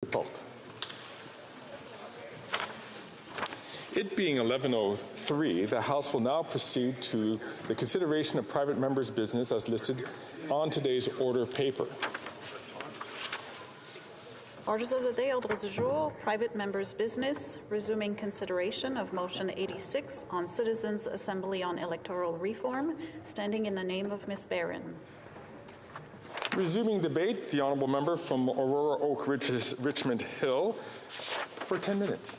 Report. It being 11:03, the House will now proceed to the consideration of private members' business as listed on today's order paper. Orders of the day, ordre du jour, private members' business, resuming consideration of motion 86 on Citizens' Assembly on Electoral Reform, standing in the name of Ms. Barron. Resuming debate, the honourable member from Aurora Oak Ridge, Richmond Hill for 10 minutes.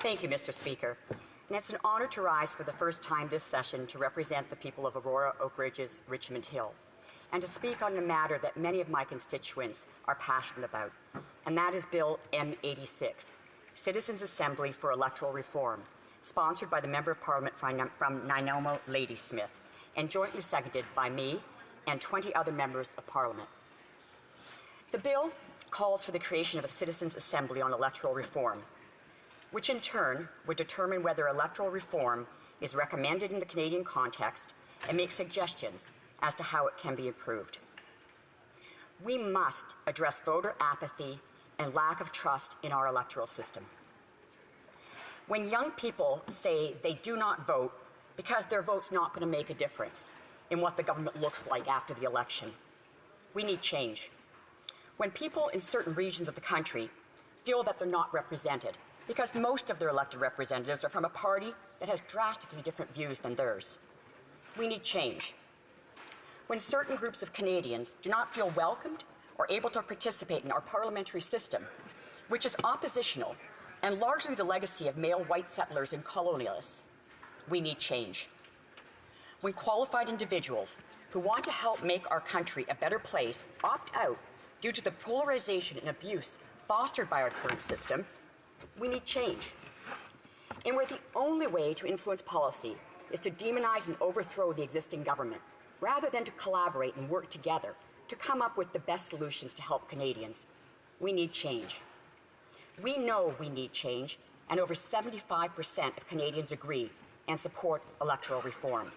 Thank you, Mr. Speaker. And it's an honour to rise for the first time this session to represent the people of Aurora Oak Ridge's Richmond Hill and to speak on a matter that many of my constituents are passionate about, and that is Bill M86, Citizens' Assembly for Electoral Reform, sponsored by the Member of Parliament from Nanaimo Ladysmith and jointly seconded by me and 20 other members of Parliament. The bill calls for the creation of a Citizens' Assembly on Electoral Reform, which in turn would determine whether electoral reform is recommended in the Canadian context and make suggestions as to how it can be improved. We must address voter apathy and lack of trust in our electoral system. When young people say they do not vote because their vote's not going to make a difference in what the government looks like after the election, we need change. When people in certain regions of the country feel that they're not represented because most of their elected representatives are from a party that has drastically different views than theirs, we need change. When certain groups of Canadians do not feel welcomed or able to participate in our parliamentary system, which is oppositional and largely the legacy of male white settlers and colonialists, we need change. When qualified individuals who want to help make our country a better place opt out due to the polarization and abuse fostered by our current system, we need change. And where the only way to influence policy is to demonize and overthrow the existing government, rather than to collaborate and work together to come up with the best solutions to help Canadians, we need change. We know we need change, and over 75% of Canadians agree and support electoral reform.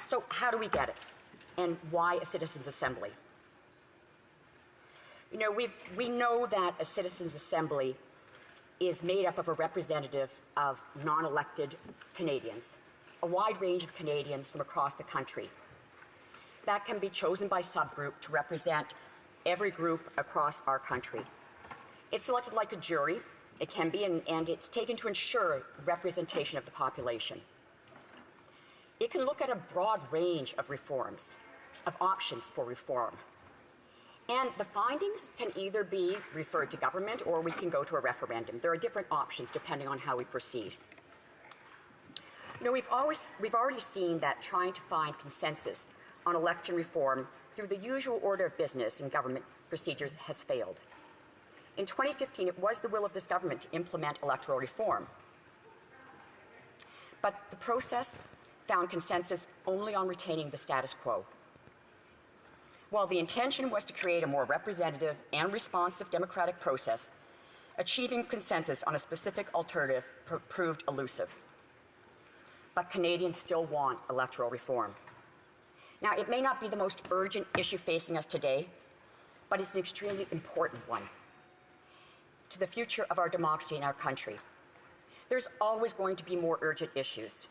So how do we get it? And why a Citizens' Assembly? You know, we know that a Citizens' Assembly is made up of a representative of non-elected Canadians, a wide range of Canadians from across the country. That can be chosen by subgroup to represent every group across our country. It's selected like a jury. It can be, and it's taken to ensure representation of the population. It can look at a broad range of reforms, of options for reform. And the findings can either be referred to government or we can go to a referendum. There are different options depending on how we proceed. You know, we've already seen that trying to find consensus on election reform through the usual order of business in government procedures has failed. In 2015, it was the will of this government to implement electoral reform. But the process found consensus only on retaining the status quo. While the intention was to create a more representative and responsive democratic process, achieving consensus on a specific alternative proved elusive. But Canadians still want electoral reform. Now, it may not be the most urgent issue facing us today, but it's an extremely important one to the future of our democracy in our country. There's always going to be more urgent issues.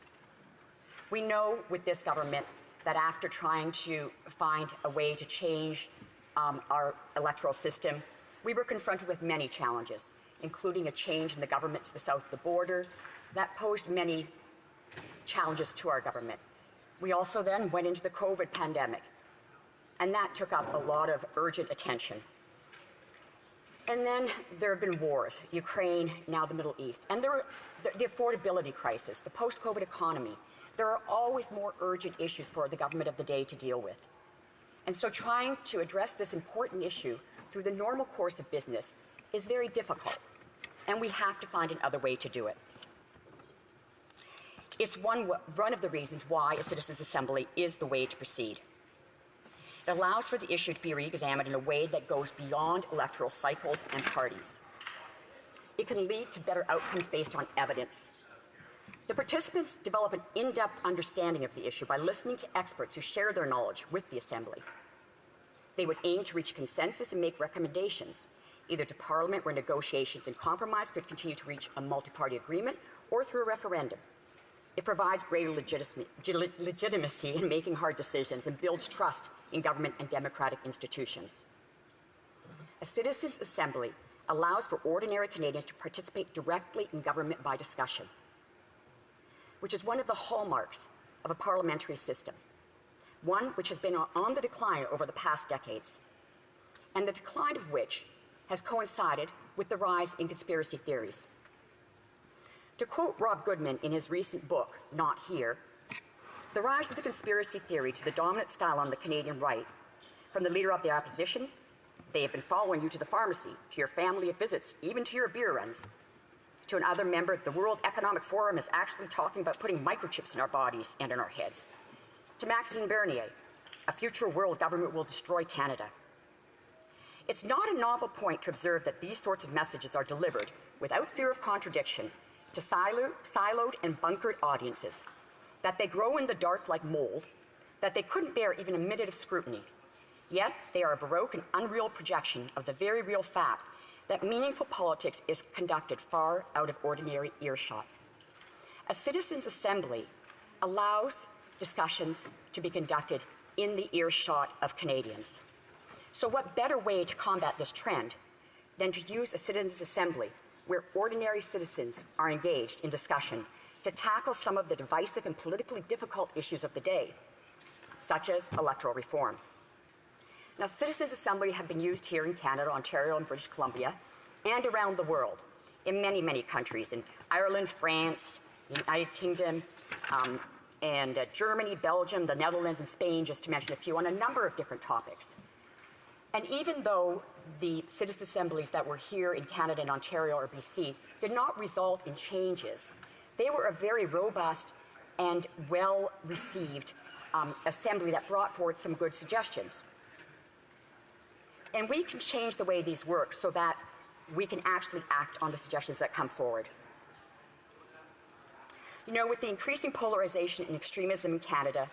We know with this government that after trying to find a way to change our electoral system, we were confronted with many challenges, including a change in the government to the south of the border that posed many challenges to our government. We also then went into the COVID pandemic, and that took up a lot of urgent attention. And then there have been wars, Ukraine, now the Middle East, and the affordability crisis, the post-COVID economy. There are always more urgent issues for the government of the day to deal with. And so trying to address this important issue through the normal course of business is very difficult, and we have to find another way to do it. It's one of the reasons why a Citizens' Assembly is the way to proceed. It allows for the issue to be re-examined in a way that goes beyond electoral cycles and parties. It can lead to better outcomes based on evidence. The participants develop an in-depth understanding of the issue by listening to experts who share their knowledge with the Assembly. They would aim to reach consensus and make recommendations, either to Parliament where negotiations and compromise could continue to reach a multi-party agreement, or through a referendum. It provides greater legitimacy in making hard decisions and builds trust in government and democratic institutions. A citizens' assembly allows for ordinary Canadians to participate directly in government by discussion, which is one of the hallmarks of a parliamentary system, one which has been on the decline over the past decades, and the decline of which has coincided with the rise in conspiracy theories. To quote Rob Goodman in his recent book, Not Here, the rise of the conspiracy theory to the dominant style on the Canadian right, from the leader of the opposition, they have been following you to the pharmacy, to your family visits, even to your beer runs. To another member, the World Economic Forum is actually talking about putting microchips in our bodies and in our heads. To Maxime Bernier, a future world government will destroy Canada. It's not a novel point to observe that these sorts of messages are delivered without fear of contradiction to siloed and bunkered audiences, that they grow in the dark like mold, that they couldn't bear even a minute of scrutiny. Yet they are a baroque and unreal projection of the very real fact that meaningful politics is conducted far out of ordinary earshot. A citizens' assembly allows discussions to be conducted in the earshot of Canadians. So what better way to combat this trend than to use a citizens' assembly where ordinary citizens are engaged in discussion to tackle some of the divisive and politically difficult issues of the day, such as electoral reform. Now, citizens' assemblies have been used here in Canada, Ontario, and British Columbia, and around the world, in many, many countries, in Ireland, France, the United Kingdom, and Germany, Belgium, the Netherlands, and Spain, just to mention a few, on a number of different topics. And even though the citizens' assemblies that were here in Canada and Ontario or BC did not result in changes, they were a very robust and well-received assembly that brought forward some good suggestions. And we can change the way these work so that we can actually act on the suggestions that come forward. You know, with the increasing polarization and extremism in Canada,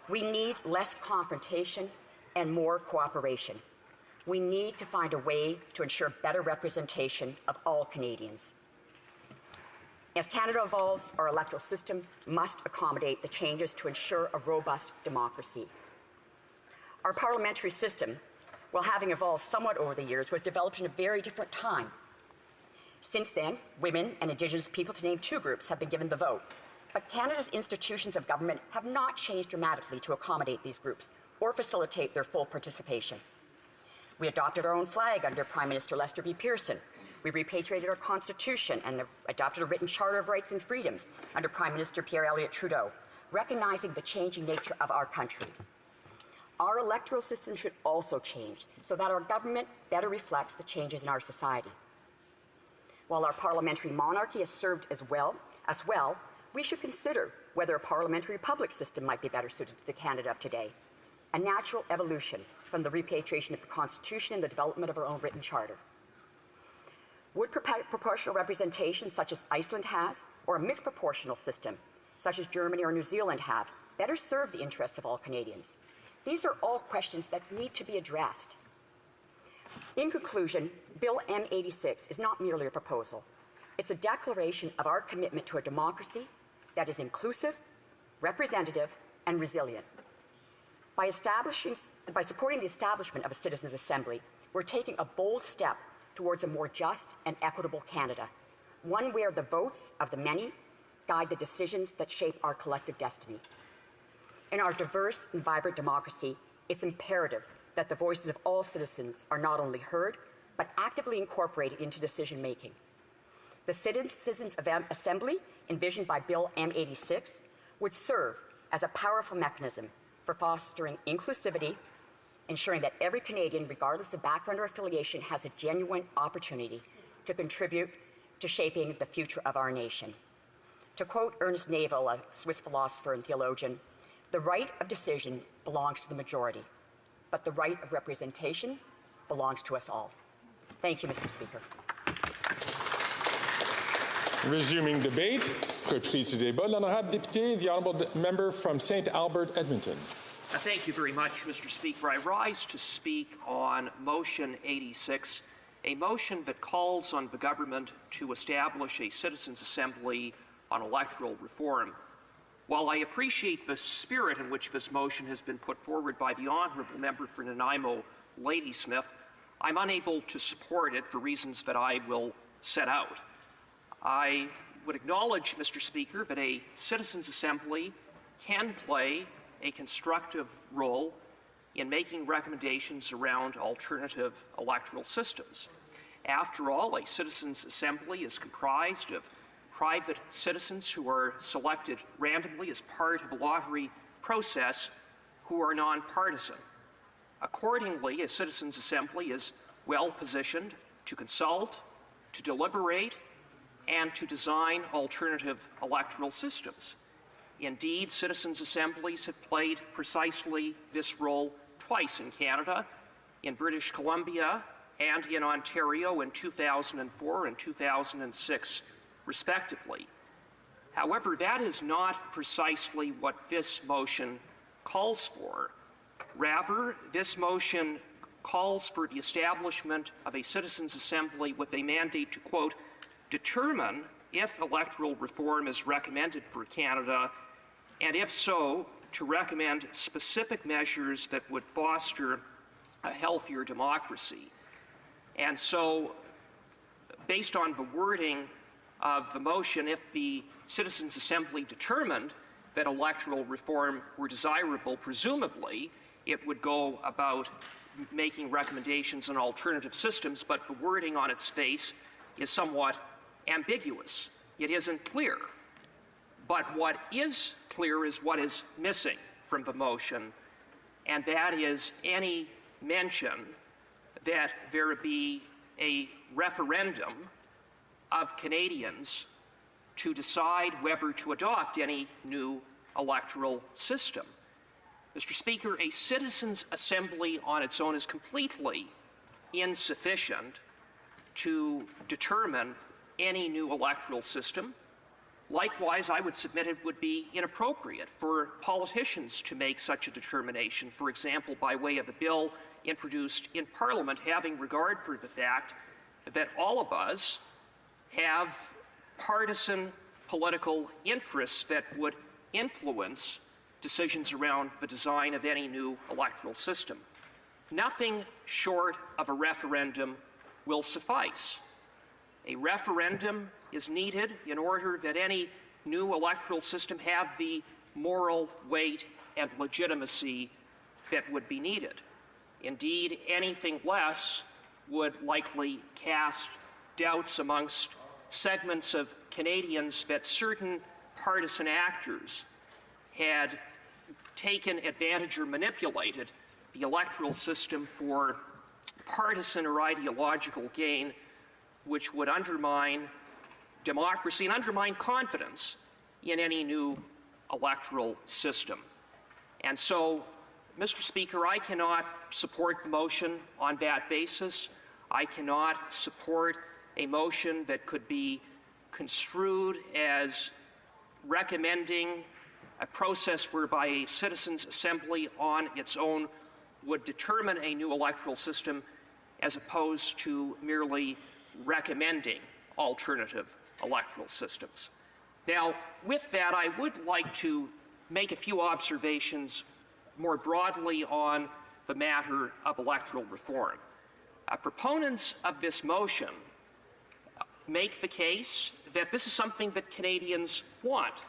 we need less confrontation and more cooperation. We need to find a way to ensure better representation of all Canadians. As Canada evolves, our electoral system must accommodate the changes to ensure a robust democracy. Our parliamentary system, while having evolved somewhat over the years, was developed in a very different time. Since then, women and Indigenous people, to name two groups, have been given the vote. But Canada's institutions of government have not changed dramatically to accommodate these groups or facilitate their full participation. We adopted our own flag under Prime Minister Lester B. Pearson. We repatriated our Constitution and adopted a written Charter of Rights and Freedoms under Prime Minister Pierre Elliott Trudeau, recognizing the changing nature of our country. Our electoral system should also change so that our government better reflects the changes in our society. While our parliamentary monarchy has served as well, we should consider whether a parliamentary republic system might be better suited to the Canada of today, a natural evolution from the repatriation of the Constitution and the development of our own written charter. Would proportional representation, such as Iceland has, or a mixed proportional system, such as Germany or New Zealand have, better serve the interests of all Canadians? These are all questions that need to be addressed. In conclusion, Bill M86 is not merely a proposal. It's a declaration of our commitment to a democracy that is inclusive, representative, and resilient. By supporting the establishment of a citizens' assembly, we're taking a bold step towards a more just and equitable Canada, one where the votes of the many guide the decisions that shape our collective destiny. In our diverse and vibrant democracy, it's imperative that the voices of all citizens are not only heard, but actively incorporated into decision-making. The Citizens Assembly, envisioned by Bill M86, would serve as a powerful mechanism for fostering inclusivity, ensuring that every Canadian, regardless of background or affiliation, has a genuine opportunity to contribute to shaping the future of our nation. To quote Ernest Naval, a Swiss philosopher and theologian, "The right of decision belongs to the majority, but the right of representation belongs to us all." Thank you, Mr. Speaker. Resuming debate, reprise du débat, l'honorable député, the honourable member from St. Albert, Edmonton. Thank you very much, Mr. Speaker. I rise to speak on Motion 86, a motion that calls on the government to establish a citizens' assembly on electoral reform. While I appreciate the spirit in which this motion has been put forward by the honourable member for Nanaimo, Ladysmith, I'm unable to support it for reasons that I will set out. I would acknowledge, Mr. Speaker, that a citizens' assembly can play a constructive role in making recommendations around alternative electoral systems. After all, a citizens' assembly is comprised of private citizens who are selected randomly as part of a lottery process who are nonpartisan. Accordingly, a citizens' assembly is well positioned to consult, to deliberate, and to design alternative electoral systems. Indeed, citizens' assemblies have played precisely this role twice in Canada, in British Columbia and in Ontario in 2004 and 2006, respectively. However, that is not precisely what this motion calls for. Rather, this motion calls for the establishment of a citizens' assembly with a mandate to, quote, determine if electoral reform is recommended for Canada, and if so, to recommend specific measures that would foster a healthier democracy. And so, based on the wording of the motion, if the Citizens' Assembly determined that electoral reform were desirable, presumably it would go about making recommendations on alternative systems, but the wording on its face is somewhat ambiguous. It isn't clear. But what is clear is what is missing from the motion, and that is any mention that there be a referendum of Canadians to decide whether to adopt any new electoral system. Mr. Speaker, a citizens' assembly on its own is completely insufficient to determine any new electoral system. Likewise, I would submit it would be inappropriate for politicians to make such a determination, for example, by way of a bill introduced in Parliament, having regard for the fact that all of us have partisan political interests that would influence decisions around the design of any new electoral system. Nothing short of a referendum will suffice. A referendum is needed in order that any new electoral system have the moral weight and legitimacy that would be needed. Indeed, anything less would likely cast doubts amongst segments of Canadians that certain partisan actors had taken advantage or manipulated the electoral system for partisan or ideological gain, which would undermine democracy and undermine confidence in any new electoral system. And so, Mr. Speaker, I cannot support the motion on that basis. I cannot support a motion that could be construed as recommending a process whereby a citizens' assembly on its own would determine a new electoral system as opposed to merely recommending alternative electoral systems. Now, with that, I would like to make a few observations more broadly on the matter of electoral reform. Proponents of this motion make the case that this is something that Canadians want.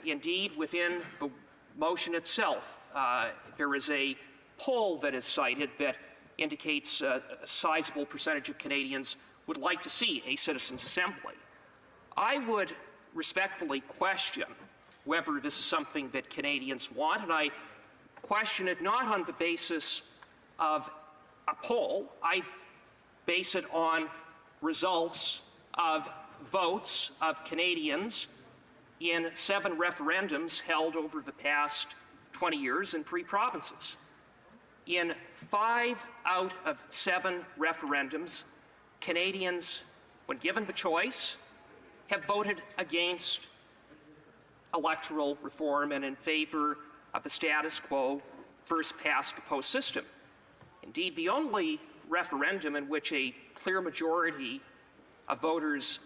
Indeed, within the motion itself, there is a poll that is cited that indicates a sizable percentage of Canadians would like to see a citizens' assembly. I would respectfully question whether this is something that Canadians want, and I question it not on the basis of a poll. I base it on results of votes of Canadians in 7 referendums held over the past 20 years in 3 provinces. In 5 out of 7 referendums, Canadians, when given the choice, have voted against electoral reform and in favor of the status quo, first past the post system. Indeed, the only referendum in which a clear majority of voters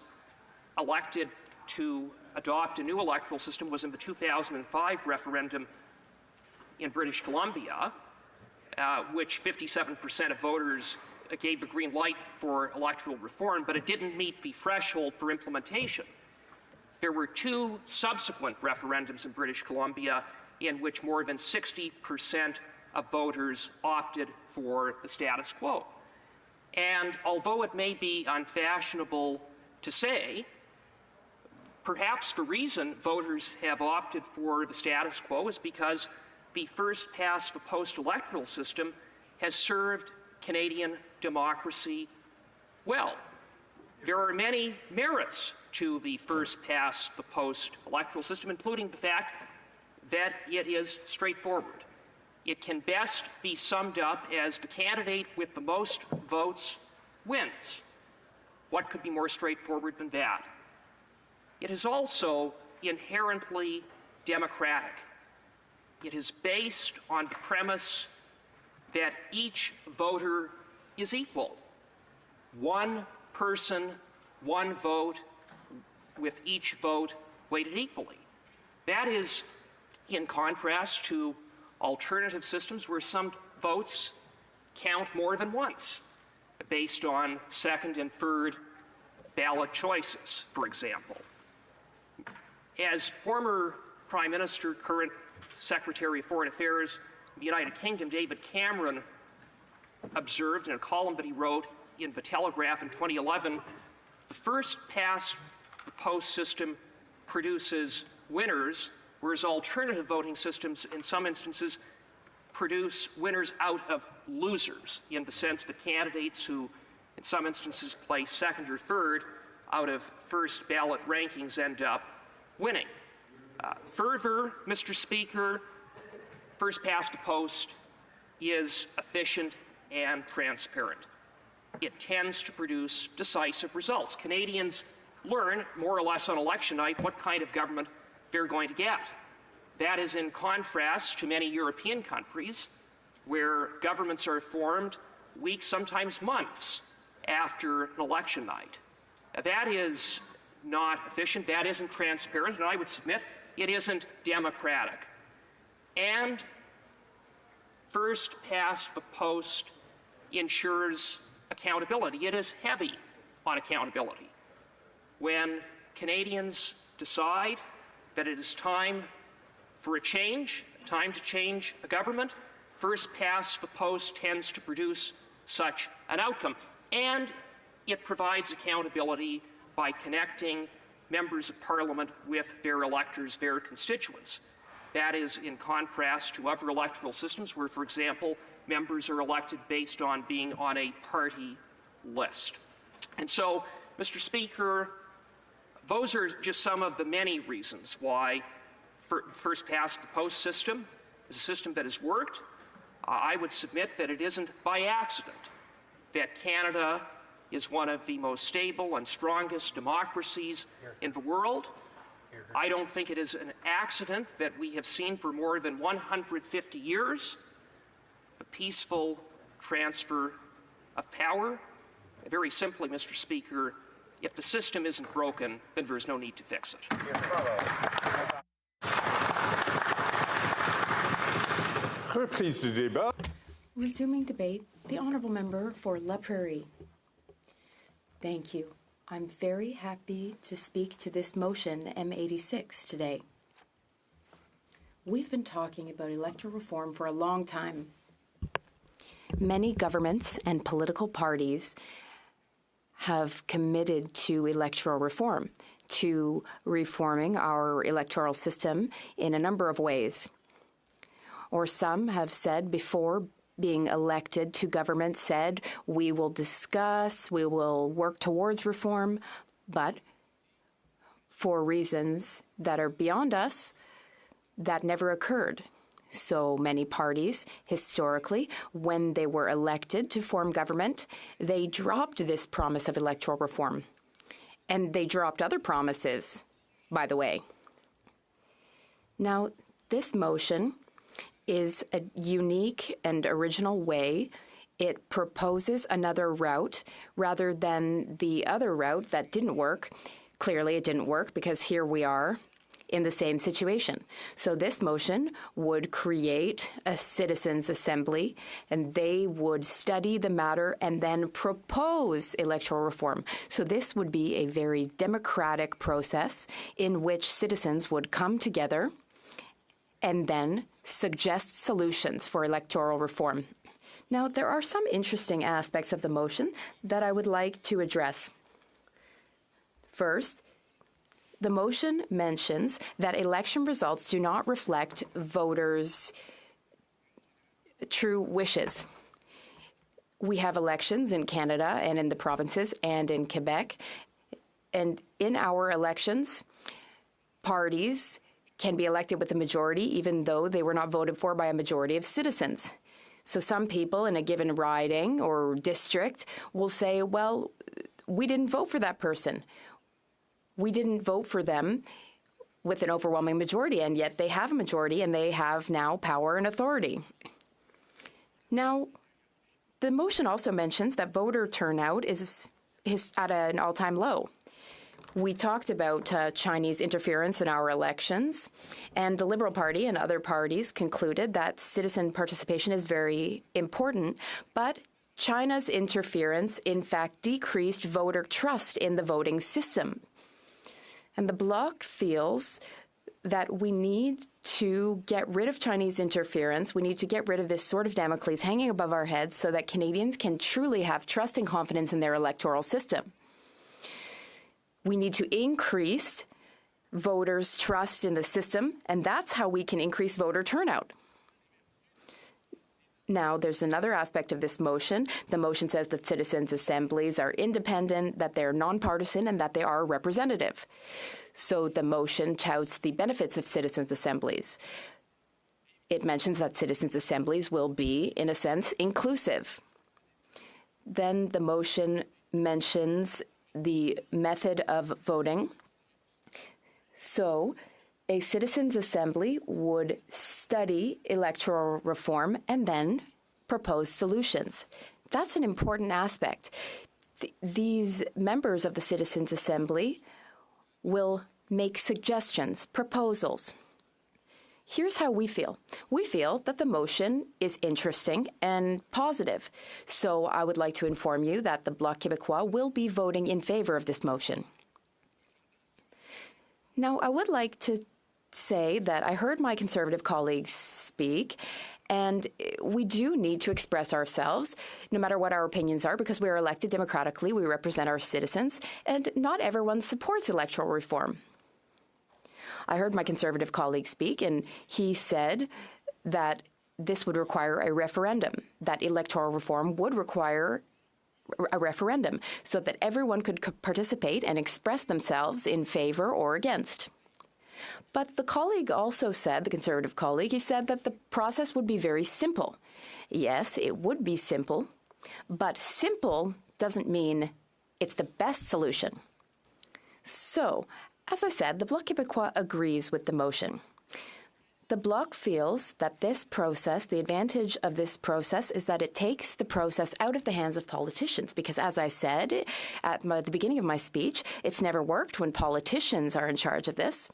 elected to adopt a new electoral system was in the 2005 referendum in British Columbia, which 57% of voters gave the green light for electoral reform, but it didn't meet the threshold for implementation. There were two subsequent referendums in British Columbia in which more than 60% of voters opted for the status quo. And although it may be unfashionable to say, perhaps the reason voters have opted for the status quo is because the first past the post electoral system has served Canadian democracy well. There are many merits to the first past the post electoral system, including the fact that it is straightforward. It can best be summed up as the candidate with the most votes wins. What could be more straightforward than that? It is also inherently democratic. It is based on the premise that each voter is equal. One person, one vote, with each vote weighted equally. That is in contrast to alternative systems where some votes count more than once, based on second and third ballot choices, for example. As former Prime Minister, current Secretary of Foreign Affairs of the United Kingdom, David Cameron, observed in a column that he wrote in The Telegraph in 2011, the first past the post system produces winners, whereas alternative voting systems in some instances produce winners out of losers, in the sense that candidates who in some instances place second or third out of first ballot rankings end up winning. Further, Mr. Speaker, first past the post is efficient and transparent. It tends to produce decisive results. Canadians learn, more or less on election night, what kind of government they're going to get. That is in contrast to many European countries where governments are formed weeks, sometimes months after an election night. That is not efficient, that isn't transparent, and I would submit it isn't democratic. And first past the post ensures accountability. It is heavy on accountability. When Canadians decide that it is time for a change, time to change a government, first past the post tends to produce such an outcome. And it provides accountability by connecting members of Parliament with their electors, their constituents. That is in contrast to other electoral systems where, for example, members are elected based on being on a party list. And so, Mr. Speaker, those are just some of the many reasons why first past the post system is a system that has worked. I would submit that it isn't by accident that Canada is one of the most stable and strongest democracies in the world. I don't think it is an accident that we have seen for more than 150 years the peaceful transfer of power. Very simply, Mr. Speaker, if the system isn't broken, then there's no need to fix it. Reprise du débat. Resuming debate, the Honourable Member for La Prairie. Thank you. I'm very happy to speak to this motion, M86, today. We've been talking about electoral reform for a long time. Many governments and political parties have committed to electoral reform, to reforming our electoral system in a number of ways. Or some have said before being elected to government said, we will discuss, we will work towards reform, but for reasons that are beyond us, that never occurred. So many parties, historically, when they were elected to form government, they dropped this promise of electoral reform. And they dropped other promises, by the way. Now, this motion is a unique and original way It proposes another route rather than the other route that didn't work. Clearly, it didn't work because here we are in the same situation. So this motion would create a citizens' assembly, and they would study the matter and then propose electoral reform. So this would be a very democratic process in which citizens would come together and then suggest solutions for electoral reform. Now, there are some interesting aspects of the motion that I would like to address. First, the motion mentions that election results do not reflect voters' true wishes. We have elections in Canada and in the provinces and in Quebec. And in our elections, parties can be elected with a majority even though they were not voted for by a majority of citizens. So some people in a given riding or district will say, well, we didn't vote for that person. We didn't vote for them with an overwhelming majority, and yet they have a majority and they have now power and authority. Now, the motion also mentions that voter turnout is at an all-time low. We talked about Chinese interference in our elections, and the Liberal Party and other parties concluded that citizen participation is very important, but China's interference, in fact, decreased voter trust in the voting system. And the Bloc feels that we need to get rid of Chinese interference. We need to get rid of this sword of Damocles hanging above our heads so that Canadians can truly have trust and confidence in their electoral system. We need to increase voters' trust in the system, and that's how we can increase voter turnout. Now, there's another aspect of this motion. The motion says that citizens' assemblies are independent, that they're nonpartisan, and that they are representative. So the motion touts the benefits of citizens' assemblies. It mentions that citizens' assemblies will be, in a sense, inclusive. Then the motion mentions the method of voting. So a citizens' assembly would study electoral reform and then propose solutions. That's an important aspect. These members of the citizens' assembly will make suggestions, proposals. Here's how we feel. We feel that the motion is interesting and positive. So I would like to inform you that the Bloc Québécois will be voting in favor of this motion. Now, I would like to say that I heard my Conservative colleagues speak, and we do need to express ourselves, no matter what our opinions are, because we are elected democratically, we represent our citizens, and not everyone supports electoral reform. I heard my Conservative colleague speak, and he said that this would require a referendum, that electoral reform would require a referendum so that everyone could participate and express themselves in favor or against. But the colleague also said, the Conservative colleague, he said that the process would be very simple. Yes, it would be simple, but simple doesn't mean it's the best solution. So, as I said, the Bloc Québécois agrees with the motion. The Bloc feels that this process, the advantage of this process is that it takes the process out of the hands of politicians because, as I said at the beginning of my speech, it's never worked when politicians are in charge of this.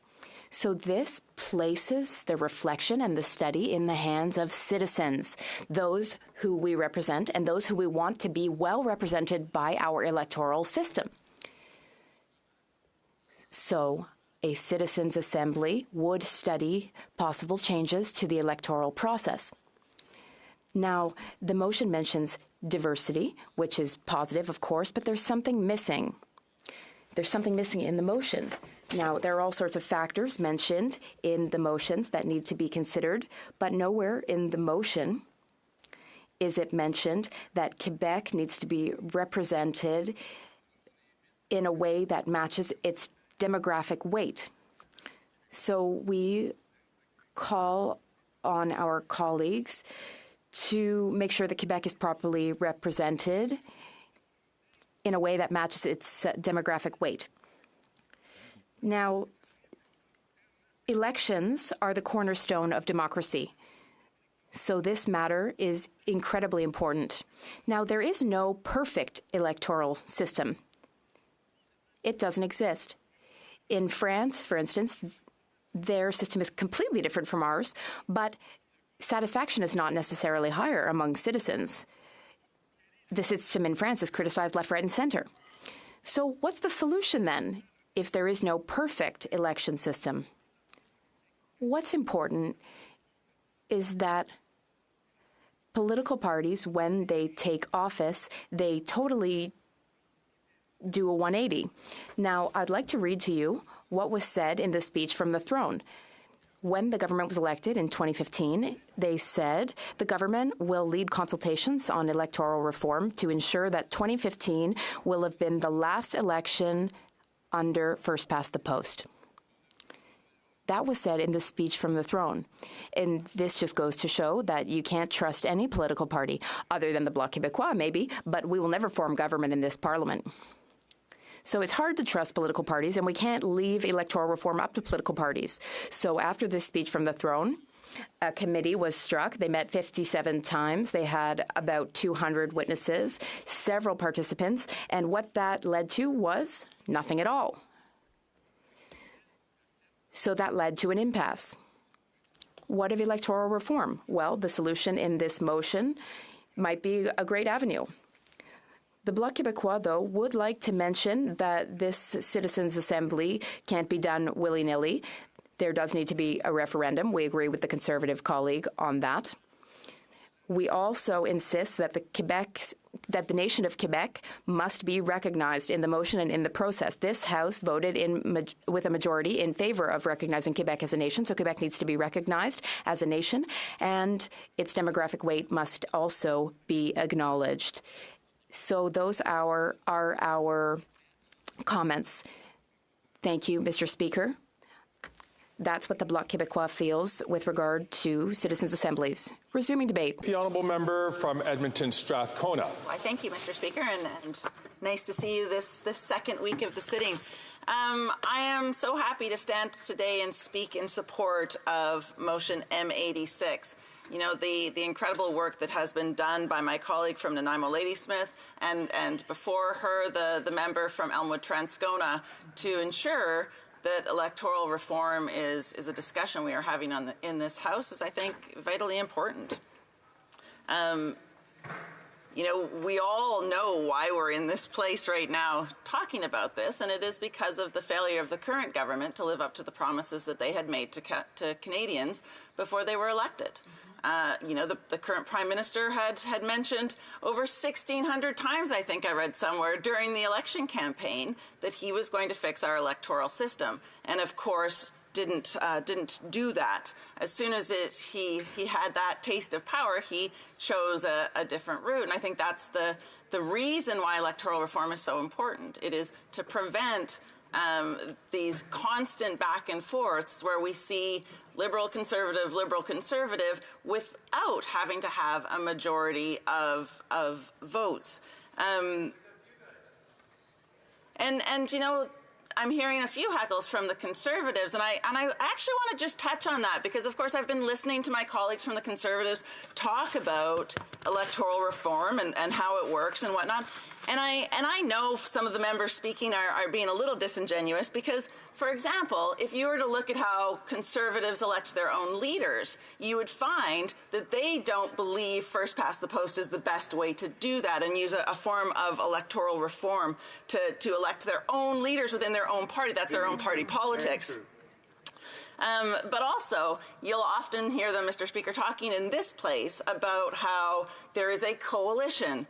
So this places the reflection and the study in the hands of citizens, those who we represent and those who we want to be well represented by our electoral system. So a citizens' assembly would study possible changes to the electoral process. Now, the motion mentions diversity, which is positive, of course, but there's something missing. There's something missing in the motion. Now, there are all sorts of factors mentioned in the motions that need to be considered, but nowhere in the motion is it mentioned that Quebec needs to be represented in a way that matches its demographic weight. So we call on our colleagues to make sure that Quebec is properly represented in a way that matches its demographic weight. Now, elections are the cornerstone of democracy. So this matter is incredibly important. Now, there is no perfect electoral system. It doesn't exist. In France, for instance, their system is completely different from ours, but satisfaction is not necessarily higher among citizens. The system in France is criticized left, right, and center. So what's the solution then if there is no perfect election system? What's important is that political parties, when they take office, they totally do a 180. Now, I'd like to read to you what was said in the speech from the throne. When the government was elected in 2015, they said the government will lead consultations on electoral reform to ensure that 2015 will have been the last election under first past the post. That was said in the speech from the throne. And this just goes to show that you can't trust any political party, other than the Bloc Québécois maybe, but we will never form government in this parliament. So it's hard to trust political parties, and we can't leave electoral reform up to political parties. So after this speech from the throne, a committee was struck. They met 57 times. They had about 200 witnesses, several participants, and what that led to was nothing at all. So that led to an impasse. What of electoral reform? Well, the solution in this motion might be a great avenue. The Bloc Québécois, though, would like to mention that this citizens' assembly can't be done willy-nilly. There does need to be a referendum. We agree with the Conservative colleague on that. We also insist that the nation of Quebec must be recognized in the motion and in the process. This House voted with a majority in favor of recognizing Quebec as a nation, so Quebec needs to be recognized as a nation, and its demographic weight must also be acknowledged. So those are our comments. Thank you, Mr. Speaker. That's what the Bloc Québécois feels with regard to citizens' assemblies. Resuming debate. The honourable member from Edmonton Strathcona. Well, thank you, Mr. Speaker, and nice to see you this second week of the sitting. I am so happy to stand today and speak in support of motion M86. You know, the incredible work that has been done by my colleague from Nanaimo Ladysmith and before her, the member from Elmwood Transcona, to ensure that electoral reform is a discussion we are having in this House is, I think, vitally important. You know, we all know why we're in this place right now talking about this, and it is because of the failure of the current government to live up to the promises that they had made to Canadians before they were elected. You know, the current Prime Minister had mentioned over 1,600 times, I think I read somewhere, during the election campaign that he was going to fix our electoral system. And of course, didn't do that. As soon as he had that taste of power, he chose a different route. And I think that's the reason why electoral reform is so important. It is to prevent these constant back and forths where we see liberal, conservative, without having to have a majority of votes. And you know, I'm hearing a few heckles from the Conservatives, and I actually want to just touch on that because, of course, I've been listening to my colleagues from the Conservatives talk about electoral reform and how it works and whatnot. And I know some of the members speaking are being a little disingenuous because, for example, if you were to look at how Conservatives elect their own leaders, you would find that they don't believe first past the post is the best way to do that and use a form of electoral reform to elect their own leaders within their own party. That's their own party politics. But also, you'll often hear them, Mr. Speaker, talking in this place about how there is a coalition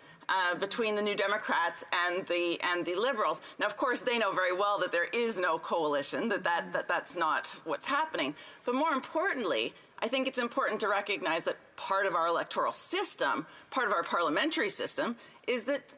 between the New Democrats and the Liberals. Now, of course, they know very well that there is no coalition, that's not what's happening. But more importantly, I think it's important to recognize that part of our electoral system, part of our parliamentary system, is that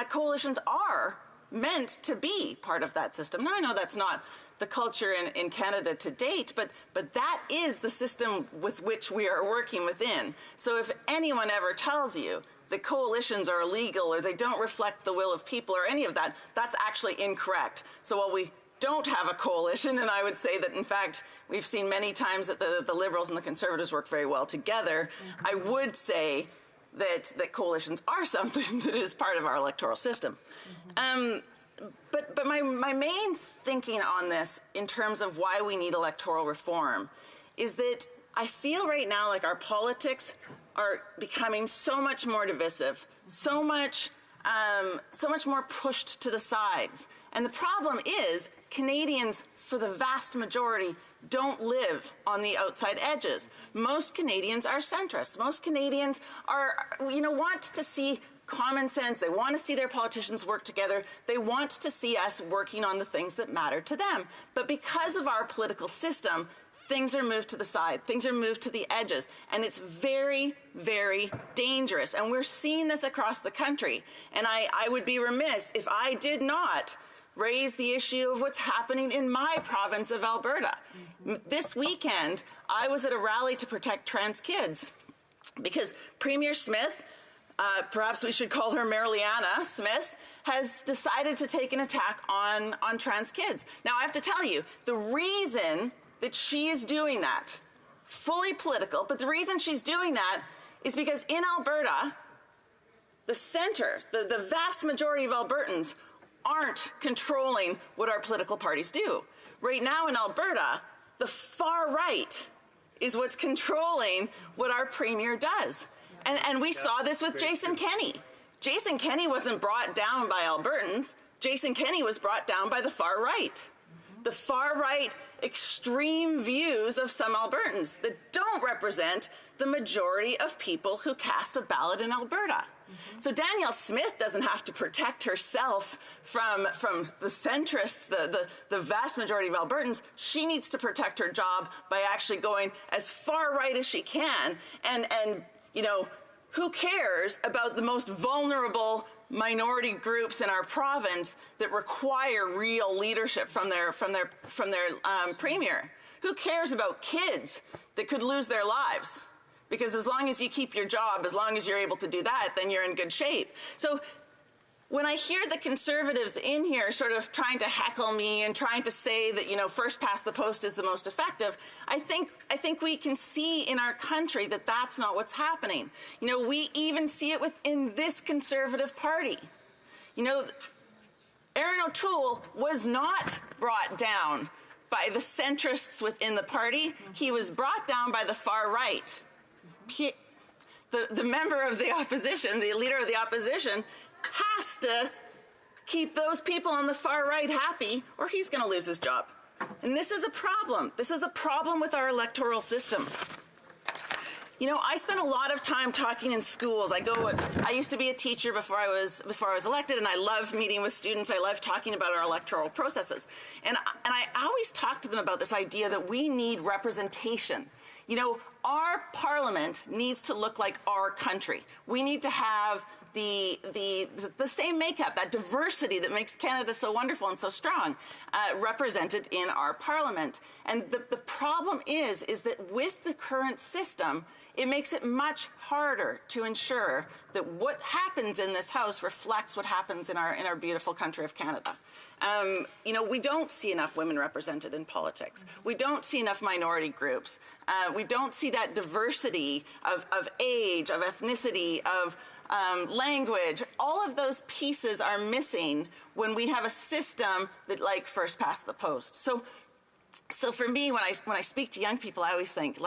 coalitions are meant to be part of that system. Now, I know that's not the culture in Canada to date, but that is the system with which we are working within. So if anyone ever tells you that coalitions are illegal or they don't reflect the will of people or any of that, that's actually incorrect. So while we don't have a coalition, and I would say that, in fact, we've seen many times that the Liberals and the Conservatives work very well together. I would say that coalitions are something that is part of our electoral system. But my main thinking on this in terms of why we need electoral reform is that I feel right now like our politics are becoming so much more divisive, so much more pushed to the sides. And the problem is Canadians, for the vast majority, don't live on the outside edges. Most Canadians are centrists. Most Canadians want to see common sense. They want to see their politicians work together. They want to see us working on the things that matter to them. But because of our political system, things are moved to the side. Things are moved to the edges. And it's very, very dangerous. And we're seeing this across the country. And I would be remiss if I did not raise the issue of what's happening in my province of Alberta. This weekend, I was at a rally to protect trans kids because Premier Smith, perhaps we should call her Mariliana Smith, has decided to take an attack on trans kids. Now, I have to tell you, the reason that she is doing that, fully political, but the reason she's doing that is because in Alberta, the center, the vast majority of Albertans aren't controlling what our political parties do. Right now in Alberta, the far right is what's controlling what our premier does. And we saw this with Jason Kenney. Jason Kenney wasn't brought down by Albertans. Jason Kenney was brought down by the far right. The far right extreme views of some Albertans that don't represent the majority of people who cast a ballot in Alberta. So Danielle Smith doesn't have to protect herself from the centrists, the vast majority of Albertans. She needs to protect her job by actually going as far right as she can. And who cares about the most vulnerable minority groups in our province that require real leadership from their premier? Who cares about kids that could lose their lives? Because as long as you keep your job, as long as you're able to do that, then you're in good shape. So when I hear the Conservatives in here sort of trying to heckle me and trying to say that, first past the post is the most effective, I think we can see in our country that that's not what's happening. We even see it within this Conservative Party. Erin O'Toole was not brought down by the centrists within the party. He was brought down by the far right. The member of the opposition, the leader of the opposition, has to keep those people on the far right happy or he's going to lose his job. And this is a problem. This is a problem with our electoral system. I spent a lot of time talking in schools. I used to be a teacher before I was elected, and I love meeting with students. I love talking about our electoral processes. And I always talk to them about this idea that we need representation. Our parliament needs to look like our country. We need to have the same makeup, that diversity that makes Canada so wonderful and so strong, represented in our parliament. And the problem is that with the current system, it makes it much harder to ensure that what happens in this House reflects what happens in our beautiful country of Canada. We don't see enough women represented in politics. We don't see enough minority groups. We don't see that diversity of age, of ethnicity, of language. All of those pieces are missing when we have a system that first past the post. So for me, when I speak to young people, I always think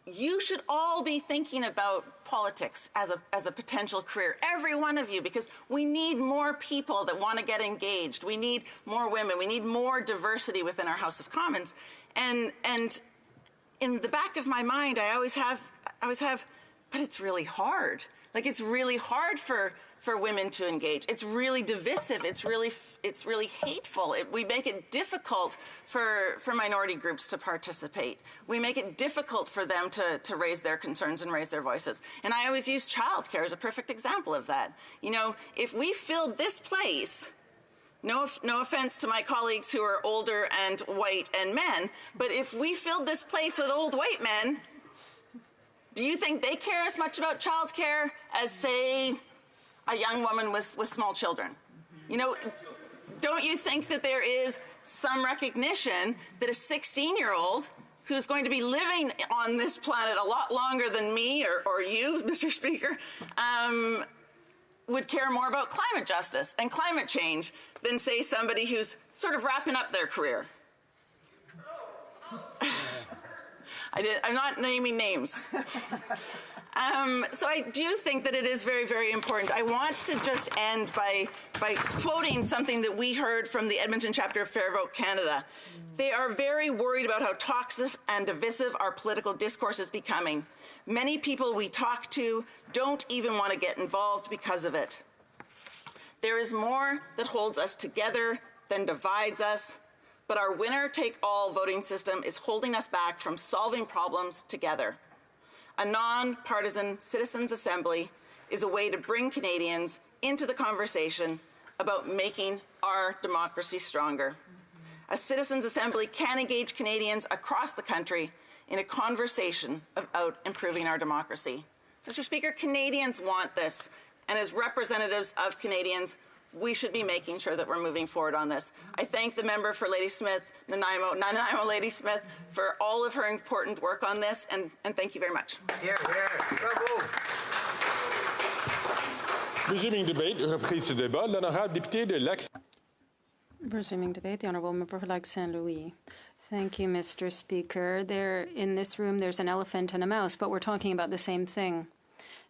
you should all be thinking about politics as a potential career, every one of you, because we need more people that want to get engaged. We need more women. We need more diversity within our House of Commons. And in the back of my mind, I always have, but it's really hard. It's really hard for women to engage. It's really divisive. It's really hateful. We make it difficult for minority groups to participate. We make it difficult for them to raise their concerns and raise their voices. And I always use childcare as a perfect example of that. If we filled this place, no offense to my colleagues who are older and white and men, but if we filled this place with old white men, do you think they care as much about childcare as, say, a young woman with small children? don't you think that there is some recognition that a 16-year-old who's going to be living on this planet a lot longer than me or you, Mr. Speaker, would care more about climate justice and climate change than, say, somebody who's sort of wrapping up their career? I'm not naming names. So I do think that it is very, very important. I want to just end by quoting something that we heard from the Edmonton chapter of Fair Vote Canada. They are very worried about how toxic and divisive our political discourse is becoming. Many people we talk to don't even want to get involved because of it. There is more that holds us together than divides us, but our winner-take-all voting system is holding us back from solving problems together. A non-partisan citizens' assembly is a way to bring Canadians into the conversation about making our democracy stronger. A citizens' assembly can engage Canadians across the country in a conversation about improving our democracy. Mr. Speaker, Canadians want this, and as representatives of Canadians, we should be making sure that we're moving forward on this. I thank the member for Ladysmith, Nanaimo Ladysmith, for all of her important work on this, and thank you very much. Bravo. Resuming debate, reprise du débat, l'honorable député de Lac. Resuming debate, the Honourable Member for Lac Saint-Louis. Thank you, Mr. Speaker. In this room, there's an elephant and a mouse, but we're talking about the same thing.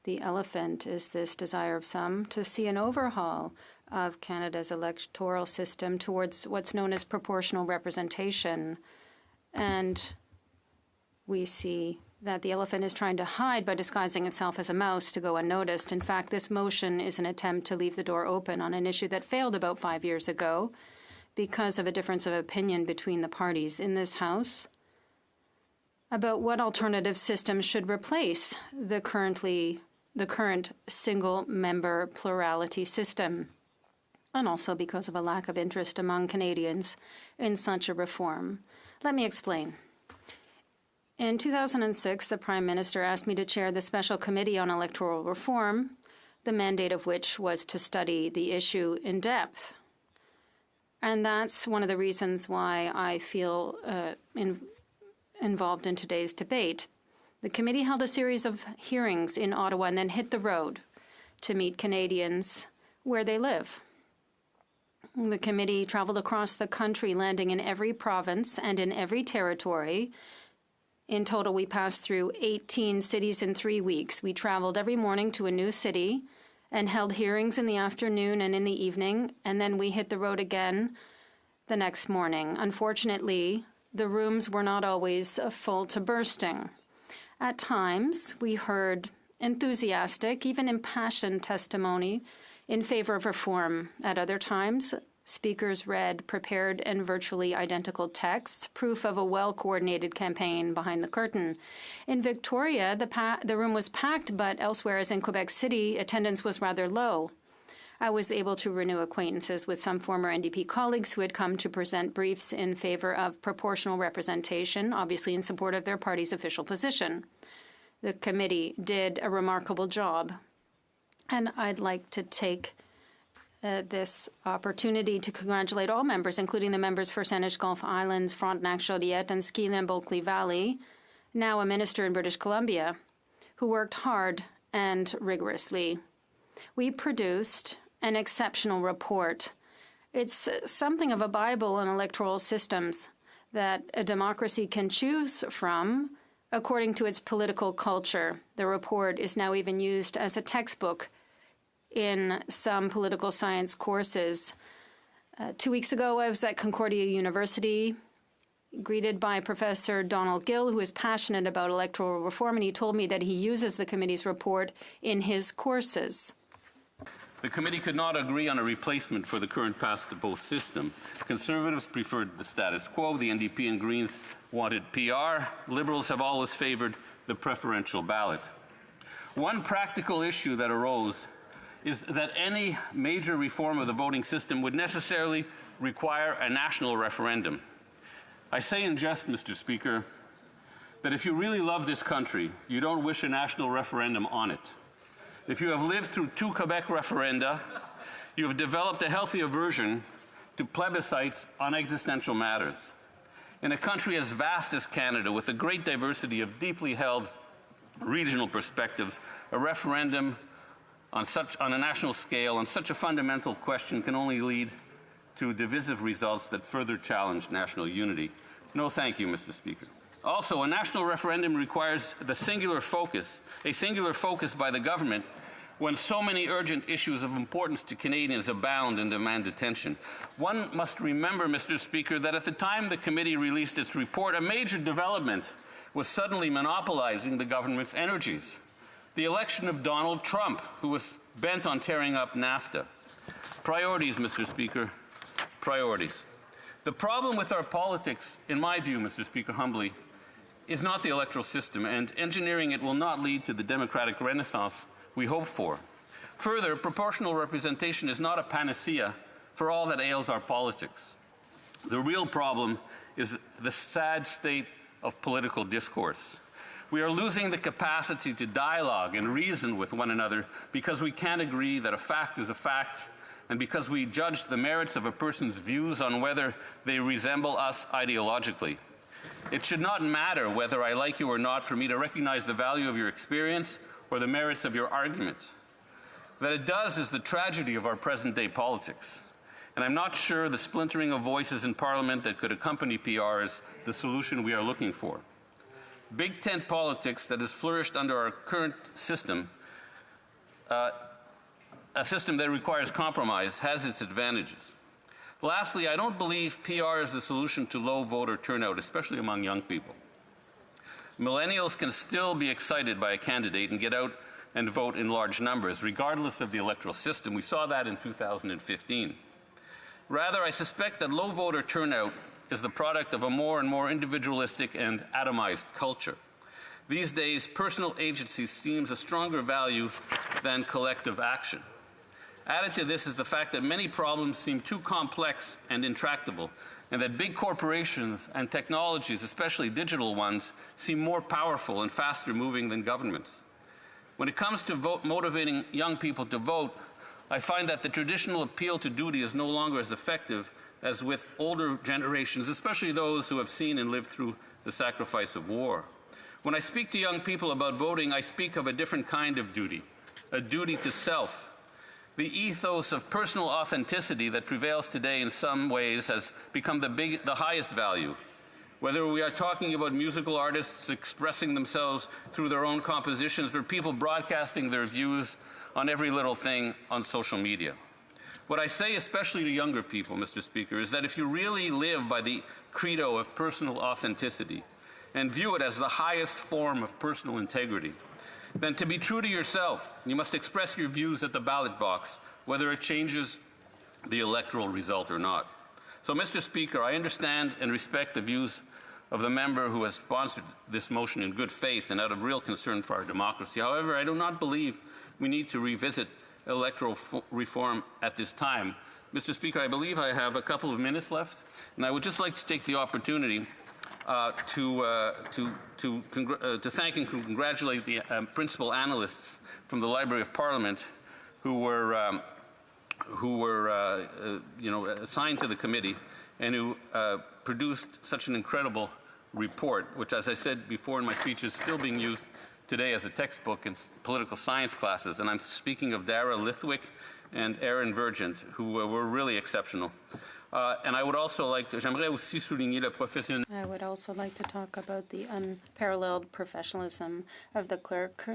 The elephant is this desire of some to see an overhaul of Canada's electoral system towards what's known as proportional representation. And we see that the elephant is trying to hide by disguising itself as a mouse to go unnoticed. In fact, this motion is an attempt to leave the door open on an issue that failed about 5 years ago because of a difference of opinion between the parties in this House about what alternative system should replace the current single-member plurality system, and also because of a lack of interest among Canadians in such a reform. Let me explain. In 2006, the Prime Minister asked me to chair the Special Committee on Electoral Reform, the mandate of which was to study the issue in depth. And that's one of the reasons why I feel involved in today's debate. The committee held a series of hearings in Ottawa and then hit the road to meet Canadians where they live. The committee traveled across the country, landing in every province and in every territory. In total, we passed through 18 cities in 3 weeks. We traveled every morning to a new city and held hearings in the afternoon and in the evening, and then we hit the road again the next morning. Unfortunately, the rooms were not always full to bursting. At times, we heard enthusiastic, even impassioned testimony in favor of reform. At other times, speakers read prepared and virtually identical texts, proof of a well-coordinated campaign behind the curtain. In Victoria, the room was packed, but elsewhere, as in Quebec City, attendance was rather low. I was able to renew acquaintances with some former NDP colleagues who had come to present briefs in favor of proportional representation, obviously in support of their party's official position. The committee did a remarkable job, and I'd like to take this opportunity to congratulate all members, including the members for Saanich Gulf Islands, Frontenac-Chaudière, and Ski-Limb-Bulkley Valley, now a minister in British Columbia, who worked hard and rigorously. We produced an exceptional report. It's something of a Bible on electoral systems that a democracy can choose from according to its political culture. The report is now even used as a textbook in some political science courses. 2 weeks ago, I was at Concordia University, greeted by Professor Donald Gill, who is passionate about electoral reform, and he told me that he uses the committee's report in his courses. The committee could not agree on a replacement for the current pass-the-post system. Conservatives preferred the status quo. The NDP and Greens wanted PR. Liberals have always favored the preferential ballot. One practical issue that arose is that any major reform of the voting system would necessarily require a national referendum. I say in jest, Mr. Speaker, that if you really love this country, you don't wish a national referendum on it. If you have lived through 2 Quebec referenda, you have developed a healthy aversion to plebiscites on existential matters. In a country as vast as Canada, with a great diversity of deeply held regional perspectives, a referendum on a national scale on such a fundamental question can only lead to divisive results that further challenge national unity. No, thank you, Mr. Speaker. Also, a national referendum requires a singular focus by the government when so many urgent issues of importance to Canadians abound and demand attention. One must remember, Mr. Speaker, that at the time the committee released its report, a major development was suddenly monopolizing the government's energies. The election of Donald Trump, who was bent on tearing up NAFTA. Priorities, Mr. Speaker, priorities. The problem with our politics, in my view, Mr. Speaker, humbly, is not the electoral system, and engineering it will not lead to the democratic renaissance we hope for. Further, proportional representation is not a panacea for all that ails our politics. The real problem is the sad state of political discourse. We are losing the capacity to dialogue and reason with one another because we can't agree that a fact is a fact, and because we judge the merits of a person's views on whether they resemble us ideologically. It should not matter whether I like you or not for me to recognize the value of your experience or the merits of your argument. That it does is the tragedy of our present-day politics. And I'm not sure the splintering of voices in Parliament that could accompany PR is the solution we are looking for. Big tent politics that has flourished under our current system, a system that requires compromise, has its advantages. Lastly, I don't believe PR is the solution to low voter turnout, especially among young people. Millennials can still be excited by a candidate and get out and vote in large numbers, regardless of the electoral system. We saw that in 2015. Rather, I suspect that low voter turnout is the product of a more and more individualistic and atomized culture. These days, personal agency seems a stronger value than collective action. Added to this is the fact that many problems seem too complex and intractable, and that big corporations and technologies, especially digital ones, seem more powerful and faster moving than governments. When it comes to motivating young people to vote, I find that the traditional appeal to duty is no longer as effective as with older generations, especially those who have seen and lived through the sacrifice of war. When I speak to young people about voting, I speak of a different kind of duty, a duty to self. The ethos of personal authenticity that prevails today in some ways has become the highest value. Whether we are talking about musical artists expressing themselves through their own compositions or people broadcasting their views on every little thing on social media. What I say, especially to younger people, Mr. Speaker, is that if you really live by the credo of personal authenticity and view it as the highest form of personal integrity, then to be true to yourself, you must express your views at the ballot box, whether it changes the electoral result or not. So, Mr. Speaker, I understand and respect the views of the member who has sponsored this motion in good faith and out of real concern for our democracy. However, I do not believe we need to revisit electoral reform at this time. Mr. Speaker, I believe I have a couple of minutes left, and I would just like to take the opportunity to thank and congratulate the principal analysts from the Library of Parliament who were assigned to the committee and who produced such an incredible report, which, as I said before in my speech, is still being used today as a textbook in political science classes. And I'm speaking of Dara Lithwick and Aaron Vergent, who were really exceptional. And I would also like to, I would also like to talk about the unparalleled professionalism of the clerk.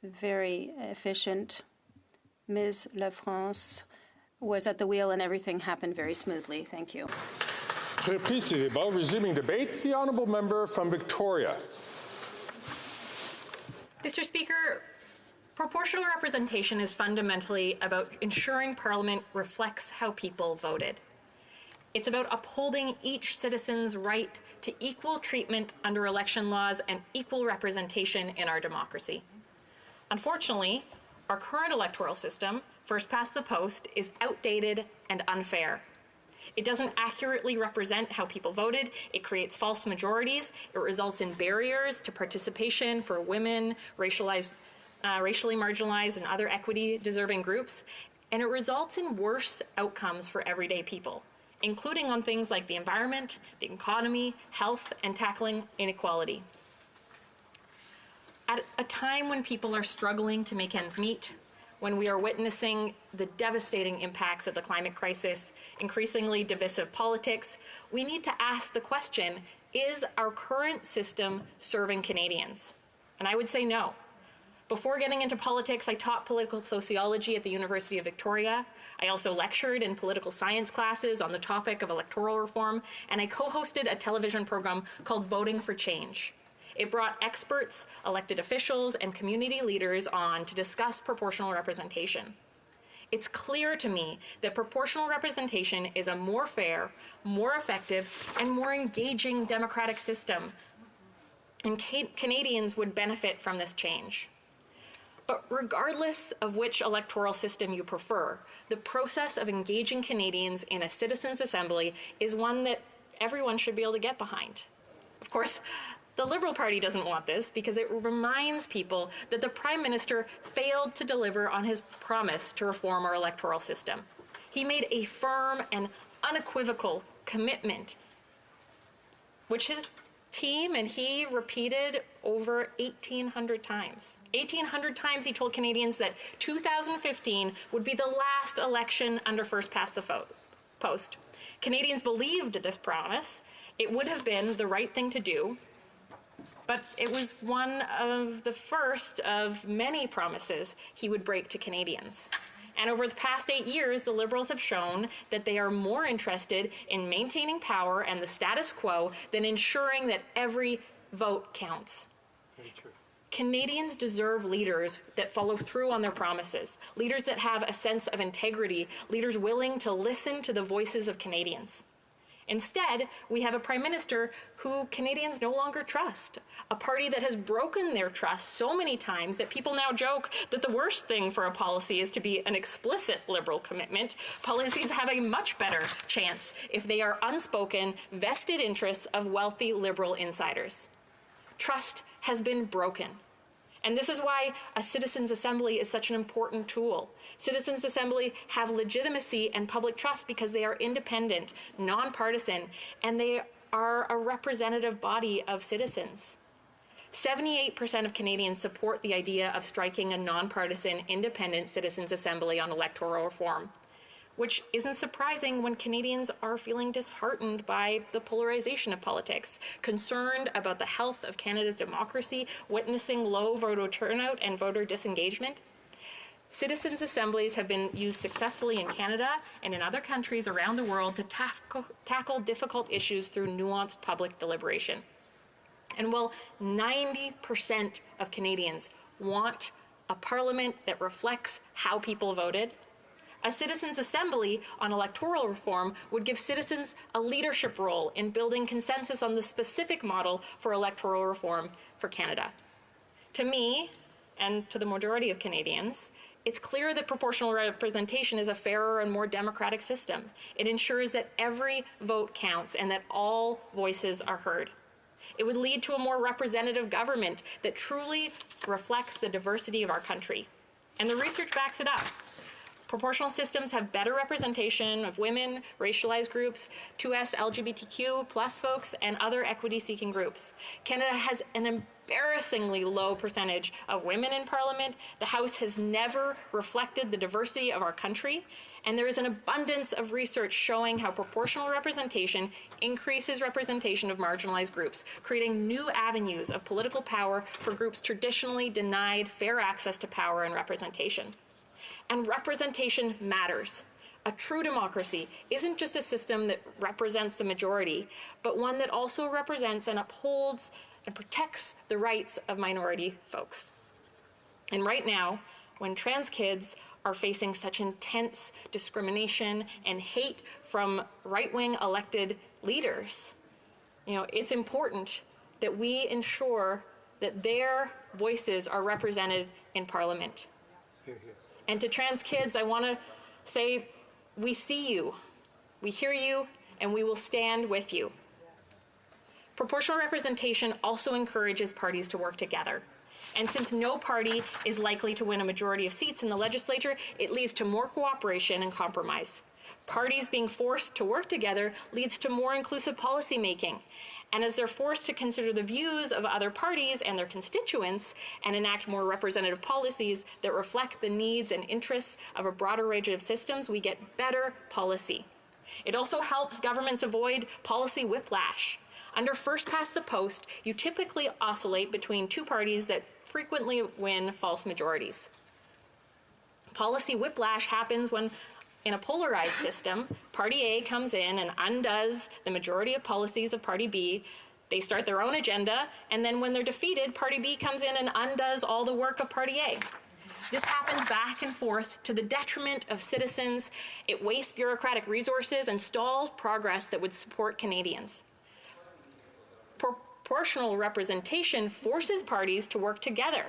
Very efficient. Ms. Lafrance was at the wheel and everything happened very smoothly. Thank you. Reprise du débat. Resuming debate, the honourable member from Victoria. Mr. Speaker, proportional representation is fundamentally about ensuring Parliament reflects how people voted. It's about upholding each citizen's right to equal treatment under election laws and equal representation in our democracy. Unfortunately, our current electoral system, first past the post, is outdated and unfair. It doesn't accurately represent how people voted. It creates false majorities. It results in barriers to participation for women, racially marginalized, and other equity-deserving groups. and it results in worse outcomes for everyday people, including on things like the environment, the economy, health, and tackling inequality. At a time when people are struggling to make ends meet, when we are witnessing the devastating impacts of the climate crisis, increasingly divisive politics, we need to ask the question, is our current system serving Canadians? And I would say no. Before getting into politics, I taught political sociology at the University of Victoria. I also lectured in political science classes on the topic of electoral reform, and I co-hosted a television program called Voting for Change. It brought experts, elected officials, and community leaders on to discuss proportional representation. It's clear to me that proportional representation is a more fair, more effective, and more engaging democratic system, and Canadians would benefit from this change. But regardless of which electoral system you prefer, the process of engaging Canadians in a citizens' assembly is one that everyone should be able to get behind. Of course, the Liberal Party doesn't want this because it reminds people that the Prime Minister failed to deliver on his promise to reform our electoral system. He made a firm and unequivocal commitment, which his team and he repeated over 1,800 times. 1,800 times he told Canadians that 2015 would be the last election under first past the post. Canadians believed this promise. It would have been the right thing to do, but it was one of the first of many promises he would break to Canadians. And over the past 8 years, the Liberals have shown that they are more interested in maintaining power and the status quo than ensuring that every vote counts. Very true. Canadians deserve leaders that follow through on their promises, leaders that have a sense of integrity, leaders willing to listen to the voices of Canadians. Instead, we have a Prime Minister who Canadians no longer trust, a party that has broken their trust so many times that people now joke that the worst thing for a policy is to be an explicit Liberal commitment. Policies have a much better chance if they are unspoken, vested interests of wealthy Liberal insiders. Trust has been broken. And this is why a citizens' assembly is such an important tool. Citizens' assembly have legitimacy and public trust because they are independent, nonpartisan, and they are a representative body of citizens. 78% of Canadians support the idea of striking a nonpartisan, independent citizens' assembly on electoral reform, which isn't surprising when Canadians are feeling disheartened by the polarization of politics, concerned about the health of Canada's democracy, witnessing low voter turnout and voter disengagement. Citizens' assemblies have been used successfully in Canada and in other countries around the world to tackle difficult issues through nuanced public deliberation. And while 90% of Canadians want a parliament that reflects how people voted, a citizens' assembly on electoral reform would give citizens a leadership role in building consensus on the specific model for electoral reform for Canada. To me, and to the majority of Canadians, it's clear that proportional representation is a fairer and more democratic system. It ensures that every vote counts and that all voices are heard. It would lead to a more representative government that truly reflects the diversity of our country. And the research backs it up. Proportional systems have better representation of women, racialized groups, 2S LGBTQ plus folks, and other equity-seeking groups. Canada has an embarrassingly low percentage of women in Parliament. The House has never reflected the diversity of our country, and there is an abundance of research showing how proportional representation increases representation of marginalized groups, creating new avenues of political power for groups traditionally denied fair access to power and representation. And representation matters. A true democracy isn't just a system that represents the majority, but one that also represents and upholds and protects the rights of minority folks. And right now, when trans kids are facing such intense discrimination and hate from right-wing elected leaders, it's important that we ensure that their voices are represented in Parliament. Hear, hear. And to trans kids, I want to say, we see you, we hear you, and we will stand with you. Yes. Proportional representation also encourages parties to work together. And since no party is likely to win a majority of seats in the legislature, it leads to more cooperation and compromise. Parties being forced to work together leads to more inclusive policy making. And as they're forced to consider the views of other parties and their constituents and enact more representative policies that reflect the needs and interests of a broader range of systems, we get better policy. It also helps governments avoid policy whiplash. Under first past the post, you typically oscillate between two parties that frequently win false majorities. Policy whiplash happens when, in a polarized system, Party A comes in and undoes the majority of policies of Party B. They start their own agenda, and then when they're defeated, Party B comes in and undoes all the work of Party A. This happens back and forth to the detriment of citizens. It wastes bureaucratic resources and stalls progress that would support Canadians. Proportional representation forces parties to work together,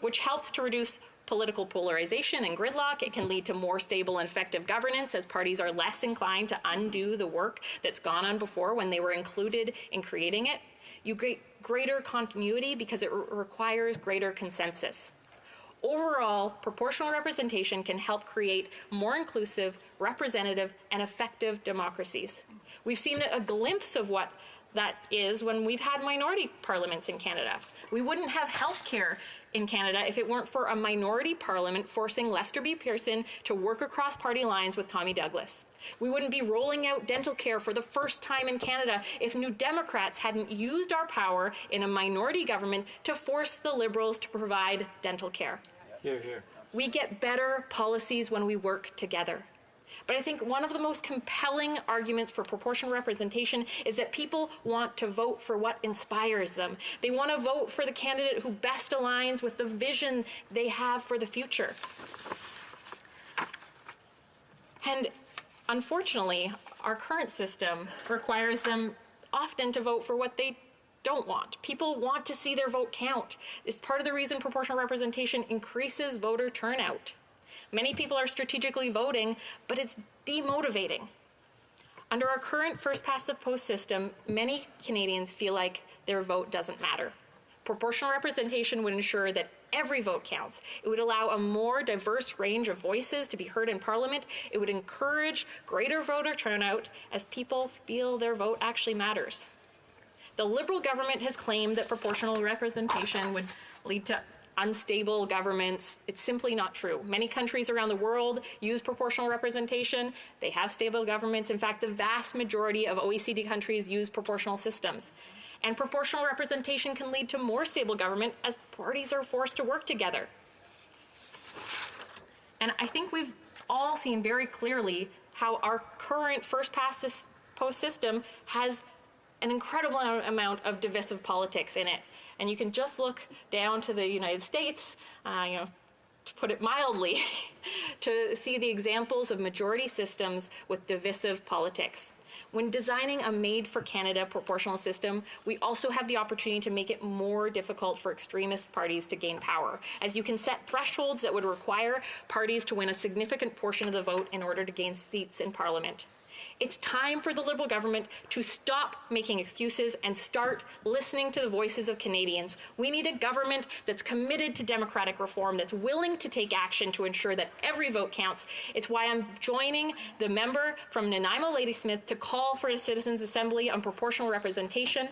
which helps to reduce political polarization and gridlock. It can lead to more stable and effective governance as parties are less inclined to undo the work that's gone on before when they were included in creating it. You get greater continuity because it requires greater consensus. Overall, proportional representation can help create more inclusive, representative, and effective democracies. We've seen a glimpse of what that is when we've had minority parliaments in Canada. We wouldn't have health care in Canada if it weren't for a minority parliament forcing Lester B. Pearson to work across party lines with Tommy Douglas. We wouldn't be rolling out dental care for the first time in Canada if New Democrats hadn't used our power in a minority government to force the Liberals to provide dental care. Hear, hear. We get better policies when we work together. But I think one of the most compelling arguments for proportional representation is that people want to vote for what inspires them. They want to vote for the candidate who best aligns with the vision they have for the future. And unfortunately, our current system requires them often to vote for what they don't want. People want to see their vote count. It's part of the reason proportional representation increases voter turnout. Many people are strategically voting, but it's demotivating. Under our current first-past-the-post system, many Canadians feel like their vote doesn't matter. Proportional representation would ensure that every vote counts. It would allow a more diverse range of voices to be heard in Parliament. It would encourage greater voter turnout as people feel their vote actually matters. The Liberal government has claimed that proportional representation would lead to unstable governments. It's simply not true. Many countries around the world use proportional representation. They have stable governments. In fact, the vast majority of OECD countries use proportional systems. And proportional representation can lead to more stable government as parties are forced to work together. And I think we've all seen very clearly how our current first-past-the-post system has an incredible amount of divisive politics in it. And you can just look down to the United States, to put it mildly, to see the examples of majority systems with divisive politics. When designing a made-for-Canada proportional system, we also have the opportunity to make it more difficult for extremist parties to gain power, as you can set thresholds that would require parties to win a significant portion of the vote in order to gain seats in Parliament. It's time for the Liberal government to stop making excuses and start listening to the voices of Canadians. We need a government that's committed to democratic reform, that's willing to take action to ensure that every vote counts. It's why I'm joining the member from Nanaimo Ladysmith to call for a Citizens' Assembly on proportional representation.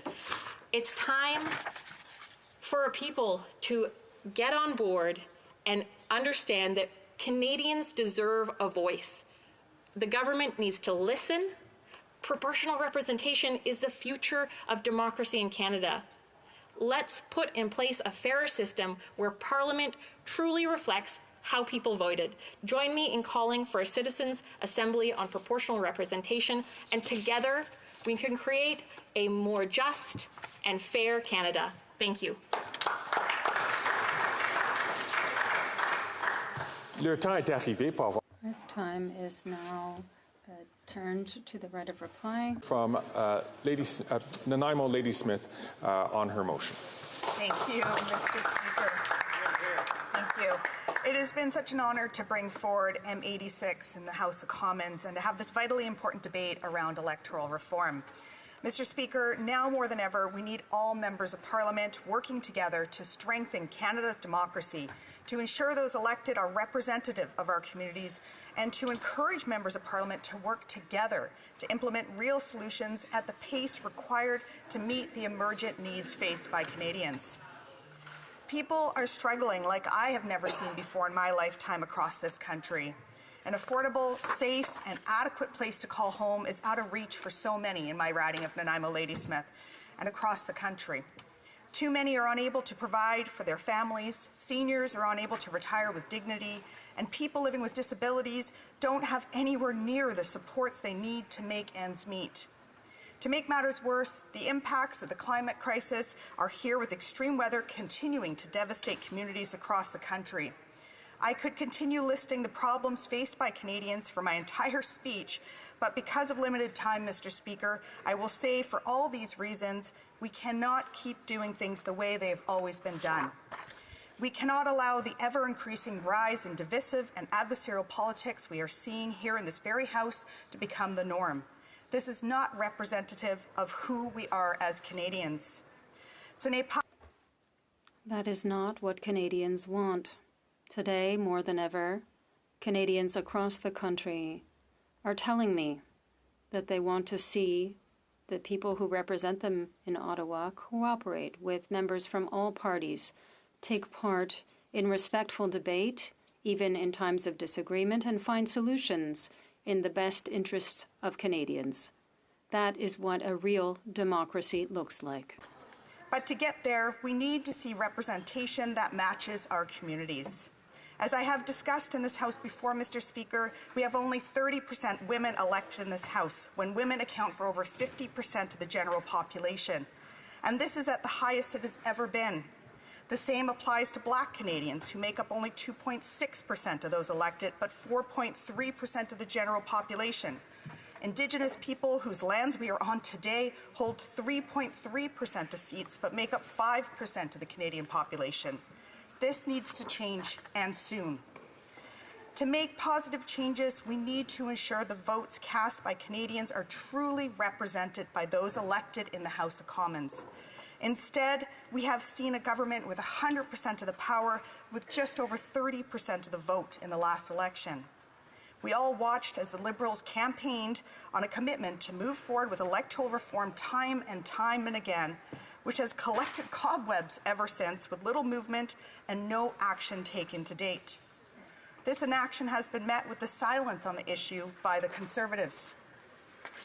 It's time for people to get on board and understand that Canadians deserve a voice. The government needs to listen. Proportional representation is the future of democracy in Canada. Let's put in place a fairer system where Parliament truly reflects how people voted. Join me in calling for a Citizens' Assembly on proportional representation, and together we can create a more just and fair Canada. Thank you. Le temps est arrivé pour avoir The time is now turned to the right of reply. from Nanaimo Ladysmith on her motion. Thank you, Mr. Speaker. Thank you. It has been such an honor to bring forward M86 in the House of Commons and to have this vitally important debate around electoral reform. Mr. Speaker, now more than ever, we need all members of Parliament working together to strengthen Canada's democracy, to ensure those elected are representative of our communities, and to encourage members of Parliament to work together to implement real solutions at the pace required to meet the emergent needs faced by Canadians. People are struggling like I have never seen before in my lifetime across this country. An affordable, safe, and adequate place to call home is out of reach for so many in my riding of Nanaimo Ladysmith and across the country. Too many are unable to provide for their families, seniors are unable to retire with dignity, and people living with disabilities don't have anywhere near the supports they need to make ends meet. To make matters worse, the impacts of the climate crisis are here, with extreme weather continuing to devastate communities across the country. I could continue listing the problems faced by Canadians for my entire speech, but because of limited time, Mr. Speaker, I will say for all these reasons, we cannot keep doing things the way they have always been done. We cannot allow the ever-increasing rise in divisive and adversarial politics we are seeing here in this very House to become the norm. This is not representative of who we are as Canadians. That is not what Canadians want. Today, more than ever, Canadians across the country are telling me that they want to see the people who represent them in Ottawa cooperate with members from all parties, take part in respectful debate, even in times of disagreement, and find solutions in the best interests of Canadians. That is what a real democracy looks like. But to get there, we need to see representation that matches our communities. As I have discussed in this House before, Mr. Speaker, we have only 30% women elected in this House, when women account for over 50% of the general population. And this is at the highest it has ever been. The same applies to Black Canadians, who make up only 2.6% of those elected, but 4.3% of the general population. Indigenous people whose lands we are on today hold 3.3% of seats, but make up 5% of the Canadian population. This needs to change, and soon. To make positive changes, we need to ensure the votes cast by Canadians are truly represented by those elected in the House of Commons. Instead, we have seen a government with 100% of the power, with just over 30% of the vote in the last election. We all watched as the Liberals campaigned on a commitment to move forward with electoral reform time and again, which has collected cobwebs ever since, with little movement and no action taken to date. This inaction has been met with the silence on the issue by the Conservatives.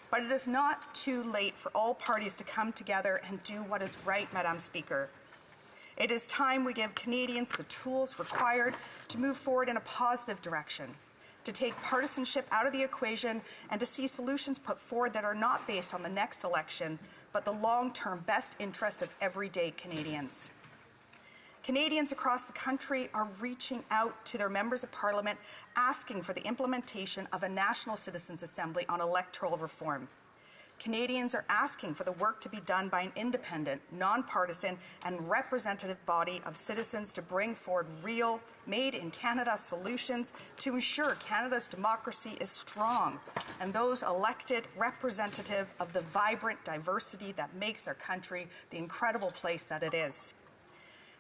But it is not too late for all parties to come together and do what is right, Madam Speaker. It is time we give Canadians the tools required to move forward in a positive direction, to take partisanship out of the equation, and to see solutions put forward that are not based on the next election, but the long-term best interest of everyday Canadians. Canadians across the country are reaching out to their members of Parliament, asking for the implementation of a National Citizens' Assembly on electoral reform. Canadians are asking for the work to be done by an independent, nonpartisan, and representative body of citizens to bring forward real, made-in-Canada solutions to ensure Canada's democracy is strong and those elected representative of the vibrant diversity that makes our country the incredible place that it is.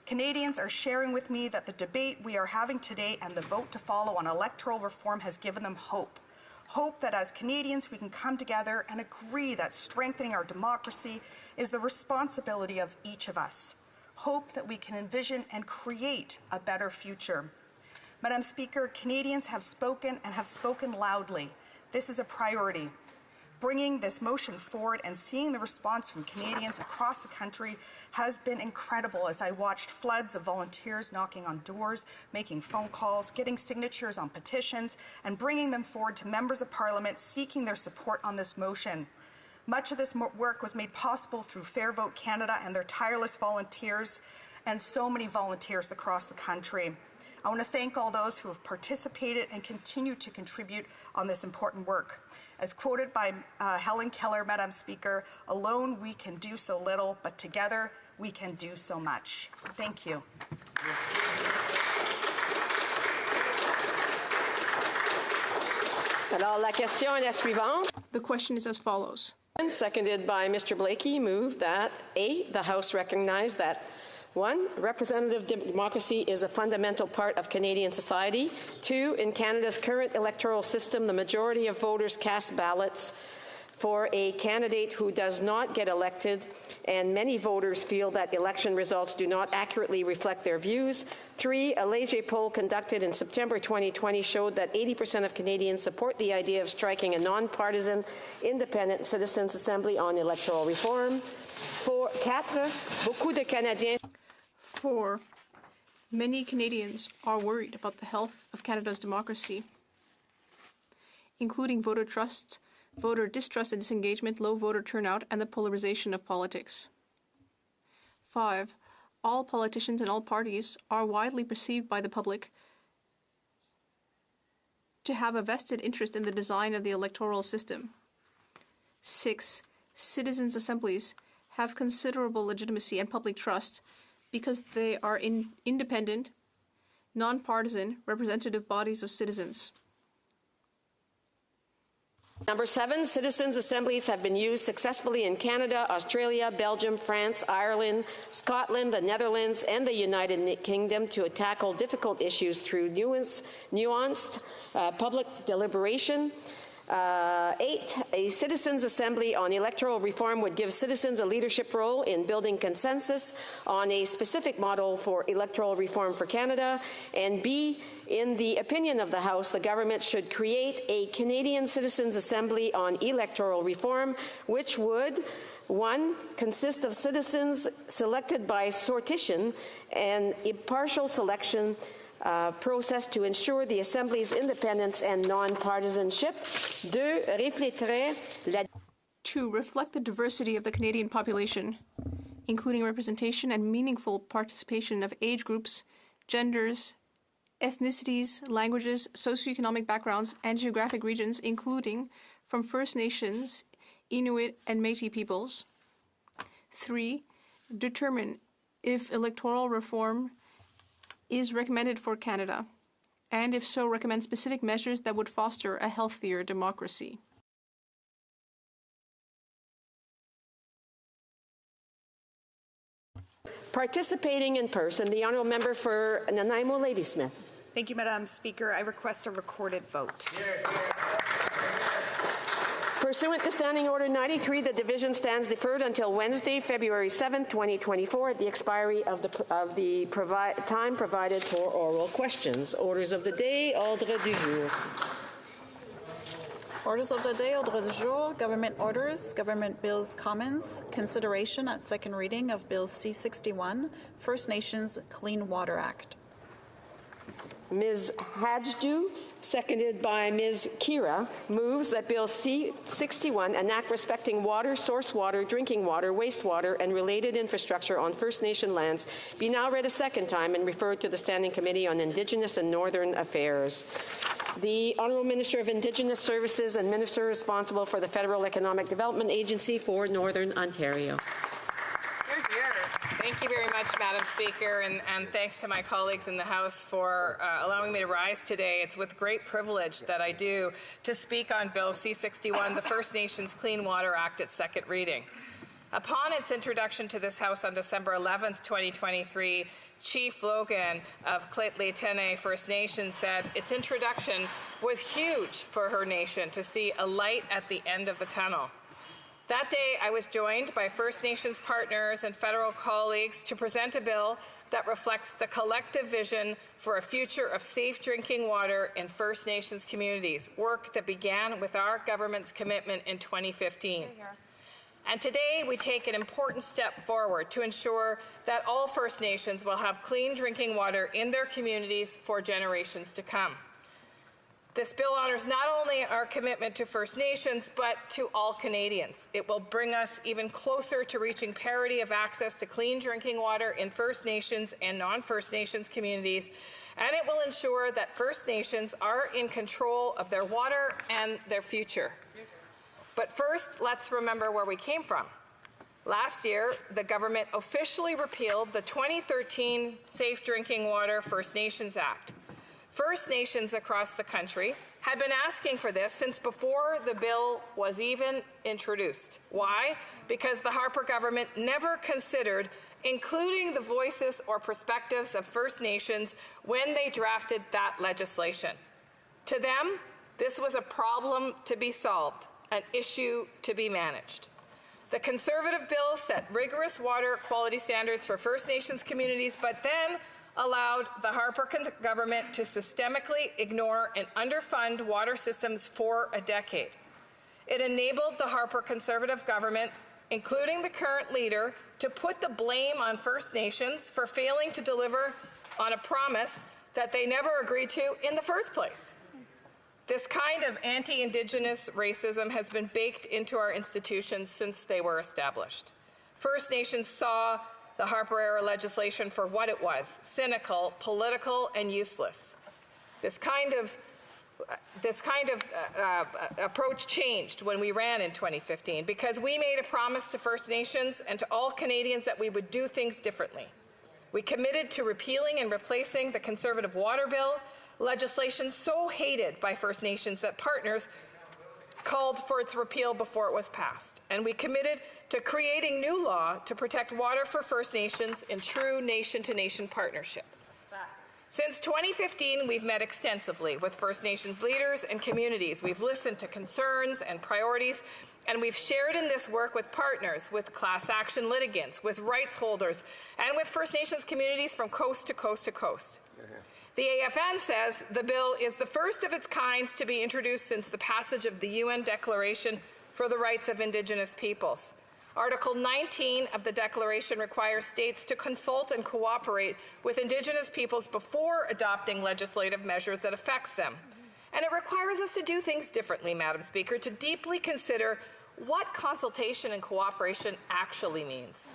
Canadians are sharing with me that the debate we are having today and the vote to follow on electoral reform has given them hope. Hope that as Canadians we can come together and agree that strengthening our democracy is the responsibility of each of us. Hope that we can envision and create a better future. Madam Speaker, Canadians have spoken and have spoken loudly. This is a priority. Bringing this motion forward and seeing the response from Canadians across the country has been incredible, as I watched floods of volunteers knocking on doors, making phone calls, getting signatures on petitions, and bringing them forward to members of Parliament seeking their support on this motion. Much of this work was made possible through Fair Vote Canada and their tireless volunteers, and so many volunteers across the country. I want to thank all those who have participated and continue to contribute on this important work. As quoted by Helen Keller, Madam Speaker, alone we can do so little, but together we can do so much. Thank you. Alors, la question est la suivante. The question is as follows. And seconded by Mr. Blakey, move that A, the House recognize that 1, representative democracy is a fundamental part of Canadian society. 2, in Canada's current electoral system, the majority of voters cast ballots for a candidate who does not get elected, and many voters feel that election results do not accurately reflect their views. 3, a Léger poll conducted in September 2020 showed that 80% of Canadians support the idea of striking a nonpartisan, independent Citizens' Assembly on electoral reform. 4, beaucoup de Canadiens. 4, many Canadians are worried about the health of Canada's democracy, including voter trust, voter distrust and disengagement, low voter turnout, and the polarization of politics. 5, all politicians and all parties are widely perceived by the public to have a vested interest in the design of the electoral system. 6, citizens' assemblies have considerable legitimacy and public trust because they are independent, nonpartisan, representative bodies of citizens. Number 7, citizens' assemblies have been used successfully in Canada, Australia, Belgium, France, Ireland, Scotland, the Netherlands, and the United Kingdom to tackle difficult issues through nuanced public deliberation. 8, a citizens' assembly on electoral reform would give citizens a leadership role in building consensus on a specific model for electoral reform for Canada. And B, in the opinion of the House, the government should create a Canadian Citizens' Assembly on electoral reform, which would 1, consist of citizens selected by sortition and impartial selection process to ensure the Assembly's independence and non-partisanship. 2, reflect the diversity of the Canadian population, including representation and meaningful participation of age groups, genders, ethnicities, languages, socioeconomic backgrounds, and geographic regions, including from First Nations, Inuit, and Métis peoples. 3, determine if electoral reform is recommended for Canada, and if so, recommend specific measures that would foster a healthier democracy. Participating in person, the honourable member for Nanaimo Ladysmith. Thank you, Madam Speaker. I request a recorded vote. Pursuant to Standing Order 93, the division stands deferred until Wednesday, February 7, 2024, at the expiry of the time provided for oral questions. Orders of the day, ordre du jour. Orders of the day, ordre du jour, government orders, government bills, commons, consideration at second reading of Bill C-61, First Nations Clean Water Act. Ms. Hadjdu, seconded by Ms. Kira, moves that Bill C-61, an act respecting water, source water, drinking water, wastewater, and related infrastructure on First Nation lands, be now read a second time and referred to the Standing Committee on Indigenous and Northern Affairs. The Honourable Minister of Indigenous Services and Minister responsible for the Federal Economic Development Agency for Northern Ontario. Thank you very much, Madam Speaker, and thanks to my colleagues in the House for allowing me to rise today. It's with great privilege that I do to speak on Bill C-61, the First Nations Clean Water Act, at second reading. Upon its introduction to this House on December 11th, 2023, Chief Logan of Lheidli First Nation said its introduction was huge for her nation to see a light at the end of the tunnel. That day, I was joined by First Nations partners and federal colleagues to present a bill that reflects the collective vision for a future of safe drinking water in First Nations communities, work that began with our government's commitment in 2015. And today, we take an important step forward to ensure that all First Nations will have clean drinking water in their communities for generations to come. This bill honors not only our commitment to First Nations, but to all Canadians. It will bring us even closer to reaching parity of access to clean drinking water in First Nations and non-First Nations communities, and it will ensure that First Nations are in control of their water and their future. But first, let's remember where we came from. Last year, the government officially repealed the 2013 Safe Drinking Water First Nations Act. First Nations across the country had been asking for this since before the bill was even introduced. Why? Because the Harper government never considered including the voices or perspectives of First Nations when they drafted that legislation. To them, this was a problem to be solved, an issue to be managed. The Conservative bill set rigorous water quality standards for First Nations communities, but then allowed the Harper government to systemically ignore and underfund water systems for a decade. It enabled the Harper Conservative government, including the current leader, to put the blame on First Nations for failing to deliver on a promise that they never agreed to in the first place. This kind of anti-Indigenous racism has been baked into our institutions since they were established. First Nations saw the Harper-era legislation for what it was: cynical, political, and useless. This kind of approach changed when we ran in 2015 because we made a promise to First Nations and to all Canadians that we would do things differently. We committed to repealing and replacing the Conservative water bill, legislation so hated by First Nations that partners called for its repeal before it was passed. And we committed to creating new law to protect water for First Nations in true nation-to-nation partnership. Since 2015, we've met extensively with First Nations leaders and communities. We've listened to concerns and priorities, and we've shared in this work with partners, with class action litigants, with rights holders, and with First Nations communities from coast to coast to coast. The AFN says the bill is the first of its kind to be introduced since the passage of the UN Declaration for the Rights of Indigenous Peoples. Article 19 of the Declaration requires states to consult and cooperate with Indigenous peoples before adopting legislative measures that affects them. And it requires us to do things differently, Madam Speaker, to deeply consider what consultation and cooperation actually means.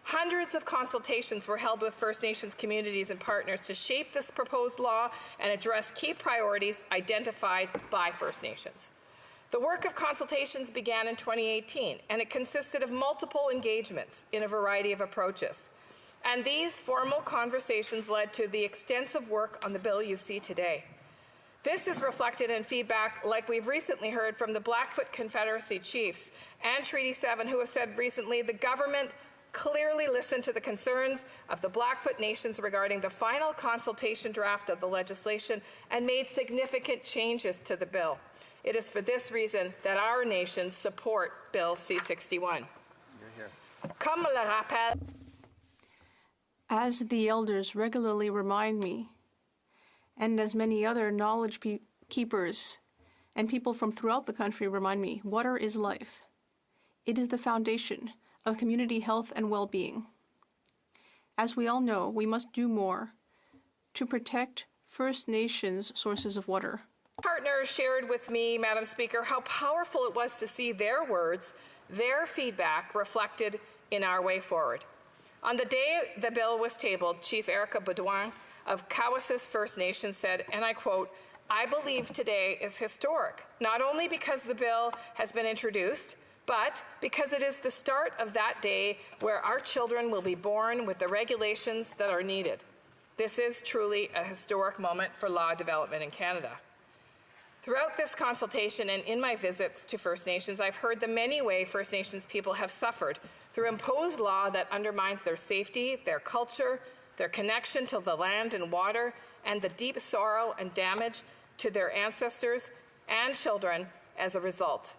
Hundreds of consultations were held with First Nations communities and partners to shape this proposed law and address key priorities identified by First Nations. The work of consultations began in 2018, and it consisted of multiple engagements in a variety of approaches. And these formal conversations led to the extensive work on the bill you see today. This is reflected in feedback like we've recently heard from the Blackfoot Confederacy chiefs and Treaty 7, who have said recently the government clearly listened to the concerns of the Blackfoot nations regarding the final consultation draft of the legislation and made significant changes to the bill. It is for this reason that our nations support Bill C-61. Comme le rappel, as the elders regularly remind me, and as many other knowledge keepers and people from throughout the country remind me, water is life. It is the foundation of community health and well-being. As we all know, we must do more to protect First Nations sources of water. Partners shared with me, Madam Speaker, how powerful it was to see their words, their feedback reflected in our way forward. On the day the bill was tabled, Chief Erica Baudouin of Cowessess First Nation said, and I quote, "I believe today is historic, not only because the bill has been introduced, but because it is the start of that day where our children will be born with the regulations that are needed. This is truly a historic moment for law development in Canada." Throughout this consultation and in my visits to First Nations, I've heard the many ways First Nations people have suffered through imposed law that undermines their safety, their culture, their connection to the land and water, and the deep sorrow and damage to their ancestors and children as a result.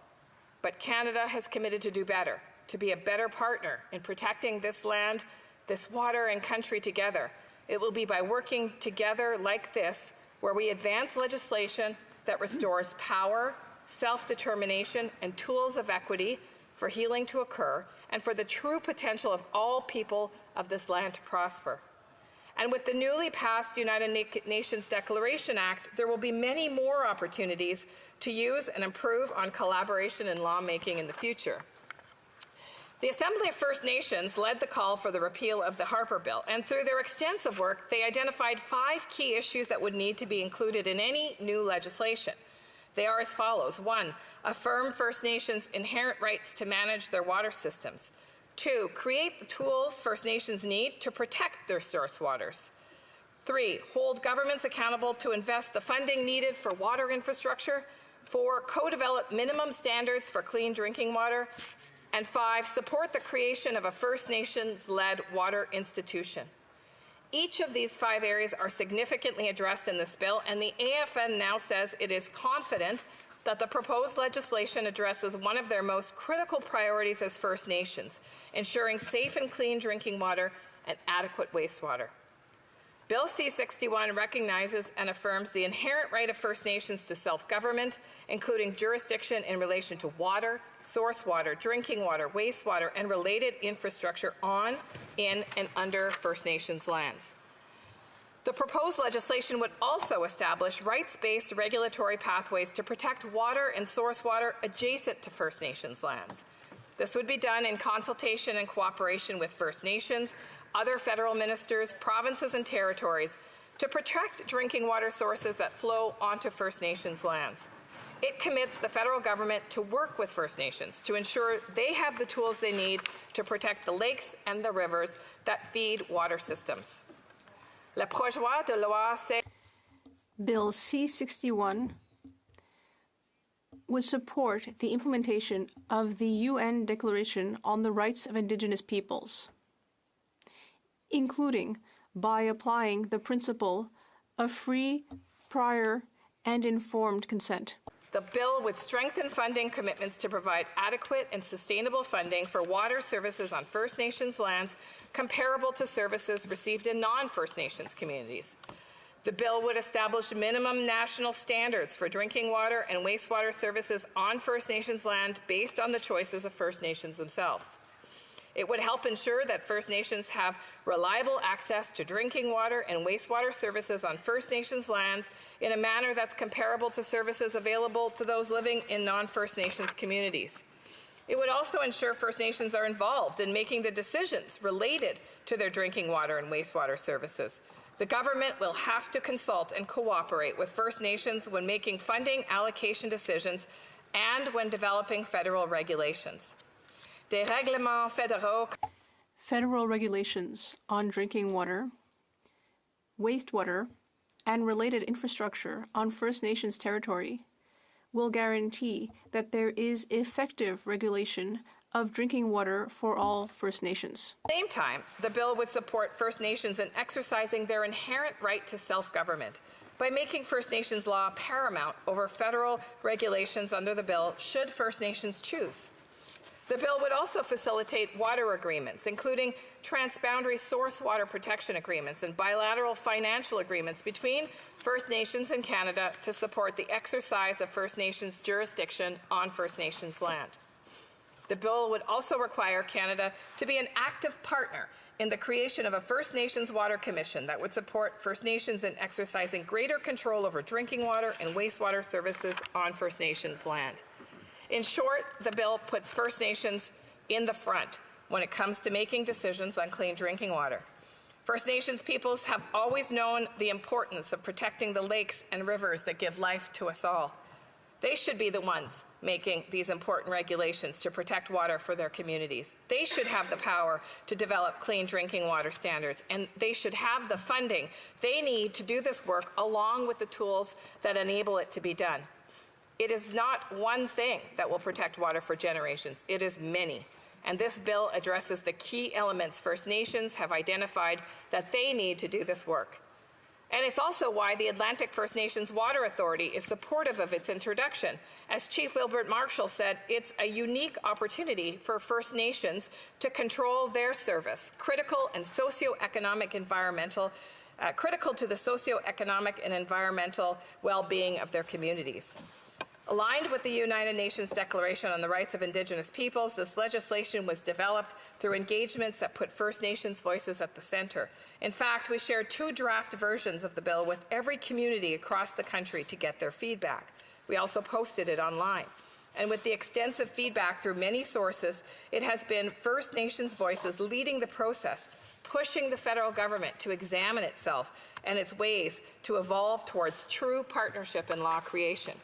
But Canada has committed to do better, to be a better partner in protecting this land, this water and country together. It will be by working together like this where we advance legislation that restores power, self-determination, and tools of equity for healing to occur and for the true potential of all people of this land to prosper. And with the newly passed United Nations Declaration Act, there will be many more opportunities to use and improve on collaboration in lawmaking in the future. The Assembly of First Nations led the call for the repeal of the Harper Bill, and through their extensive work, they identified 5 key issues that would need to be included in any new legislation. They are as follows. 1, affirm First Nations' inherent rights to manage their water systems. 2, create the tools First Nations need to protect their source waters. 3, hold governments accountable to invest the funding needed for water infrastructure. 4, co-develop minimum standards for clean drinking water. And 5, support the creation of a First Nations-led water institution. Each of these 5 areas are significantly addressed in this bill, and the AFN now says it is confident that the proposed legislation addresses one of their most critical priorities as First Nations, ensuring safe and clean drinking water and adequate wastewater. Bill C-61 recognizes and affirms the inherent right of First Nations to self-government, including jurisdiction in relation to water, source water, drinking water, wastewater, and related infrastructure on, in, and under First Nations lands. The proposed legislation would also establish rights-based regulatory pathways to protect water and source water adjacent to First Nations lands. This would be done in consultation and cooperation with First Nations, other federal ministers, provinces, and territories to protect drinking water sources that flow onto First Nations lands. It commits the federal government to work with First Nations to ensure they have the tools they need to protect the lakes and the rivers that feed water systems. Le projet de loi Bill C-61 would support the implementation of the UN Declaration on the Rights of Indigenous Peoples, including by applying the principle of free, prior, and informed consent. The bill would strengthen funding commitments to provide adequate and sustainable funding for water services on First Nations lands comparable to services received in non-First Nations communities. The bill would establish minimum national standards for drinking water and wastewater services on First Nations land based on the choices of First Nations themselves. It would help ensure that First Nations have reliable access to drinking water and wastewater services on First Nations lands in a manner that's comparable to services available to those living in non-First Nations communities. It would also ensure First Nations are involved in making the decisions related to their drinking water and wastewater services. The government will have to consult and cooperate with First Nations when making funding allocation decisions and when developing federal regulations. Des règlements fédéraux. Federal regulations on drinking water, wastewater, and related infrastructure on First Nations territory will guarantee that there is effective regulation of drinking water for all First Nations. At the same time, the bill would support First Nations in exercising their inherent right to self-government by making First Nations law paramount over federal regulations under the bill should First Nations choose. The bill would also facilitate water agreements, including transboundary source water protection agreements and bilateral financial agreements between First Nations and Canada to support the exercise of First Nations jurisdiction on First Nations land. The bill would also require Canada to be an active partner in the creation of a First Nations Water Commission that would support First Nations in exercising greater control over drinking water and wastewater services on First Nations land. In short, the bill puts First Nations in the front when it comes to making decisions on clean drinking water. First Nations peoples have always known the importance of protecting the lakes and rivers that give life to us all. They should be the ones making these important regulations to protect water for their communities. They should have the power to develop clean drinking water standards, and they should have the funding they need to do this work along with the tools that enable it to be done. It is not one thing that will protect water for generations. It is many. And this bill addresses the key elements First Nations have identified that they need to do this work. And it's also why the Atlantic First Nations Water Authority is supportive of its introduction. As Chief Wilbert Marshall said, it's a unique opportunity for First Nations to control their service, critical to the socioeconomic and environmental well-being of their communities. Aligned with the United Nations Declaration on the Rights of Indigenous Peoples, this legislation was developed through engagements that put First Nations voices at the center. In fact, we shared 2 draft versions of the bill with every community across the country to get their feedback. We also posted it online. And with the extensive feedback through many sources, it has been First Nations voices leading the process, pushing the federal government to examine itself and its ways to evolve towards true partnership in law creation.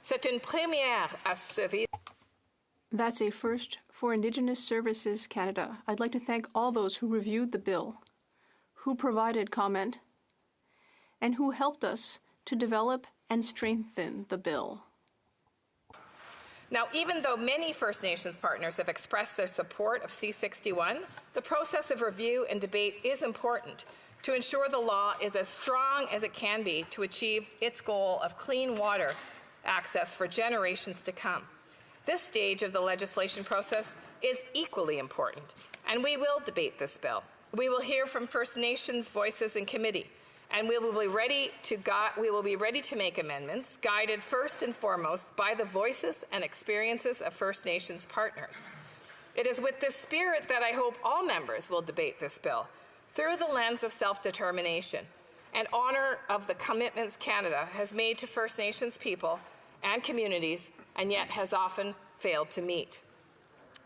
C'est une première à ce vide. That's a first for Indigenous Services Canada. I'd like to thank all those who reviewed the bill, who provided comment, and who helped us to develop and strengthen the bill. Now, even though many First Nations partners have expressed their support of C-61, the process of review and debate is important to ensure the law is as strong as it can be to achieve its goal of clean water access for generations to come. This stage of the legislation process is equally important, and we will debate this bill. We will hear from First Nations voices in committee, and we will be ready to make amendments, guided first and foremost by the voices and experiences of First Nations partners. It is with this spirit that I hope all members will debate this bill, through the lens of self-determination and honor of the commitments Canada has made to First Nations people and communities, and yet has often failed to meet.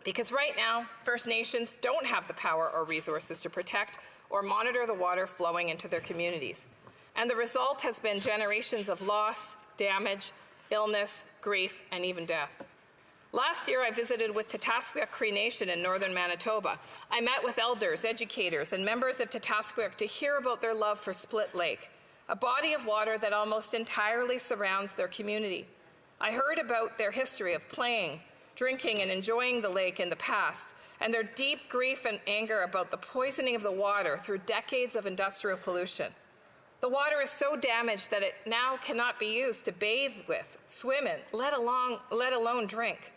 Because right now, First Nations don't have the power or resources to protect or monitor the water flowing into their communities. And the result has been generations of loss, damage, illness, grief, and even death. Last year, I visited with Tataswiaq Cree Nation in northern Manitoba. I met with elders, educators, and members of Tataswiaq to hear about their love for Split Lake, a body of water that almost entirely surrounds their community. I heard about their history of playing, drinking, and enjoying the lake in the past, and their deep grief and anger about the poisoning of the water through decades of industrial pollution. The water is so damaged that it now cannot be used to bathe with, swim in, let alone drink.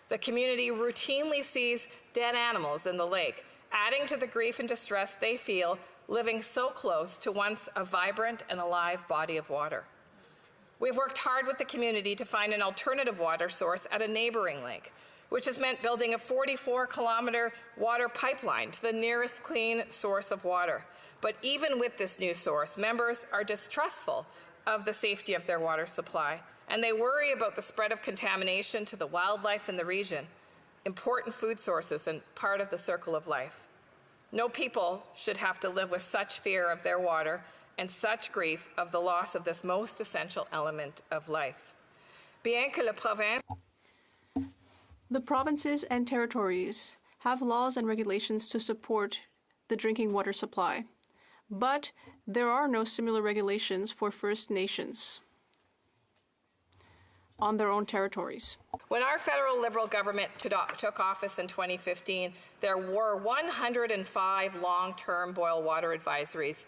The community routinely sees dead animals in the lake, adding to the grief and distress they feel living so close to once a vibrant and alive body of water. We've worked hard with the community to find an alternative water source at a neighboring lake, which has meant building a 44-kilometer water pipeline to the nearest clean source of water. But even with this new source, members are distrustful of the safety of their water supply, and they worry about the spread of contamination to the wildlife in the region, important food sources and part of the circle of life. No people should have to live with such fear of their water and such grief of the loss of this most essential element of life. Bien que la province... The provinces and territories have laws and regulations to support the drinking water supply, but there are no similar regulations for First Nations on their own territories. When our federal Liberal government took office in 2015, there were 105 long-term boil water advisories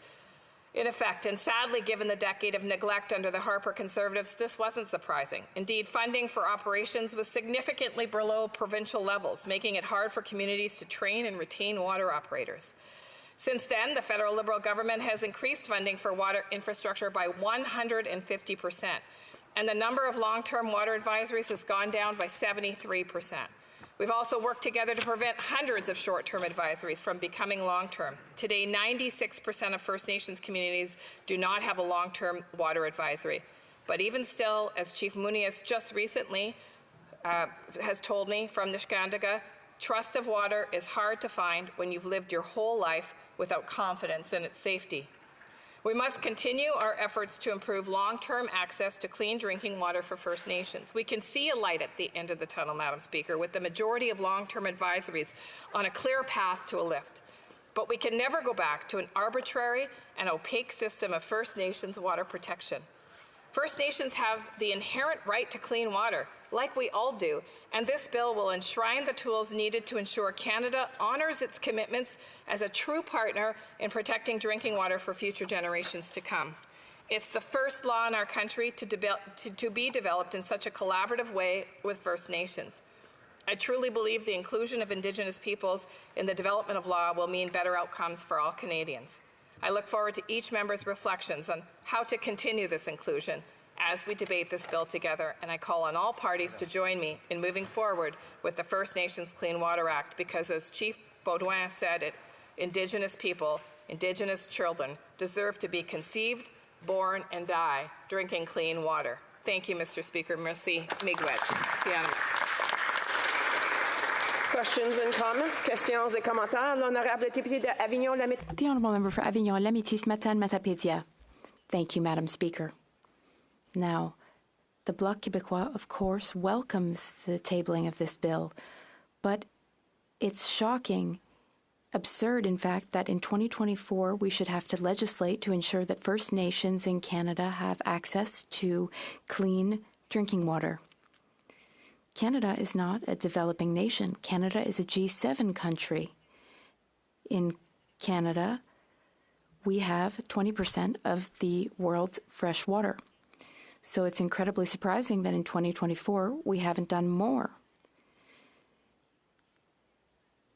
in effect, and sadly, given the decade of neglect under the Harper Conservatives, this wasn't surprising. Indeed, funding for operations was significantly below provincial levels, making it hard for communities to train and retain water operators. Since then, the federal Liberal government has increased funding for water infrastructure by 150%, and the number of long-term water advisories has gone down by 73%. We've also worked together to prevent hundreds of short-term advisories from becoming long-term. Today, 96% of First Nations communities do not have a long-term water advisory. But even still, as Chief Munias just recently has told me from Niskandaga, trust of water is hard to find when you've lived your whole life without confidence in its safety. We must continue our efforts to improve long-term access to clean drinking water for First Nations. We can see a light at the end of the tunnel, Madam Speaker, with the majority of long-term advisories on a clear path to a lift. But we can never go back to an arbitrary and opaque system of First Nations water protection. First Nations have the inherent right to clean water, like we all do, and this bill will enshrine the tools needed to ensure Canada honors its commitments as a true partner in protecting drinking water for future generations to come. It's the first law in our country to be developed in such a collaborative way with First Nations. I truly believe the inclusion of Indigenous peoples in the development of law will mean better outcomes for all Canadians. I look forward to each member's reflections on how to continue this inclusion as we debate this bill together, and I call on all parties to join me in moving forward with the First Nations Clean Water Act, because as Chief Baudouin said it, Indigenous people, Indigenous children deserve to be conceived, born, and die drinking clean water. Thank you, Mr. Speaker. Merci. Miigwech. Bien. Questions and comments? Questions et commentaires. L'honorable député de Avignon-Lamétis. The Honourable Member for Avignon-Lamétis, Matane-Matapédia. Thank you, Madam Speaker. Now, the Bloc Québécois, of course, welcomes the tabling of this bill, but it's shocking absurd, in fact, that in 2024 we should have to legislate to ensure that First Nations in Canada have access to clean drinking water. Canada is not a developing nation. Canada is a G7 country. In Canada, we have 20% of the world's fresh water. So it's incredibly surprising that in 2024 we haven't done more.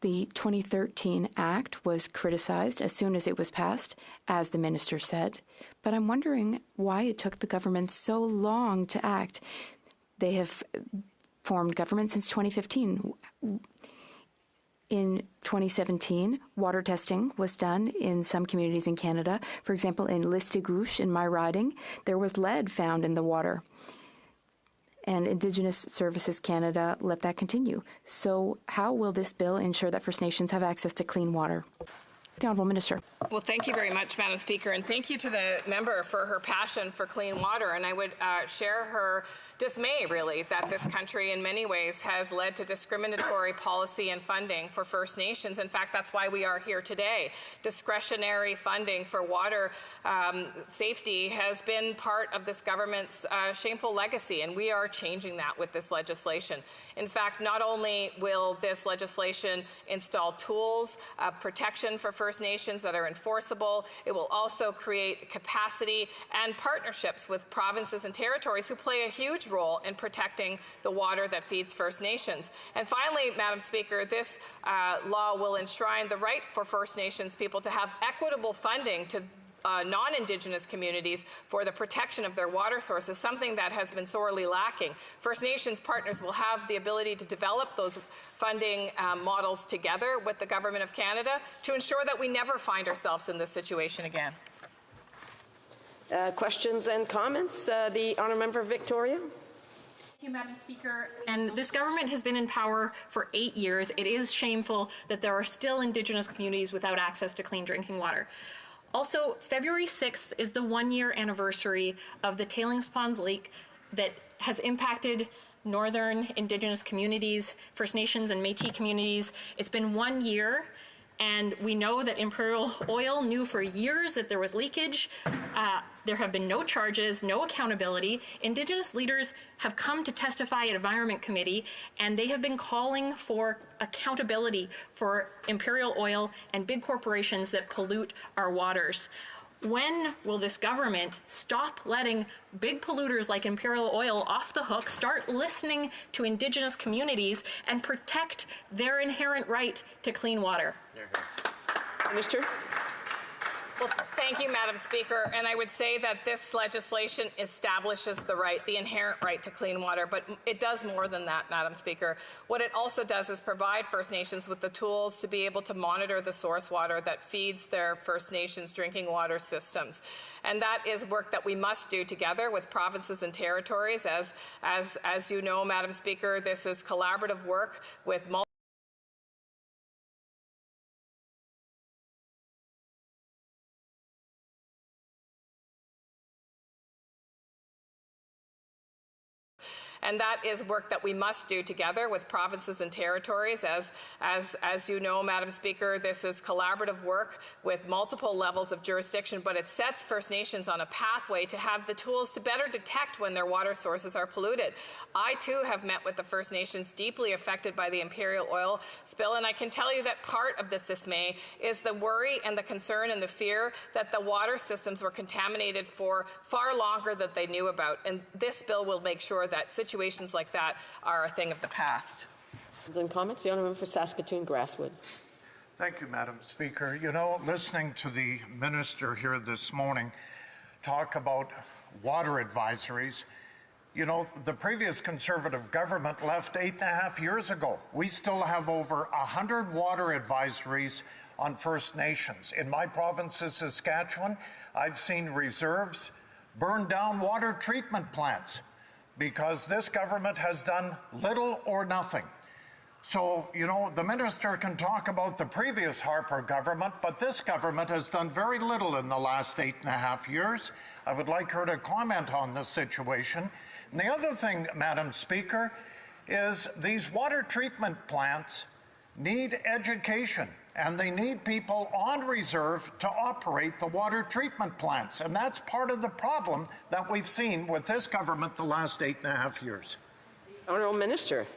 The 2013 Act was criticized as soon as it was passed, as the minister said, but I'm wondering why it took the government so long to act. They have formed government since 2015. In 2017, water testing was done in some communities in Canada. For example, in Listigouche, in my riding, there was lead found in the water. And Indigenous Services Canada let that continue. So how will this bill ensure that First Nations have access to clean water? The Honourable Minister. Well, thank you very much, Madam Speaker, and thank you to the member for her passion for clean water. And I would share her dismay, really, that this country in many ways has led to discriminatory policy and funding for First Nations. In fact, that's why we are here today. Discretionary funding for water safety has been part of this government's shameful legacy, and we are changing that with this legislation. In fact, not only will this legislation install tools of protection for First Nations that are enforceable, it will also create capacity and partnerships with provinces and territories who play a huge role in protecting the water that feeds First Nations. And finally, Madam Speaker, this law will enshrine the right for First Nations people to have equitable funding to non-Indigenous communities for the protection of their water sources, something that has been sorely lacking. First Nations partners will have the ability to develop those funding models together with the Government of Canada to ensure that we never find ourselves in this situation again. Questions and comments? The Honourable Member of Victoria. Thank you, Madam Speaker. And this government has been in power for 8 years. It is shameful that there are still Indigenous communities without access to clean drinking water. Also, February 6th is the one-year anniversary of the tailings ponds leak that has impacted northern Indigenous communities, First Nations and Métis communities. It's been 1 year, and we know that Imperial Oil knew for years that there was leakage. There have been no charges, no accountability. Indigenous leaders have come to testify at Environment Committee, and they have been calling for accountability for Imperial Oil and big corporations that pollute our waters. When will this government stop letting big polluters like Imperial Oil off the hook, start listening to Indigenous communities, and protect their inherent right to clean water? Minister. Well, thank you, Madam Speaker. And I would say that this legislation establishes the right, the inherent right to clean water, but it does more than that, Madam Speaker. What it also does is provide First Nations with the tools to be able to monitor the source water that feeds their First Nations drinking water systems. And that is work that we must do together with provinces and territories. As you know, Madam Speaker, this is collaborative work with multiple And that is work that we must do together with provinces and territories. As you know, Madam Speaker, this is collaborative work with multiple levels of jurisdiction, but it sets First Nations on a pathway to have the tools to better detect when their water sources are polluted. I, too, have met with the First Nations deeply affected by the Imperial Oil spill, and I can tell you that part of this dismay is the worry and the concern and the fear that the water systems were contaminated for far longer than they knew about. And this bill will make sure that situations like that are a thing of the past. And comments? The Honourable for Saskatoon Grasswood. Thank you, Madam Speaker. You know, listening to the minister here this morning talk about water advisories, you know, the previous Conservative government left 8.5 years ago. We still have over 100 water advisories on First Nations. In my province of Saskatchewan, I've seen reserves burn down water treatment plants because this government has done little or nothing. So, you know, the minister can talk about the previous Harper government, but this government has done very little in the last 8.5 years. I would like her to comment on the situation. And the other thing, Madam Speaker, is these water treatment plants need education. and they need people on reserve to operate the water treatment plants. And that's part of the problem that we've seen with this government the last 8.5 years. Honourable Minister.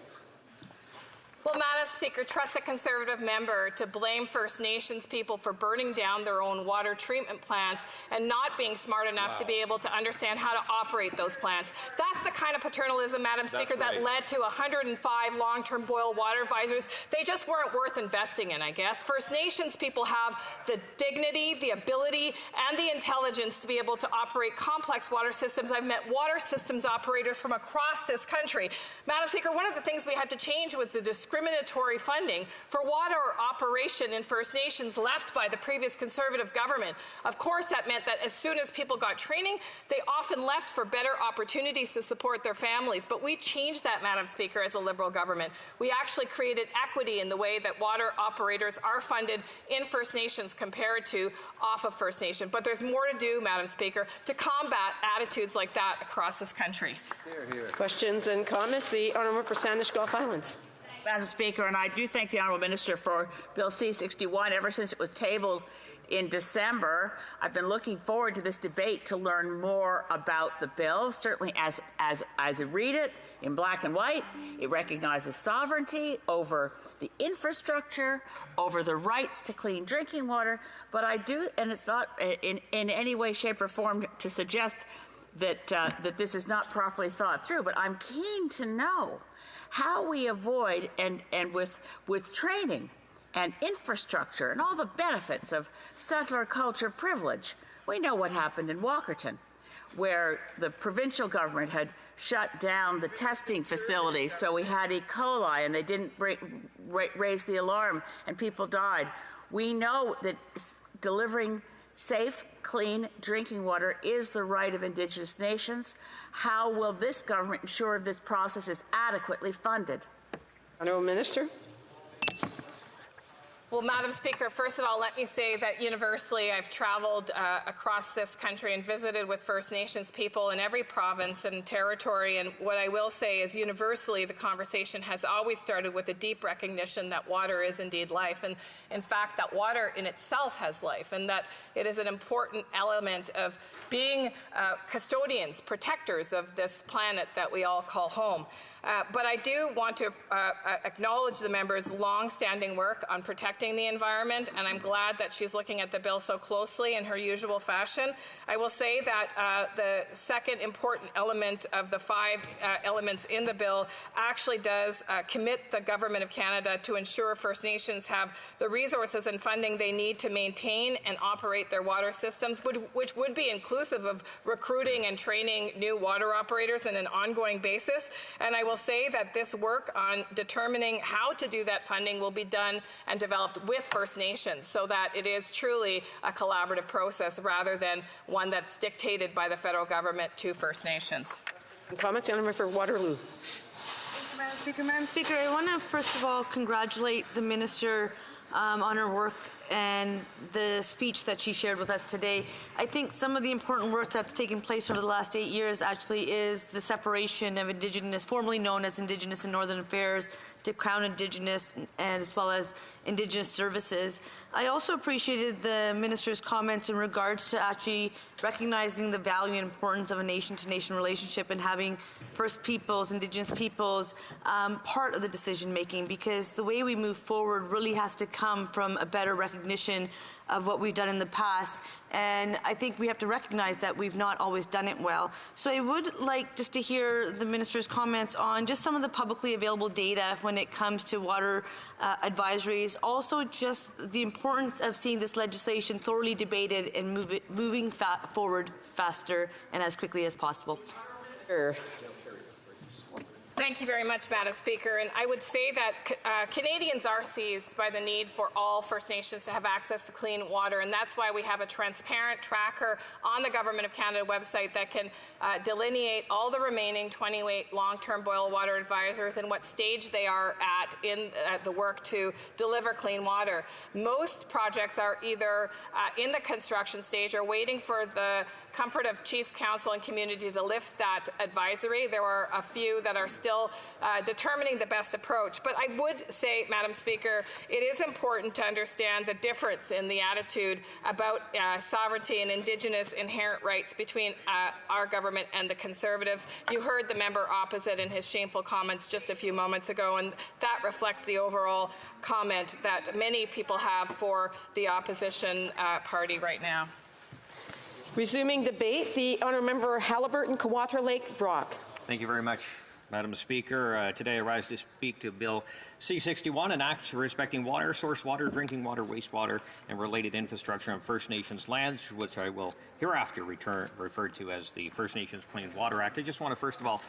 Well, Madam Speaker, trust a Conservative member to blame First Nations people for burning down their own water treatment plants and not being smart enough to be able to understand how to operate those plants. That's the kind of paternalism, Madam Speaker, that led to 105 long-term boil water advisors. They just weren't worth investing in, I guess. First Nations people have the dignity, the ability, and the intelligence to be able to operate complex water systems. I've met water systems operators from across this country. Madam Speaker, one of the things we had to change was the discriminatory funding for water operation in First Nations left by the previous Conservative government. Of course, that meant that as soon as people got training, they often left for better opportunities to support their families. But we changed that, Madam Speaker, as a Liberal government. We actually created equity in the way that water operators are funded in First Nations compared to off of First Nation. But there's more to do, Madam Speaker, to combat attitudes like that across this country. Hear, hear. Questions and comments? The Honourable for Sandwich Gulf Islands. Madam Speaker, and I do thank the Honourable Minister for Bill C-61. Ever since it was tabled in December, I've been looking forward to this debate to learn more about the bill. Certainly as I read it in black and white, it recognizes sovereignty over the infrastructure, over the rights to clean drinking water, but I do, and it's not in any way, shape, or form to suggest that, that this is not properly thought through, but I'm keen to know how we avoid, and with training and infrastructure and all the benefits of settler culture privilege. We know what happened in Walkerton, where the provincial government had shut down the testing facilities, so we had E. coli, and they didn't raise the alarm, and people died. We know that delivering safe, clean drinking water is the right of Indigenous nations. How will this government ensure this process is adequately funded? Honourable Minister. Well, Madam Speaker, first of all, let me say that universally I've traveled across this country and visited with First Nations people in every province and territory, and what I will say is universally the conversation has always started with a deep recognition that water is indeed life, and in fact that water in itself has life, and that it is an important element of being custodians, protectors of this planet that we all call home. But I do want to acknowledge the member's long-standing work on protecting the environment, and I'm glad that she's looking at the bill so closely in her usual fashion. I will say that the second important element of the 5 elements in the bill actually does commit the Government of Canada to ensure First Nations have the resources and funding they need to maintain and operate their water systems, which would be inclusive of recruiting and training new water operators on an ongoing basis. And I will say that this work on determining how to do that funding will be done and developed with First Nations so that it is truly a collaborative process rather than one that's dictated by the federal government to First Nations. Comments, gentleman for Waterloo. Madam Speaker. Madam Speaker, I want to first of all congratulate the Minister on her work and the speech that she shared with us today. I think some of the important work that's taken place over the last 8 years actually is the separation of Indigenous, formerly known as Indigenous and Northern Affairs, to Crown Indigenous, and as well as Indigenous Services. I also appreciated the Minister's comments in regards to actually recognizing the value and importance of a nation-to-nation relationship and having First Peoples, Indigenous peoples, part of the decision-making, because the way we move forward really has to come from a better recognition of what we've done in the past, and I think we have to recognize that we've not always done it well. So I would like just to hear the Minister's comments on just some of the publicly available data when it comes to water advisories, also just the importance of seeing this legislation thoroughly debated and moving forward faster and as quickly as possible. Sure. Thank you very much, Madam Speaker. And I would say that Canadians are seized by the need for all First Nations to have access to clean water, and that's why we have a transparent tracker on the Government of Canada website that can delineate all the remaining 28 long-term boil water advisors and what stage they are at in the work to deliver clean water. Most projects are either in the construction stage or waiting for the comfort of Chief Council and community to lift that advisory. There are a few that are still still determining the best approach. But I would say, Madam Speaker, it is important to understand the difference in the attitude about sovereignty and Indigenous inherent rights between our government and the Conservatives. You heard the member opposite in his shameful comments just a few moments ago, and that reflects the overall comment that many people have for the opposition party right now. Resuming debate, the honourable member Haliburton, Kawartha Lake, Brock. Thank you very much, Madam Speaker. Today I rise to speak to Bill C-61, an act respecting water, source water, drinking water, wastewater, and related infrastructure on First Nations lands, which I will hereafter refer to as the First Nations Clean Water Act. I just want to first of all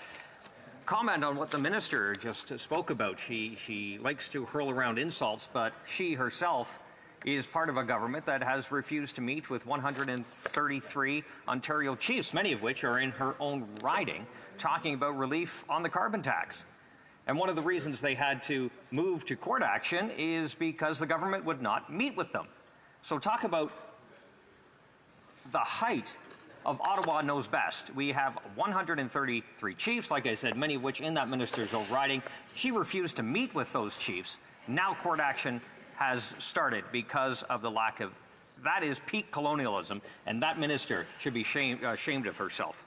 comment on what the minister just spoke about. She likes to hurl around insults, but she herself is part of a government that has refused to meet with 133 Ontario chiefs, many of which are in her own riding, talking about relief on the carbon tax. And one of the reasons they had to move to court action is because the government would not meet with them. So talk about the height of Ottawa knows best. We have 133 chiefs, like I said, many of which in that minister's own riding. She refused to meet with those chiefs. Now court action has started because of the lack of, that is peak colonialism, and that minister should be ashamed of herself.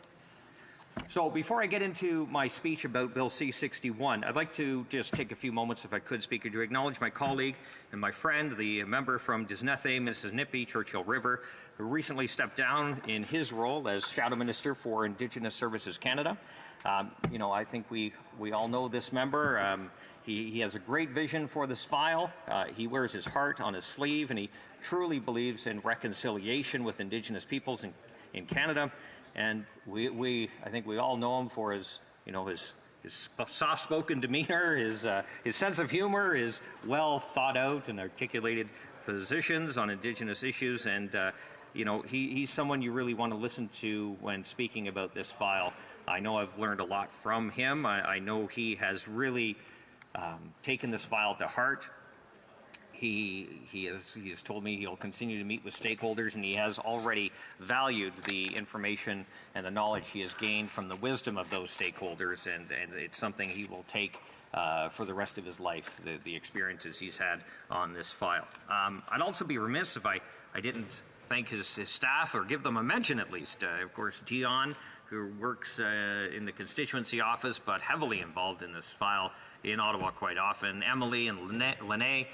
So before I get into my speech about Bill C-61, I'd like to just take a few moments, if I could, Speaker, to acknowledge my colleague and my friend, the member from Disnethe, Mississippi, Churchill River, who recently stepped down in his role as Shadow Minister for Indigenous Services Canada. You know, I think we all know this member. He has a great vision for this file. He wears his heart on his sleeve, and he truly believes in reconciliation with Indigenous peoples in Canada. And I think we all know him for his, you know, his soft-spoken demeanor, his sense of humor, his well thought out and articulated positions on Indigenous issues, and you know, he's someone you really want to listen to when speaking about this file. I know I've learned a lot from him. I know he has really taken this file to heart. He has told me he'll continue to meet with stakeholders, and he has already valued the information and the knowledge he has gained from the wisdom of those stakeholders, and it's something he will take for the rest of his life, the experiences he's had on this file. I'd also be remiss if I didn't thank his staff, or give them a mention at least. Of course, Dion, who works in the constituency office but heavily involved in this file in Ottawa quite often, Emily and Lene,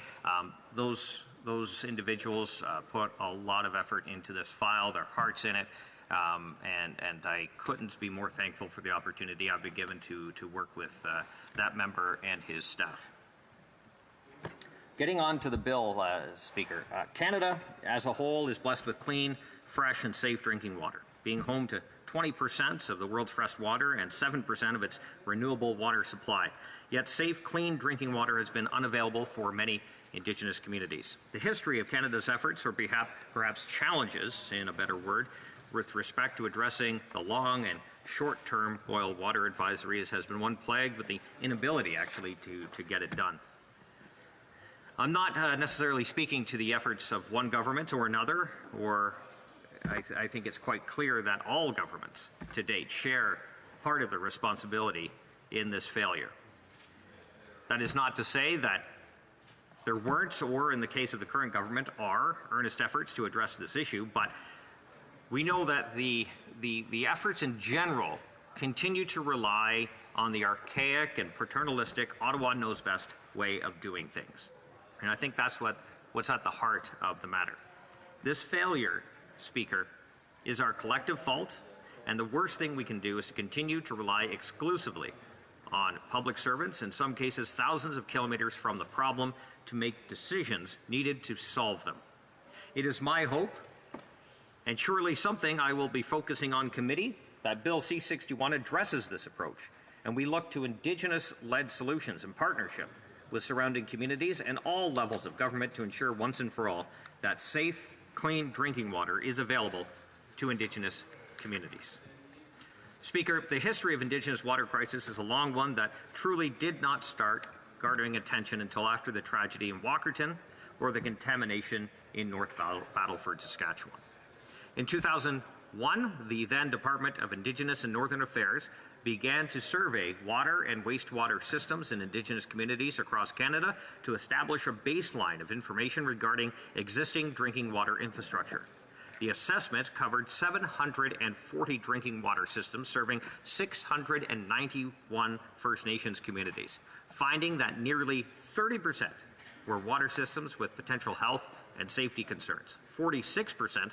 those individuals put a lot of effort into this file, their hearts in it, and I couldn't be more thankful for the opportunity I've been given to work with that member and his staff. Getting on to the bill, Speaker. Canada as a whole is blessed with clean, fresh, and safe drinking water, being home to 20% of the world's fresh water and 7% of its renewable water supply. Yet safe, clean drinking water has been unavailable for many Indigenous communities. The history of Canada's efforts, or perhaps challenges, in a better word, with respect to addressing the long and short-term boil water advisories has been one plagued with the inability, actually, to get it done. I'm not necessarily speaking to the efforts of one government or another, or I think it's quite clear that all governments to date share part of the responsibility in this failure. That is not to say that there weren't, or in the case of the current government, are earnest efforts to address this issue, but we know that the efforts in general continue to rely on the archaic and paternalistic Ottawa knows best way of doing things. And I think that's what's at the heart of the matter. This failure, Speaker, is our collective fault, and the worst thing we can do is to continue to rely exclusively on public servants, in some cases thousands of kilometers from the problem, to make decisions needed to solve them. It is my hope, and surely something I will be focusing on committee, that Bill C-61 addresses this approach, and we look to Indigenous-led solutions in partnership with surrounding communities and all levels of government to ensure once and for all that safe, clean drinking water is available to Indigenous communities. Speaker, the history of Indigenous water crisis is a long one that truly did not start garnering attention until after the tragedy in Walkerton or the contamination in North Battleford, Saskatchewan. In 2000, One, the then Department of Indigenous and Northern Affairs began to survey water and wastewater systems in Indigenous communities across Canada to establish a baseline of information regarding existing drinking water infrastructure. The assessment covered 740 drinking water systems serving 691 First Nations communities, finding that nearly 30% were water systems with potential health and safety concerns. 46%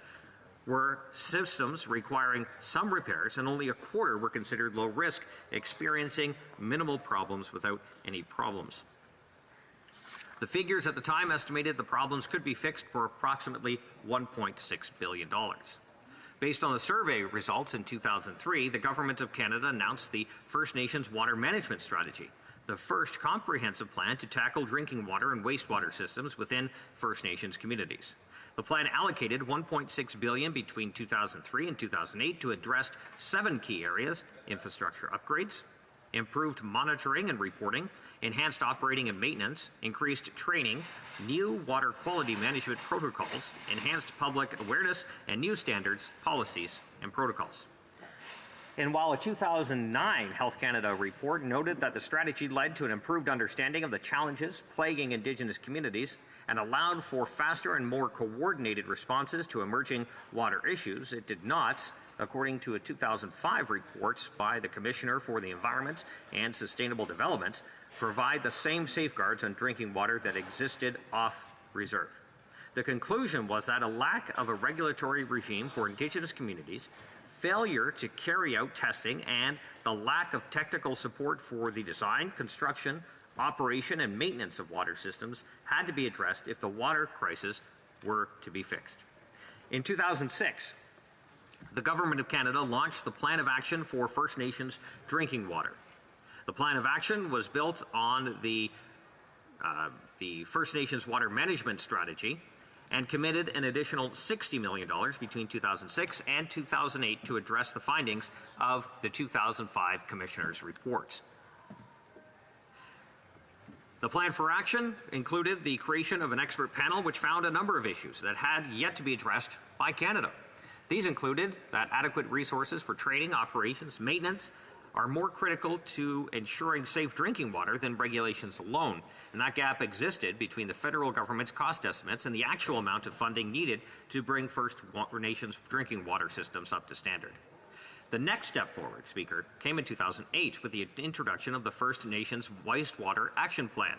were systems requiring some repairs, and only a quarter were considered low risk, experiencing minimal problems without any problems. The figures at the time estimated the problems could be fixed for approximately $1.6 billion. Based on the survey results in 2003, the Government of Canada announced the First Nations Water Management Strategy, the first comprehensive plan to tackle drinking water and wastewater systems within First Nations communities. The plan allocated $1.6 billion between 2003 and 2008 to address 7 key areas: infrastructure upgrades, improved monitoring and reporting, enhanced operating and maintenance, increased training, new water quality management protocols, enhanced public awareness, and new standards, policies, and protocols. And while a 2009 Health Canada report noted that the strategy led to an improved understanding of the challenges plaguing Indigenous communities and allowed for faster and more coordinated responses to emerging water issues, it did not, according to a 2005 report by the Commissioner for the Environment and Sustainable Development, provide the same safeguards on drinking water that existed off reserve. The conclusion was that a lack of a regulatory regime for Indigenous communities, failure to carry out testing, and the lack of technical support for the design, construction, operation, and maintenance of water systems had to be addressed if the water crisis were to be fixed. In 2006, the Government of Canada launched the Plan of Action for First Nations Drinking Water. The Plan of Action was built on the First Nations Water Management Strategy and committed an additional $60 million between 2006 and 2008 to address the findings of the 2005 Commissioner's reports. The plan for action included the creation of an expert panel which found a number of issues that had yet to be addressed by Canada. These included that adequate resources for training, operations, maintenance are more critical to ensuring safe drinking water than regulations alone, and that gap existed between the federal government's cost estimates and the actual amount of funding needed to bring First Nations drinking water systems up to standard. The next step forward, Speaker, came in 2008 with the introduction of the First Nations Wastewater Action Plan.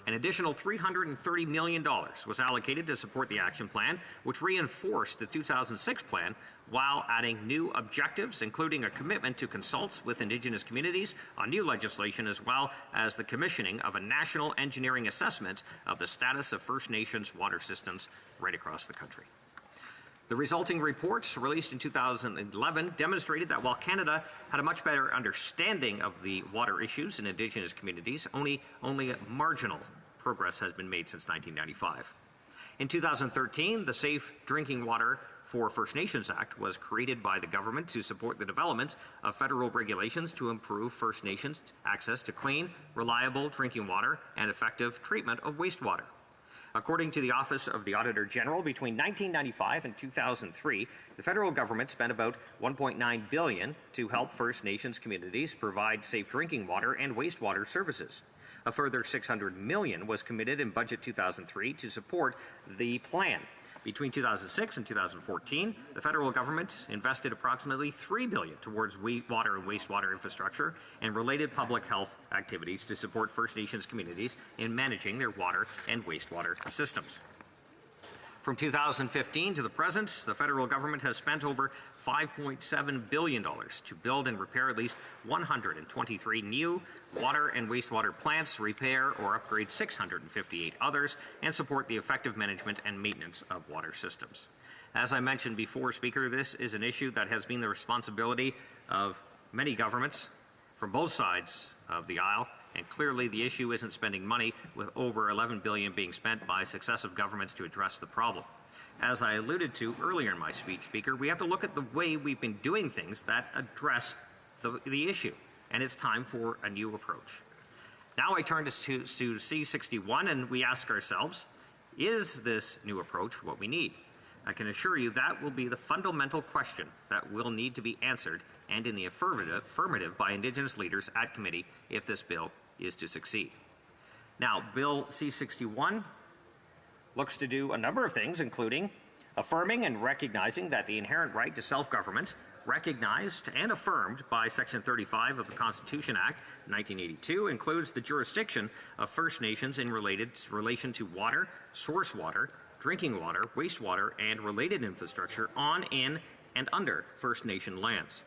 An additional $330 million was allocated to support the action plan, which reinforced the 2006 plan while adding new objectives, including a commitment to consult with Indigenous communities on new legislation, as well as the commissioning of a national engineering assessment of the status of First Nations water systems right across the country. The resulting reports, released in 2011, demonstrated that while Canada had a much better understanding of the water issues in Indigenous communities, only marginal progress has been made since 1995. In 2013, the Safe Drinking Water for First Nations Act was created by the government to support the development of federal regulations to improve First Nations access to clean, reliable drinking water and effective treatment of wastewater. According to the Office of the Auditor General, between 1995 and 2003, the federal government spent about $1.9 billion to help First Nations communities provide safe drinking water and wastewater services. A further $600 million was committed in Budget 2003 to support the plan. Between 2006 and 2014, the federal government invested approximately $3 billion towards water and wastewater infrastructure and related public health activities to support First Nations communities in managing their water and wastewater systems. From 2015 to the present, the federal government has spent over $5.7 billion to build and repair at least 123 new water and wastewater plants, repair or upgrade 658 others, and support the effective management and maintenance of water systems. As I mentioned before, Speaker, this is an issue that has been the responsibility of many governments from both sides of the aisle, and clearly the issue isn't spending money, with over $11 billion being spent by successive governments to address the problem. As I alluded to earlier in my speech, Speaker, we have to look at the way we've been doing things that address the issue, and it's time for a new approach. Now I turn to C61 and we ask ourselves, is this new approach what we need? I can assure you that will be the fundamental question that will need to be answered and in the affirmative by Indigenous leaders at committee if this bill is to succeed. Now, Bill C-61 looks to do a number of things, including affirming and recognizing that the inherent right to self-government, recognized and affirmed by Section 35 of the Constitution Act 1982, includes the jurisdiction of First Nations in relation to water, source water, drinking water, wastewater, and related infrastructure on, in, and under First Nation lands.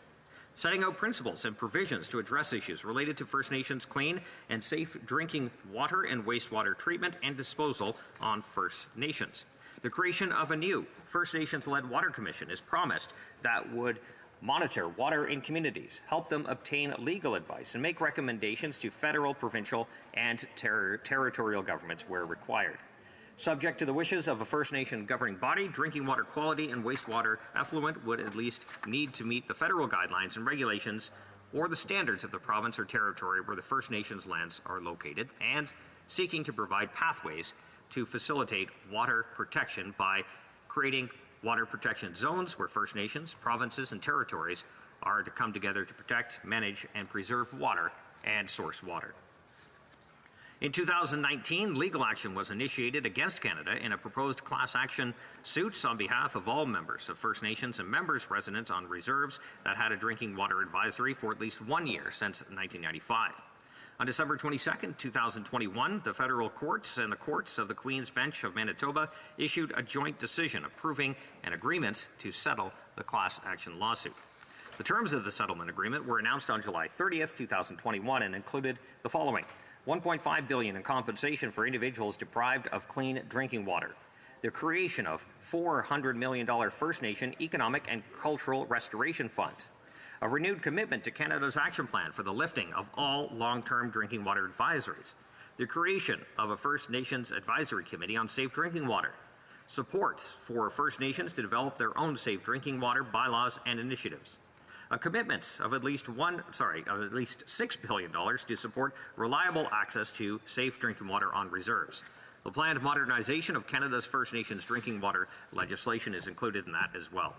Setting out principles and provisions to address issues related to First Nations clean and safe drinking water and wastewater treatment and disposal on First Nations. The creation of a new First Nations-led water commission is promised that would monitor water in communities, help them obtain legal advice, and make recommendations to federal, provincial, and territorial governments where required. Subject to the wishes of a First Nation governing body, drinking water quality and wastewater effluent would at least need to meet the federal guidelines and regulations or the standards of the province or territory where the First Nations lands are located, and seeking to provide pathways to facilitate water protection by creating water protection zones where First Nations, provinces, and territories are to come together to protect, manage, and preserve water and source water. In 2019, legal action was initiated against Canada in a proposed class action suits on behalf of all members of First Nations and members residents on reserves that had a drinking water advisory for at least 1 year since 1995. On December 22, 2021, the federal courts and the courts of the Queen's Bench of Manitoba issued a joint decision approving an agreement to settle the class action lawsuit. The terms of the settlement agreement were announced on July 30, 2021, and included the following: $1.5 billion in compensation for individuals deprived of clean drinking water, the creation of $400 million First Nation Economic and Cultural Restoration Fund, a renewed commitment to Canada's action plan for the lifting of all long-term drinking water advisories, the creation of a First Nations Advisory Committee on Safe Drinking Water, supports for First Nations to develop their own safe drinking water bylaws and initiatives, a commitment of at least $6 billion to support reliable access to safe drinking water on reserves. The planned modernization of Canada's First Nations drinking water legislation is included in that as well.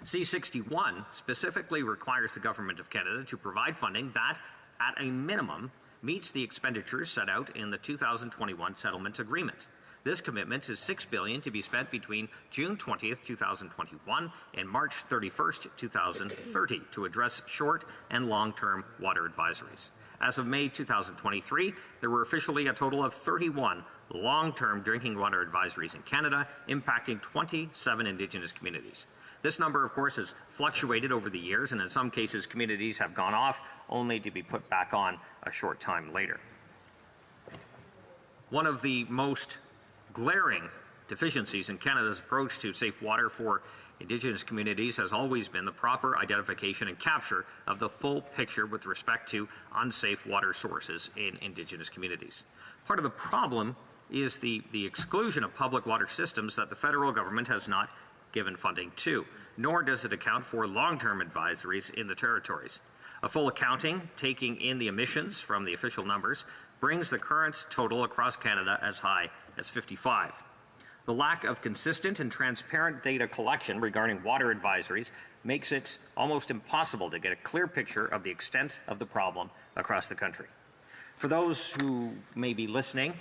C-61 specifically requires the Government of Canada to provide funding that, at a minimum, meets the expenditures set out in the 2021 settlement agreement. This commitment is $6 billion to be spent between June 20th, 2021 and March 31st, 2030 to address short and long-term water advisories. As of May 2023, there were officially a total of 31 long-term drinking water advisories in Canada, impacting 27 Indigenous communities. This number, of course, has fluctuated over the years, and in some cases, communities have gone off only to be put back on a short time later. One of the most glaring deficiencies in Canada's approach to safe water for Indigenous communities has always been the proper identification and capture of the full picture with respect to unsafe water sources in Indigenous communities. Part of the problem is the exclusion of public water systems that the federal government has not given funding to, nor does it account for long-term advisories in the territories. A full accounting, taking in the emissions from the official numbers, brings the current total across Canada as high as 55. The lack of consistent and transparent data collection regarding water advisories makes it almost impossible to get a clear picture of the extent of the problem across the country. For those who may be listening,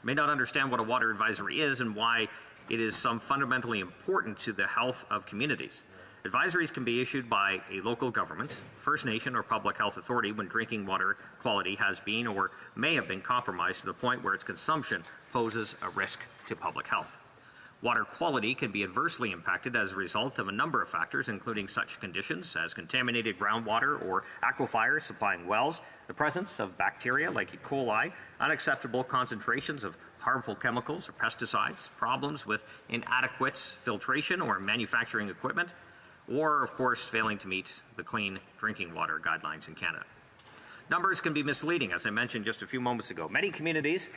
may not understand what a water advisory is and why it is so fundamentally important to the health of communities. Advisories can be issued by a local government, First Nation, or public health authority when drinking water quality has been or may have been compromised to the point where its consumption poses a risk to public health. Water quality can be adversely impacted as a result of a number of factors, including such conditions as contaminated groundwater or aquifers supplying wells, the presence of bacteria like E. coli, unacceptable concentrations of harmful chemicals or pesticides, problems with inadequate filtration or manufacturing equipment, or, of course, failing to meet the clean drinking water guidelines in Canada. Numbers can be misleading, as I mentioned just a few moments ago. Many communities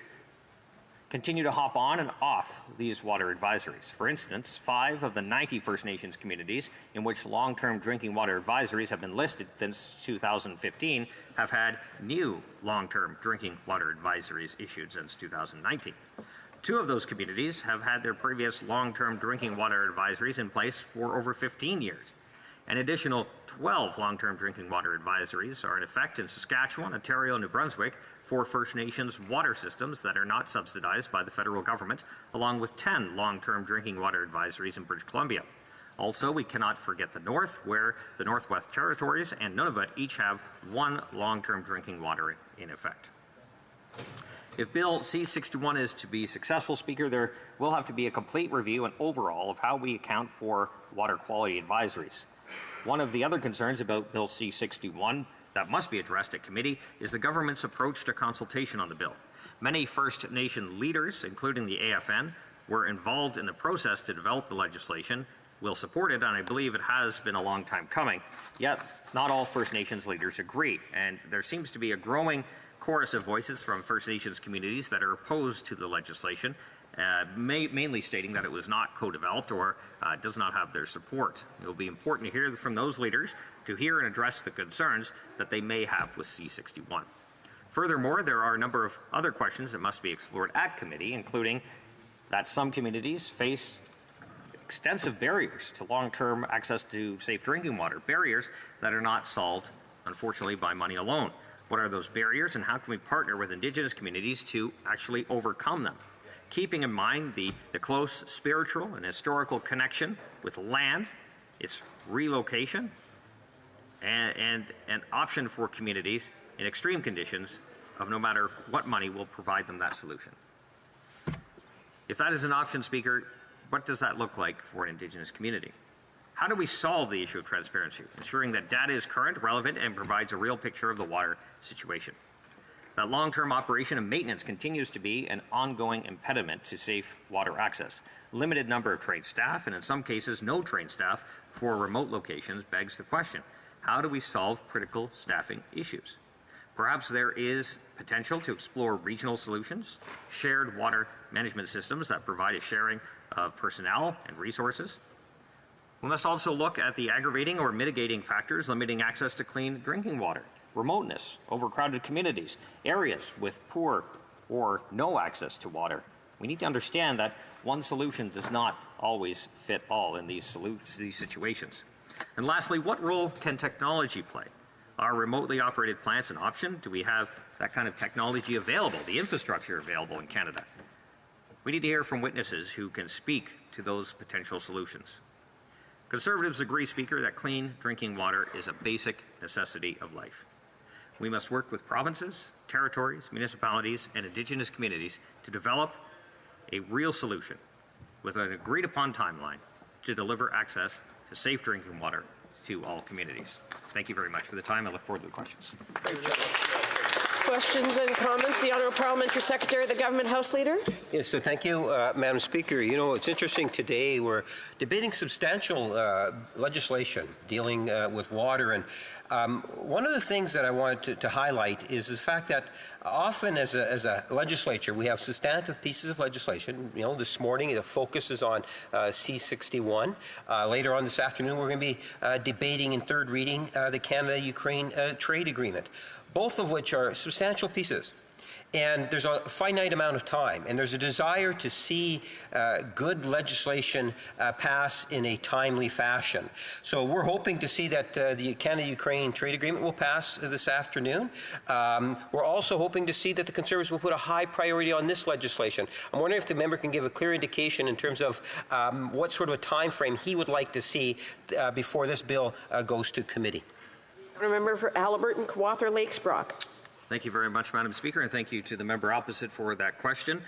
continue to hop on and off these water advisories. For instance, 5 of the 90 First Nations communities in which long-term drinking water advisories have been listed since 2015 have had new long-term drinking water advisories issued since 2019. 2 of those communities have had their previous long-term drinking water advisories in place for over 15 years. An additional 12 long-term drinking water advisories are in effect in Saskatchewan, Ontario, and New Brunswick for First Nations water systems that are not subsidized by the federal government, along with 10 long-term drinking water advisories in British Columbia. Also, we cannot forget the North, where the Northwest Territories and Nunavut each have 1 long-term drinking water in effect. If Bill C-61 is to be successful, Speaker, there will have to be a complete review and overhaul of how we account for water quality advisories. One of the other concerns about Bill C-61 that must be addressed at committee is the government's approach to consultation on the bill. Many First Nation leaders, including the AFN, were involved in the process to develop the legislation, will support it, and I believe it has been a long time coming. Yet, not all First Nations leaders agree, and there seems to be a growing chorus of voices from First Nations communities that are opposed to the legislation, mainly stating that it was not co-developed or does not have their support. It will be important to hear from those leaders to hear and address the concerns that they may have with C-61. Furthermore, there are a number of other questions that must be explored at committee, including that some communities face extensive barriers to long-term access to safe drinking water, barriers that are not solved, unfortunately, by money alone. What are those barriers, and how can we partner with Indigenous communities to actually overcome them? Keeping in mind the close spiritual and historical connection with land, its relocation, and an option for communities in extreme conditions of no matter what money will provide them that solution. If that is an option, Speaker, what does that look like for an Indigenous community? How do we solve the issue of transparency, ensuring that data is current, relevant, and provides a real picture of the water situation? That long-term operation and maintenance continues to be an ongoing impediment to safe water access. Limited number of trained staff, and in some cases no trained staff for remote locations, begs the question, how do we solve critical staffing issues? Perhaps there is potential to explore regional solutions, shared water management systems that provide a sharing of personnel and resources. We must also look at the aggravating or mitigating factors limiting access to clean drinking water, remoteness, overcrowded communities, areas with poor or no access to water. We need to understand that one solution does not always fit all in these situations. And lastly, what role can technology play? Are remotely operated plants an option? Do we have that kind of technology available, the infrastructure available in Canada? We need to hear from witnesses who can speak to those potential solutions. Conservatives agree, Speaker, that clean drinking water is a basic necessity of life. We must work with provinces, territories, municipalities, and Indigenous communities to develop a real solution with an agreed-upon timeline to deliver access to safe drinking water to all communities. Thank you very much for the time. I look forward to the questions. Questions and comments. The Honourable Parliamentary Secretary, the Government House Leader. Yes, so thank you, Madam Speaker. You know, it's interesting today we're debating substantial legislation dealing with water, and one of the things that I wanted to highlight is the fact that often as a legislature we have substantive pieces of legislation. You know, this morning the focus is on C-61. Later on this afternoon we're going to be debating in third reading the Canada-Ukraine trade agreement, both of which are substantial pieces. And there's a finite amount of time, and there's a desire to see good legislation pass in a timely fashion. So we're hoping to see that the Canada-Ukraine trade agreement will pass this afternoon. We're also hoping to see that the Conservatives will put a high priority on this legislation. I'm wondering if the member can give a clear indication in terms of what sort of a time frame he would like to see before this bill goes to committee. Member for Haliburton, Kawartha Lakes Brock. Thank you very much, Madam Speaker, and thank you to the member opposite for that question.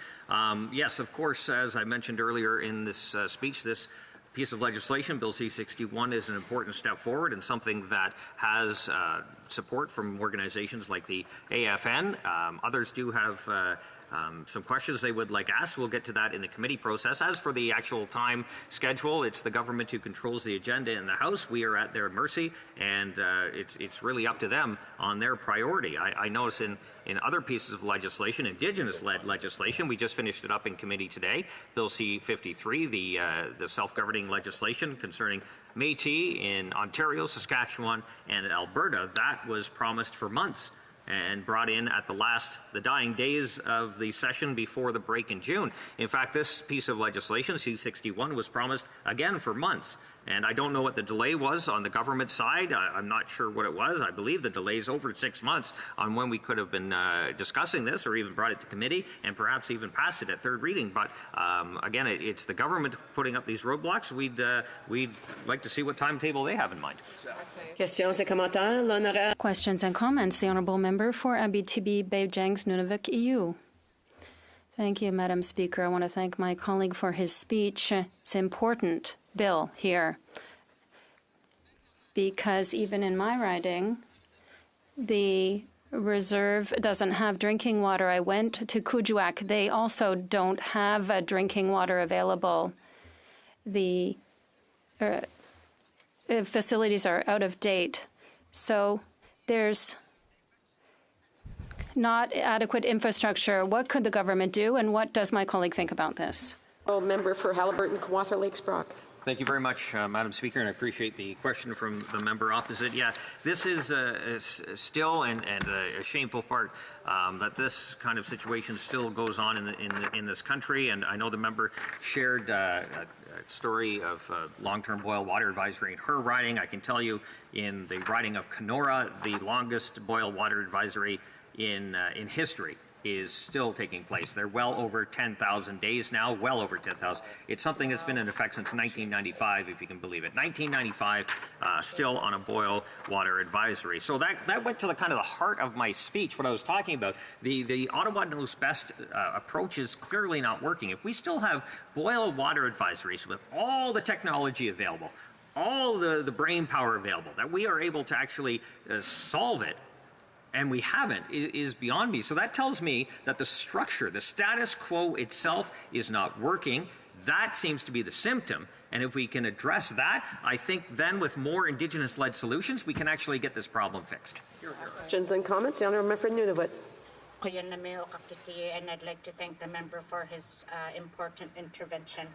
Yes, of course, as I mentioned earlier in this speech, this piece of legislation, Bill C-61, is an important step forward and something that has support from organizations like the AFN. Others do have some questions they would like asked. We'll get to that in the committee process. As for the actual time schedule, it's the government who controls the agenda in the House. We are at their mercy, and it's really up to them on their priority. I notice in other pieces of legislation, Indigenous-led legislation, we just finished it up in committee today, Bill C-53, the self-governing legislation concerning Métis in Ontario, Saskatchewan, and Alberta. That was promised for months and brought in at the dying days of the session before the break in June. In fact, this piece of legislation, C-61, was promised again for months. And I don't know what the delay was on the government side. I'm not sure what it was. I believe the delay is over 6 months on when we could have been discussing this or even brought it to committee and perhaps even passed it at third reading. But again, it's the government putting up these roadblocks. We'd like to see what timetable they have in mind. Questions et commentaires, l'honorable. Questions and comments. The Honourable Member for Abitibi-Baie-James-Nunavut EU. Thank you, Madam Speaker. I want to thank my colleague for his speech. It's an important bill here because even in my riding, the reserve doesn't have drinking water. I went to Kuujjuaq. They also don't have drinking water available. The facilities are out of date. So there's not adequate infrastructure. What could the government do, and what does my colleague think about this? Member for Haliburton-Kawartha Lakes Brock. Thank you very much, Madam Speaker, and I appreciate the question from the member opposite. Yeah, this is still and a shameful part that this kind of situation still goes on in this country. And I know the member shared a story of long-term boil water advisory in her riding. I can tell you, in the riding of Kenora, the longest boil water advisory in history is still taking place. They're well over 10,000 days now, well over 10,000. It's something that's been in effect since 1995, if you can believe it. 1995, still on a boil water advisory. So that went to the kind of the heart of my speech, what I was talking about. The Ottawa Knows Best approach is clearly not working. If we still have boil water advisories with all the technology available, all the brain power available, that we are able to actually solve it, and we haven't, is beyond me. So that tells me that the structure, the status quo itself is not working. That seems to be the symptom. And if we can address that, I think then with more Indigenous-led solutions, we can actually get this problem fixed. Questions and comments? The Honourable Member for Nunavut. And I'd like to thank the member for his important intervention.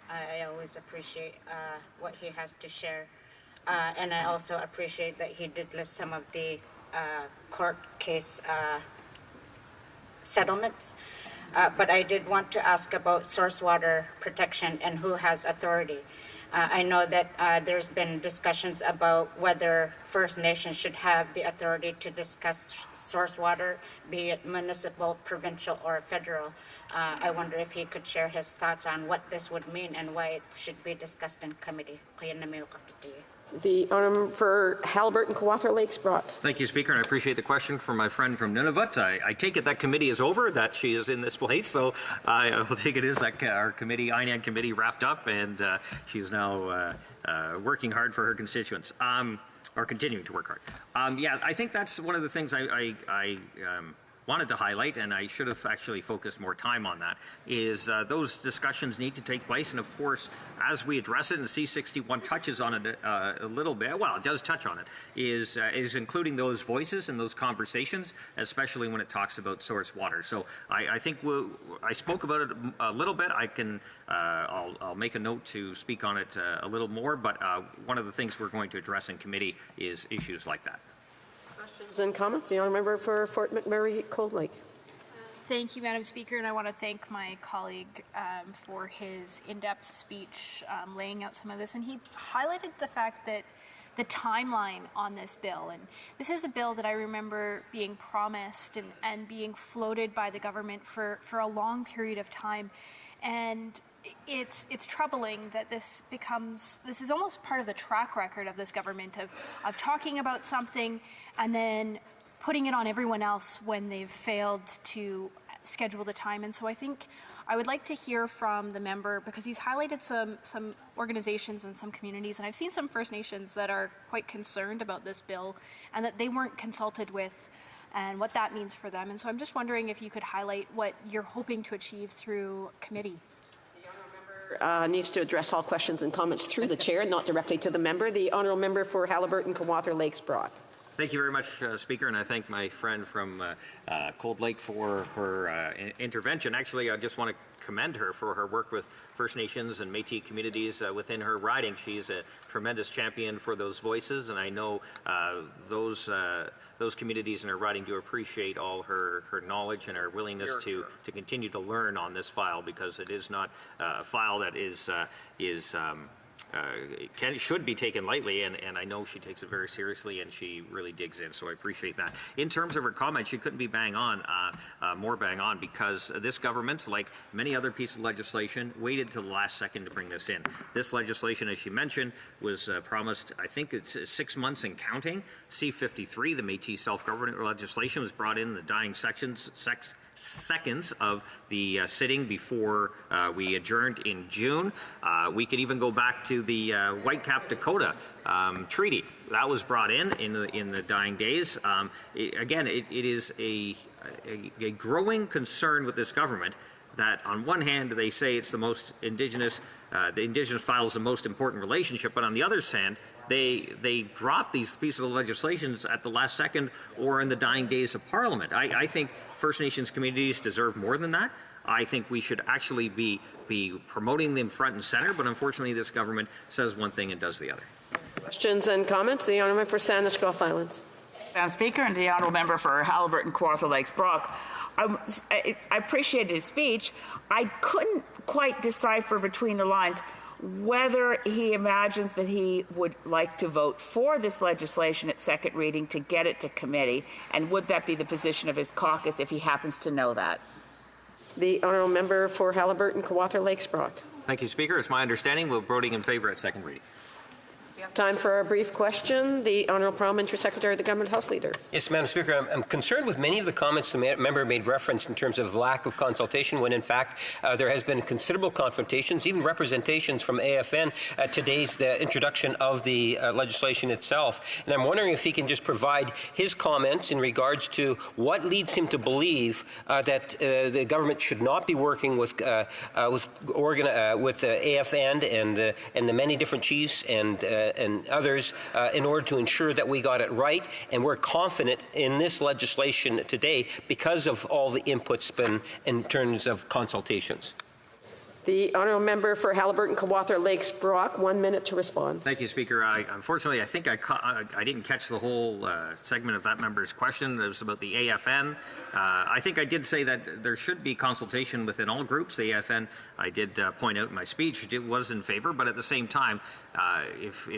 I always appreciate what he has to share. And I also appreciate that he did list some of the court case settlements. But I did want to ask about source water protection and who has authority. I know that there's been discussions about whether First Nations should have the authority to discuss source water, be it municipal, provincial, or federal. I wonder if he could share his thoughts on what this would mean and why it should be discussed in committee. The Honourable for Haliburton-Kawartha Lakes Brock. Thank you, Speaker, and I appreciate the question from my friend from Nunavut. I take it that committee is over, that she is in this place, so I will take it as that our committee, INAN committee, wrapped up, and she's now working hard for her constituents, or continuing to work hard. Yeah, I think that's one of the things I wanted to highlight, and I should have actually focused more time on that, is those discussions need to take place. And of course, as we address it, and C-61 touches on it a little bit, well, it does touch on it, is including those voices and those conversations, especially when it talks about source water. So I think I spoke about it a little bit. I'll make a note to speak on it a little more, but one of the things we're going to address in committee is issues like that. Questions and comments? The Honourable Member for Fort McMurray Cold Lake. Thank you, Madam Speaker, and I want to thank my colleague for his in-depth speech laying out some of this. And he highlighted the fact that the timeline on this bill, and this is a bill that I remember being promised and being floated by the government for a long period of time. And it's troubling that this is almost part of the track record of this government of talking about something and then putting it on everyone else when they've failed to schedule the time. And so I think I would like to hear from the member, because he's highlighted some organizations and some communities, and I've seen some First Nations that are quite concerned about this bill and that they weren't consulted with and what that means for them. And so I'm just wondering if you could highlight what you're hoping to achieve through committee. Needs to address all questions and comments through the chair, not directly to the member. The Honourable Member for Haliburton-Kawartha Lakes Brock. Thank you very much, Speaker, and I thank my friend from Cold Lake for her intervention. Actually, I just want to commend her for her work with First Nations and Métis communities within her riding. She's a tremendous champion for those voices, and I know those communities in her riding do appreciate all her knowledge and her willingness to continue to learn on this file, because it is not a file that should be taken lightly, and I know she takes it very seriously, and she really digs in, so I appreciate that. In terms of her comments, she couldn't be more bang on, because this government, like many other pieces of legislation, waited till the last second to bring this in. This legislation, as she mentioned, was promised, I think it's 6 months and counting. C-53, the Métis self-government legislation, was brought in the dying seconds of the sitting before we adjourned in June. We could even go back to the Whitecap Dakota treaty. That was brought in the dying days. Again, it is a growing concern with this government that on one hand they say it's the most Indigenous, the Indigenous file is the most important relationship, but on the other hand, they drop these pieces of legislation at the last second or in the dying days of Parliament. I think First Nations communities deserve more than that. I think we should actually be promoting them front and center, but unfortunately this government says one thing and does the other. Questions and comments? The honourable member for Saanich Gulf Islands. Madam Speaker, and the honourable member for Haliburton, Kawartha Lakes, Brock. I appreciated his speech. I couldn't quite decipher between the lines whether he imagines that he would like to vote for this legislation at second reading to get it to committee, and would that be the position of his caucus if he happens to know that? The honourable member for Haliburton, Kawartha Lakes, Brock. Thank you, Speaker. It's my understanding we're voting in favour at second reading. Time for a brief question. The Honourable Parliamentary Secretary, the Government House Leader. Yes, Madam Speaker, I'm concerned with many of the comments the member made reference in terms of lack of consultation, when in fact there has been considerable confrontations, even representations from AFN at today's introduction of the legislation itself. And I'm wondering if he can just provide his comments in regards to what leads him to believe that the government should not be working with AFN and the many different chiefs and others in order to ensure that we got it right, and we're confident in this legislation today because of all the inputs been in terms of consultations. The honourable member for Haliburton, Kawartha Lakes, Brock, 1 minute to respond. Thank you, Speaker. Unfortunately, I think I didn't catch the whole segment of that member's question. It was about the AFN. I think I did say that there should be consultation within all groups. The AFN, I did point out in my speech, it was in favour, but at the same time, if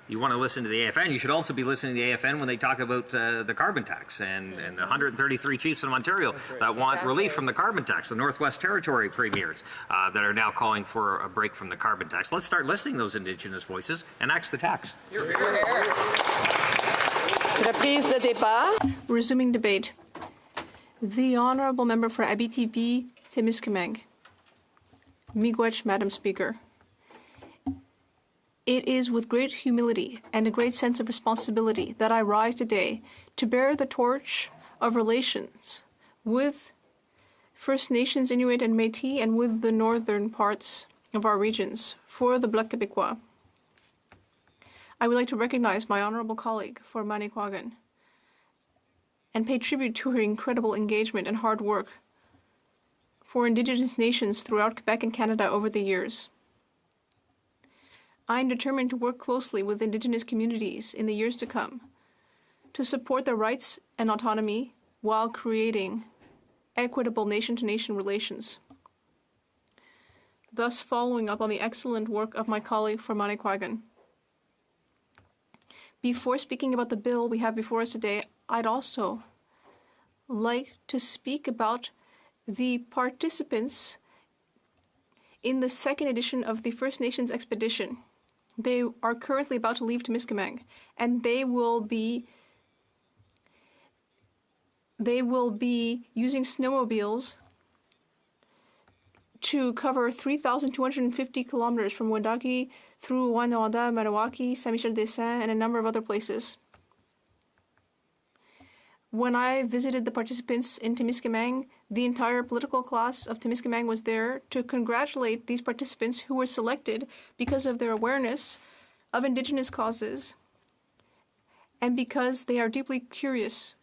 you want to listen to the AFN, you should also be listening to the AFN when they talk about the carbon tax and the 133 chiefs in Ontario that want relief from the carbon tax, the Northwest Territory premiers that are now calling for a break from the carbon tax. Let's start listening to those Indigenous voices and axe the tax. Reprise le débat. Resuming debate. The Honourable Member for Abitibi, Témiscamingue. Miigwech, Madam Speaker. It is with great humility and a great sense of responsibility that I rise today to bear the torch of relations with First Nations, Inuit and Métis, and with the northern parts of our regions for the Bloc Québécois. I would like to recognize my honourable colleague for Manicouagan and pay tribute to her incredible engagement and hard work for Indigenous nations throughout Quebec and Canada over the years. I am determined to work closely with Indigenous communities in the years to come to support their rights and autonomy while creating equitable nation-to-nation relations, thus following up on the excellent work of my colleague from Manicouagan. Before speaking about the bill we have before us today, I'd also like to speak about the participants in the second edition of the First Nations expedition. They are currently about to leave Témiscamingue, and they will be using snowmobiles to cover 3,250 kilometers from Wendake through Rouyn-Noranda, Maniwaki, Saint-Michel-des-Saints, and a number of other places. When I visited the participants in Témiscamingue, the entire political class of Témiscamingue was there to congratulate these participants who were selected because of their awareness of Indigenous causes and because they are deeply curious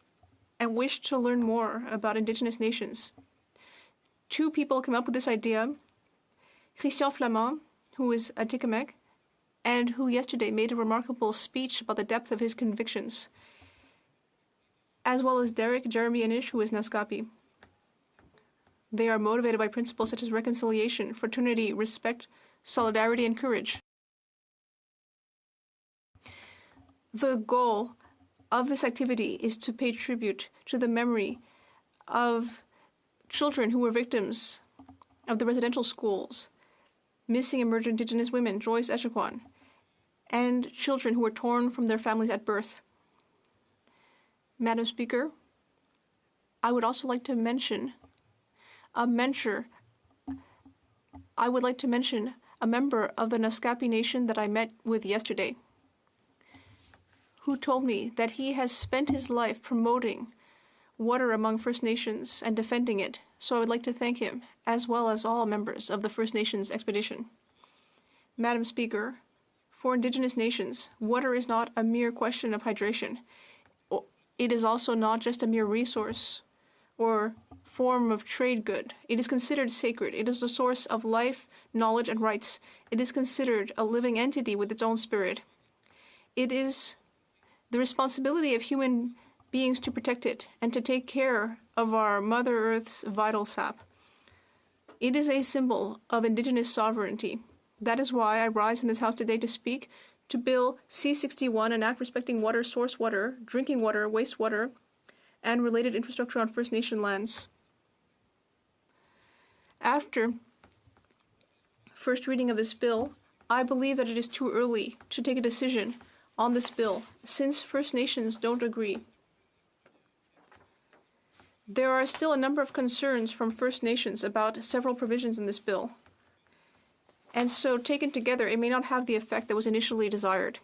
and wish to learn more about Indigenous nations. Two people came up with this idea, Christian Flamand, who is a Atikamekw, and who yesterday made a remarkable speech about the depth of his convictions, as well as Derek Jeremy Inish, who is Naskapi. They are motivated by principles such as reconciliation, fraternity, respect, solidarity, and courage. The goal of this activity is to pay tribute to the memory of children who were victims of the residential schools, missing and murdered Indigenous women, Joyce Echaquan, and children who were torn from their families at birth. Madam Speaker, I would also like to mention a member of the Naskapi Nation that I met with yesterday, who told me that he has spent his life promoting water among First Nations and defending it. So I would like to thank him, as well as all members of the First Nations expedition. Madam Speaker, for Indigenous nations, water is not a mere question of hydration. It is also not just a mere resource or form of trade good. It is considered sacred. It is the source of life, knowledge, and rights. It is considered a living entity with its own spirit. It is the responsibility of human beings to protect it and to take care of our Mother Earth's vital sap. It is a symbol of Indigenous sovereignty. That is why I rise in this House today to speak to Bill C-61, an act respecting water, source water, drinking water, wastewater, and related infrastructure on First Nation lands. After first reading of this bill, I believe that it is too early to take a decision on this bill, since First Nations don't agree. There are still a number of concerns from First Nations about several provisions in this bill, and so taken together, it may not have the effect that was initially desired.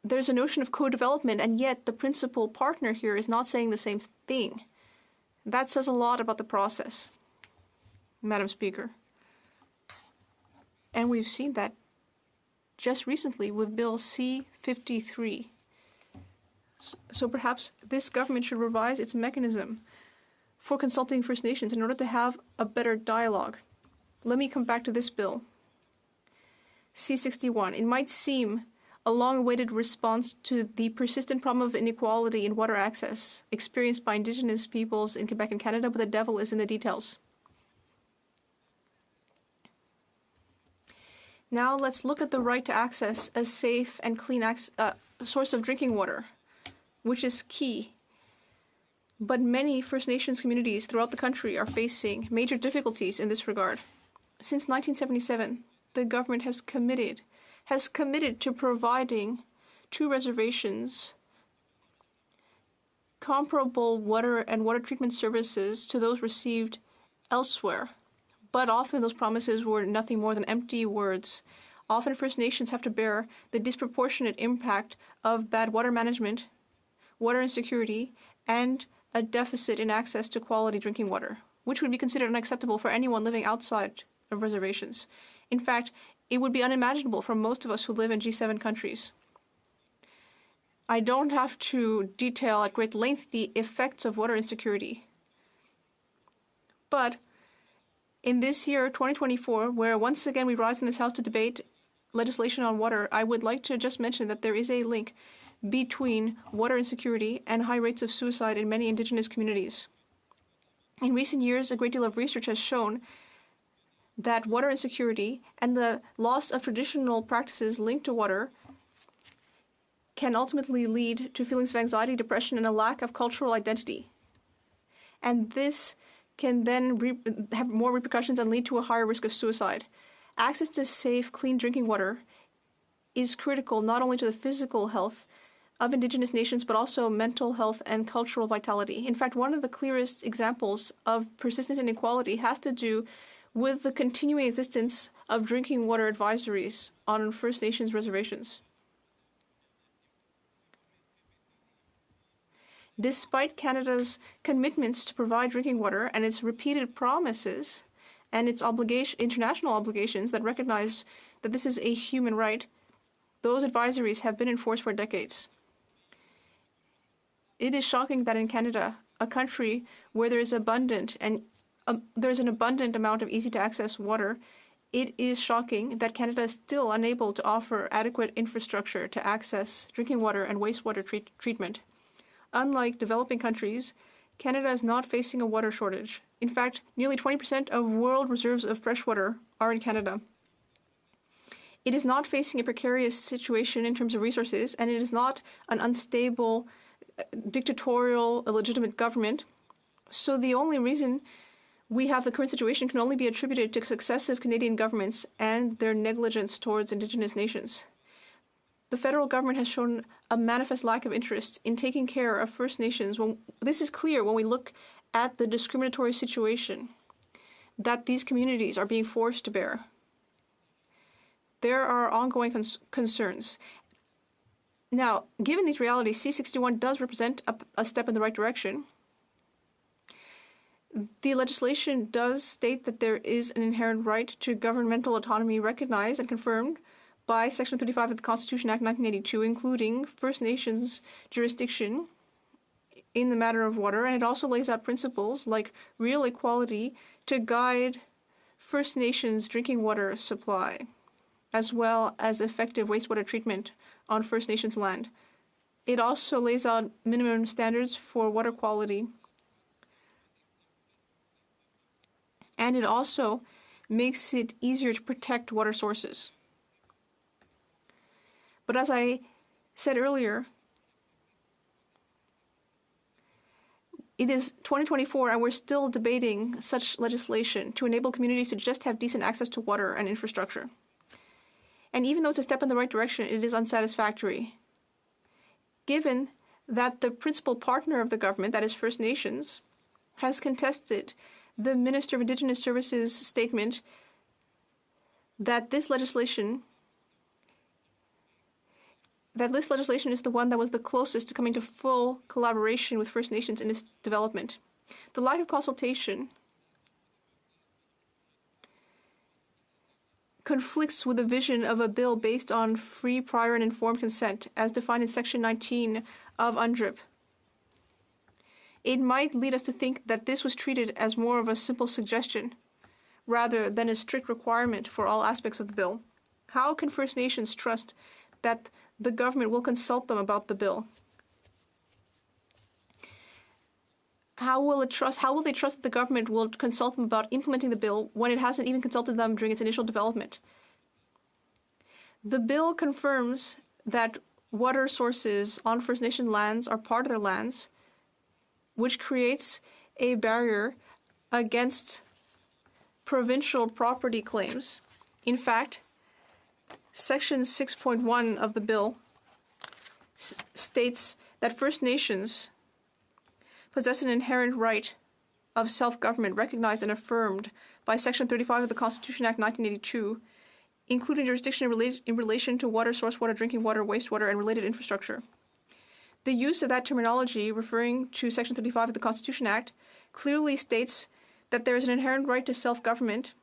There's a notion of co-development, and yet the principal partner here is not saying the same thing. That says a lot about the process, Madam Speaker. And we've seen that just recently with Bill C-53. So perhaps this government should revise its mechanism for consulting First Nations in order to have a better dialogue. Let me come back to this bill. C-61. It might seem a long-awaited response to the persistent problem of inequality in water access experienced by Indigenous peoples in Quebec and Canada, but the devil is in the details. Now let's look at the right to access a safe and clean source of drinking water, which is key. But many First Nations communities throughout the country are facing major difficulties in this regard. Since 1977, the government has committed to providing to reservations comparable water and water treatment services to those received elsewhere. But often those promises were nothing more than empty words. Often First Nations have to bear the disproportionate impact of bad water management, water insecurity, and a deficit in access to quality drinking water, which would be considered unacceptable for anyone living outside of reservations. In fact, it would be unimaginable for most of us who live in G7 countries. I don't have to detail at great length the effects of water insecurity. But in this year, 2024, where once again we rise in this House to debate legislation on water, I would like to just mention that there is a link between water insecurity and high rates of suicide in many Indigenous communities. In recent years, a great deal of research has shown that water insecurity and the loss of traditional practices linked to water can ultimately lead to feelings of anxiety, depression, and a lack of cultural identity. And this can then have more repercussions and lead to a higher risk of suicide. Access to safe, clean drinking water is critical not only to the physical health of Indigenous nations, but also mental health and cultural vitality. In fact, one of the clearest examples of persistent inequality has to do with the continuing existence of drinking water advisories on First Nations reservations. Despite Canada's commitments to provide drinking water and its repeated promises and its international obligations that recognize that this is a human right, Those advisories have been in force for decades. It is shocking that in Canada, a country where there's an abundant amount of easy-to-access water, it is shocking that Canada is still unable to offer adequate infrastructure to access drinking water and wastewater treatment. Unlike developing countries, Canada is not facing a water shortage. In fact, nearly 20% of world reserves of freshwater are in Canada. It is not facing a precarious situation in terms of resources, and it is not an unstable, dictatorial, illegitimate government. So the only reason we have the current situation can only be attributed to successive Canadian governments and their negligence towards Indigenous nations. The federal government has shown a manifest lack of interest in taking care of First Nations. This is clear when we look at the discriminatory situation that these communities are being forced to bear. There are ongoing concerns. Now, given these realities, C-61 does represent a step in the right direction. The legislation does state that there is an inherent right to governmental autonomy recognized and confirmed by Section 35 of the Constitution Act 1982, including First Nations jurisdiction in the matter of water, and it also lays out principles like real equality to guide First Nations drinking water supply, as well as effective wastewater treatment on First Nations land. It also lays out minimum standards for water quality, and it also makes it easier to protect water sources. But as I said earlier, it is 2024 and we're still debating such legislation to enable communities to just have decent access to water and infrastructure. And even though it's a step in the right direction, it is unsatisfactory, given that the principal partner of the government, that is First Nations, has contested the Minister of Indigenous Services statement that this legislation is the one that was the closest to coming to full collaboration with First Nations in its development. The lack of consultation conflicts with the vision of a bill based on free, prior, and informed consent, as defined in Section 19 of UNDRIP. It might lead us to think that this was treated as more of a simple suggestion, rather than a strict requirement for all aspects of the bill. How can First Nations trust that the government will consult them about the bill? How will they trust that the government will consult them about implementing the bill when it hasn't even consulted them during its initial development? The bill confirms that water sources on First Nation lands are part of their lands, which creates a barrier against provincial property claims. In fact, Section 6.1 of the bill states that First Nations possess an inherent right of self-government recognized and affirmed by Section 35 of the Constitution Act 1982, including jurisdiction in relation to water, source water, drinking water, wastewater, and related infrastructure. The use of that terminology, referring to Section 35 of the Constitution Act, clearly states that there is an inherent right to self-government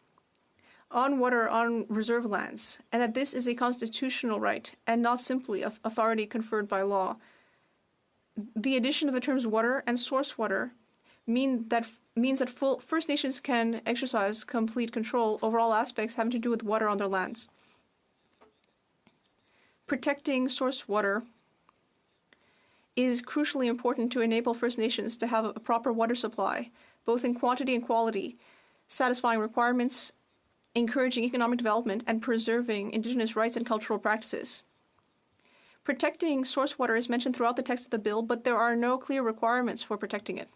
on water on reserve lands, and that this is a constitutional right and not simply authority conferred by law. The addition of the terms water and source water means that First Nations can exercise complete control over all aspects having to do with water on their lands. Protecting source water is crucially important to enable First Nations to have a proper water supply, both in quantity and quality, satisfying requirements, encouraging economic development, and preserving Indigenous rights and cultural practices. Protecting source water is mentioned throughout the text of the bill, but there are no clear requirements for protecting it.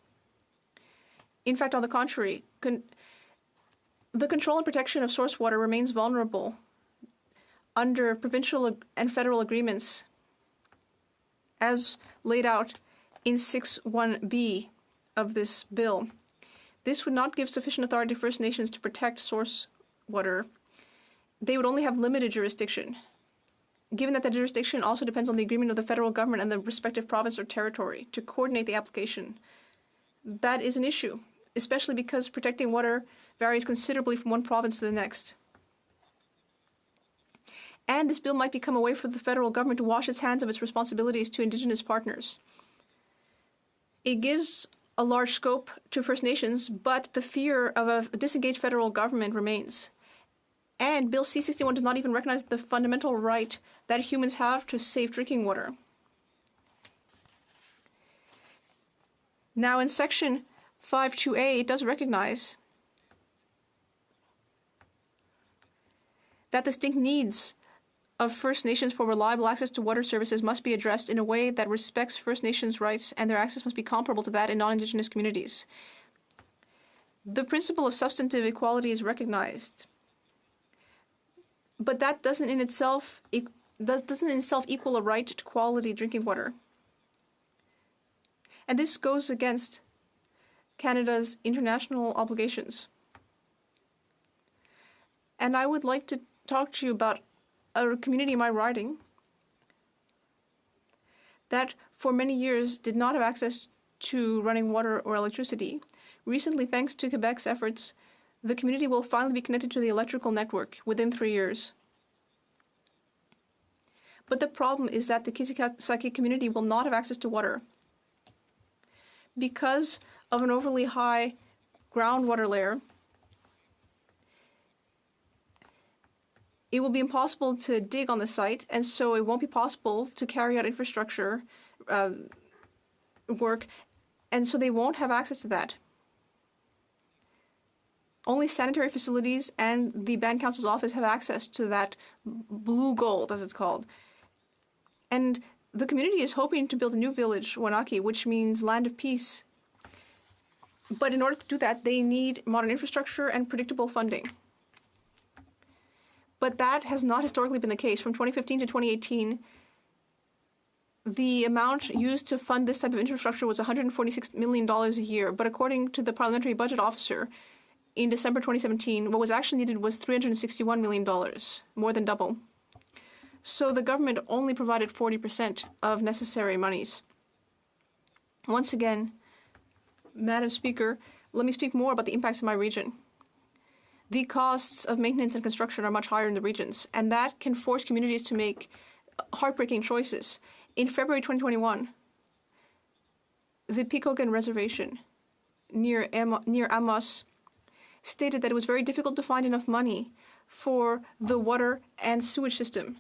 In fact, on the contrary, the control and protection of source water remains vulnerable under provincial and federal agreements as laid out in 6.1b of this bill. This would not give sufficient authority to First Nations to protect source water. They would only have limited jurisdiction, given that the jurisdiction also depends on the agreement of the federal government and the respective province or territory to coordinate the application. That is an issue, especially because protecting water varies considerably from one province to the next. And this bill might become a way for the federal government to wash its hands of its responsibilities to Indigenous partners. It gives a large scope to First Nations, but the fear of a disengaged federal government remains. And Bill C-61 does not even recognize the fundamental right that humans have to safe drinking water. Now, in Section 5.2a, it does recognize that the distinct needs of First Nations for reliable access to water services must be addressed in a way that respects First Nations rights, and their access must be comparable to that in non-Indigenous communities. The principle of substantive equality is recognized, but that doesn't in itself equal a right to quality drinking water. And this goes against Canada's international obligations. And I would like to talk to you about a community in my riding that for many years did not have access to running water or electricity. Recently, thanks to Quebec's efforts, the community will finally be connected to the electrical network within 3 years. But the problem is that the Kisikasaki community will not have access to water because of an overly high groundwater layer. It will be impossible to dig on the site, and so it won't be possible to carry out infrastructure work, and so they won't have access to that. Only sanitary facilities and the Band Council's office have access to that blue gold, as it's called. And the community is hoping to build a new village, Wanaki, which means land of peace. But in order to do that, they need modern infrastructure and predictable funding. But that has not historically been the case. From 2015 to 2018, the amount used to fund this type of infrastructure was $146 million a year. But according to the parliamentary budget officer, in December 2017, what was actually needed was $361 million, more than double. So the government only provided 40% of necessary monies. Once again, Madam Speaker, let me speak more about the impacts in my region. The costs of maintenance and construction are much higher in the regions, and that can force communities to make heartbreaking choices. In February 2021, the Picogan Reservation near Amos stated that it was very difficult to find enough money for the water and sewage system.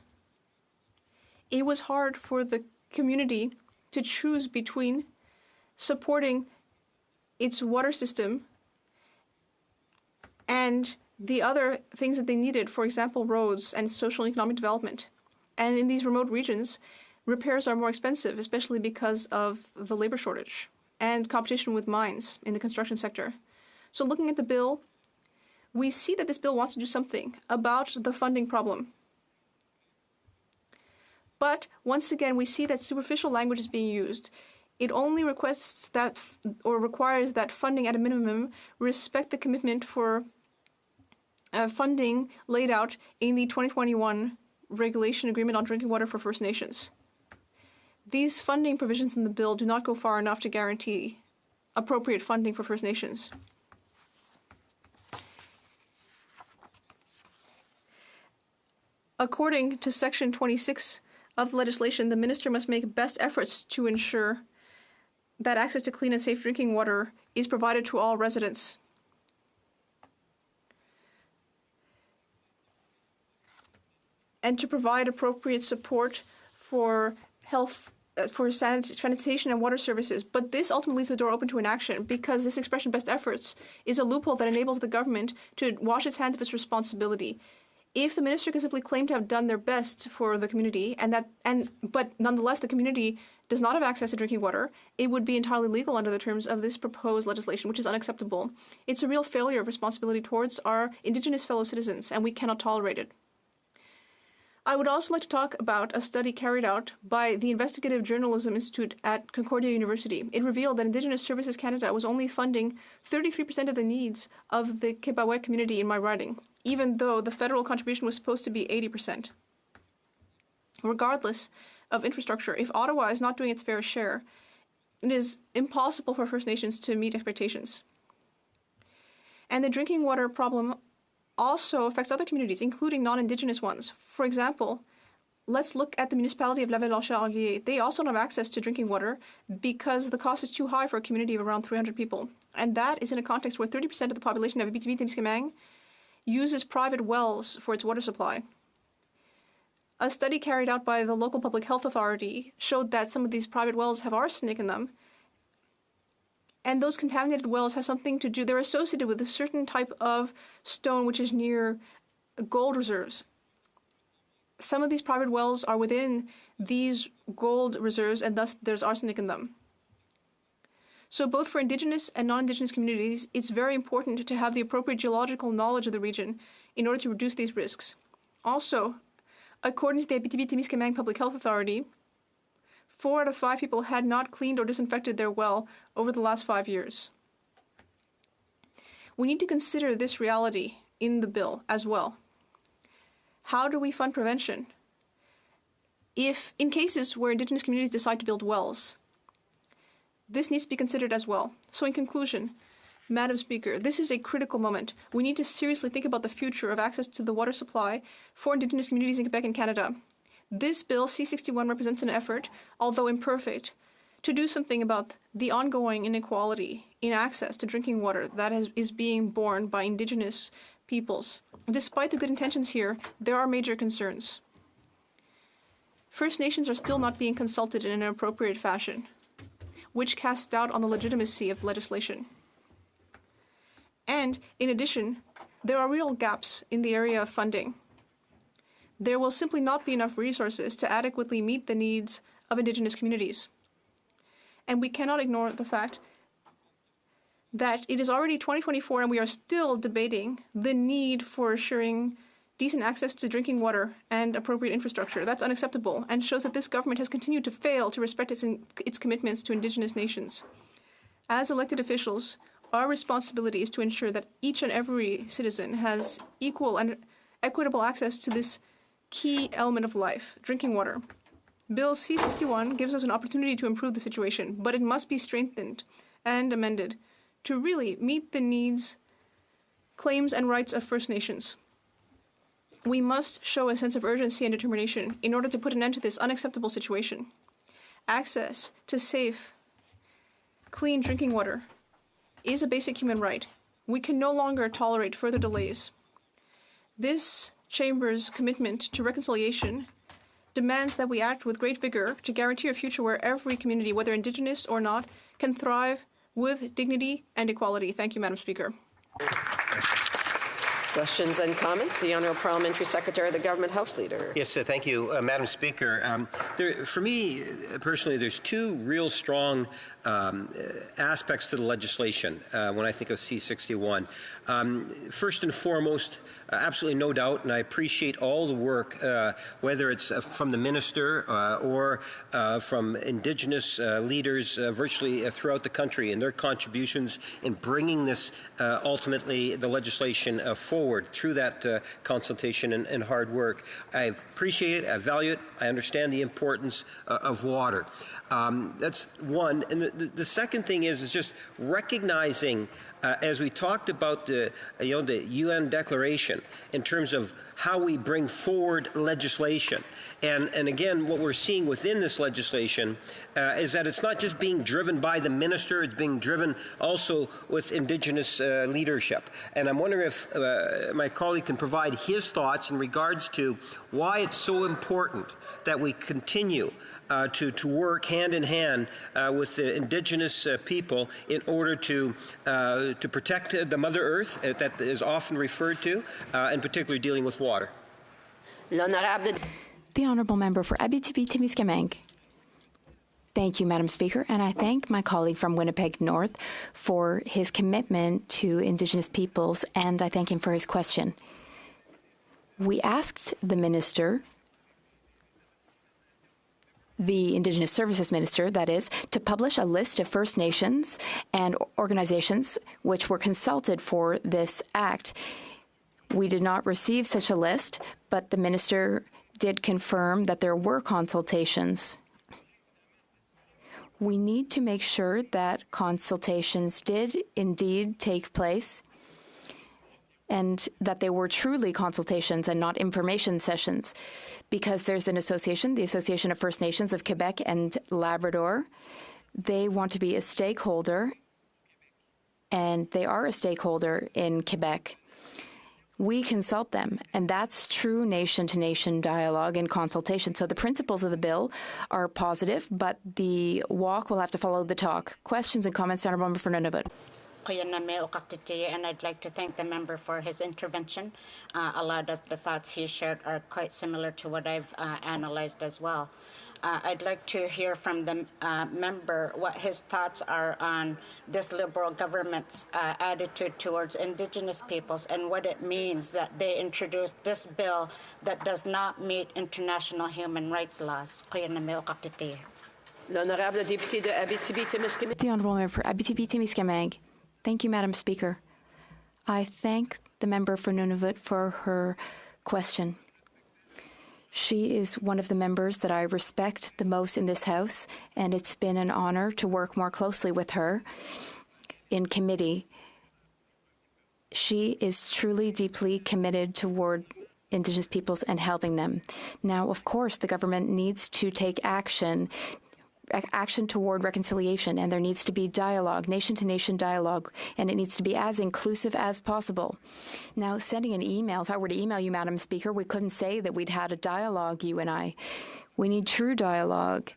It was hard for the community to choose between supporting its water system and the other things that they needed, for example, roads and social and economic development. And in these remote regions, repairs are more expensive, especially because of the labor shortage and competition with mines in the construction sector. So looking at the bill, we see that this bill wants to do something about the funding problem. But once again, we see that superficial language is being used. It only requests that, or requires that funding at a minimum respect the commitment for funding laid out in the 2021 Regulation Agreement on Drinking Water for First Nations. These funding provisions in the bill do not go far enough to guarantee appropriate funding for First Nations. According to Section 26 of the legislation, the minister must make best efforts to ensure that access to clean and safe drinking water is provided to all residents. And to provide appropriate support for health, for sanitation and water services. But this ultimately leaves the door open to inaction, because this expression, best efforts, is a loophole that enables the government to wash its hands of its responsibility. If the minister can simply claim to have done their best for the community, but nonetheless the community does not have access to drinking water, it would be entirely legal under the terms of this proposed legislation, which is unacceptable. It's a real failure of responsibility towards our Indigenous fellow citizens, and we cannot tolerate it. I would also like to talk about a study carried out by the Investigative Journalism Institute at Concordia University. It revealed that Indigenous Services Canada was only funding 33% of the needs of the Kipawek community in my riding, even though the federal contribution was supposed to be 80%. Regardless of infrastructure, if Ottawa is not doing its fair share, it is impossible for First Nations to meet expectations. And the drinking water problem also affects other communities, including non-Indigenous ones. For example, let's look at the municipality of Laval-Charlier. They also don't have access to drinking water because the cost is too high for a community of around 300 people. And that is in a context where 30% of the population of Abitibi-Témiscamingue uses private wells for its water supply. A study carried out by the local public health authority showed that some of these private wells have arsenic in them. And those contaminated wells have something to do, they're associated with a certain type of stone which is near gold reserves. Some of these private wells are within these gold reserves, and thus there's arsenic in them. So both for Indigenous and non-Indigenous communities, it's very important to have the appropriate geological knowledge of the region in order to reduce these risks. Also, according to the Abitibi-Témiscamingue Public Health Authority, 4 out of 5 people had not cleaned or disinfected their well over the last 5 years. We need to consider this reality in the bill as well. How do we fund prevention? If, in cases where Indigenous communities decide to build wells, this needs to be considered as well. So in conclusion, Madam Speaker, this is a critical moment. We need to seriously think about the future of access to the water supply for Indigenous communities in Quebec and Canada. This bill, C-61, represents an effort, although imperfect, to do something about the ongoing inequality in access to drinking water that is being borne by Indigenous peoples. Despite the good intentions here, there are major concerns. First Nations are still not being consulted in an appropriate fashion, which casts doubt on the legitimacy of legislation. And, in addition, there are real gaps in the area of funding. There will simply not be enough resources to adequately meet the needs of Indigenous communities. And we cannot ignore the fact that it is already 2024 and we are still debating the need for assuring decent access to drinking water and appropriate infrastructure. That's unacceptable and shows that this government has continued to fail to respect its commitments to Indigenous nations. As elected officials, our responsibility is to ensure that each and every citizen has equal and equitable access to this key element of life, drinking water. Bill C-61 gives us an opportunity to improve the situation, but it must be strengthened and amended to really meet the needs, claims, and rights of First Nations. We must show a sense of urgency and determination in order to put an end to this unacceptable situation. Access to safe, clean drinking water is a basic human right. We can no longer tolerate further delays. This Chamber's commitment to reconciliation demands that we act with great vigor to guarantee a future where every community, whether Indigenous or not, can thrive with dignity and equality. Thank you, Madam Speaker. Questions and comments? The Honourable Parliamentary Secretary of the Government House Leader. Yes, thank you, Madam Speaker. For me, personally, there's two real strong aspects to the legislation when I think of C-61. First and foremost, absolutely no doubt, and I appreciate all the work, whether it's from the Minister or from Indigenous leaders virtually throughout the country and their contributions in bringing this, ultimately, the legislation forward through that consultation and hard work. I appreciate it, I value it, I understand the importance of water. That's one. And the second thing is just recognizing, as we talked about the UN Declaration in terms of how we bring forward legislation. And again, what we're seeing within this legislation is that it's not just being driven by the minister, it's being driven also with Indigenous leadership. And I'm wondering if my colleague can provide his thoughts in regards to why it's so important that we continue to work hand in hand with the Indigenous people in order to protect the Mother Earth that is often referred to, and particularly dealing with water. The Honourable Member for Abitibi-Témiscamingue. Thank you, Madam Speaker, and I thank my colleague from Winnipeg North for his commitment to Indigenous peoples, and I thank him for his question. We asked the Minister, the Indigenous Services Minister, that is, to publish a list of First Nations and organizations which were consulted for this act. We did not receive such a list, but the Minister did confirm that there were consultations. We need to make sure that consultations did indeed take place and that they were truly consultations and not information sessions, because there's an association, the Association of First Nations of Quebec and Labrador. They want to be a stakeholder, and they are a stakeholder in Quebec. We consult them, and that's true nation-to-nation dialogue and consultation. So the principles of the bill are positive, but the walk will have to follow the talk. Questions and comments, Honourable Member for Nunavut. And I'd like to thank the member for his intervention. A lot of the thoughts he shared are quite similar to what I've analyzed as well. I'd like to hear from the member what his thoughts are on this Liberal government's attitude towards Indigenous peoples and what it means that they introduced this bill that does not meet international human rights laws. The Honourable Member for Abitibi-Témiscamingue. Thank you, Madam Speaker. I thank the member for Nunavut for her question. She is one of the members that I respect the most in this House, and it's been an honour to work more closely with her in committee. She is truly deeply committed toward Indigenous peoples and helping them. Now, of course, the government needs to take action toward reconciliation, and there needs to be dialogue, nation-to-nation dialogue, and it needs to be as inclusive as possible. Now, sending an email, if I were to email you, Madam Speaker, we couldn't say that we'd had a dialogue, you and I. We need true dialogue.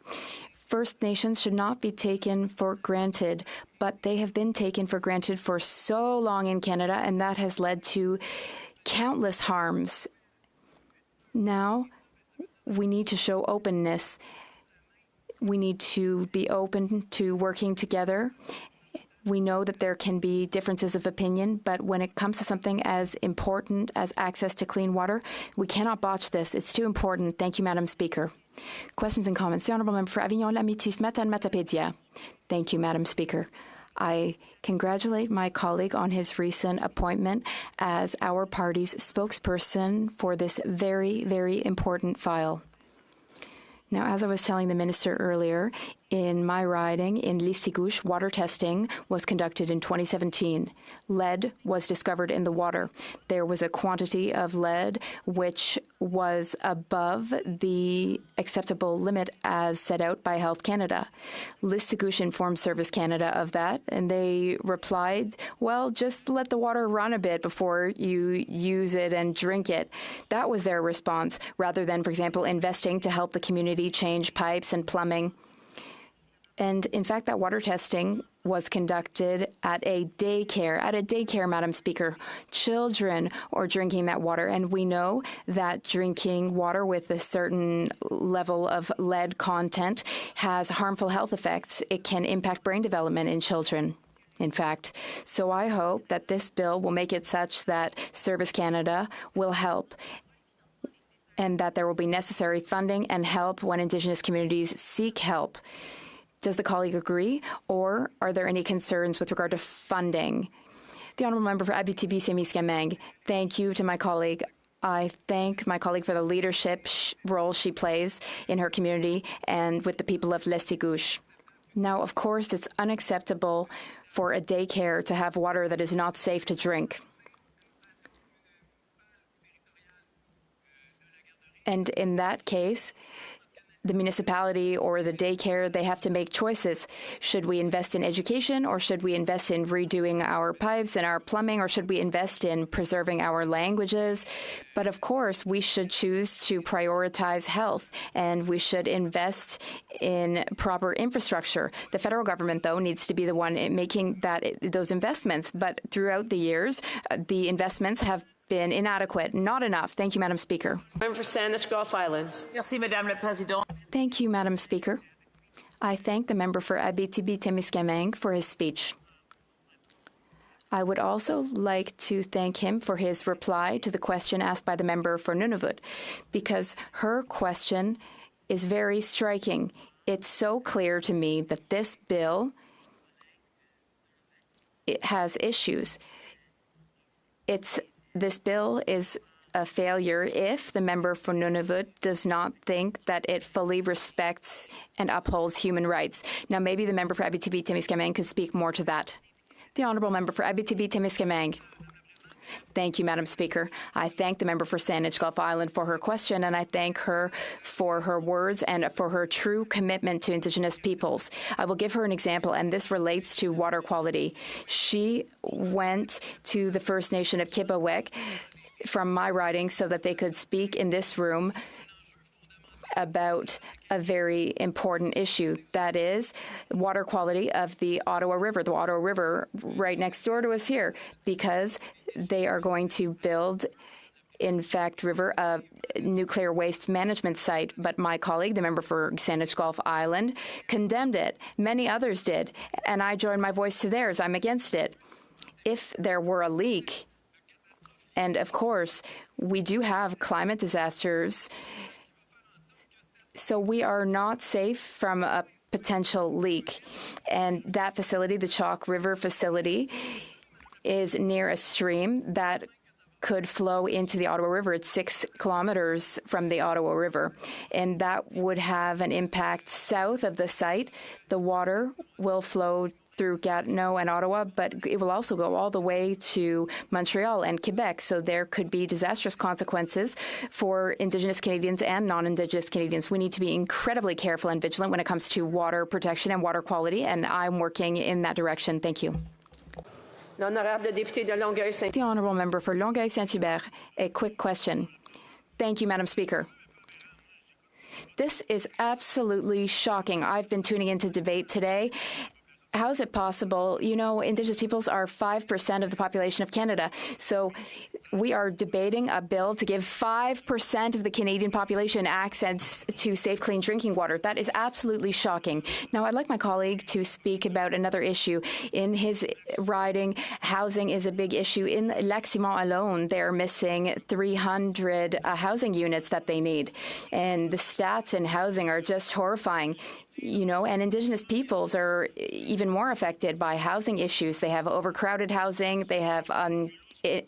First Nations should not be taken for granted, but they have been taken for granted for so long in Canada, and that has led to countless harms. Now, we need to show openness. We need to be open to working together. We know that there can be differences of opinion, but when it comes to something as important as access to clean water, we cannot botch this. It's too important. Thank you, Madam Speaker. Questions and comments. The Honourable Member for Avignon-Lamitis-Matan-Matapédia. Thank you, Madam Speaker. I congratulate my colleague on his recent appointment as our party's spokesperson for this very, very important file. Now, as I was telling the minister earlier, in my riding in Listigouche, water testing was conducted in 2017. Lead was discovered in the water. There was a quantity of lead which was above the acceptable limit as set out by Health Canada. Listigouche informed Service Canada of that, and they replied, well, just let the water run a bit before you use it and drink it. That was their response, rather than, for example, investing to help the community change pipes and plumbing. And in fact, that water testing was conducted at a daycare, Madam Speaker. Children are drinking that water, and we know that drinking water with a certain level of lead content has harmful health effects. It can impact brain development in children, in fact. So I hope that this bill will make it such that Service Canada will help, and that there will be necessary funding and help when Indigenous communities seek help. Does the colleague agree, or are there any concerns with regard to funding? The Honourable Member for Abitibi-Témiscamingue. Thank you to my colleague. I thank my colleague for the leadership role she plays in her community and with the people of Listigouche. Now, of course, it's unacceptable for a daycare to have water that is not safe to drink. And in that case, the municipality or the daycare, they have to make choices. Should we invest in education, or should we invest in redoing our pipes and our plumbing, or should we invest in preserving our languages? But of course, we should choose to prioritize health, and we should invest in proper infrastructure. The federal government, though, needs to be the one making those investments. But throughout the years, the investments have been inadequate, not enough. Thank you, Madam Speaker. Member for Saanich Gulf Islands. Merci, Madame la Présidente. Thank you, Madam Speaker. I thank the member for Abitibi-Témiscamingue for his speech. I would also like to thank him for his reply to the question asked by the member for Nunavut, because her question is very striking. It's so clear to me that this bill, it has issues. This bill is a failure if the member for Nunavut does not think that it fully respects and upholds human rights. Now, maybe the member for Abitibi-Témiscamingue could speak more to that. The Honourable Member for Abitibi-Témiscamingue. Thank you, Madam Speaker. I thank the member for Saanich Gulf Island for her question, and I thank her for her words and for her true commitment to Indigenous peoples. I will give her an example, and this relates to water quality. She went to the First Nation of Kibawek from my riding so that they could speak in this room about a very important issue, that is water quality of the Ottawa River, right next door to us here, because they are going to build, in fact, River, a nuclear waste management site. But my colleague, the member for Saanich Gulf Island, condemned it. Many others did, and I joined my voice to theirs. I'm against it. If there were a leak, and of course, we do have climate disasters, so we are not safe from a potential leak. And that facility, the Chalk River facility, is near a stream that could flow into the Ottawa River. It's 6 kilometers from the Ottawa River, and that would have an impact south of the site. The water will flow through Gatineau and Ottawa, but it will also go all the way to Montreal and Quebec. So there could be disastrous consequences for Indigenous Canadians and non-Indigenous Canadians. We need to be incredibly careful and vigilant when it comes to water protection and water quality, and I'm working in that direction. Thank you. The honourable member for Longueuil-Saint-Hubert, a quick question. Thank you, Madam Speaker. This is absolutely shocking. I've been tuning into debate today. How is it possible? You know, Indigenous peoples are 5% of the population of Canada. So we are debating a bill to give 5% of the Canadian population access to safe, clean drinking water. That is absolutely shocking. Now, I'd like my colleague to speak about another issue. In his riding, housing is a big issue. In Lac-Simon alone, they're missing 300 housing units that they need. And the stats in housing are just horrifying. You know, and Indigenous peoples are even more affected by housing issues. They have overcrowded housing. They have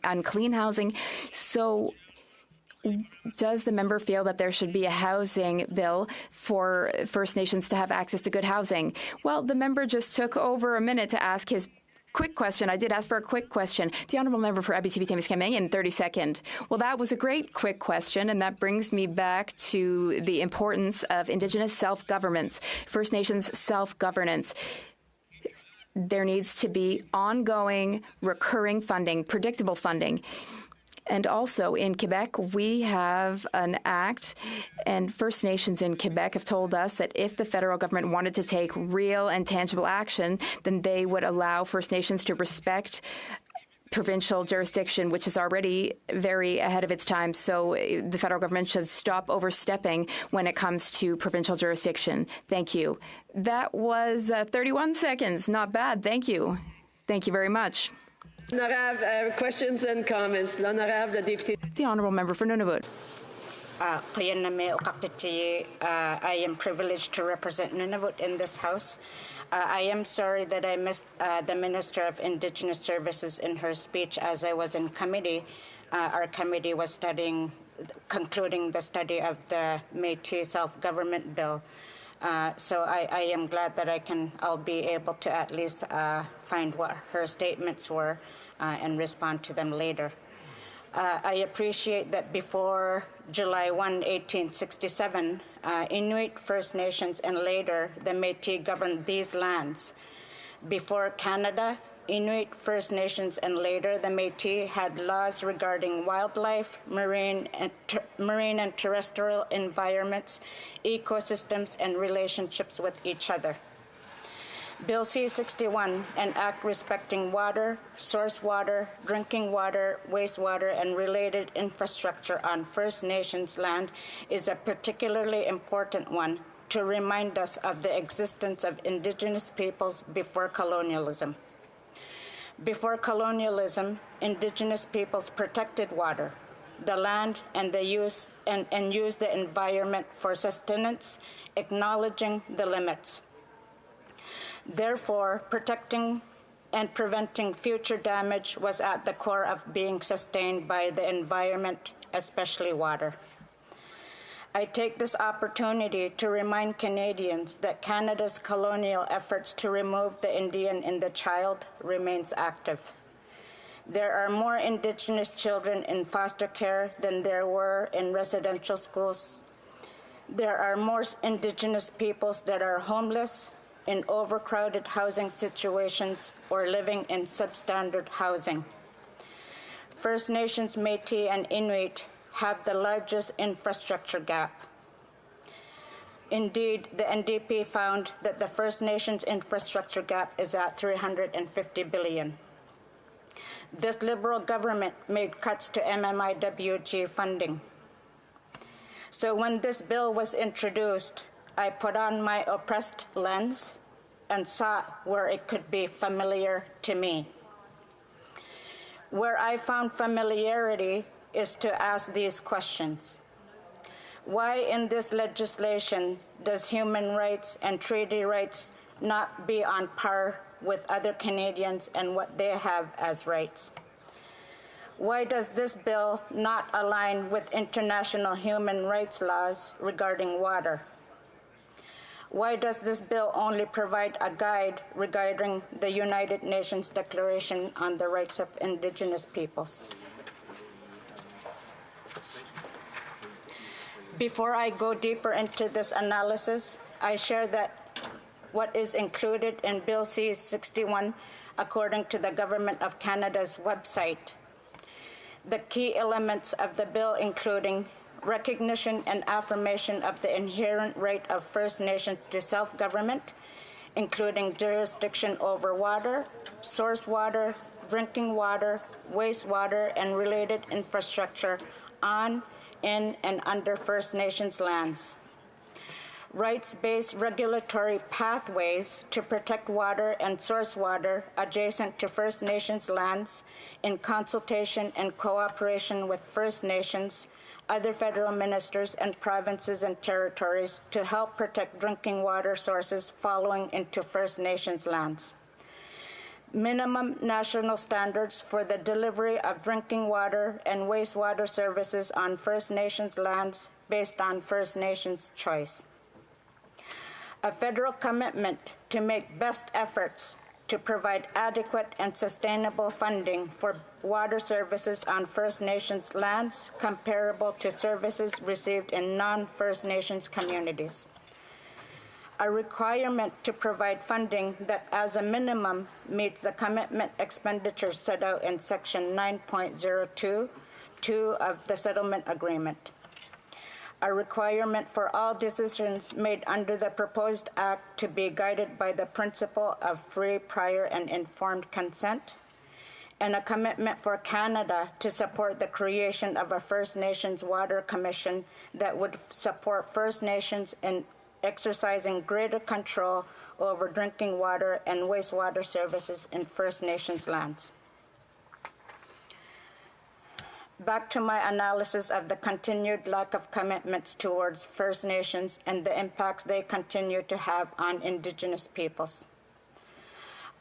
unclean housing. So does the member feel that there should be a housing bill for First Nations to have access to good housing? Well, the member just took over a minute to ask his quick question. I did ask for a quick question. The honourable member for Abitibi-Témiscamingue in 30 seconds. Well, that was a great quick question, and that brings me back to the importance of Indigenous self-governments, First Nations self-governance. There needs to be ongoing, recurring funding, predictable funding. And also in Quebec, we have an act, and First Nations in Quebec have told us that if the federal government wanted to take real and tangible action, then they would allow First Nations to respect provincial jurisdiction, which is already very ahead of its time. So the federal government should stop overstepping when it comes to provincial jurisdiction. Thank you. That was 31 seconds. Not bad. Thank you. Thank you very much. Questions and comments. The honourable member for Nunavut. I am privileged to represent Nunavut in this House. I am sorry that I missed the Minister of Indigenous Services in her speech as I was in committee. Our committee was concluding the study of the Métis self-government bill. So I am glad that I'll be able to at least find what her statements were and respond to them later. I appreciate that before July 1, 1867, Inuit, First Nations, and later the Métis governed these lands. Before Canada, Inuit, First Nations, and later the Métis had laws regarding wildlife, marine and terrestrial environments, ecosystems, and relationships with each other. Bill C-61, an act respecting water, source water, drinking water, wastewater, and related infrastructure on First Nations land, is a particularly important one to remind us of the existence of Indigenous peoples before colonialism. Before colonialism, Indigenous peoples protected water, the land, and used the environment for sustenance, acknowledging the limits. Therefore, protecting and preventing future damage was at the core of being sustained by the environment, especially water. I take this opportunity to remind Canadians that Canada's colonial efforts to remove the Indian in the child remains active. There are more Indigenous children in foster care than there were in residential schools. There are more Indigenous peoples that are homeless, in overcrowded housing situations, or living in substandard housing. First Nations, Métis, and Inuit have the largest infrastructure gap. Indeed, the NDP found that the First Nations infrastructure gap is at $350 billion. This Liberal government made cuts to MMIWG funding. So when this bill was introduced, I put on my oppressed lens and saw where it could be familiar to me. Where I found familiarity is to ask these questions. Why in this legislation does human rights and treaty rights not be on par with other Canadians and what they have as rights? Why does this bill not align with international human rights laws regarding water? Why does this bill only provide a guide regarding the United Nations Declaration on the Rights of Indigenous Peoples? Before I go deeper into this analysis, I share that what is included in Bill C-61, according to the Government of Canada's website. The key elements of the bill including recognition and affirmation of the inherent right of First Nations to self-government, including jurisdiction over water, source water, drinking water, wastewater, and related infrastructure on, in, and under First Nations lands. Rights-based regulatory pathways to protect water and source water adjacent to First Nations lands in consultation and cooperation with First Nations, other federal ministers, and provinces and territories to help protect drinking water sources following into First Nations lands. Minimum national standards for the delivery of drinking water and wastewater services on First Nations lands based on First Nations choice. A federal commitment to make best efforts to provide adequate and sustainable funding for water services on First Nations lands comparable to services received in non-First Nations communities. A requirement to provide funding that as a minimum meets the commitment expenditures set out in Section 9.02(2) of the Settlement Agreement. A requirement for all decisions made under the proposed act to be guided by the principle of free, prior, and informed consent, and a commitment for Canada to support the creation of a First Nations Water Commission that would support First Nations in exercising greater control over drinking water and wastewater services in First Nations lands. Back to my analysis of the continued lack of commitments towards First Nations and the impacts they continue to have on Indigenous peoples.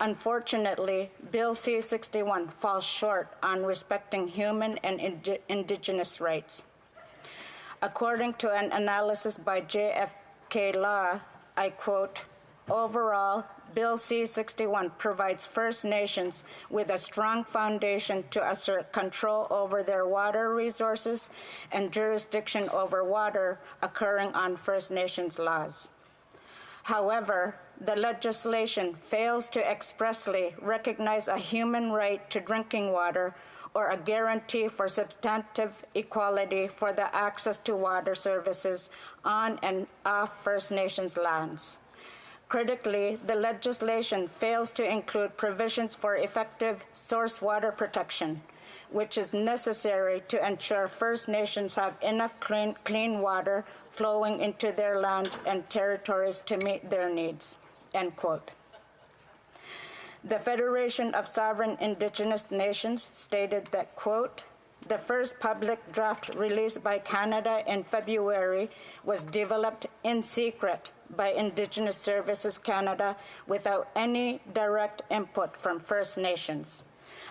Unfortunately, Bill C-61 falls short on respecting human and Indigenous rights. According to an analysis by JFK Law, I quote, "Overall, Bill C-61 provides First Nations with a strong foundation to assert control over their water resources and jurisdiction over water occurring on First Nations laws. However, the legislation fails to expressly recognize a human right to drinking water or a guarantee for substantive equality for the access to water services on and off First Nations lands. Critically, the legislation fails to include provisions for effective source water protection, which is necessary to ensure First Nations have enough clean water flowing into their lands and territories to meet their needs." End quote. The Federation of Sovereign Indigenous Nations stated that, quote, "The first public draft released by Canada in February was developed in secret by Indigenous Services Canada without any direct input from First Nations,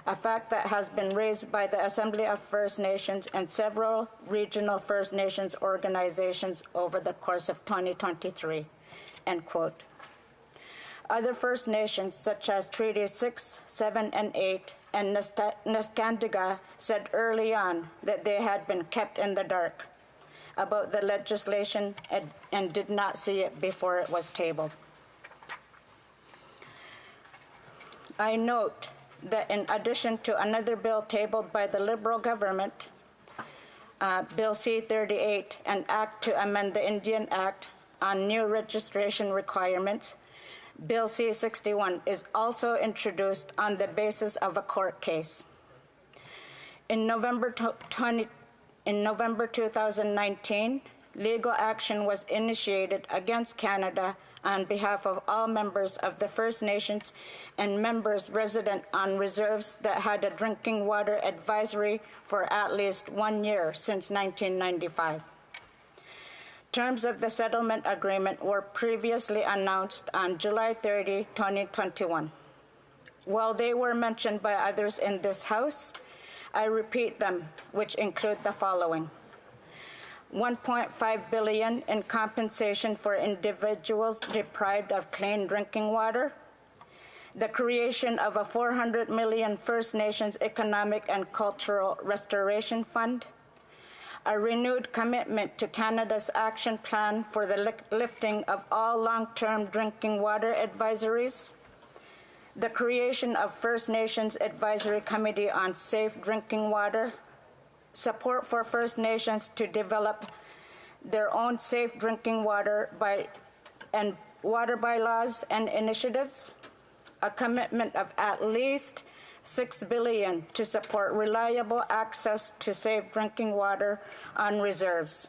a fact that has been raised by the Assembly of First Nations and several regional First Nations organizations over the course of 2023, end quote. Other First Nations, such as Treaties 6, 7, and 8, and Nescandiga said early on that they had been kept in the dark about the legislation and did not see it before it was tabled. I note that in addition to another bill tabled by the Liberal government, Bill C-38, an act to amend the Indian Act on new registration requirements, Bill C-61 is also introduced on the basis of a court case. In November 2019, legal action was initiated against Canada on behalf of all members of the First Nations and members resident on reserves that had a drinking water advisory for at least 1 year since 1995. Terms of the settlement agreement were previously announced on July 30, 2021. While they were mentioned by others in this House, I repeat them, which include the following: $1.5 billion in compensation for individuals deprived of clean drinking water, the creation of a $400 million First Nations Economic and Cultural Restoration Fund, a renewed commitment to Canada's action plan for the lifting of all long-term drinking water advisories, the creation of First Nations Advisory Committee on Safe Drinking Water, support for First Nations to develop their own safe drinking water and water bylaws and initiatives, a commitment of at least $6 billion to support reliable access to safe drinking water on reserves,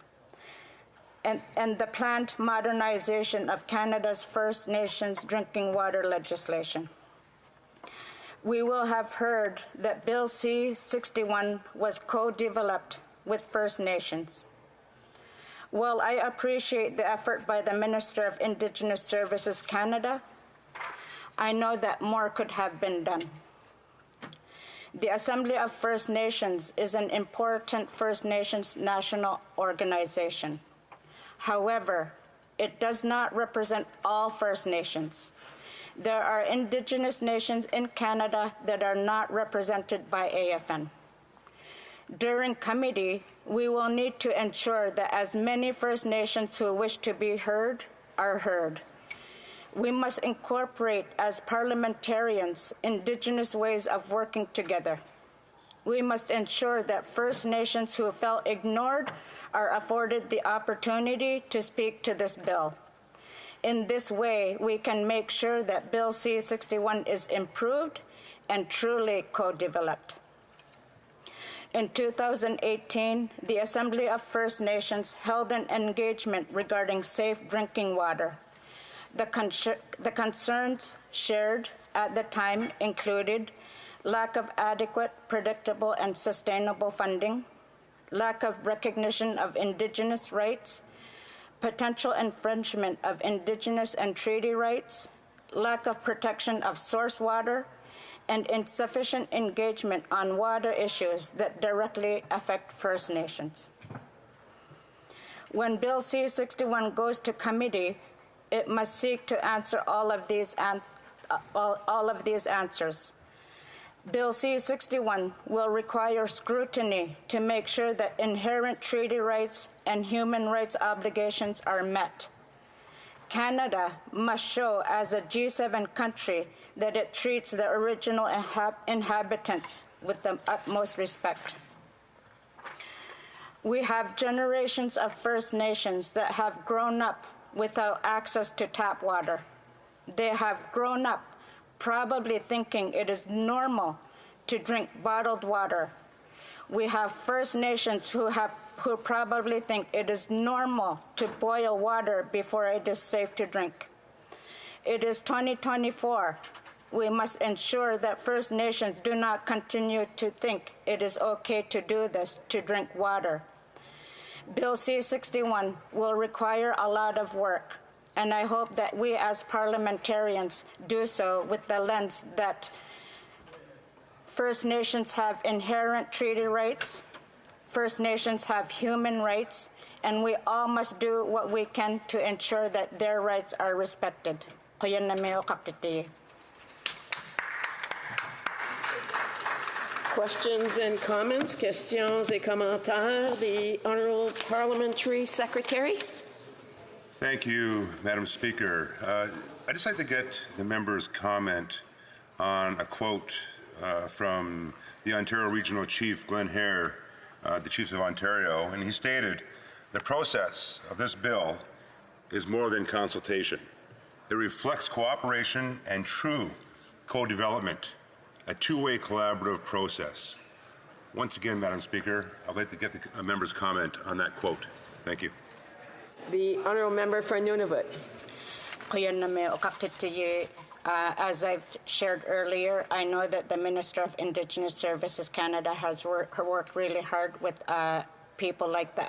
and the planned modernization of Canada's First Nations drinking water legislation. We will have heard that Bill C-61 was co-developed with First Nations. While I appreciate the effort by the Minister of Indigenous Services Canada, I know that more could have been done. The Assembly of First Nations is an important First Nations national organization. However, it does not represent all First Nations. There are Indigenous nations in Canada that are not represented by AFN. During committee, we will need to ensure that as many First Nations who wish to be heard are heard. We must incorporate as parliamentarians Indigenous ways of working together. We must ensure that First Nations who felt ignored are afforded the opportunity to speak to this bill. In this way, we can make sure that Bill C-61 is improved and truly co-developed. In 2018, the Assembly of First Nations held an engagement regarding safe drinking water. The concerns shared at the time included lack of adequate, predictable, and sustainable funding, lack of recognition of Indigenous rights, potential infringement of Indigenous and treaty rights, lack of protection of source water, and insufficient engagement on water issues that directly affect First Nations. When Bill C-61 goes to committee, it must seek to answer all of these answers. Bill C-61 will require scrutiny to make sure that inherent treaty rights and human rights obligations are met. Canada must show as a G7 country that it treats the original inhabitants with the utmost respect. We have generations of First Nations that have grown up without access to tap water. They have grown up probably thinking it is normal to drink bottled water. We have First Nations who probably think it is normal to boil water before it is safe to drink. It is 2024. We must ensure that First Nations do not continue to think it is okay to do this, to drink water. Bill C-61 will require a lot of work, and I hope that we as parliamentarians do so with the lens that First Nations have inherent treaty rights, First Nations have human rights, and we all must do what we can to ensure that their rights are respected. Questions and comments? Questions et commentaires? The Honourable Parliamentary Secretary. Thank you, Madam Speaker. I'd just like to get the member's comment on a quote from the Ontario Regional Chief, Glenn Hare, the Chiefs of Ontario, and he stated, "The process of this bill is more than consultation. It reflects cooperation and true co-development, a two-way collaborative process." Once again, Madam Speaker, I'd like to get the member's comment on that quote. Thank you. The Honourable Member for Nunavut. As I've shared earlier, I know that the Minister of Indigenous Services Canada has worked really hard with people like the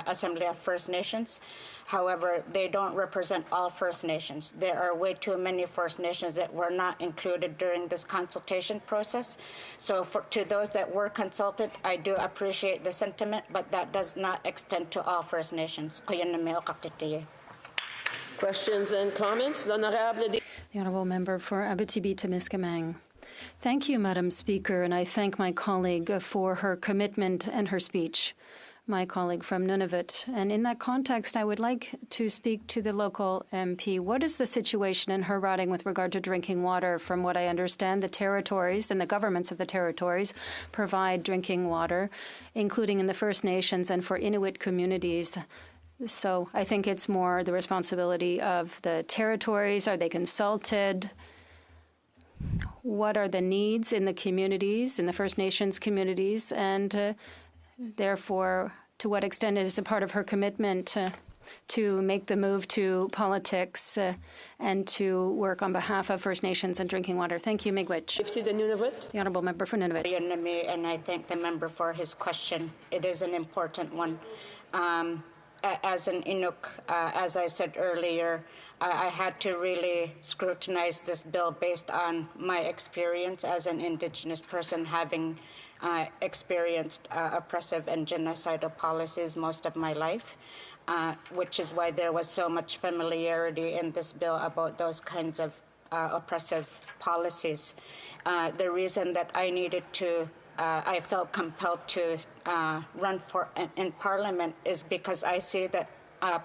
Assembly of First Nations. However, they don't represent all First Nations. There are way too many First Nations that were not included during this consultation process. So to those that were consulted, I do appreciate the sentiment, but that does not extend to all First Nations. Questions and comments? The Honourable Member for Abitibi-Témiscamingue. Thank you, Madam Speaker, and I thank my colleague for her commitment and her speech, my colleague from Nunavut. And in that context, I would like to speak to the local MP. What is the situation in her riding with regard to drinking water? From what I understand, the territories and the governments of the territories provide drinking water, including in the First Nations and for Inuit communities. So I think it's more the responsibility of the territories. Are they consulted? What are the needs in the communities, in the First Nations communities? And therefore, to what extent is a part of her commitment to make the move to politics and to work on behalf of First Nations and drinking water? Thank you, Miigwech. The Honourable Member for Nunavut. And I thank the member for his question. It is an important one. As an Inuk, as I said earlier, I had to really scrutinize this bill based on my experience as an Indigenous person, having experienced oppressive and genocidal policies most of my life, which is why there was so much familiarity in this bill about those kinds of oppressive policies. The reason that I needed to I felt compelled to run for in Parliament is because I see that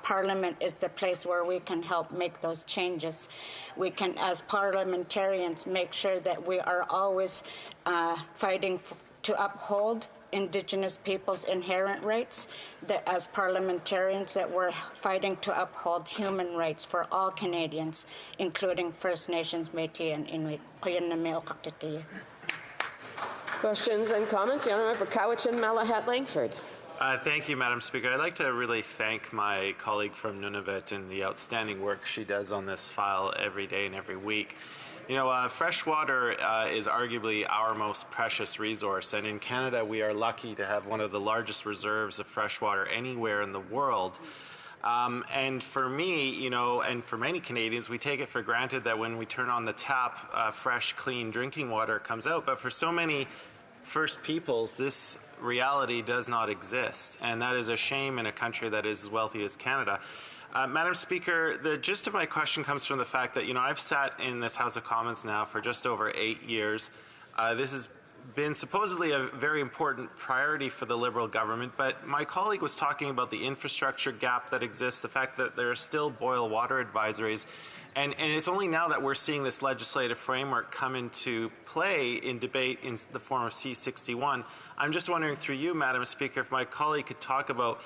Parliament is the place where we can help make those changes. We can, as parliamentarians, make sure that we are always fighting to uphold Indigenous people's inherent rights, that as parliamentarians that we're fighting to uphold human rights for all Canadians, including First Nations, Métis, and Inuit. Questions and comments? The Honourable for Cowichan, Malahat, Langford. Thank you, Madam Speaker. I'd like to really thank my colleague from Nunavut and the outstanding work she does on this file every day and every week. You know, fresh water is arguably our most precious resource, and in Canada we are lucky to have one of the largest reserves of fresh water anywhere in the world. And for me, you know, and for many Canadians, we take it for granted that when we turn on the tap, fresh, clean drinking water comes out. But for so many First Peoples, this reality does not exist. And that is a shame in a country that is as wealthy as Canada. Madam Speaker, the gist of my question comes from the fact that, you know, I've sat in this House of Commons now for just over 8 years. This has been supposedly a very important priority for the Liberal government, but my colleague was talking about the infrastructure gap that exists, the fact that there are still boil water advisories, and it's only now that we're seeing this legislative framework come into play in debate in the form of C-61. I'm just wondering through you, Madam Speaker, if my colleague could talk about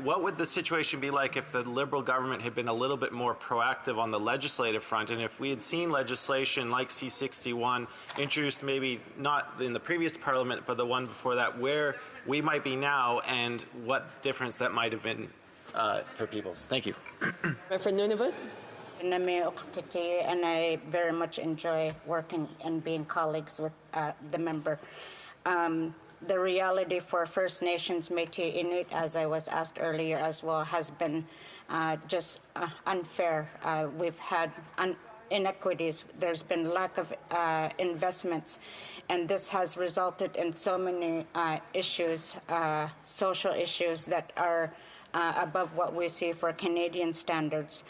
what would the situation be like if the Liberal government had been a little bit more proactive on the legislative front, and if we had seen legislation like C-61 introduced maybe not in the previous Parliament but the one before that, where we might be now and what difference that might have been for peoples. Thank you. For Nunavut. And I very much enjoy working and being colleagues with the member. The reality for First Nations, Métis, Inuit, as I was asked earlier as well, has been just unfair. We've had inequities. There's been lack of investments, and this has resulted in so many issues, social issues that are above what we see for Canadian standards.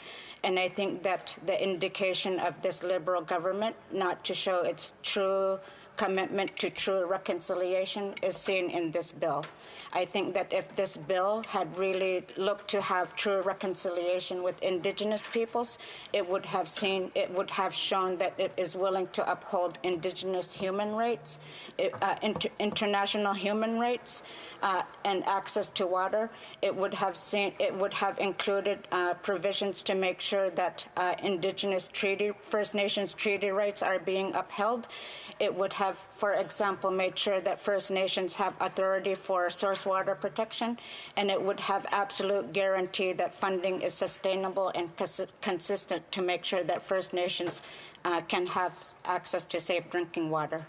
And I think that the indication of this Liberal government not to show its true commitment to true reconciliation is seen in this bill. I think that if this bill had really looked to have true reconciliation with Indigenous peoples, it would have shown that it is willing to uphold Indigenous human rights, international human rights, and access to water. It would have included provisions to make sure that Indigenous First Nations treaty rights are being upheld. It would have, for example, made sure that First Nations have authority for source water protection, and it would have absolute guarantee that funding is sustainable and consistent to make sure that First Nations can have access to safe drinking water.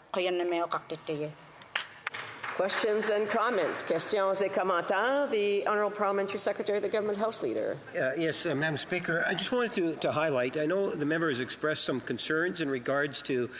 Questions and comments? Questions et commentaires. The Honourable Parliamentary Secretary, the Government House Leader. Yes, Madam Speaker. I just wanted to highlight, I know the member has expressed some concerns in regards to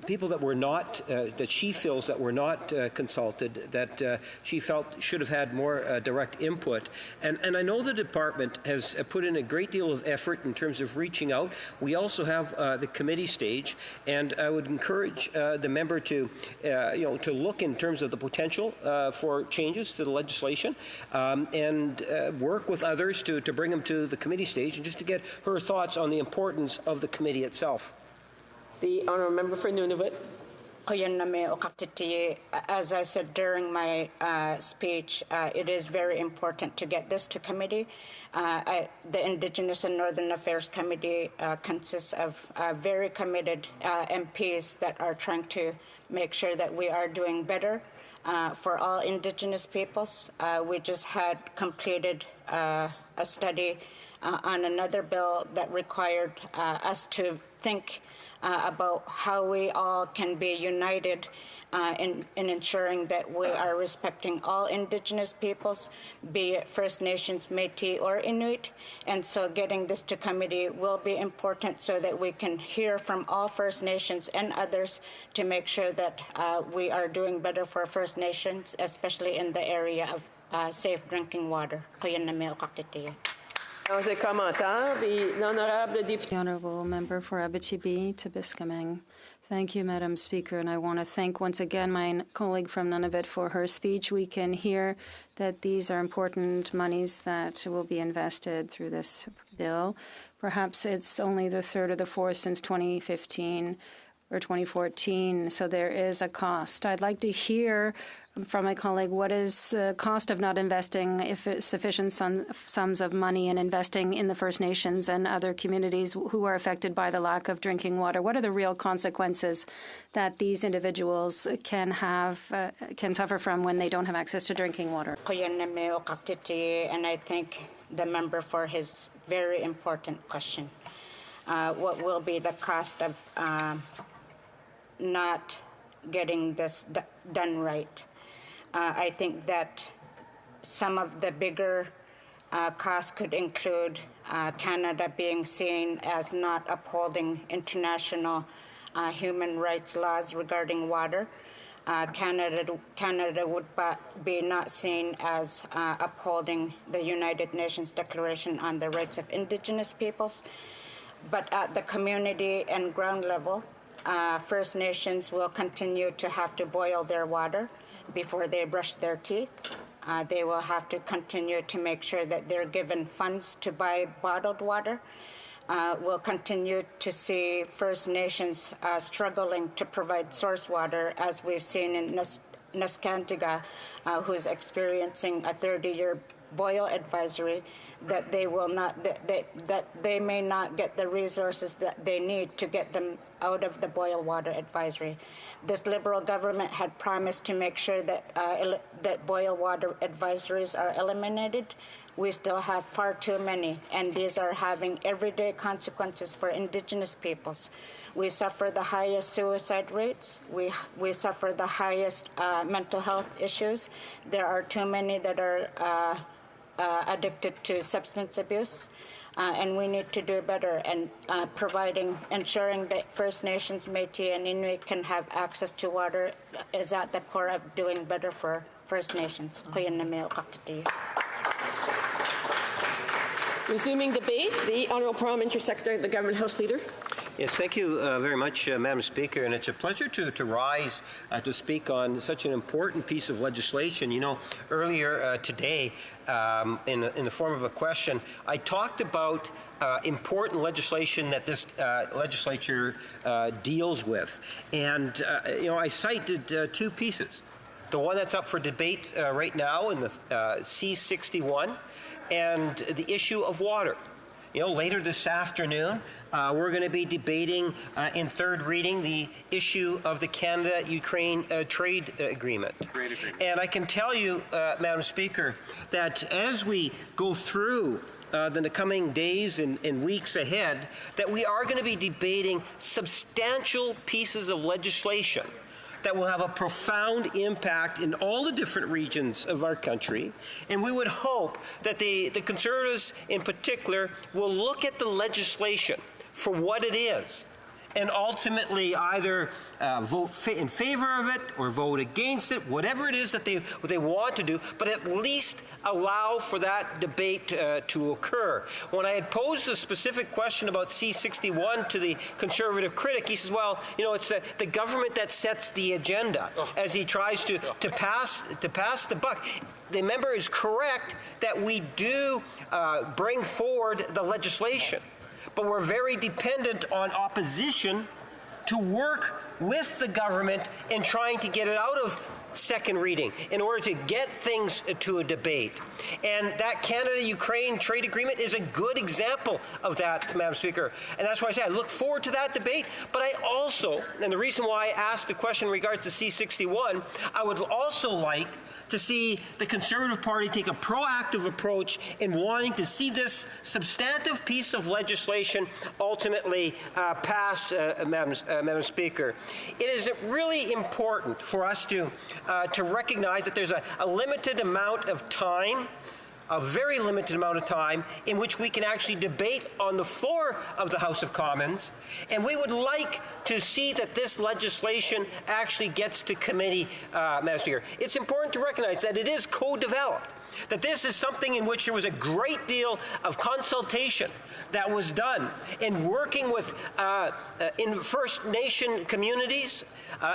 people that were not, that she feels that were not consulted, that she felt should have had more direct input. And I know the department has put in a great deal of effort in terms of reaching out. We also have the committee stage, and I would encourage the member to, to look in terms of the potential for changes to the legislation and work with others to bring them to the committee stage, and just to get her thoughts on the importance of the committee itself. The Honourable Member for Nunavut. As I said during my speech, it is very important to get this to committee. The Indigenous and Northern Affairs Committee consists of very committed MPs that are trying to make sure that we are doing better for all Indigenous peoples. We just had completed a study on another bill that required us to think about how we all can be united in ensuring that we are respecting all Indigenous peoples, be it First Nations, Métis, or Inuit. And so getting this to committee will be important so that we can hear from all First Nations and others to make sure that we are doing better for First Nations, especially in the area of safe drinking water. The Honourable Member for Abitibi-Témiscamingue. Thank you, Madam Speaker, and I want to thank once again my colleague from Nunavut for her speech. We can hear that these are important monies that will be invested through this bill. Perhaps it's only the third or the fourth since 2015 or 2014, so there is a cost. I'd like to hear from my colleague what is the cost of not investing if it's sufficient sums of money in investing in the First Nations and other communities who are affected by the lack of drinking water. What are the real consequences that these individuals can suffer from when they don't have access to drinking water? And I thank the member for his very important question. What will be the cost of not getting this done right? I think that some of the bigger costs could include Canada being seen as not upholding international human rights laws regarding water. Canada would be not seen as upholding the United Nations Declaration on the Rights of Indigenous Peoples. But at the community and ground level, First Nations will continue to have to boil their water before they brush their teeth. They will have to continue to make sure that they're given funds to buy bottled water. We'll continue to see First Nations struggling to provide source water, as we've seen in Neskantaga, who's experiencing a 30-year boil advisory, that they may not get the resources that they need to get them out of the boil water advisory. This Liberal government had promised to make sure that that boil water advisories are eliminated. We still have far too many, and these are having everyday consequences for Indigenous peoples. We suffer the highest suicide rates. We suffer the highest mental health issues. There are too many that are addicted to substance abuse, and we need to do better. And ensuring that First Nations, Métis, and Inuit can have access to water is at the core of doing better for First Nations. Resuming debate, the Honourable Parliamentary Secretary, the Government House Leader. Yes, thank you very much, Madam Speaker, and it's a pleasure to rise to speak on such an important piece of legislation. You know, earlier today, in the form of a question, I talked about important legislation that this legislature deals with, and you know, I cited two pieces. The one that's up for debate right now in the C-61, and the issue of water. You know, later this afternoon, we're going to be debating in third reading the issue of the Canada-Ukraine trade agreement. And I can tell you, Madam Speaker, that as we go through the coming days and weeks ahead, that we are going to be debating substantial pieces of legislation that will have a profound impact in all the different regions of our country. And we would hope that the Conservatives in particular will look at the legislation for what it is and ultimately either vote in favor of it or vote against it, whatever it is that they want to do, but at least allow for that debate to occur. When I had posed a specific question about C-61 to the Conservative critic, he says, well, you know, it's the government that sets the agenda as he tries to pass the buck. The member is correct that we do bring forward the legislation, but we're very dependent on opposition to work with the government in trying to get it out of second reading in order to get things to a debate. And that Canada-Ukraine trade agreement is a good example of that, Madam Speaker. And that's why I say I look forward to that debate. But I also, and the reason why I asked the question in regards to C-61, I would also like to see the Conservative Party take a proactive approach in wanting to see this substantive piece of legislation ultimately pass, Madam Speaker. It is really important for us to recognize that there's a limited amount of time, a very limited amount of time in which we can actually debate on the floor of the House of Commons, and we would like to see that this legislation actually gets to committee, Madam Speaker. It's important to recognize that it is co-developed, that this is something in which there was a great deal of consultation that was done in working with in First Nation communities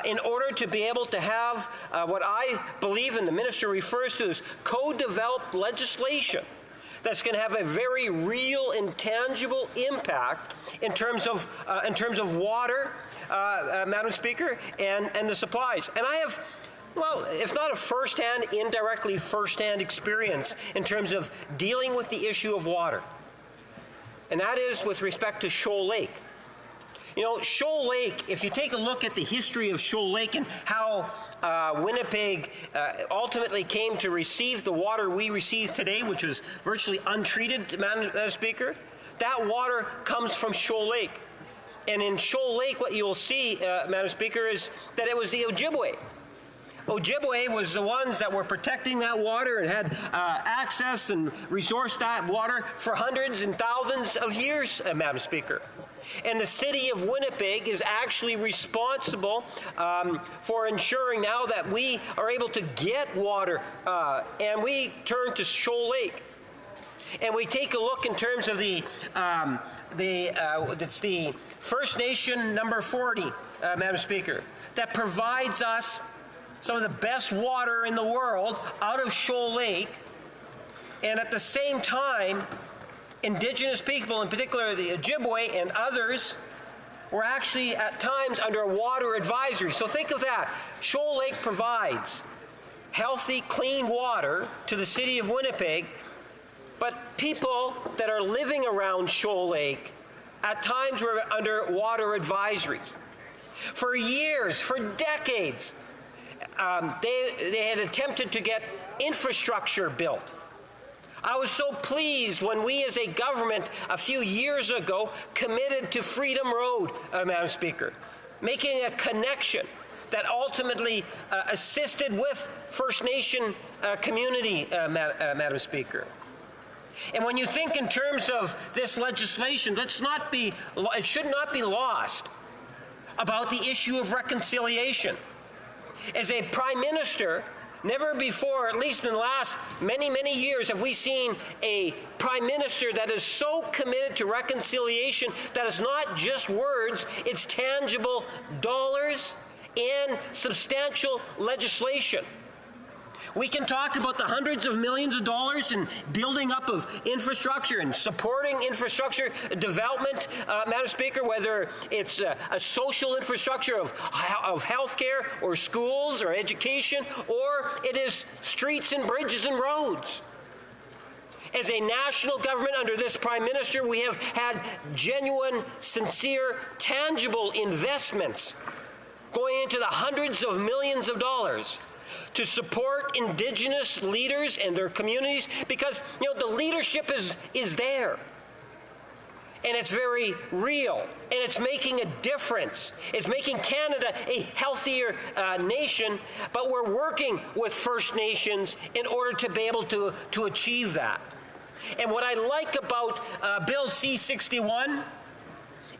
in order to be able to have what I believe and the minister refers to as co-developed legislation that's going to have a very real and tangible impact in terms of water, Madam Speaker, and the supplies. And I have, well, if not a first-hand, indirectly first-hand experience in terms of dealing with the issue of water. And that is with respect to Shoal Lake. You know, Shoal Lake, if you take a look at the history of Shoal Lake and how Winnipeg ultimately came to receive the water we receive today, which is virtually untreated, Madam Speaker, that water comes from Shoal Lake. And in Shoal Lake, what you'll see, Madam Speaker, is that it was the Ojibwe. Ojibwe was the ones that were protecting that water and had access and resourced that water for hundreds and thousands of years, Madam Speaker. And the city of Winnipeg is actually responsible for ensuring now that we are able to get water, and we turn to Shoal Lake. And we take a look in terms of it's the First Nation number 40, Madam Speaker, that provides us some of the best water in the world out of Shoal Lake, and at the same time, Indigenous people, in particular the Ojibwe and others, were actually at times under a water advisory. So think of that. Shoal Lake provides healthy, clean water to the city of Winnipeg, but people that are living around Shoal Lake at times were under water advisories. For years, for decades, they had attempted to get infrastructure built. I was so pleased when we as a government a few years ago committed to Freedom Road, Madam Speaker, making a connection that ultimately assisted with First Nation community, Madam Speaker. And when you think in terms of this legislation, it should not be lost about the issue of reconciliation. As a Prime Minister, Never before, at least in the last many, many years, have we seen a prime minister that is so committed to reconciliation that it's not just words, it's tangible dollars and substantial legislation. We can talk about the hundreds of millions of dollars in building up of infrastructure and supporting infrastructure development, Madam Speaker, whether it's a social infrastructure of healthcare or schools or education, or it is streets and bridges and roads. As a national government under this Prime Minister, we have had genuine, sincere, tangible investments going into the hundreds of millions of dollars to support Indigenous leaders and their communities, because the leadership is there, and it's very real, and it's making a difference. It's making Canada a healthier nation, but we're working with First Nations in order to be able to achieve that. And what I like about Bill C-61,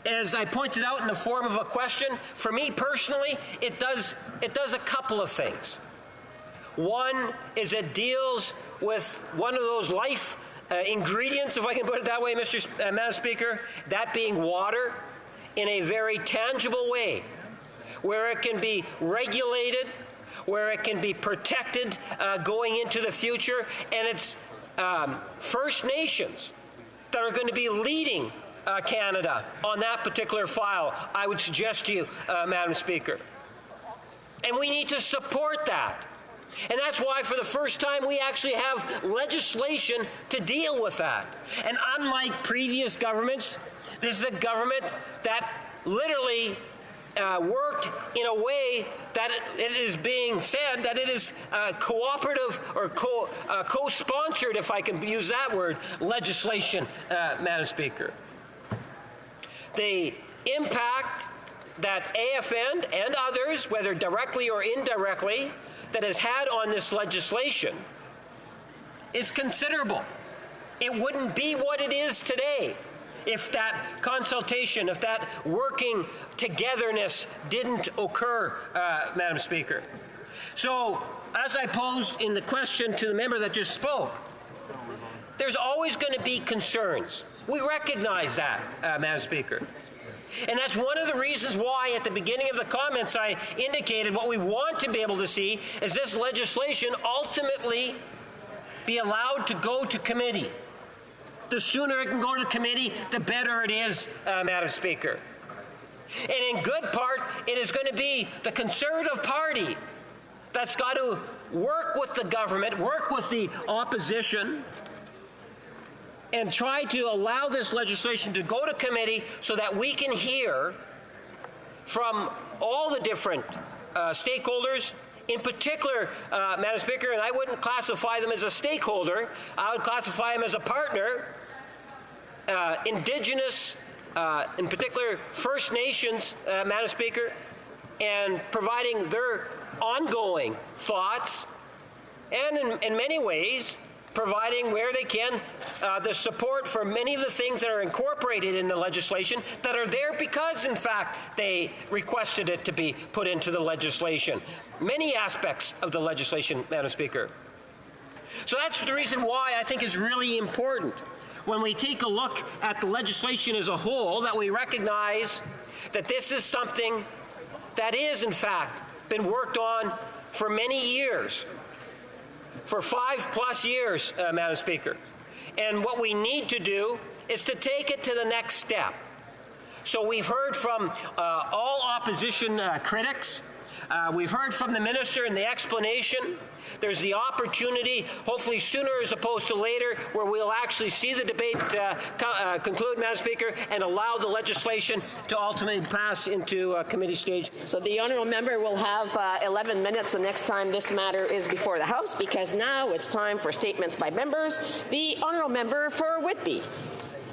as I pointed out in the form of a question, for me personally, it does a couple of things. One is it deals with one of those life ingredients, if I can put it that way, Madam Speaker, that being water, in a very tangible way, where it can be regulated, where it can be protected going into the future, and it's First Nations that are going to be leading Canada on that particular file, I would suggest to you, Madam Speaker. And we need to support that. And that's why, for the first time, we actually have legislation to deal with that. And unlike previous governments, this is a government that literally worked in a way that it is being said that it is cooperative or co-sponsored, if I can use that word, legislation, Madam Speaker. The impact that AFN and others, whether directly or indirectly, that has had on this legislation is considerable. It wouldn't be what it is today if that consultation, if that working togetherness didn't occur, Madam Speaker. So, as I posed in the question to the member that just spoke, there's always going to be concerns. We recognize that, Madam Speaker. And that's one of the reasons why at the beginning of the comments I indicated what we want to be able to see is this legislation ultimately be allowed to go to committee. The sooner it can go to committee, the better it is, Madam Speaker. And in good part, it is going to be the Conservative Party that's got to work with the government, work with the opposition, and try to allow this legislation to go to committee so that we can hear from all the different stakeholders, in particular, Madam Speaker, and I wouldn't classify them as a stakeholder, I would classify them as a partner, Indigenous, in particular First Nations, Madam Speaker, and providing their ongoing thoughts, and in many ways, providing where they can the support for many of the things that are incorporated in the legislation that are there because, in fact, they requested it to be put into the legislation. Many aspects of the legislation, Madam Speaker. So that's the reason why I think it's really important when we take a look at the legislation as a whole that we recognize that this is something that is, in fact, been worked on for many years. For 5+ years, Madam Speaker. And what we need to do is to take it to the next step. So we've heard from all opposition critics. We've heard from the minister in the explanation. There's the opportunity, hopefully sooner as opposed to later, where we'll actually see the debate conclude, Madam Speaker, and allow the legislation to ultimately pass into committee stage. So the honourable member will have 11 minutes the next time this matter is before the House, because now it's time for statements by members. The honourable member for Whitby.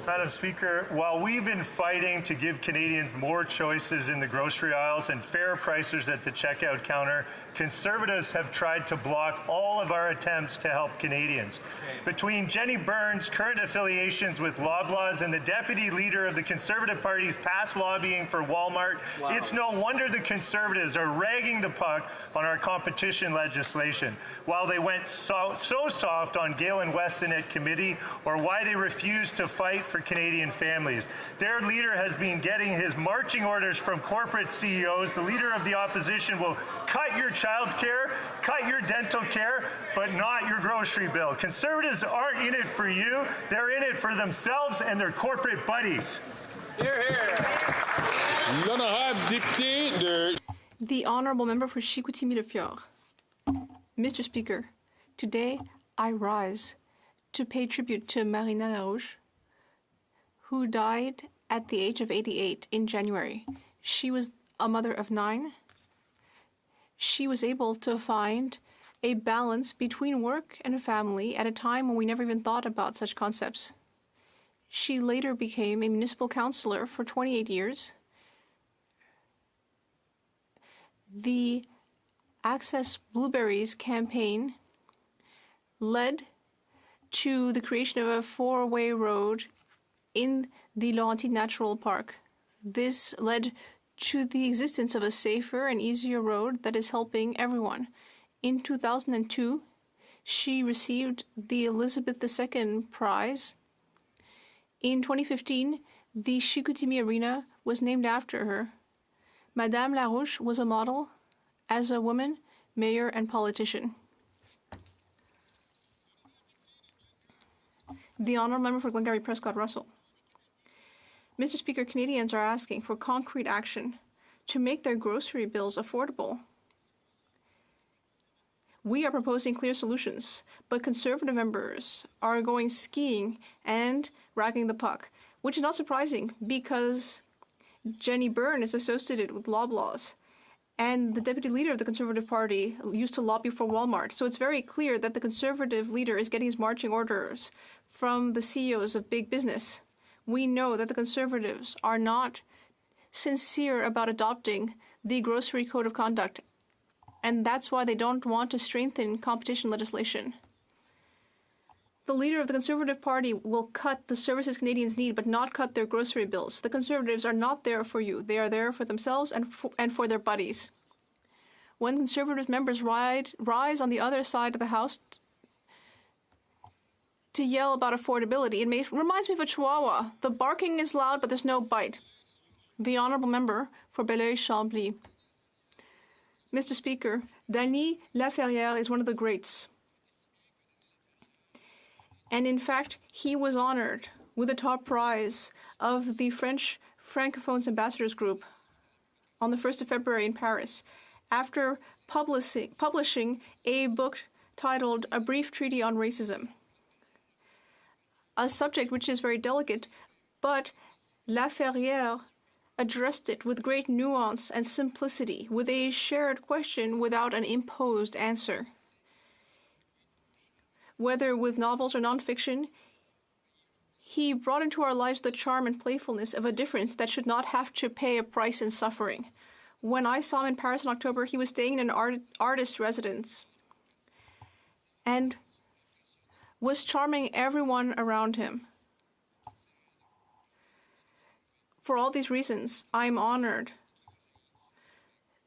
Madam Speaker, while we've been fighting to give Canadians more choices in the grocery aisles and fair prices at the checkout counter, Conservatives have tried to block all of our attempts to help Canadians. Between Jenny Byrne's current affiliations with Loblaws and the deputy leader of the Conservative Party's past lobbying for Walmart, it's no wonder the Conservatives are ragging the puck on our competition legislation, while they went so soft on Galen Weston at committee, or why they refused to fight for Canadian families. Their leader has been getting his marching orders from corporate CEOs. The leader of the opposition will cut your child care, cut your dental care, but not your grocery bill. Conservatives aren't in it for you. They're in it for themselves and their corporate buddies. Hear, hear. The Honourable Member for Chicoutimi-Le-Fjord. Mr. Speaker, today I rise to pay tribute to Marina Larouche, who died at the age of 88 in January. She was a mother of 9. She was able to find a balance between work and family at a time when we never even thought about such concepts. She later became a municipal councillor for 28 years. The Access Blueberries campaign led to the creation of a 4-way road in the Laurentide Natural Park. This led to the existence of a safer and easier road that is helping everyone. In 2002, she received the Elizabeth II Prize. In 2015, the Chicoutimi Arena was named after her. Madame Larouche was a model as a woman, mayor, and politician. The Honourable Member for Glengarry Prescott Russell. Mr. Speaker, Canadians are asking for concrete action to make their grocery bills affordable. We are proposing clear solutions, but Conservative members are going skiing and ragging the puck, which is not surprising because Jenny Byrne is associated with Loblaws, and the deputy leader of the Conservative Party used to lobby for Walmart. So it's very clear that the Conservative leader is getting his marching orders from the CEOs of big business. We know that the Conservatives are not sincere about adopting the Grocery Code of Conduct, and that's why they don't want to strengthen competition legislation. The leader of the Conservative Party will cut the services Canadians need, but not cut their grocery bills. The Conservatives are not there for you. They are there for themselves and for their buddies. When Conservative members rise on the other side of the House to yell about affordability, it reminds me of a chihuahua. The barking is loud, but there's no bite. The Honourable Member for Belleuil-Chambly. Mr. Speaker, Dany Laferrière is one of the greats. And in fact, he was honoured with the top prize of the French Francophones Ambassadors Group on the 1st of February in Paris, after publishing a book titled A Brief Treaty on Racism, a subject which is very delicate, but Laferrière addressed it with great nuance and simplicity, with a shared question without an imposed answer. Whether with novels or nonfiction, he brought into our lives the charm and playfulness of a difference that should not have to pay a price in suffering. When I saw him in Paris in October, he was staying in an artist residence and was charming everyone around him. For all these reasons, I'm honored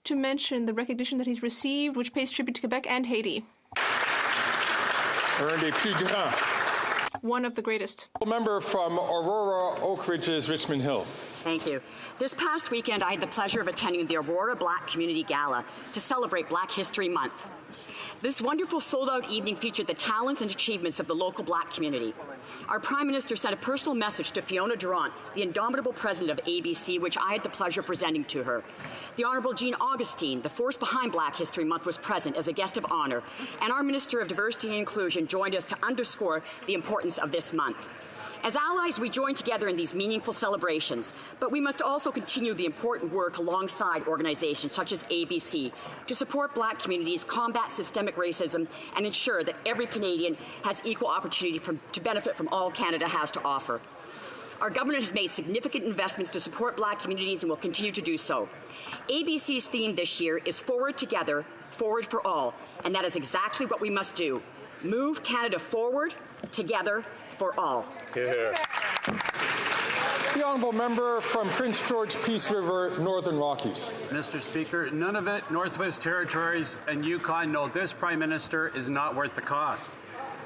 to mention the recognition that he's received, which pays tribute to Quebec and Haiti. Un des plus grands. One of the greatest. Member from Aurora Oak Ridges, Richmond Hill. Thank you. This past weekend, I had the pleasure of attending the Aurora Black Community Gala to celebrate Black History Month. This wonderful sold-out evening featured the talents and achievements of the local Black community. Our Prime Minister sent a personal message to Fiona Durant, the indomitable president of ABC, which I had the pleasure of presenting to her. The Honourable Jean Augustine, the force behind Black History Month, was present as a guest of honour, and our Minister of Diversity and Inclusion joined us to underscore the importance of this month. As allies, we join together in these meaningful celebrations, but we must also continue the important work alongside organizations such as ABC to support Black communities, combat systemic racism, and ensure that every Canadian has equal opportunity to benefit from all Canada has to offer. Our government has made significant investments to support Black communities and will continue to do so. ABC's theme this year is Forward Together, Forward for All, and that is exactly what we must do. Move Canada forward, together, for all. Here. The honourable member from Prince George Peace River, Northern Rockies. Mr. Speaker, Nunavut, Northwest Territories, and Yukon know this Prime Minister is not worth the cost.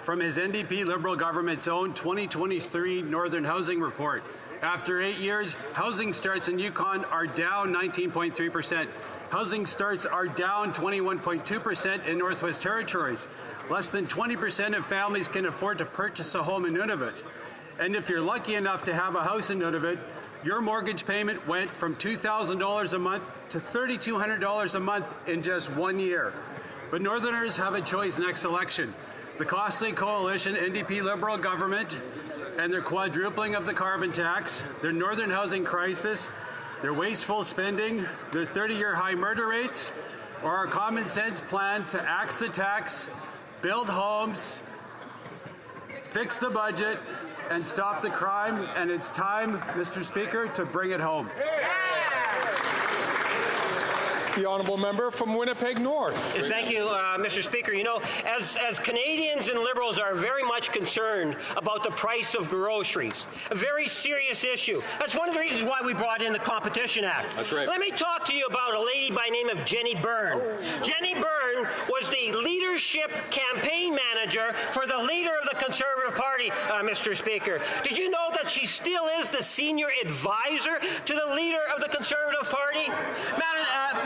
From his NDP Liberal government's own 2023 Northern Housing Report, after 8 years, housing starts in Yukon are down 19.3%. Housing starts are down 21.2% in Northwest Territories. Less than 20% of families can afford to purchase a home in Nunavut. And if you're lucky enough to have a house in Nunavut, your mortgage payment went from $2,000 a month to $3,200 a month in just 1 year. But Northerners have a choice next election. The costly coalition NDP Liberal government and their quadrupling of the carbon tax, their northern housing crisis, their wasteful spending, their 30-year high murder rates, or our common sense plan to axe the tax, build homes, fix the budget, and stop the crime. And it's time, Mr. Speaker, to bring it home. The honourable member from Winnipeg North. Yes, thank you, Mr. Speaker. You know, as Canadians and Liberals are very much concerned about the price of groceries, a very serious issue. That's one of the reasons why we brought in the Competition Act. That's right. Let me talk to you about a lady by the name of Jenny Byrne. Jenny Byrne was the leadership campaign manager for the leader of the Conservative Party, Mr. Speaker. Did you know that she still is the senior advisor to the leader of the Conservative Party?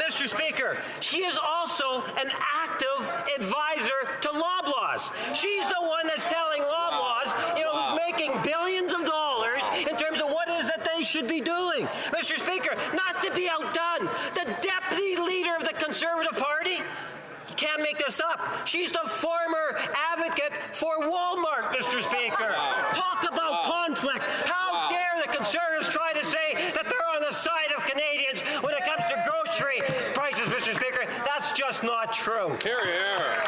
Mr. Speaker, she is also an active advisor to Loblaws. She's the one that's telling Loblaws, who's making billions of dollars in terms of what it is that they should be doing. Mr. Speaker, not to be outdone, the deputy leader of the Conservative Party, you can't make this up. She's the former advocate for Walmart, Mr. Speaker. Talk about conflict. How dare the Conservatives try to say that they're on the side of Canadians when it comes to grocery prices, Mr. Speaker? That's just not true. Here, here.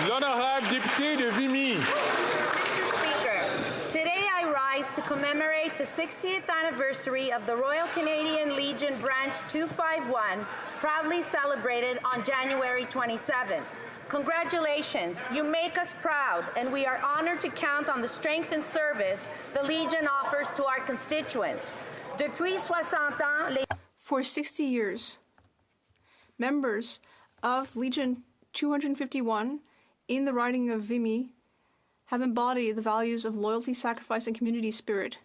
L'honorable député de Vimy. Mr. Speaker, today I rise to commemorate the 60th anniversary of the Royal Canadian Legion Branch 251, proudly celebrated on January 27th. Congratulations, you make us proud, and we are honored to count on the strength and service the Legion offers to our constituents. Depuis 60 ans, For 60 years, members of Legion 251 in the riding of Vimy have embodied the values of loyalty, sacrifice, and community spirit.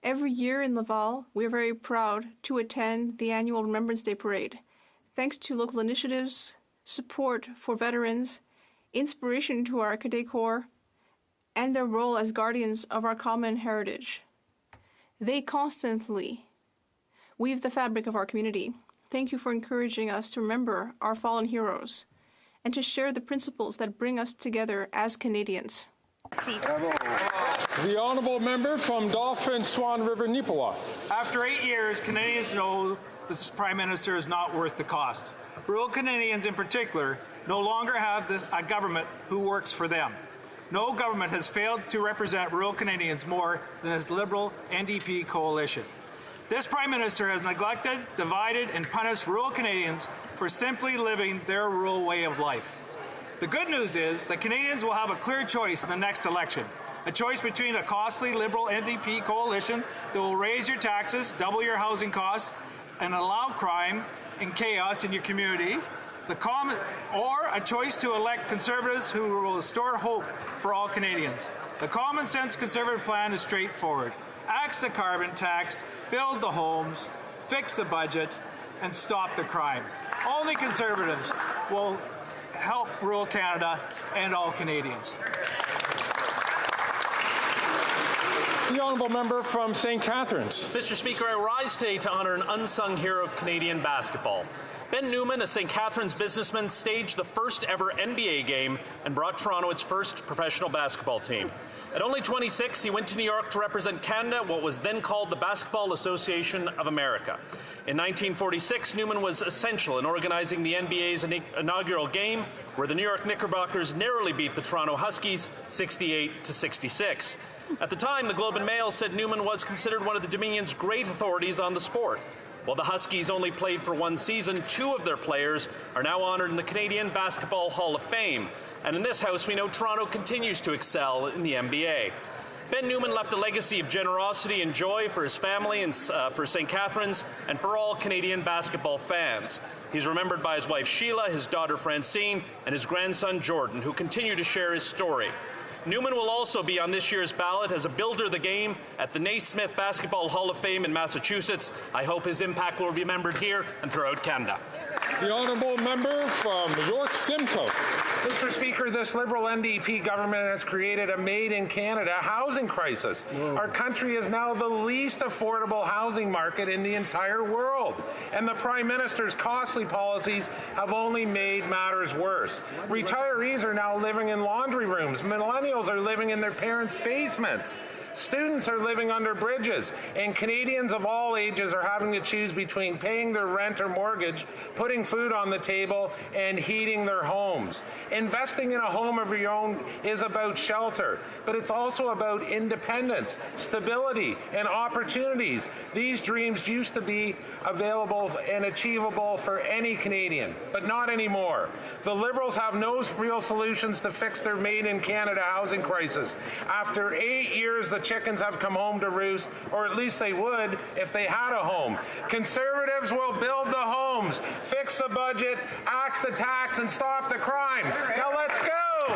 Every year in Laval, we are very proud to attend the annual Remembrance Day Parade. Thanks to local initiatives, support for veterans, inspiration to our Cadet Corps, and their role as guardians of our common heritage. They constantly weave the fabric of our community. Thank you for encouraging us to remember our fallen heroes and to share the principles that bring us together as Canadians. The honourable member from Dauphin Swan River, Nipawin. After 8 years, Canadians know this Prime Minister is not worth the cost. Rural Canadians in particular no longer have a government who works for them. No government has failed to represent rural Canadians more than this Liberal NDP coalition. This Prime Minister has neglected, divided, and punished rural Canadians for simply living their rural way of life. The good news is that Canadians will have a clear choice in the next election. A choice between a costly Liberal NDP coalition that will raise your taxes, double your housing costs, and allow crime and chaos in your community, or a choice to elect Conservatives who will restore hope for all Canadians. The common sense Conservative plan is straightforward. Axe the carbon tax, build the homes, fix the budget, and stop the crime. Only Conservatives will help rural Canada and all Canadians. The honourable member from St. Catharines. Mr. Speaker, I rise today to honour an unsung hero of Canadian basketball. Ben Newman, a St. Catharines businessman, staged the first ever NBA game and brought Toronto its first professional basketball team. At only 26, he went to New York to represent Canada, what was then called the Basketball Association of America. In 1946, Newman was essential in organizing the NBA's inaugural game, where the New York Knickerbockers narrowly beat the Toronto Huskies 68-66. At the time, the Globe and Mail said Newman was considered one of the Dominion's great authorities on the sport. While the Huskies only played for one season, 2 of their players are now honored in the Canadian Basketball Hall of Fame. And in this house, we know Toronto continues to excel in the NBA. Ben Newman left a legacy of generosity and joy for his family and for St. Catharines and for all Canadian basketball fans. He's remembered by his wife Sheila, his daughter Francine, and his grandson Jordan, who continue to share his story. Newman will also be on this year's ballot as a builder of the game at the Naismith Basketball Hall of Fame in Massachusetts. I hope his impact will be remembered here and throughout Canada. The honourable member from York Simcoe. Mr. Speaker, this Liberal NDP government has created a made-in-Canada housing crisis. Our country is now the least affordable housing market in the entire world, and the Prime Minister's costly policies have only made matters worse. Retirees are now living in laundry rooms. Millennials are living in their parents' basements. Students are living under bridges, and Canadians of all ages are having to choose between paying their rent or mortgage, putting food on the table, and heating their homes. Investing in a home of your own is about shelter, but it's also about independence, stability, and opportunities. These dreams used to be available and achievable for any Canadian, but not anymore. The Liberals have no real solutions to fix their made-in-Canada housing crisis. After 8 years, the chickens have come home to roost, or at least they would if they had a home. Conservatives will build the homes, fix the budget, axe the tax, and stop the crime. Now let's go!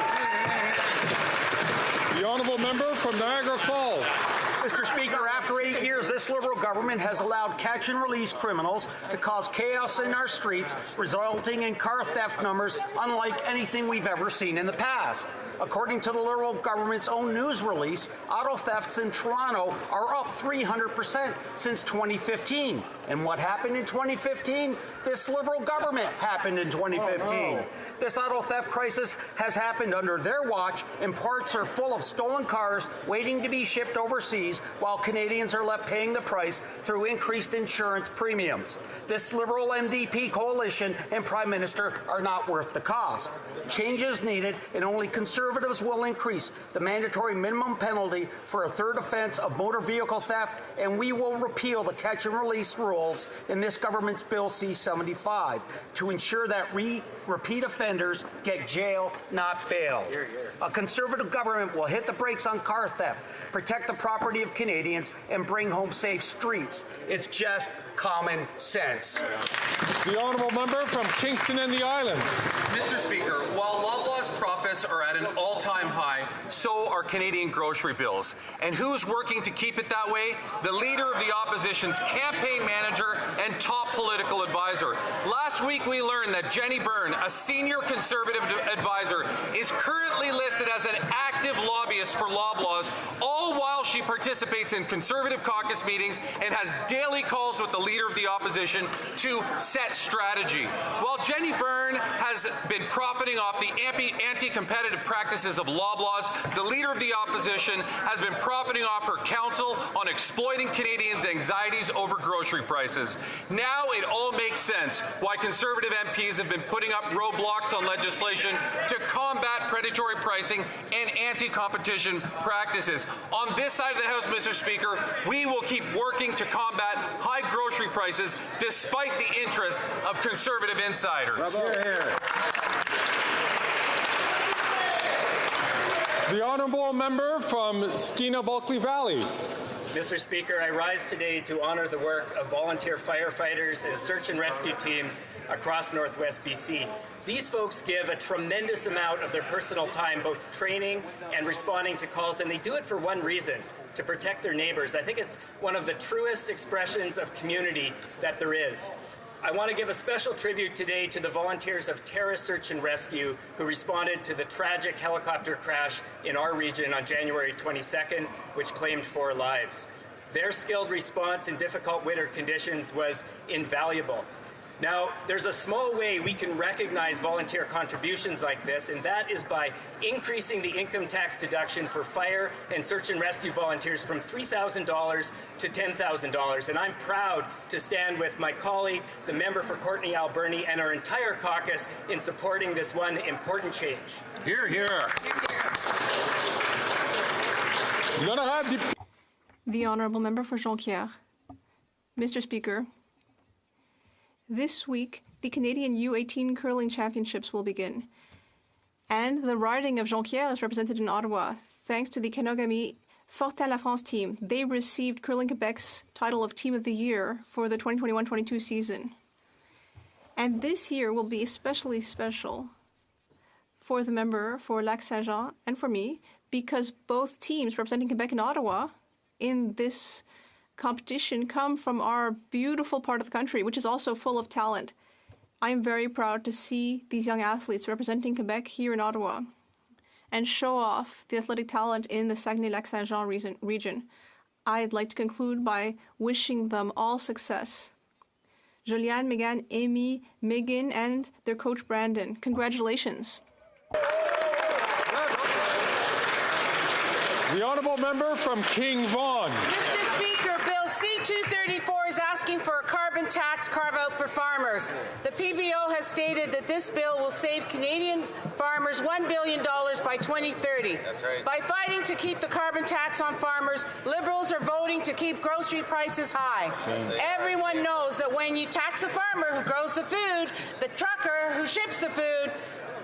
The honourable member from Niagara Falls. Mr. Speaker, after 8 years, this Liberal government has allowed catch-and-release criminals to cause chaos in our streets, resulting in car theft numbers unlike anything we've ever seen in the past. According to the Liberal government's own news release, auto thefts in Toronto are up 300% since 2015. And what happened in 2015? This Liberal government happened in 2015. This auto theft crisis has happened under their watch, and parts are full of stolen cars waiting to be shipped overseas, while Canadians are left paying the price through increased insurance premiums. This Liberal NDP coalition and Prime Minister are not worth the cost. Change is needed, and only Conservatives will increase the mandatory minimum penalty for a third offence of motor vehicle theft, and we will repeal the catch-and-release rules in this government's Bill C-75 to ensure that repeat offenders get jail, not bail. A Conservative government will hit the brakes on car theft, protect the property of Canadians, and bring home safe streets. It's just common sense. The honourable member from Kingston and the Islands. Mr. Speaker, while Loblaw's profits are at an all-time high, so are Canadian grocery bills. And who's working to keep it that way? The Leader of the Opposition's campaign manager and top political advisor. Last week we learned that Jenny Byrne, a senior Conservative advisor, is currently listed as an active lobbyist for Loblaws, all while she participates in Conservative caucus meetings and has daily calls with the Leader of the Opposition to set strategy. While Jenny Byrne has been profiting off the anti-competitive practices of Loblaws, the Leader of the Opposition has been profiting off her counsel on exploiting Canadians' anxieties over grocery prices. Now it all makes sense why Conservative MPs have been putting up roadblocks on legislation to combat predatory pricing and anti-competition practices. On this side of the House, Mr. Speaker, we will keep working to combat high grocery prices despite the interests of Conservative insiders. The honourable member from Skeena-Bulkley Valley. Mr. Speaker, I rise today to honour the work of volunteer firefighters and search and rescue teams across Northwest BC. These folks give a tremendous amount of their personal time, both training and responding to calls, and they do it for one reason: to protect their neighbours. I think it's one of the truest expressions of community that there is. I want to give a special tribute today to the volunteers of Terra Search and Rescue who responded to the tragic helicopter crash in our region on January 22nd, which claimed 4 lives. Their skilled response in difficult winter conditions was invaluable. Now, there's a small way we can recognize volunteer contributions like this, and that is by increasing the income tax deduction for fire and search and rescue volunteers from $3,000 to $10,000. And I'm proud to stand with my colleague, the member for Courtenay Alberni, and our entire caucus in supporting this one important change. Hear, hear. The Honourable Member for Jonquière. Mr. Speaker, this week, the Canadian U18 Curling Championships will begin, and the riding of Jonquière is represented in Ottawa thanks to the Kenogami Fortin La France team. They received Curling Quebec's title of Team of the Year for the 2021-22 season. And this year will be especially special for the member for Lac-Saint-Jean and for me, because both teams representing Quebec and Ottawa in this competition come from our beautiful part of the country, which is also full of talent. I am very proud to see these young athletes representing Quebec here in Ottawa and show off the athletic talent in the Saguenay-Lac-Saint-Jean region. I'd like to conclude by wishing them all success. Julianne, Megan, Amy, Megan, and their coach Brandon, congratulations. The honourable member from King Vaughan. Mr. Speaker, Bill C-234 is asking for a carbon tax carve-out for farmers. The PBO has stated that this bill will save Canadian farmers $1 billion by 2030. That's right. By fighting to keep the carbon tax on farmers, Liberals are voting to keep grocery prices high. Everyone knows that when you tax the farmer who grows the food, the trucker who ships the food,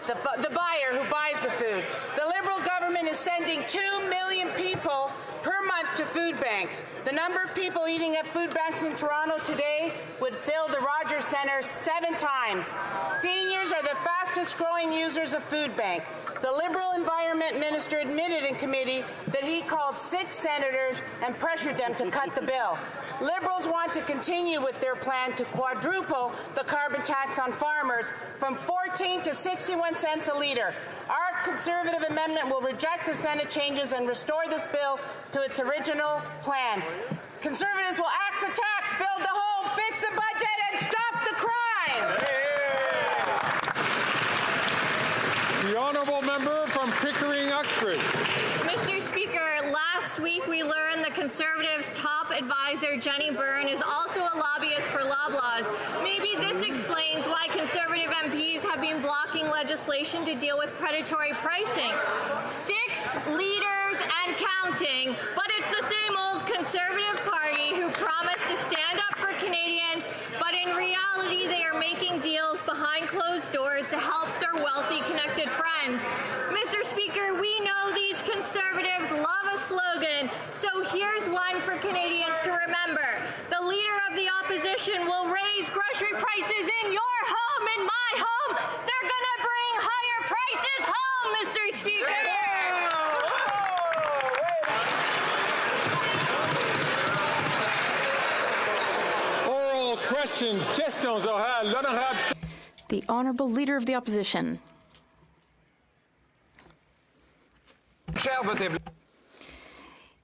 the buyer who buys the food. The Liberal government is sending 2 million people per month to food banks. The number of people eating at food banks in Toronto today would fill the Rogers Centre 7 times. Seniors are the fastest growing users of food banks. The Liberal Environment Minister admitted in committee that he called 6 senators and pressured them to cut the bill. Liberals want to continue with their plan to quadruple the carbon tax on farmers from 14 to 61 cents a litre. Our Conservative amendment will reject the Senate changes and restore this bill to its original plan. Conservatives will axe the tax, build the home, fix the budget, and stop the crime. The honourable member from Pickering-Uxbridge. Mr. Speaker, last week we learned the Conservatives' top advisor, Jenny Byrne, is also a lobbyist for Loblaws. Maybe this explains why Conservative MPs have been blocking legislation to deal with predatory pricing. 6 leaders and counting, but it's the same old Conservative Party who promised to stand up for Canadians, but in reality they are making deals behind closed doors to help their wealthy, connected friends. Mr. Speaker, we know these Conservatives love a slogan, so here's one for Canadians to remember. The Leader of the Opposition will raise grocery prices in your home, in my home. They're gonna bring higher prices home, Mr. Speaker. Oral questions. Questions orales. L'honorable. The Honourable Leader of the Opposition.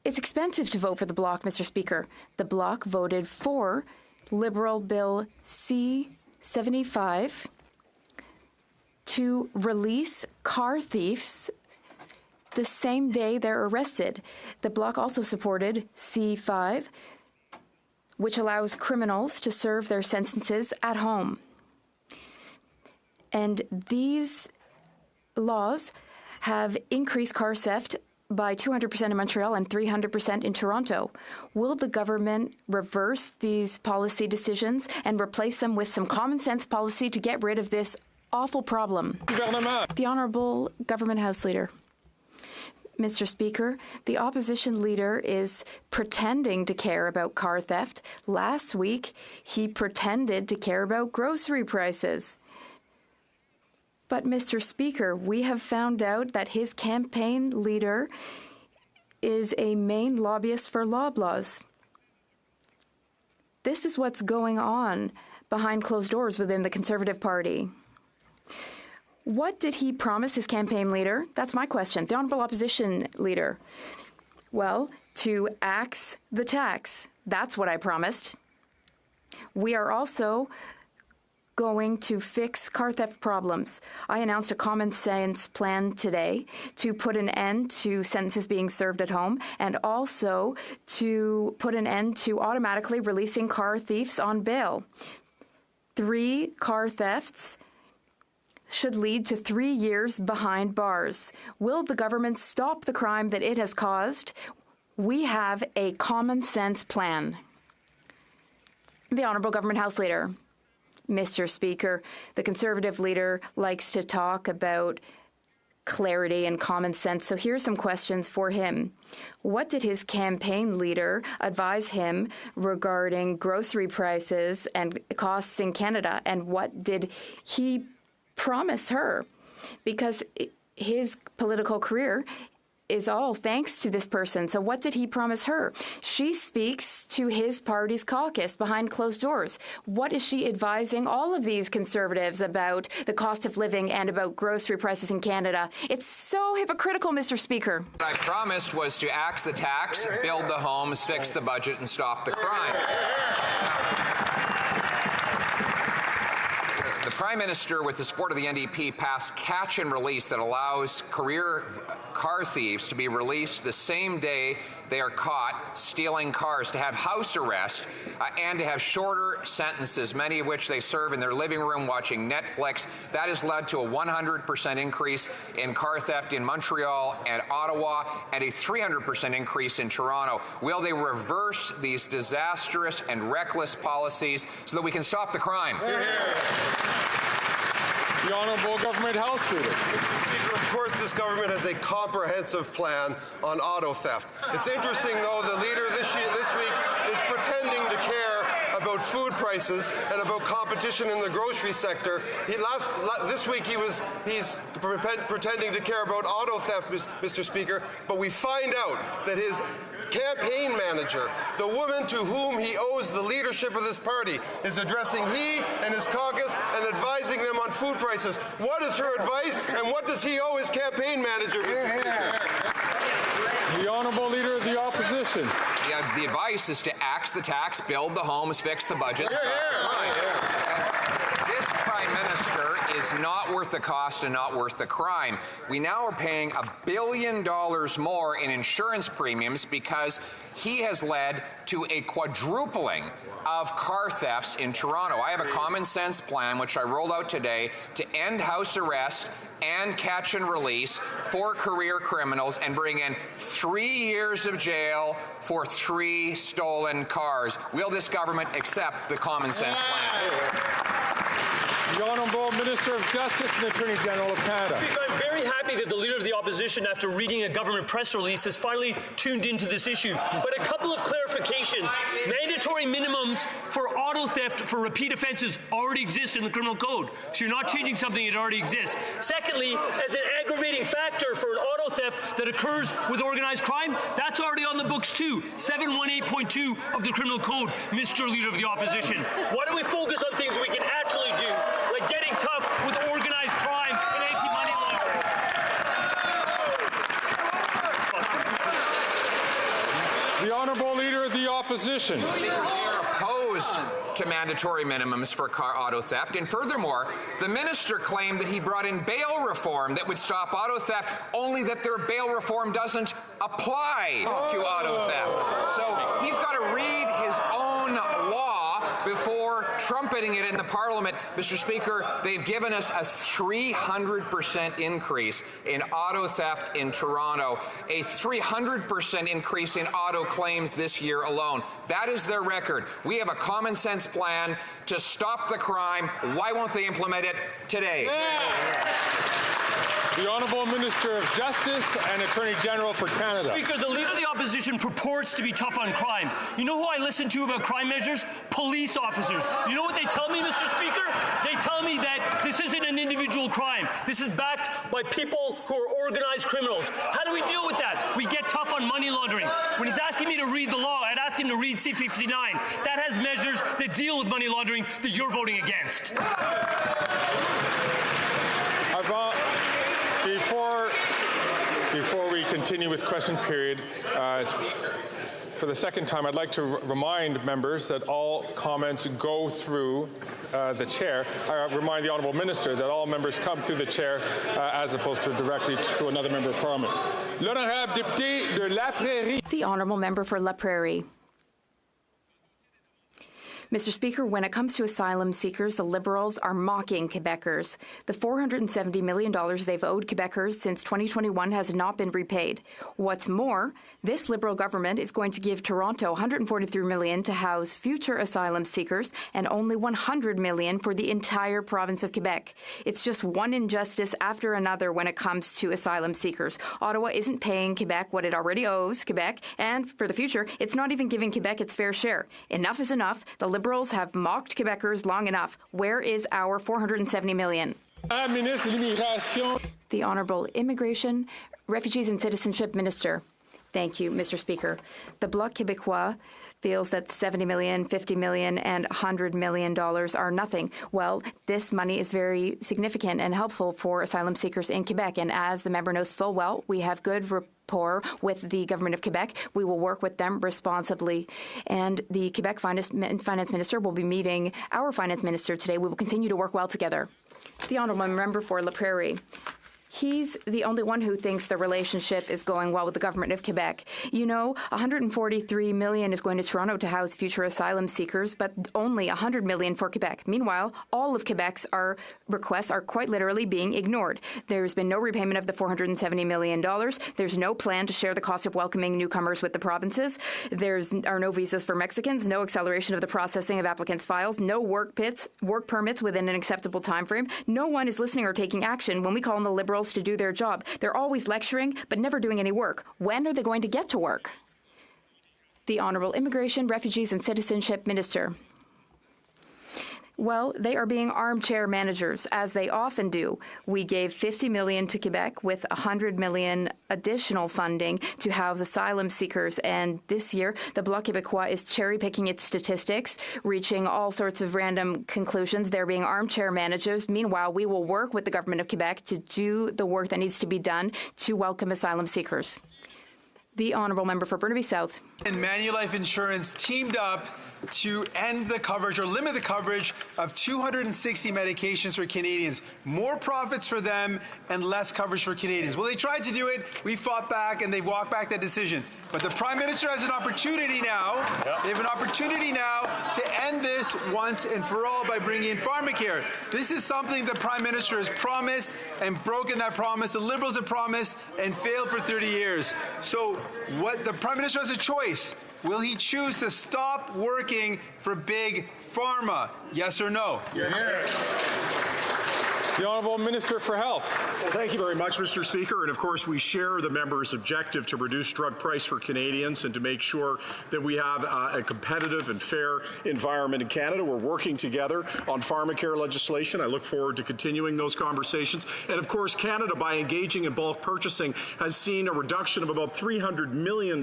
It's expensive to vote for the Bloc, Mr. Speaker. The Bloc voted for Liberal Bill C-75 to release car thieves the same day they're arrested. The Bloc also supported C-5, which allows criminals to serve their sentences at home. And these laws have increased car theft by 200% in Montreal and 300% in Toronto. Will the government reverse these policy decisions and replace them with some common sense policy to get rid of this awful problem? The Honourable Government House Leader. Mr. Speaker, the opposition leader is pretending to care about car theft. Last week, he pretended to care about grocery prices. But, Mr. Speaker, we have found out that his campaign leader is a main lobbyist for Loblaws. This is what's going on behind closed doors within the Conservative Party. What did he promise his campaign leader? That's my question. The Honourable Opposition Leader. Well, to axe the tax. That's what I promised. We are also going to fix car theft problems. I announced a common sense plan today to put an end to sentences being served at home and also to put an end to automatically releasing car thieves on bail. 3 car thefts should lead to 3 years behind bars. Will the government stop the crime that it has caused? We have a common sense plan. The Honourable Government House Leader. Mr. Speaker, the Conservative leader likes to talk about clarity and common sense, so here's some questions for him. What did his campaign leader advise him regarding grocery prices and costs in Canada, and what did he promise her? Because his political career is all thanks to this person. So what did he promise her? She speaks to his party's caucus behind closed doors. What is she advising all of these Conservatives about the cost of living and about grocery prices in Canada? It's so hypocritical, Mr. Speaker. What I promised was to axe the tax, build the homes, fix the budget, and stop the crime. The Prime Minister, with the support of the NDP, passed catch and release that allows career car thieves to be released the same day they are caught stealing cars, to have house arrest, and to have shorter sentences, many of which they serve in their living room watching Netflix. That has led to a 100% increase in car theft in Montreal and Ottawa, and a 300% increase in Toronto. Will they reverse these disastrous and reckless policies so that we can stop the crime? The Honourable Government House Leader. Mr. Speaker, of course this government has a comprehensive plan on auto theft. It's interesting, though, the leader this week is pretending to care about food prices and about competition in the grocery sector. This week he's pretending to care about auto theft, Mr. Speaker, but we find out that his campaign manager, the woman to whom he owes the leadership of this party, is addressing he and his caucus and advising them on food prices. What is her advice, and what does he owe his campaign manager, Mr. Speaker? The Honourable Leader of the Opposition. The advice is to axe the tax, build the homes, fix the budget, and stop the crime. This Prime Minister is not worth the cost and not worth the crime. We now are paying $1 billion more in insurance premiums because he has led to a quadrupling of car thefts in Toronto. I have a common sense plan, which I rolled out today, to end house arrest and catch and release for career criminals and bring in 3 years of jail for 3 stolen cars. Will this government accept the common sense plan? The Honourable Minister of Justice and Attorney General of Canada. Speaker, I'm very happy that the Leader of the Opposition, after reading a government press release, has finally tuned into this issue. But a couple of clarifications. Mandatory minimums for auto theft for repeat offences already exist in the criminal code. So you're not changing something that already exists. Secondly, as an aggravating factor for an auto theft that occurs with organized crime, that's already on the books too. 718.2 of the criminal code, Mr. Leader of the Opposition. Why don't we focus on things we can actually do, like getting tough with organized crime and anti-money laundering? The Honourable Leader of the Opposition. We are opposed to mandatory minimums for car auto theft, and furthermore, the minister claimed that he brought in bail reform that would stop auto theft, only that their bail reform doesn't apply to auto theft. So he's got to read his own law before trumpeting it in the Parliament. Mr. Speaker, they've given us a 300% increase in auto theft in Toronto, a 300% increase in auto claims this year alone. That is their record. We have a common sense plan to stop the crime. Why won't they implement it today? The Honourable Minister of Justice and Attorney General for Canada. Speaker, the Leader of the Opposition purports to be tough on crime. You know who I listen to about crime measures? Police officers. You know what they tell me, Mr. Speaker? They tell me that this isn't an individual crime. This is backed by people who are organized criminals. How do we deal with that? We get tough on money laundering. When he's asking me to read the law, I'd ask him to read C-59. That has measures that deal with money laundering that you're voting against. Before we continue with question period, for the second time, I'd like to remind members that all comments go through the chair. I remind the Honourable Minister that all members come through the chair as opposed to directly to another member of Parliament. L'honorable député de La Prairie. The Honourable Member for La Prairie. Mr. Speaker, when it comes to asylum seekers, the Liberals are mocking Quebecers. The $470 million they've owed Quebecers since 2021 has not been repaid. What's more, this Liberal government is going to give Toronto $143 million to house future asylum seekers and only $100 million for the entire province of Quebec. It's just one injustice after another when it comes to asylum seekers. Ottawa isn't paying Quebec what it already owes Quebec, and for the future, it's not even giving Quebec its fair share. Enough is enough. The Liberals have mocked Quebecers long enough. Where is our $470 million? The Honourable Immigration, Refugees and Citizenship Minister. Thank you, Mr. Speaker. The Bloc Québécois feels that $70 million, $50 million, and $100 million are nothing. Well, this money is very significant and helpful for asylum seekers in Quebec. And as the member knows full well, we have good rapport with the Government of Quebec. We will work with them responsibly. And the Quebec Finance Minister will be meeting our Finance Minister today. We will continue to work well together. The Honourable Member for La Prairie. He's the only one who thinks the relationship is going well with the Government of Quebec. You know, $143 million is going to Toronto to house future asylum seekers, but only $100 million for Quebec. Meanwhile, all of Quebec's requests are quite literally being ignored. There's been no repayment of the $470 million. There's no plan to share the cost of welcoming newcomers with the provinces. There are no visas for Mexicans, no acceleration of the processing of applicants' files, no work permits within an acceptable time frame. No one is listening or taking action when we call on the Liberals to do their job. They're always lecturing, but never doing any work. When are they going to get to work? The Honourable Immigration, Refugees and Citizenship Minister. Well, they are being armchair managers, as they often do. We gave $50 million to Quebec with $100 million additional funding to house asylum seekers. And this year, the Bloc Québécois is cherry-picking its statistics, reaching all sorts of random conclusions. They're being armchair managers. Meanwhile, we will work with the Government of Quebec to do the work that needs to be done to welcome asylum seekers. The Honourable Member for Burnaby South. And Manulife Insurance teamed up to end the coverage or limit the coverage of 260 medications for Canadians. More profits for them and less coverage for Canadians. Well, they tried to do it. We fought back and they've walked back that decision. But the Prime Minister has an opportunity now. Yep. They have an opportunity now to end this once and for all by bringing in pharmacare. This is something the Prime Minister has promised and broken that promise. The Liberals have promised and failed for 30 years. So what the Prime Minister has a choice. Will he choose to stop working for big pharma? Yes or no? Yeah. The Honourable Minister for Health. Well, thank you very much, Mr. Speaker. And of course, we share the member's objective to reduce drug price for Canadians and to make sure that we have a competitive and fair environment in Canada. We're working together on pharmacare legislation. I look forward to continuing those conversations. And of course, Canada, by engaging in bulk purchasing, has seen a reduction of about $300 million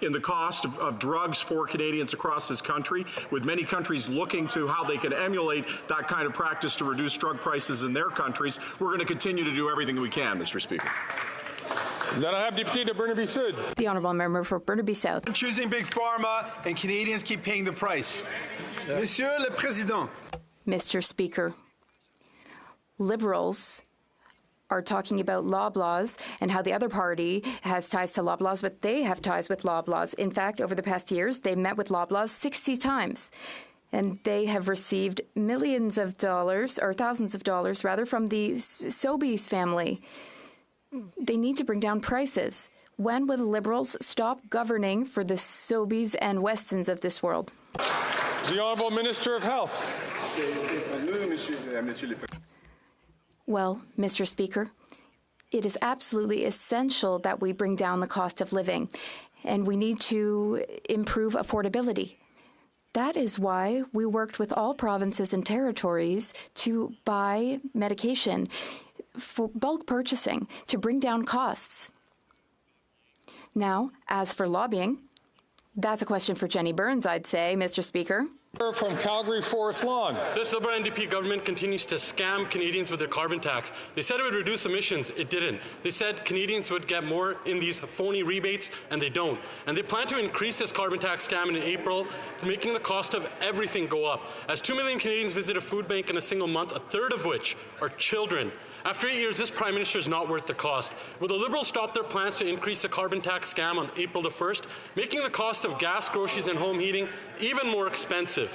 in the cost of drugs for Canadians across this country, with many countries looking to how they can emulate that kind of practice to reduce drug prices in their countries. We're going to continue to do everything we can, Mr. Speaker. Then I have Député de Burnaby Sud. The Honourable Member for Burnaby South. Choosing big pharma and Canadians keep paying the price. Monsieur le Président. Mr. Speaker, Liberals are talking about Loblaws and how the other party has ties to Loblaws, but they have ties with Loblaws. In fact, over the past years, they met with Loblaws 60 times. And they have received millions of dollars, or thousands of dollars, rather, from the Sobeys family. They need to bring down prices. When will the Liberals stop governing for the Sobeys and Westons of this world? The Honourable Minister of Health. Well, Mr. Speaker, it is absolutely essential that we bring down the cost of living, and we need to improve affordability. That is why we worked with all provinces and territories to buy medication for bulk purchasing to bring down costs. Now, as for lobbying, that's a question for Jenny Burns, I'd say, Mr. Speaker. From Calgary Forest Lawn. This Liberal NDP government continues to scam Canadians with their carbon tax. They said it would reduce emissions. It didn't. They said Canadians would get more in these phony rebates, and they don't. And they plan to increase this carbon tax scam in April, making the cost of everything go up. As 2 million Canadians visit a food bank in a single month, a third of which are children. After 8 years, this Prime Minister is not worth the cost. Will the Liberals stop their plans to increase the carbon tax scam on April the 1st, making the cost of gas, groceries, and home heating even more expensive?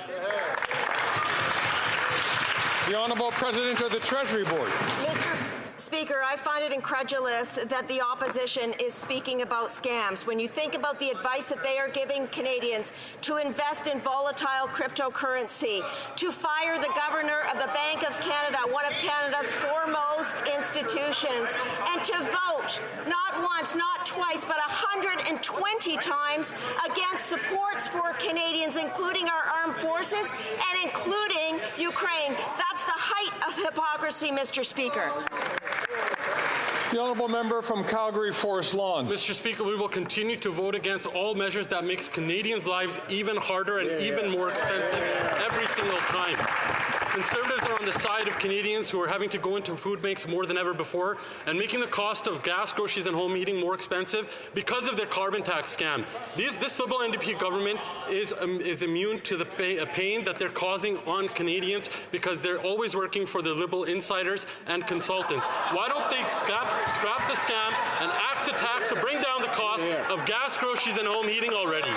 The Honourable President of the Treasury Board. Mr. Speaker, I find it incredulous that the opposition is speaking about scams. When you think about the advice that they are giving Canadians to invest in volatile cryptocurrency, to fire the Governor of the Bank of Canada, one of Canada's foremost institutions, and to vote not once, not twice, but 120 times against supports for Canadians, including our armed forces and including Ukraine. That's the height of hypocrisy, Mr. Speaker. The Honourable Member from Calgary Forest Lawn. Mr. Speaker, we will continue to vote against all measures that makes Canadians' lives even harder and even more expensive every single time. Conservatives are on the side of Canadians who are having to go into food banks more than ever before and making the cost of gas, groceries, and home heating more expensive because of their carbon tax scam. This Liberal NDP government is immune to the pain that they're causing on Canadians because they're always working for the Liberal insiders and consultants. Why don't they scrap the scam and axe the tax to bring down the cost of gas, groceries, and home heating already?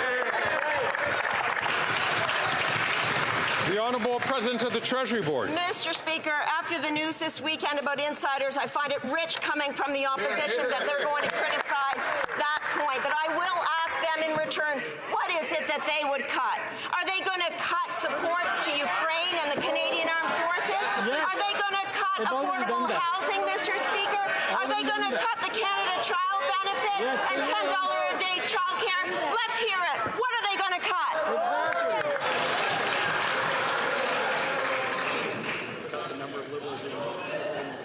The Honourable President of the Treasury Board. Mr. Speaker, after the news this weekend about insiders, I find it rich coming from the opposition that they're going to criticize that point. But I will ask them in return, what is it that they would cut? Are they going to cut supports to Ukraine and the Canadian Armed Forces? Yes. Are they going to cut affordable housing, Mr. Speaker? Are they going to cut the Canada Child Benefit and $10 a day childcare? Let's hear it. What are they going to cut?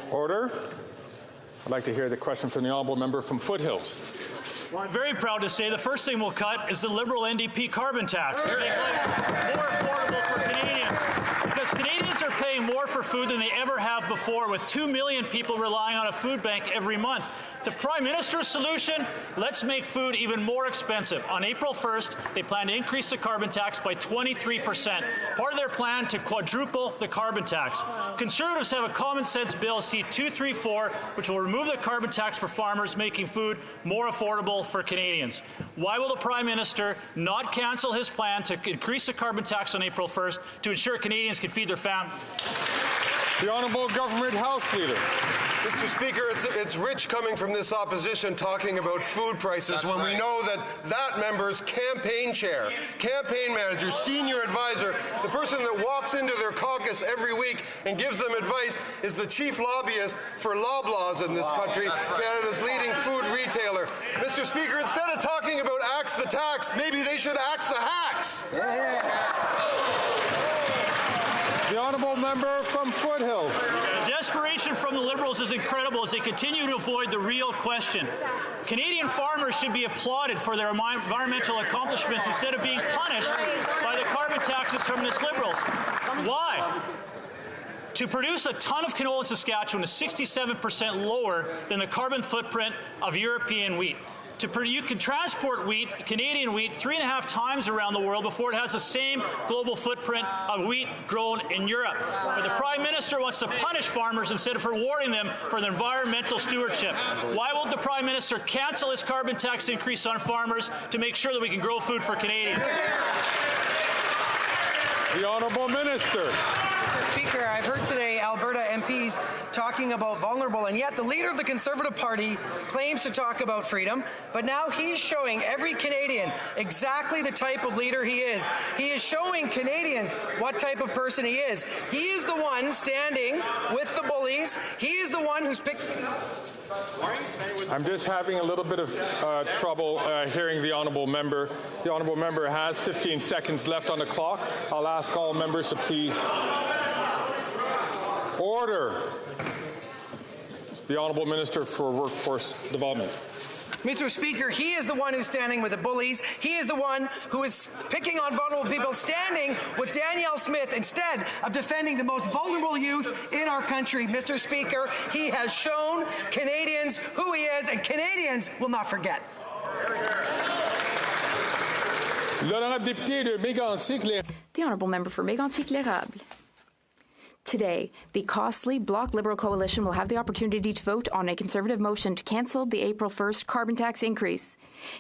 Order. I'd like to hear the question from the Honourable Member from Foothills. Well, I'm very proud to say the first thing we'll cut is the Liberal NDP carbon tax to make life more affordable for Canadians. Because Canadians are paying more for food than they ever have before, with 2 million people relying on a food bank every month. The Prime Minister's solution? Let's make food even more expensive. On April 1st, they plan to increase the carbon tax by 23%, part of their plan to quadruple the carbon tax. Conservatives have a common sense bill, C-234, which will remove the carbon tax for farmers, making food more affordable for Canadians. Why will the Prime Minister not cancel his plan to increase the carbon tax on April 1st to ensure Canadians can feed their families? The Honourable Government House Leader. Mr. Speaker, it's rich coming from this opposition talking about food prices when we know that that member's campaign chair, campaign manager, senior advisor, the person that walks into their caucus every week and gives them advice is the chief lobbyist for Loblaws in this country, Canada's leading food retailer. Mr. Speaker, instead of talking about axe the tax, maybe they should axe the hacks. The Honourable Member from Foothills. The desperation from the Liberals is incredible as they continue to avoid the real question. Canadian farmers should be applauded for their environmental accomplishments instead of being punished by the carbon taxes from these Liberals. Why? To produce a ton of canola in Saskatchewan is 67% lower than the carbon footprint of European wheat. You can transport wheat, Canadian wheat, 3.5 times around the world before it has the same global footprint of wheat grown in Europe. But the Prime Minister wants to punish farmers instead of rewarding them for their environmental stewardship. Why won't the Prime Minister cancel his carbon tax increase on farmers to make sure that we can grow food for Canadians? The Honourable Minister. Mr. Speaker, I've heard today Alberta MPs talking about vulnerable, and yet the leader of the Conservative Party claims to talk about freedom, but now he's showing every Canadian exactly the type of leader he is. He is showing Canadians what type of person he is. He is the one standing with the bullies. He is the one who's picking... I'm just having a little bit of trouble hearing the Honourable Member. The Honourable Member has 15 seconds left on the clock. I'll ask all members to please order. The Honourable Minister for Workforce Development. Mr. Speaker, he is the one who's standing with the bullies. He is the one who is picking on vulnerable people, standing with Danielle Smith instead of defending the most vulnerable youth in our country. Mr. Speaker, he has shown Canadians who he is, and Canadians will not forget. The Honourable Member for Mégantic-L'Érable. Today, the costly Bloc Liberal coalition will have the opportunity to vote on a Conservative motion to cancel the April 1st carbon tax increase.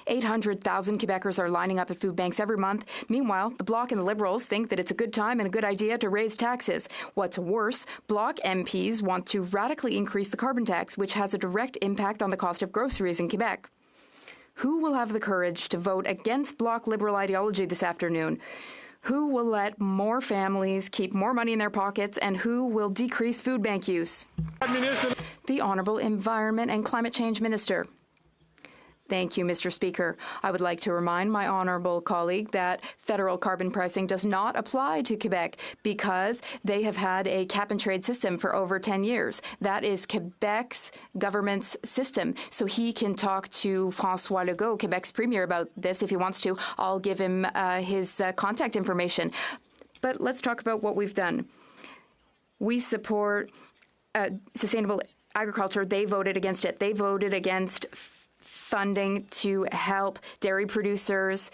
800,000 Quebecers are lining up at food banks every month. Meanwhile, the Bloc and the Liberals think that it's a good time and a good idea to raise taxes. What's worse, Bloc MPs want to radically increase the carbon tax, which has a direct impact on the cost of groceries in Quebec. Who will have the courage to vote against Bloc Liberal ideology this afternoon? Who will let more families keep more money in their pockets, and who will decrease food bank use? The Honourable Environment and Climate Change Minister. Thank you, Mr. Speaker. I would like to remind my honourable colleague that federal carbon pricing does not apply to Quebec because they have had a cap-and-trade system for over 10 years. That is Quebec's government's system. So he can talk to François Legault, Quebec's premier, about this if he wants to. I'll give him his contact information. But let's talk about what we've done. We support sustainable agriculture. They voted against it. They voted against funding to help dairy producers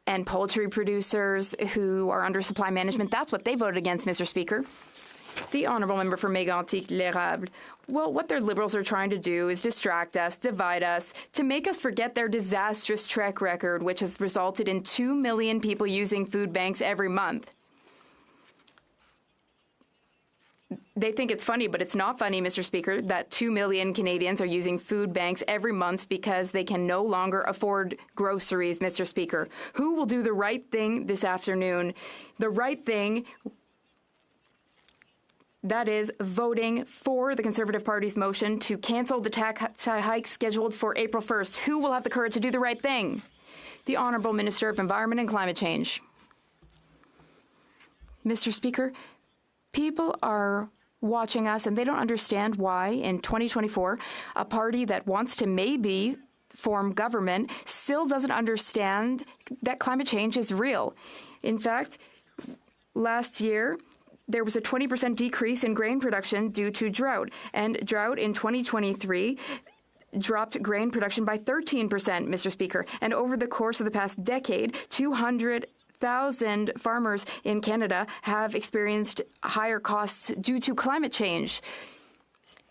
and poultry producers who are under supply management. That's what they voted against, Mr. Speaker. The Honourable Member for Mégantic-L'Érable. Well, what their Liberals are trying to do is distract us, divide us, to make us forget their disastrous track record, which has resulted in 2 million people using food banks every month. They think it's funny, but it's not funny, Mr. Speaker, that 2 million Canadians are using food banks every month because they can no longer afford groceries, Mr. Speaker. Who will do the right thing this afternoon? The right thing, that is voting for the Conservative Party's motion to cancel the tax hike scheduled for April 1st. Who will have the courage to do the right thing? The Honourable Minister of Environment and Climate Change. Mr. Speaker, people are watching us, and they don't understand why in 2024, a party that wants to maybe form government still doesn't understand that climate change is real. In fact, last year, there was a 20% decrease in grain production due to drought, and drought in 2023 dropped grain production by 13%, Mr. Speaker. And over the course of the past decade, 200,000 farmers in Canada have experienced higher costs due to climate change.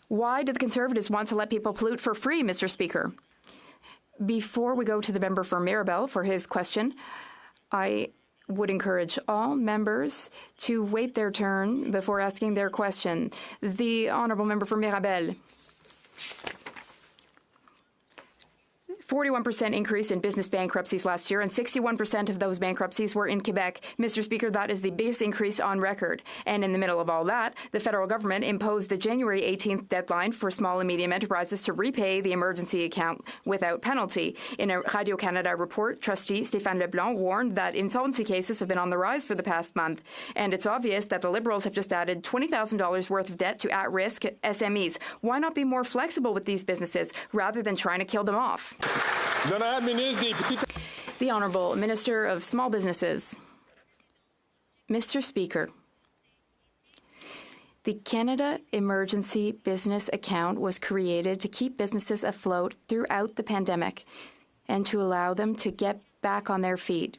Why do the Conservatives want to let people pollute for free, Mr. Speaker? Before we go to the member for Mirabel for his question, I would encourage all members to wait their turn before asking their question. The Honourable Member for Mirabel. 41% increase in business bankruptcies last year, and 61% of those bankruptcies were in Quebec. Mr. Speaker, that is the biggest increase on record. And in the middle of all that, the federal government imposed the January 18th deadline for small and medium enterprises to repay the emergency account without penalty. In a Radio-Canada report, Trustee Stéphane Leblanc warned that insolvency cases have been on the rise for the past month. And it's obvious that the Liberals have just added $20,000 worth of debt to at-risk SMEs. Why not be more flexible with these businesses rather than trying to kill them off? The Honourable Minister of Small Businesses. Mr. Speaker, the Canada Emergency Business Account was created to keep businesses afloat throughout the pandemic and to allow them to get back on their feet.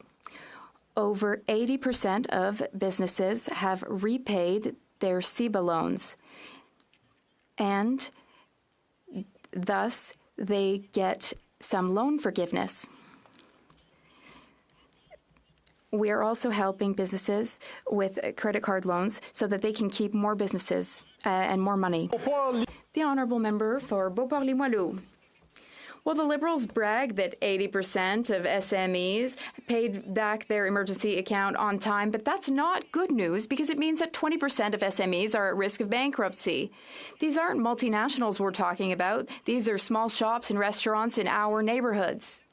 Over 80% of businesses have repaid their CEBA loans, and thus they get some loan forgiveness. We are also helping businesses with credit card loans so that they can keep more businesses and more money. The Honourable Member for Beauport-Limoilou. Well, the Liberals brag that 80% of SMEs paid back their emergency account on time, but that's not good news because it means that 20% of SMEs are at risk of bankruptcy. These aren't multinationals we're talking about. These are small shops and restaurants in our neighborhoods.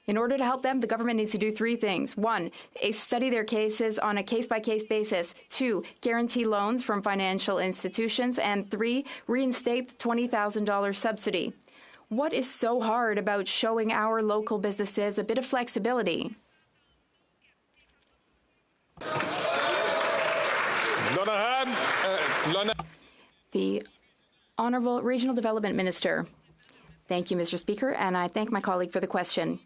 In order to help them, the government needs to do three things. 1, study their cases on a case-by-case basis. 2, guarantee loans from financial institutions. And 3, reinstate the $20,000 subsidy. What is so hard about showing our local businesses a bit of flexibility? The Honourable Regional Development Minister. Thank you, Mr. Speaker, and I thank my colleague for the question.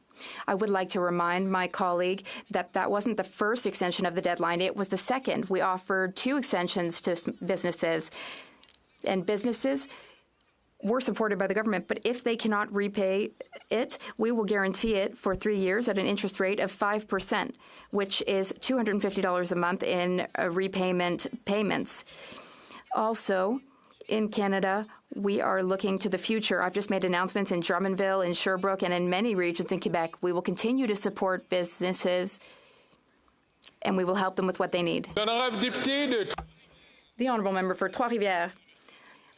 I would like to remind my colleague that that wasn't the first extension of the deadline. It was the second. We offered 2 extensions to businesses, and businesses were supported by the government. But if they cannot repay it, we will guarantee it for 3 years at an interest rate of 5%, which is $250 a month in repayment payments. Also, in Canada, we are looking to the future. I've just made announcements in Drummondville, in Sherbrooke, and in many regions in Quebec. We will continue to support businesses, and we will help them with what they need. The Honourable Member for Trois-Rivières.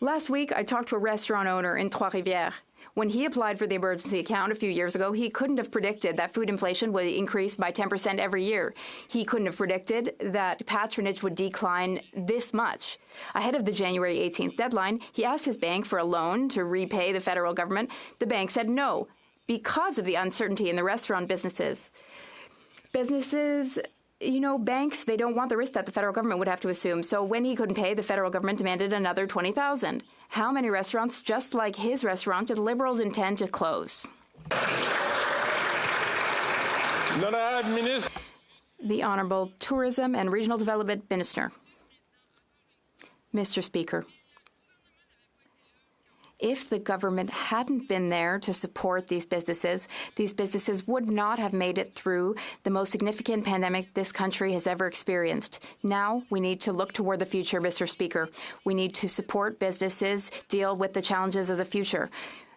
Last week, I talked to a restaurant owner in Trois-Rivières. When he applied for the emergency account a few years ago, he couldn't have predicted that food inflation would increase by 10% every year. He couldn't have predicted that patronage would decline this much. Ahead of the January 18th deadline, he asked his bank for a loan to repay the federal government. The bank said no, because of the uncertainty in the restaurant businesses. Banks, they don't want the risk that the federal government would have to assume. So when he couldn't pay, the federal government demanded another $20,000. How many restaurants, just like his restaurant, do the Liberals intend to close? The Honourable Tourism and Regional Development Minister. Mr. Speaker, if the government hadn't been there to support these businesses would not have made it through the most significant pandemic this country has ever experienced. Now we need to look toward the future, Mr. Speaker. We need to support businesses deal with the challenges of the future.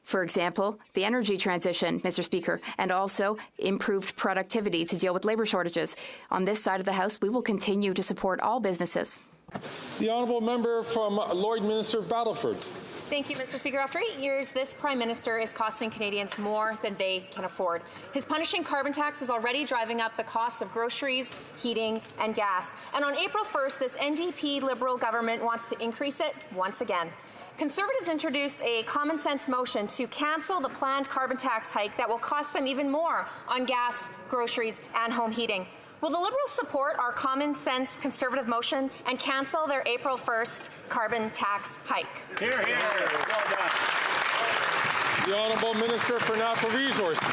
For example, the energy transition, Mr. Speaker, and also improved productivity to deal with labour shortages. On this side of the House, we will continue to support all businesses. The Honourable Member from Lloydminster, Battleford. Thank you, Mr. Speaker. After 8 years, this Prime Minister is costing Canadians more than they can afford. His punishing carbon tax is already driving up the cost of groceries, heating, and gas. And on April 1st, this NDP Liberal government wants to increase it once again. Conservatives introduced a common-sense motion to cancel the planned carbon tax hike that will cost them even more on gas, groceries, and home heating. Will the Liberals support our common-sense Conservative motion and cancel their April 1st carbon tax hike? Hear, hear. Well done. The Honourable Minister for Natural Resources.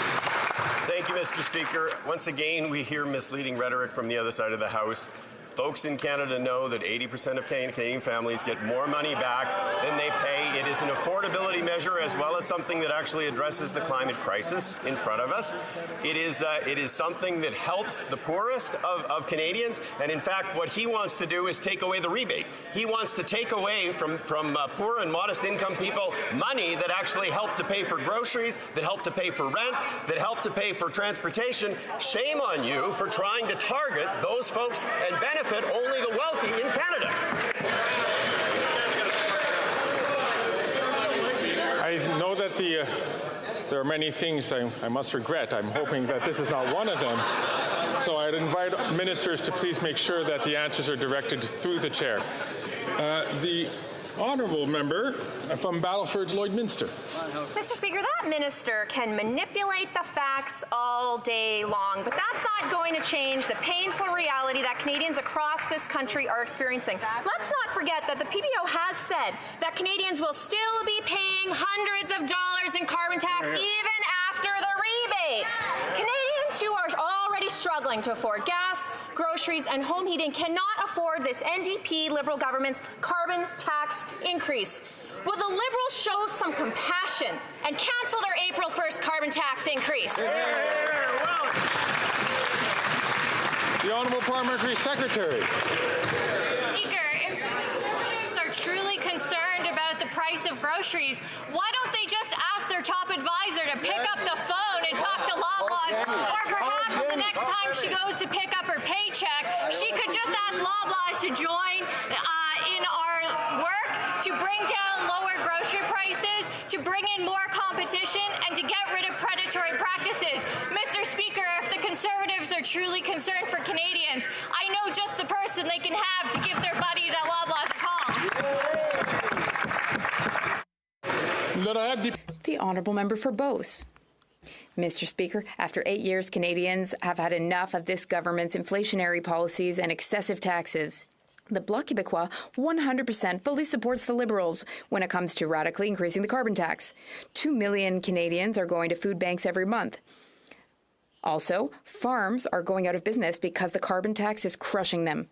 Thank you, Mr. Speaker. Once again, we hear misleading rhetoric from the other side of the House. Folks in Canada know that 80% of Canadian families get more money back than they pay. It is an affordability measure as well as something that actually addresses the climate crisis in front of us. It is something that helps the poorest of Canadians. And in fact, what he wants to do is take away the rebate. He wants to take away from poor and modest income people money that actually help to pay for groceries, that help to pay for rent, that help to pay for transportation. Shame on you for trying to target those folks and benefit only the wealthy in Canada. I know that there are many things I must regret. I'm hoping that this is not one of them. So I'd invite ministers to please make sure that the answers are directed through the chair. The Honourable Member from Battleford, Lloydminster. Mr. Speaker, that minister can manipulate the facts all day long, but that's not going to change the painful reality that Canadians across this country are experiencing. Let's not forget that the PBO has said that Canadians will still be paying hundreds of dollars in carbon tax even after the rebate. Canadians who are already struggling to afford gas, groceries, and home heating cannot afford this NDP Liberal government's carbon tax increase. Will the Liberals show some compassion and cancel their April 1st carbon tax increase? The Honourable Parliamentary Secretary. Speaker, if Conservatives are truly concerned about the price of groceries, why don't they just ask their top advisor to pick up the phone and talk to Loblaws? Or perhaps the next time she goes to pick up her paycheck, she could just ask Loblaws to join in our work to bring down lower grocery prices, to bring in more competition, and to get rid of predatory practices. Mr. Speaker, if the Conservatives are truly concerned for Canadians, I know just the person they can have to give their buddies at Loblaws a call. The Honourable Member for Beauce. Mr. Speaker, after 8 years, Canadians have had enough of this government's inflationary policies and excessive taxes. The Bloc Québécois 100% fully supports the Liberals when it comes to radically increasing the carbon tax. 2 million Canadians are going to food banks every month. Also, farms are going out of business because the carbon tax is crushing them.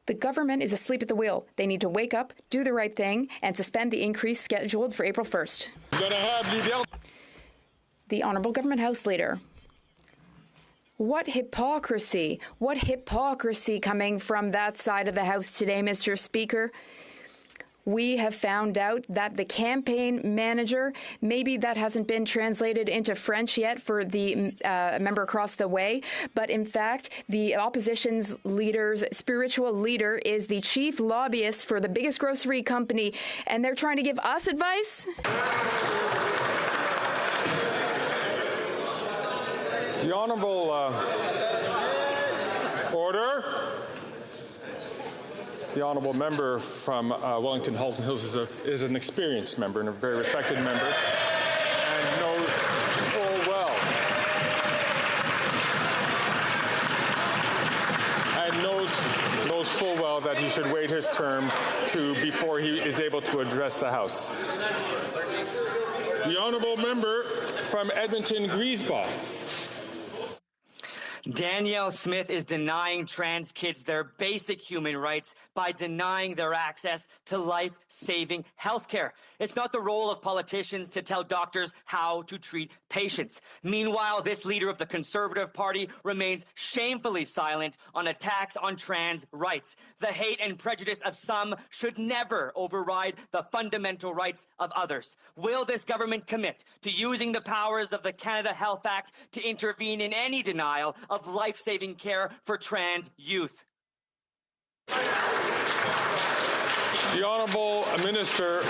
The government is asleep at the wheel. They need to wake up, do the right thing, and suspend the increase scheduled for April 1st. The Honourable Government House Leader. What hypocrisy! What hypocrisy coming from that side of the House today, Mr. Speaker. We have found out that the campaign manager, maybe that hasn't been translated into French yet for the member across the way, but in fact, the opposition's leader's spiritual leader is the chief lobbyist for the biggest grocery company, and they're trying to give us advice? The Honourable Order. The Honourable Member from Wellington Halton Hills is an experienced member and a very respected member and knows full well that he should wait his term before he is able to address the House. The Honourable Member from Edmonton Griesbach. Danielle Smith is denying trans kids their basic human rights by denying their access to life-saving health care. It's not the role of politicians to tell doctors how to treat patients. Meanwhile, this leader of the Conservative Party remains shamefully silent on attacks on trans rights. The hate and prejudice of some should never override the fundamental rights of others. Will this government commit to using the powers of the Canada Health Act to intervene in any denial of life-saving care for trans youth? The Honourable Minister.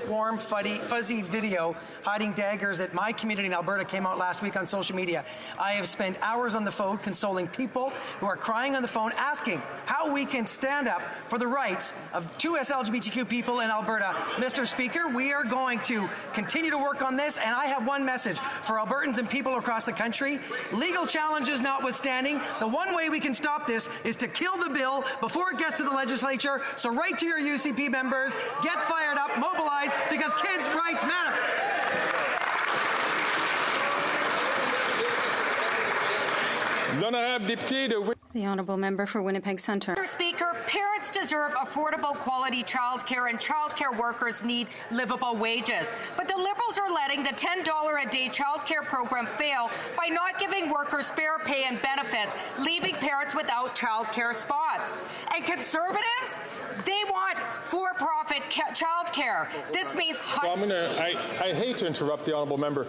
Warm, fuzzy video hiding daggers at my community in Alberta came out last week on social media. I have spent hours on the phone consoling people who are crying on the phone asking how we can stand up for the rights of 2 LGBTQ people in Alberta. Mr. Speaker, we are going to continue to work on this, and I have one message for Albertans and people across the country. Legal challenges notwithstanding, the one way we can stop this is to kill the bill before it gets to the legislature. So write to your UCP members, get fired up, mobilize, because kids' rights matter. The Honourable Member for Winnipeg Centre. Mr. Speaker, parents deserve affordable quality childcare and childcare workers need livable wages. But the Liberals are letting the $10 a day childcare program fail by not giving workers fair pay and benefits, leaving parents without childcare spots. And Conservatives, they want for-profit childcare. This means... I hate to interrupt the Honourable Member.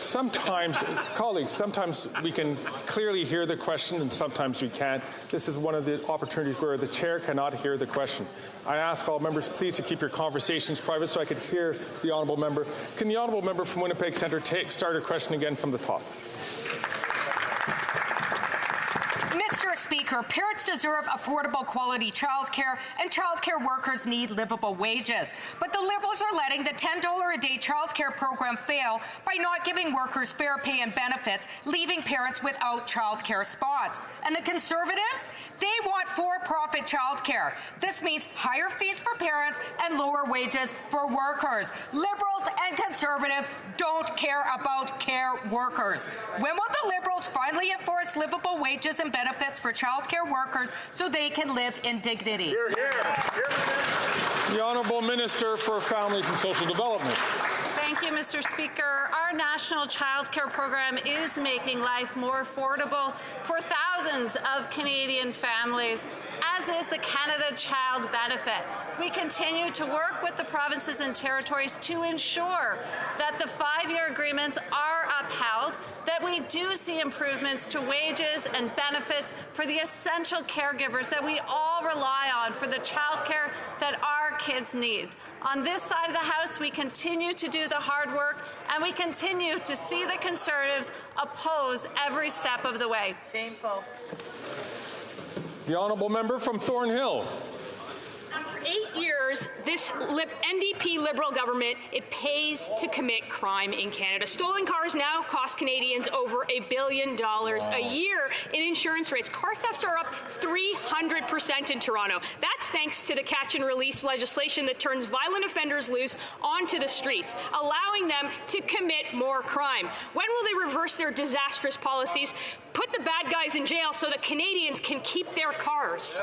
Sometimes, colleagues, sometimes we can clearly hear the question and sometimes we can't. This is one of the opportunities where the chair cannot hear the question. I ask all members please to keep your conversations private so I could hear the Honourable Member. Can the Honourable Member from Winnipeg Centre start her question again from the top? Mr. Speaker, parents deserve affordable quality childcare and childcare workers need livable wages. But the Liberals are letting the $10 a day childcare program fail by not giving workers fair pay and benefits, leaving parents without childcare spots. And the Conservatives, they want for-profit childcare. This means higher fees for parents and lower wages for workers. Liberals and Conservatives don't care about care workers. When will the Liberals finally enforce livable wages and benefits for childcare workers so they can live in dignity? The Honourable Minister for Families and Social Development. Thank you, Mr. Speaker. Our national child care program is making life more affordable for thousands of Canadian families, as is the Canada Child Benefit. We continue to work with the provinces and territories to ensure that the 5-year agreements are upheld, that we do see improvements to wages and benefits for the essential caregivers that we all rely on for the child care that our kids need. On this side of the House, we continue to do the hard work, and we continue to see the Conservatives oppose every step of the way. Shameful. The Honourable Member from Thornhill. 8 years, this NDP Liberal government, it pays to commit crime in Canada. Stolen cars now cost Canadians over $1 billion a year in insurance rates. Car thefts are up 300% in Toronto. That's thanks to the catch and release legislation that turns violent offenders loose onto the streets, allowing them to commit more crime. When will they reverse their disastrous policies, put the bad guys in jail so that Canadians can keep their cars?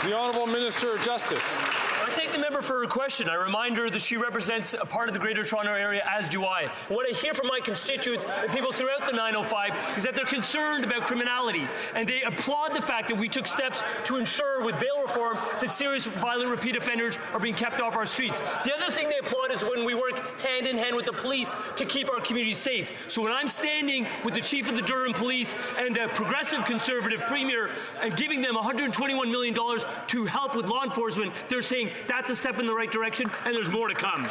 The Honourable Minister of Justice. I thank the member for her question. I remind her that she represents a part of the Greater Toronto Area, as do I. What I hear from my constituents and people throughout the 905 is that they're concerned about criminality, and they applaud the fact that we took steps to ensure with bail reform that serious violent repeat offenders are being kept off our streets. The other thing they applaud is when we work hand in hand with the police to keep our communities safe. So when I'm standing with the Chief of the Durham Police and a progressive Conservative Premier and giving them $121 million to help with law enforcement, they're saying that's a step in the right direction, and there's more to come.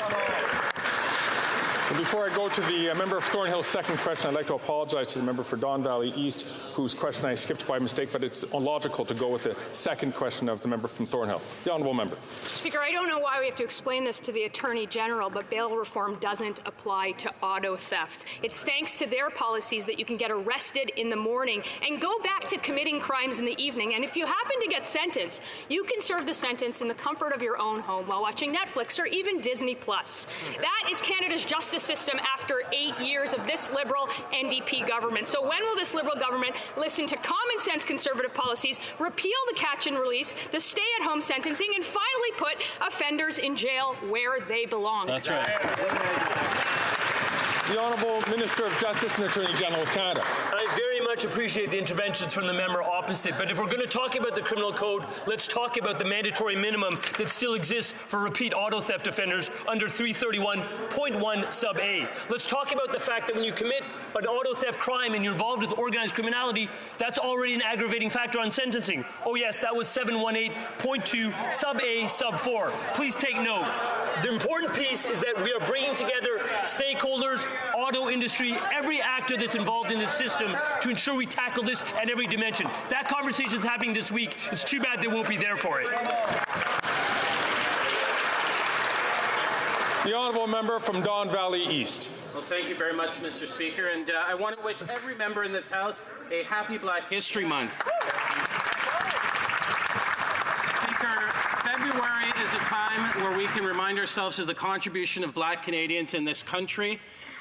And before I go to the member of Thornhill's second question, I'd like to apologize to the member for Don Valley East, whose question I skipped by mistake, but it's illogical to go with the second question of the member from Thornhill. The honourable member. Speaker, I don't know why we have to explain this to the Attorney General, but bail reform doesn't apply to auto theft. It's thanks to their policies that you can get arrested in the morning and go back to committing crimes in the evening. And if you happen to get sentenced, you can serve the sentence in the comfort of your own home while watching Netflix or even Disney+. That is Canada's justice system after 8 years of this Liberal NDP government. So when will this Liberal government listen to common sense Conservative policies, repeal the catch and release, the stay-at-home sentencing, and finally put offenders in jail where they belong? That's right. The Honourable Minister of Justice and Attorney General of Canada. I very much appreciate the interventions from the member opposite, but if we're going to talk about the criminal code, let's talk about the mandatory minimum that still exists for repeat auto theft offenders under 331.1 sub A. Let's talk about the fact that when you commit an auto theft crime and you're involved with organized criminality, that's already an aggravating factor on sentencing. Oh yes, that was 718.2 sub A sub 4. Please take note. The important piece is that we are bringing together stakeholders, auto industry, every actor that's involved in this system to ensure we tackle this at every dimension. That conversation is happening this week. It's too bad they won't be there for it. The honourable member from Don Valley East. Well, thank you very much, Mr. Speaker, and I want to wish every member in this House a happy Black History Month. Speaker, February is a time where we can remind ourselves of the contribution of Black Canadians in this country,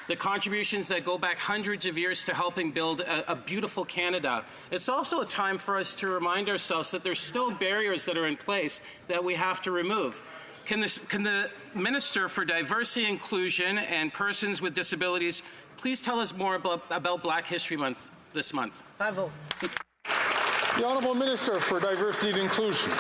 the contributions that go back hundreds of years to helping build a beautiful Canada. It's also a time for us to remind ourselves that there's still barriers that are in place that we have to remove. Can the Minister for Diversity, Inclusion and Persons with Disabilities please tell us more about Black History Month this month? Bravo. The Honourable Minister for Diversity and Inclusion.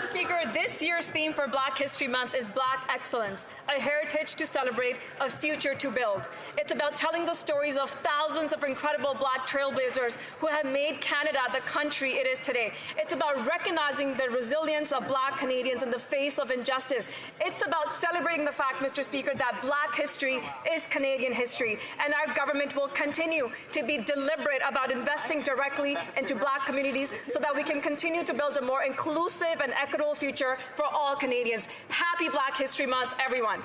Speaker, this year's theme for Black History Month is Black Excellence, a heritage to celebrate, a future to build. It's about telling the stories of thousands of incredible Black trailblazers who have made Canada the country it is today. It's about recognizing the resilience of Black Canadians in the face of injustice. It's about celebrating the fact, Mr. Speaker, that Black history is Canadian history, and our government will continue to be deliberate about investing directly into Black communities so that we can continue to build a more inclusive and equitable future for all Canadians. Happy Black History Month, everyone.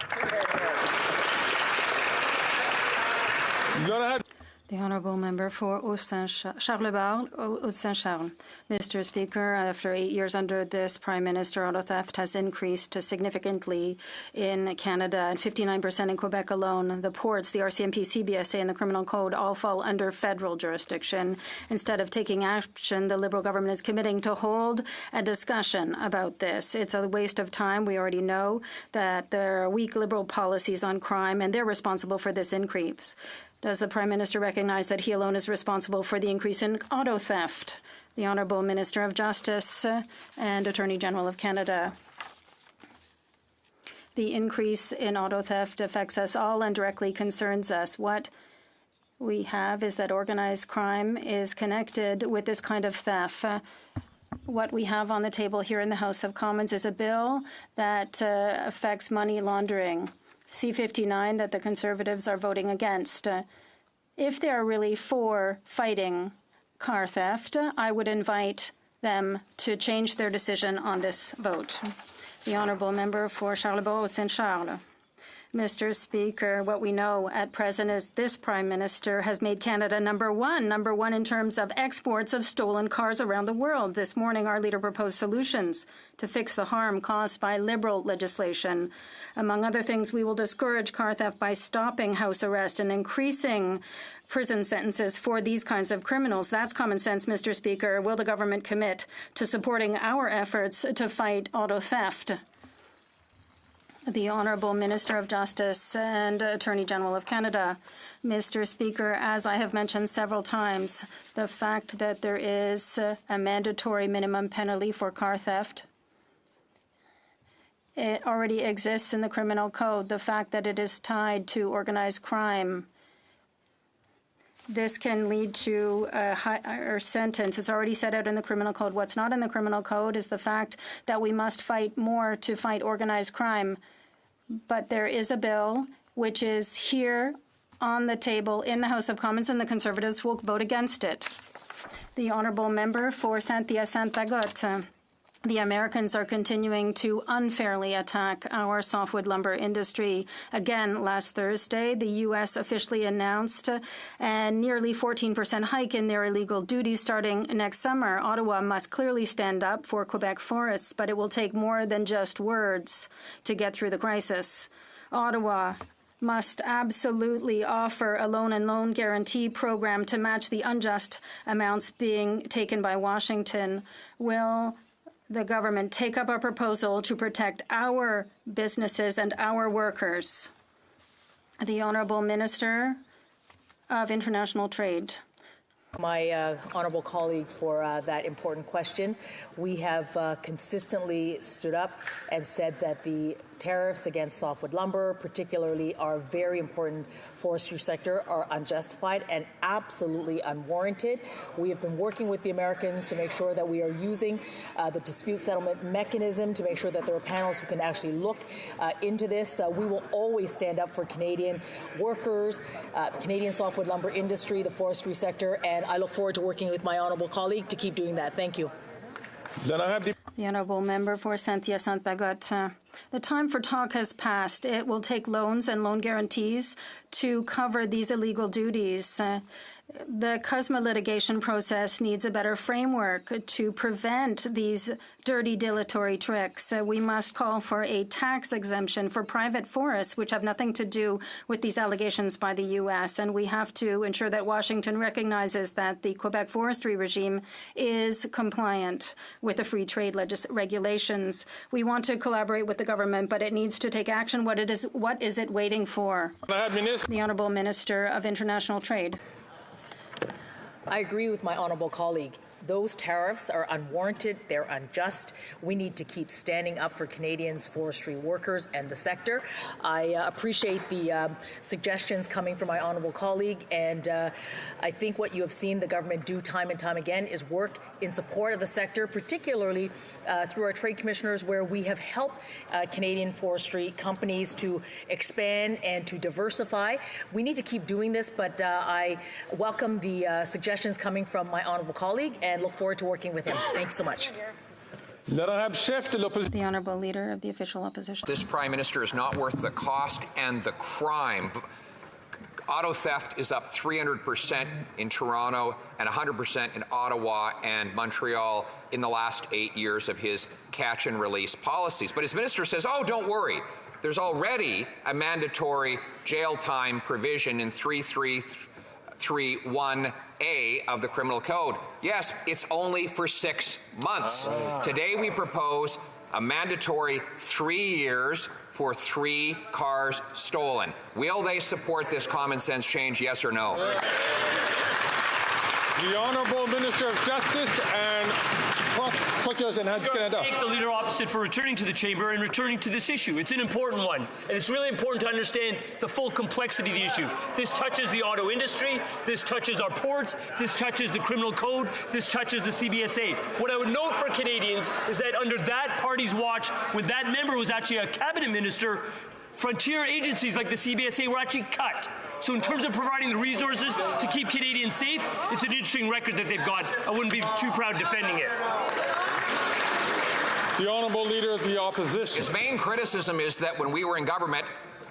Go ahead. The Honourable Member for Charles-Bar, Haute-Saint-Charles. Mr. Speaker, after 8 years under this Prime Minister, auto theft has increased significantly in Canada and 59% in Quebec alone. The ports, the RCMP, CBSA, and the Criminal Code all fall under federal jurisdiction. Instead of taking action, the Liberal government is committing to hold a discussion about this. It's a waste of time. We already know that there are weak Liberal policies on crime, and they're responsible for this increase. Does the Prime Minister recognize that he alone is responsible for the increase in auto theft? The Honourable Minister of Justice and Attorney General of Canada. The increase in auto theft affects us all and directly concerns us. What we have is that organized crime is connected with this kind of theft. What we have on the table here in the House of Commons is a bill that affects money laundering. C-59 that the Conservatives are voting against. If they are really for fighting car theft, I would invite them to change their decision on this vote. The honourable member for Charlebourg-Saint-Charles. Mr. Speaker, what we know at present is this Prime Minister has made Canada number one in terms of exports of stolen cars around the world. This morning, our leader proposed solutions to fix the harm caused by Liberal legislation. Among other things, we will discourage car theft by stopping house arrest and increasing prison sentences for these kinds of criminals. That's common sense, Mr. Speaker. Will the government commit to supporting our efforts to fight auto theft? The Honourable Minister of Justice and Attorney General of Canada. Mr. Speaker, as I have mentioned several times, the fact that there is a mandatory minimum penalty for car theft, it already exists in the criminal code. The fact that it is tied to organized crime, this can lead to a higher sentence. It's already set out in the criminal code. What's not in the criminal code is the fact that we must fight more to fight organized crime. But there is a bill which is here on the table in the House of Commons, and the Conservatives will vote against it. The honourable member for Saint-Hyacinthe-Bagotte. The Americans are continuing to unfairly attack our softwood lumber industry. Again, last Thursday, the U.S. officially announced a nearly 14% hike in their illegal duties starting next summer. Ottawa must clearly stand up for Quebec forests, but it will take more than just words to get through the crisis. Ottawa must absolutely offer a loan and loan guarantee program to match the unjust amounts being taken by Washington. Will the government take up a proposal to protect our businesses and our workers? The Honourable Minister of International Trade. My honourable colleague for that important question. We have consistently stood up and said that the tariffs against softwood lumber, particularly our very important forestry sector, are unjustified and absolutely unwarranted. We have been working with the Americans to make sure that we are using the dispute settlement mechanism to make sure that there are panels who can actually look into this. We will always stand up for Canadian workers, Canadian softwood lumber industry, the forestry sector, and I look forward to working with my honourable colleague to keep doing that. Thank you. Then I have the honourable member for Saint-Hyacinthe-Bagotte. The time for talk has passed. It will take loans and loan guarantees to cover these illegal duties. The CUSMA litigation process needs a better framework to prevent these dirty, dilatory tricks. We must call for a tax exemption for private forests, which have nothing to do with these allegations by the U.S., and we have to ensure that Washington recognizes that the Quebec forestry regime is compliant with the free trade regulations. We want to collaborate with the government, but it needs to take action. What is it waiting for? The Honourable Minister of International Trade. I agree with my honourable colleague. Those tariffs are unwarranted, they're unjust. We need to keep standing up for Canadians, forestry workers, and the sector. I appreciate the suggestions coming from my honourable colleague, and I think what you have seen the government do time and time again is work in support of the sector, particularly through our trade commissioners, where we have helped Canadian forestry companies to expand and to diversify. We need to keep doing this, but I welcome the suggestions coming from my honourable colleague and look forward to working with him. Thanks so much. The Honourable Leader of the Official Opposition. This Prime Minister is not worth the cost and the crime. Auto theft is up 300% in Toronto and 100% in Ottawa and Montreal in the last 8 years of his catch and release policies. But his minister says, oh, don't worry. There's already a mandatory jail time provision in 3331A of the Criminal Code. Yes, it's only for 6 months. Today we propose a mandatory 3 years for 3 cars stolen. Will they support this common sense change, yes or no? The Honourable Minister of Justice and thank the leader opposite for returning to the chamber and returning to this issue. It's an important one, and it's really important to understand the full complexity of the issue. This touches the auto industry, this touches our ports, this touches the criminal code, this touches the CBSA. What I would note for Canadians is that under that party's watch, when that member was actually a cabinet minister, frontier agencies like the CBSA were actually cut. So in terms of providing the resources to keep Canadians safe, it's an interesting record that they've got. I wouldn't be too proud defending it. The Honourable Leader of the Opposition. His main criticism is that when we were in government,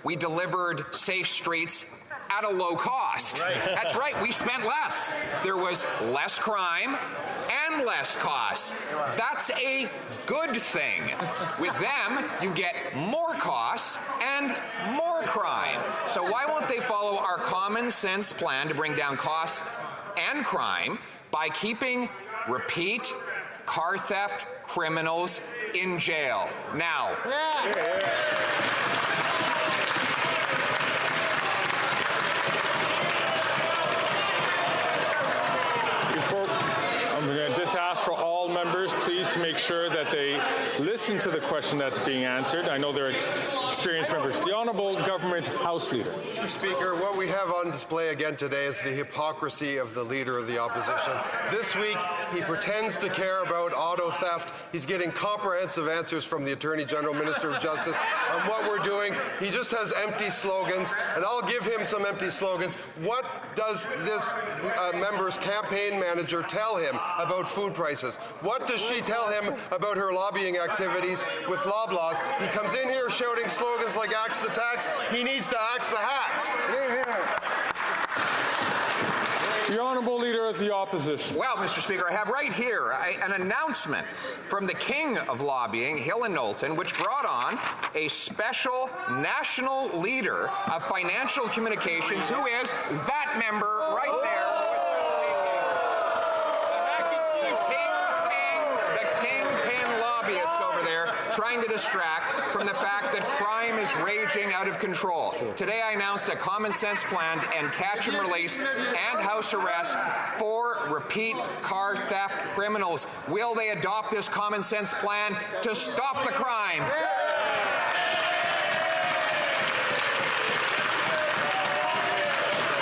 we delivered safe streets at a low cost. Right. That's right, we spent less. There was less crime and less costs. That's a good thing. With them, you get more costs and more crime. So why won't they follow our common sense plan to bring down costs and crime by keeping repeat car theft criminals in jail now? I'm going to just ask for all members, please, to make sure that they listen to the question that's being answered. I know they're experienced members. The Honourable Government House Leader. Mr. Speaker, what we have on display again today is the hypocrisy of the Leader of the Opposition. This week, he pretends to care about auto theft. He's getting comprehensive answers from the Attorney General, Minister of Justice, on what we're doing. He just has empty slogans, and I'll give him some empty slogans. What does this member's campaign manager tell him about food prices? What does she tell him about her lobbying activities with Loblaws? He comes in here shouting slogans like axe the tax. He needs to axe the hacks. The Honourable Leader of the Opposition. Well, Mr. Speaker, I have right here an announcement from the king of lobbying, Hill and Knowlton, which brought on a special national leader of financial communications, who is that member right there. Over there trying to distract from the fact that crime is raging out of control. Today I announced a common sense plan to end catch and release and house arrest for repeat car theft criminals. Will they adopt this common sense plan to stop the crime?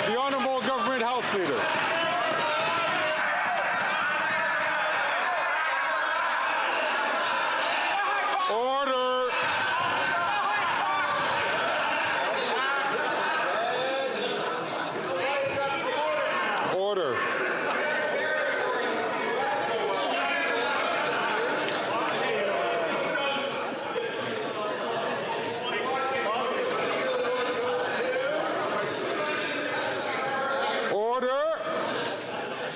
The Honourable Government House Leader.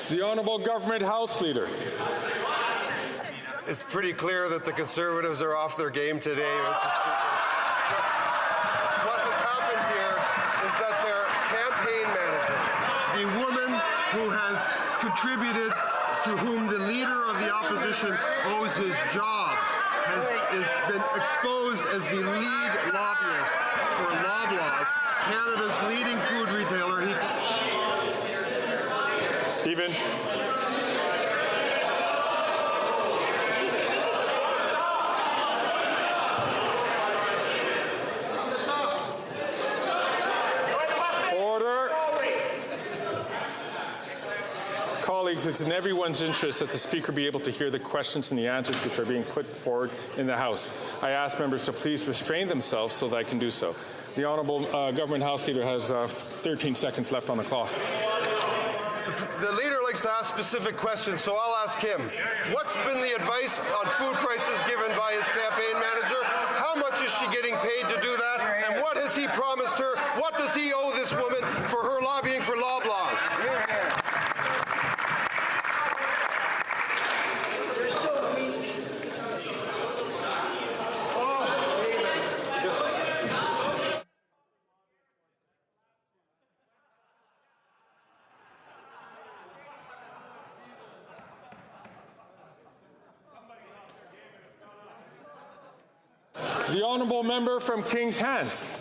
The Honourable Government House Leader. It's pretty clear that the Conservatives are off their game today, Mr. Speaker. What has happened here is that their campaign manager, the woman who has contributed, to whom the Leader of the Opposition owes his job, has been exposed as the lead lobbyist for Loblaws, Canada's leading food retailer. Stephen. Order. Colleagues, it's in everyone's interest that the Speaker be able to hear the questions and the answers which are being put forward in the House. I ask members to please restrain themselves so that I can do so. The Honourable Government House Leader has 13 seconds left on the clock. The Leader likes to ask specific questions, so I'll ask him. What's been the advice on food prices given by his campaign manager? How much is she getting paid to do that? And what has he promised her? What does he owe this woman for her lobbying for Loblaws? The Honourable Member from King's Hands.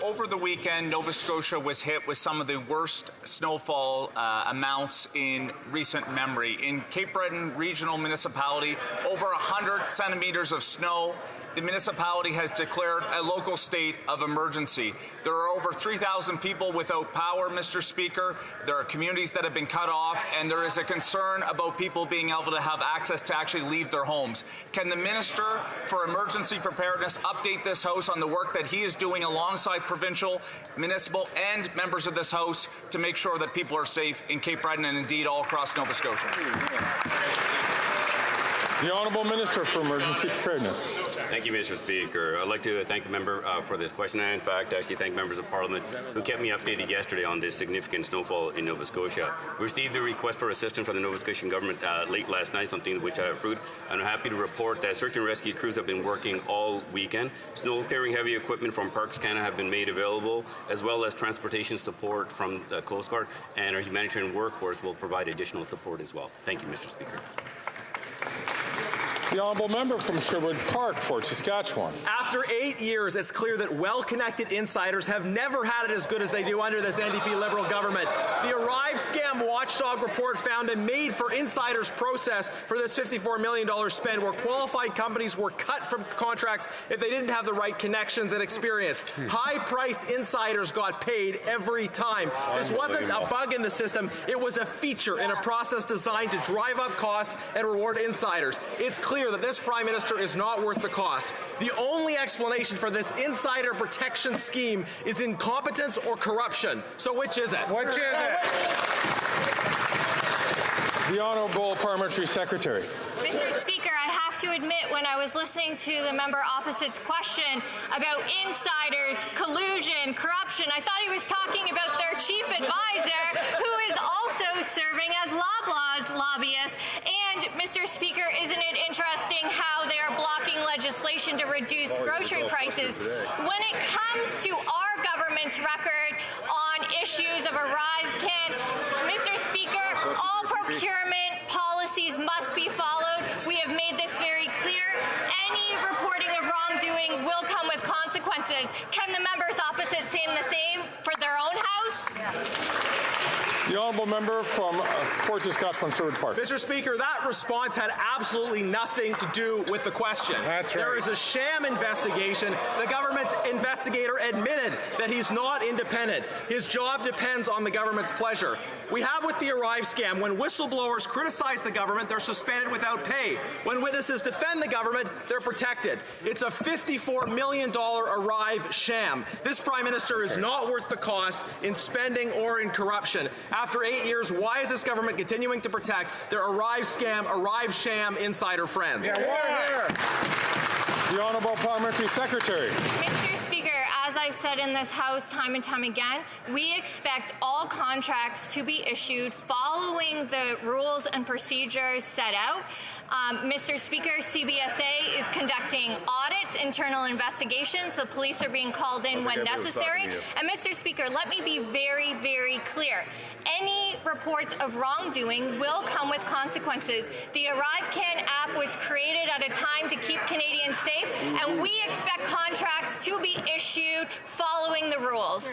Over the weekend, Nova Scotia was hit with some of the worst snowfall amounts in recent memory. In Cape Breton Regional Municipality, over 100 centimeters of snow. The municipality has declared a local state of emergency. There are over 3,000 people without power, Mr. Speaker. There are communities that have been cut off, and there is a concern about people being able to have access to actually leave their homes. Can the Minister for Emergency Preparedness update this House on the work that he is doing alongside provincial provincial, municipal, and members of this House to make sure that people are safe in Cape Breton and indeed all across Nova Scotia. The Honourable Minister for Emergency Preparedness. Thank you, Mr. Speaker. I'd like to thank the member for this question, and in fact, actually thank members of Parliament who kept me updated yesterday on this significant snowfall in Nova Scotia. We received a request for assistance from the Nova Scotian government late last night, something which I approved, and I'm happy to report that search and rescue crews have been working all weekend. Snow clearing heavy equipment from Parks Canada have been made available, as well as transportation support from the Coast Guard, and our humanitarian workforce will provide additional support as well. Thank you, Mr. Speaker. The Honourable Member from Sherwood Park, Fort Saskatchewan. After 8 years, it's clear that well-connected insiders have never had it as good as they do under this NDP Liberal government. The Arrive Scam Watchdog report found a made-for-insiders process for this $54 million spend, where qualified companies were cut from contracts if they didn't have the right connections and experience. High-priced insiders got paid every time. This wasn't a bug in the system. It was a feature in a process designed to drive up costs and reward insiders. It's clear that this Prime Minister is not worth the cost. The only explanation for this insider protection scheme is incompetence or corruption. So which is it? Which is it? The Honourable Parliamentary Secretary. Mr. Speaker, I have to admit, when I was listening to the member opposite's question about insiders, collusion, corruption, I thought he was talking about their chief advisor, who is also serving as Loblaw's lobbyist. And, Mr. Speaker, isn't it interesting how they are blocking legislation to reduce grocery prices? When it comes to our government's record on issues of Arrive Can, Mr. Speaker, all procurement policies must be followed. We have made this very clear. Any reporting of wrongdoing will come with consequences. Can the members opposite say the same for their own House? The Honourable Member from Fort Saskatchewan, Sherwood Park. Mr. Speaker, that response had absolutely nothing to do with the question. That's right. There is a sham investigation. The government's investigator admitted that he's not independent. His job depends on the government's pleasure. We have with the Arrive scam, when whistleblowers criticize the government, they're suspended without pay. When witnesses defend the government, they're protected. It's a $54 million Arrive sham. This Prime Minister is not worth the cost in spending or in corruption. After 8 years, why is this government continuing to protect their Arrive scam, Arrive sham insider friends? The Honourable Parliamentary Secretary. Mr. Speaker, as I've said in this House time and time again, we expect all contracts to be issued following the rules and procedures set out. Mr. Speaker, CBSA is conducting audits, internal investigations. The police are being called in when necessary. And Mr. Speaker, let me be very, very clear. Any reports of wrongdoing will come with consequences. The Arrive Can app was created at a time to keep Canadians safe, and we expect contracts to be issued following the rules.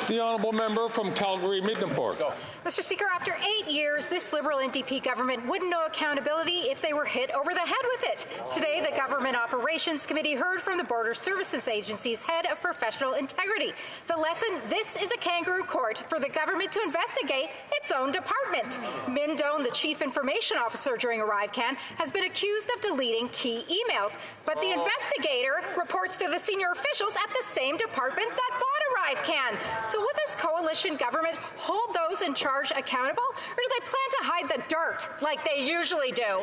The Honourable Member from Calgary-Midnapore. Mr. Speaker, after 8 years, this Liberal NDP government wouldn't know accountability if they were hit over the head with it. Today, the Government Operations Committee heard from the Border Services Agency's head of professional integrity. The lesson: this is a kangaroo court for the government to investigate its own department. Min Doan, the chief information officer during Arrive Can, has been accused of deleting key emails. But the investigator reports to the senior officials at the same department that bought Arrive Can. So will this coalition government hold those in charge accountable, or do they plan to hide the dirt like they usually do?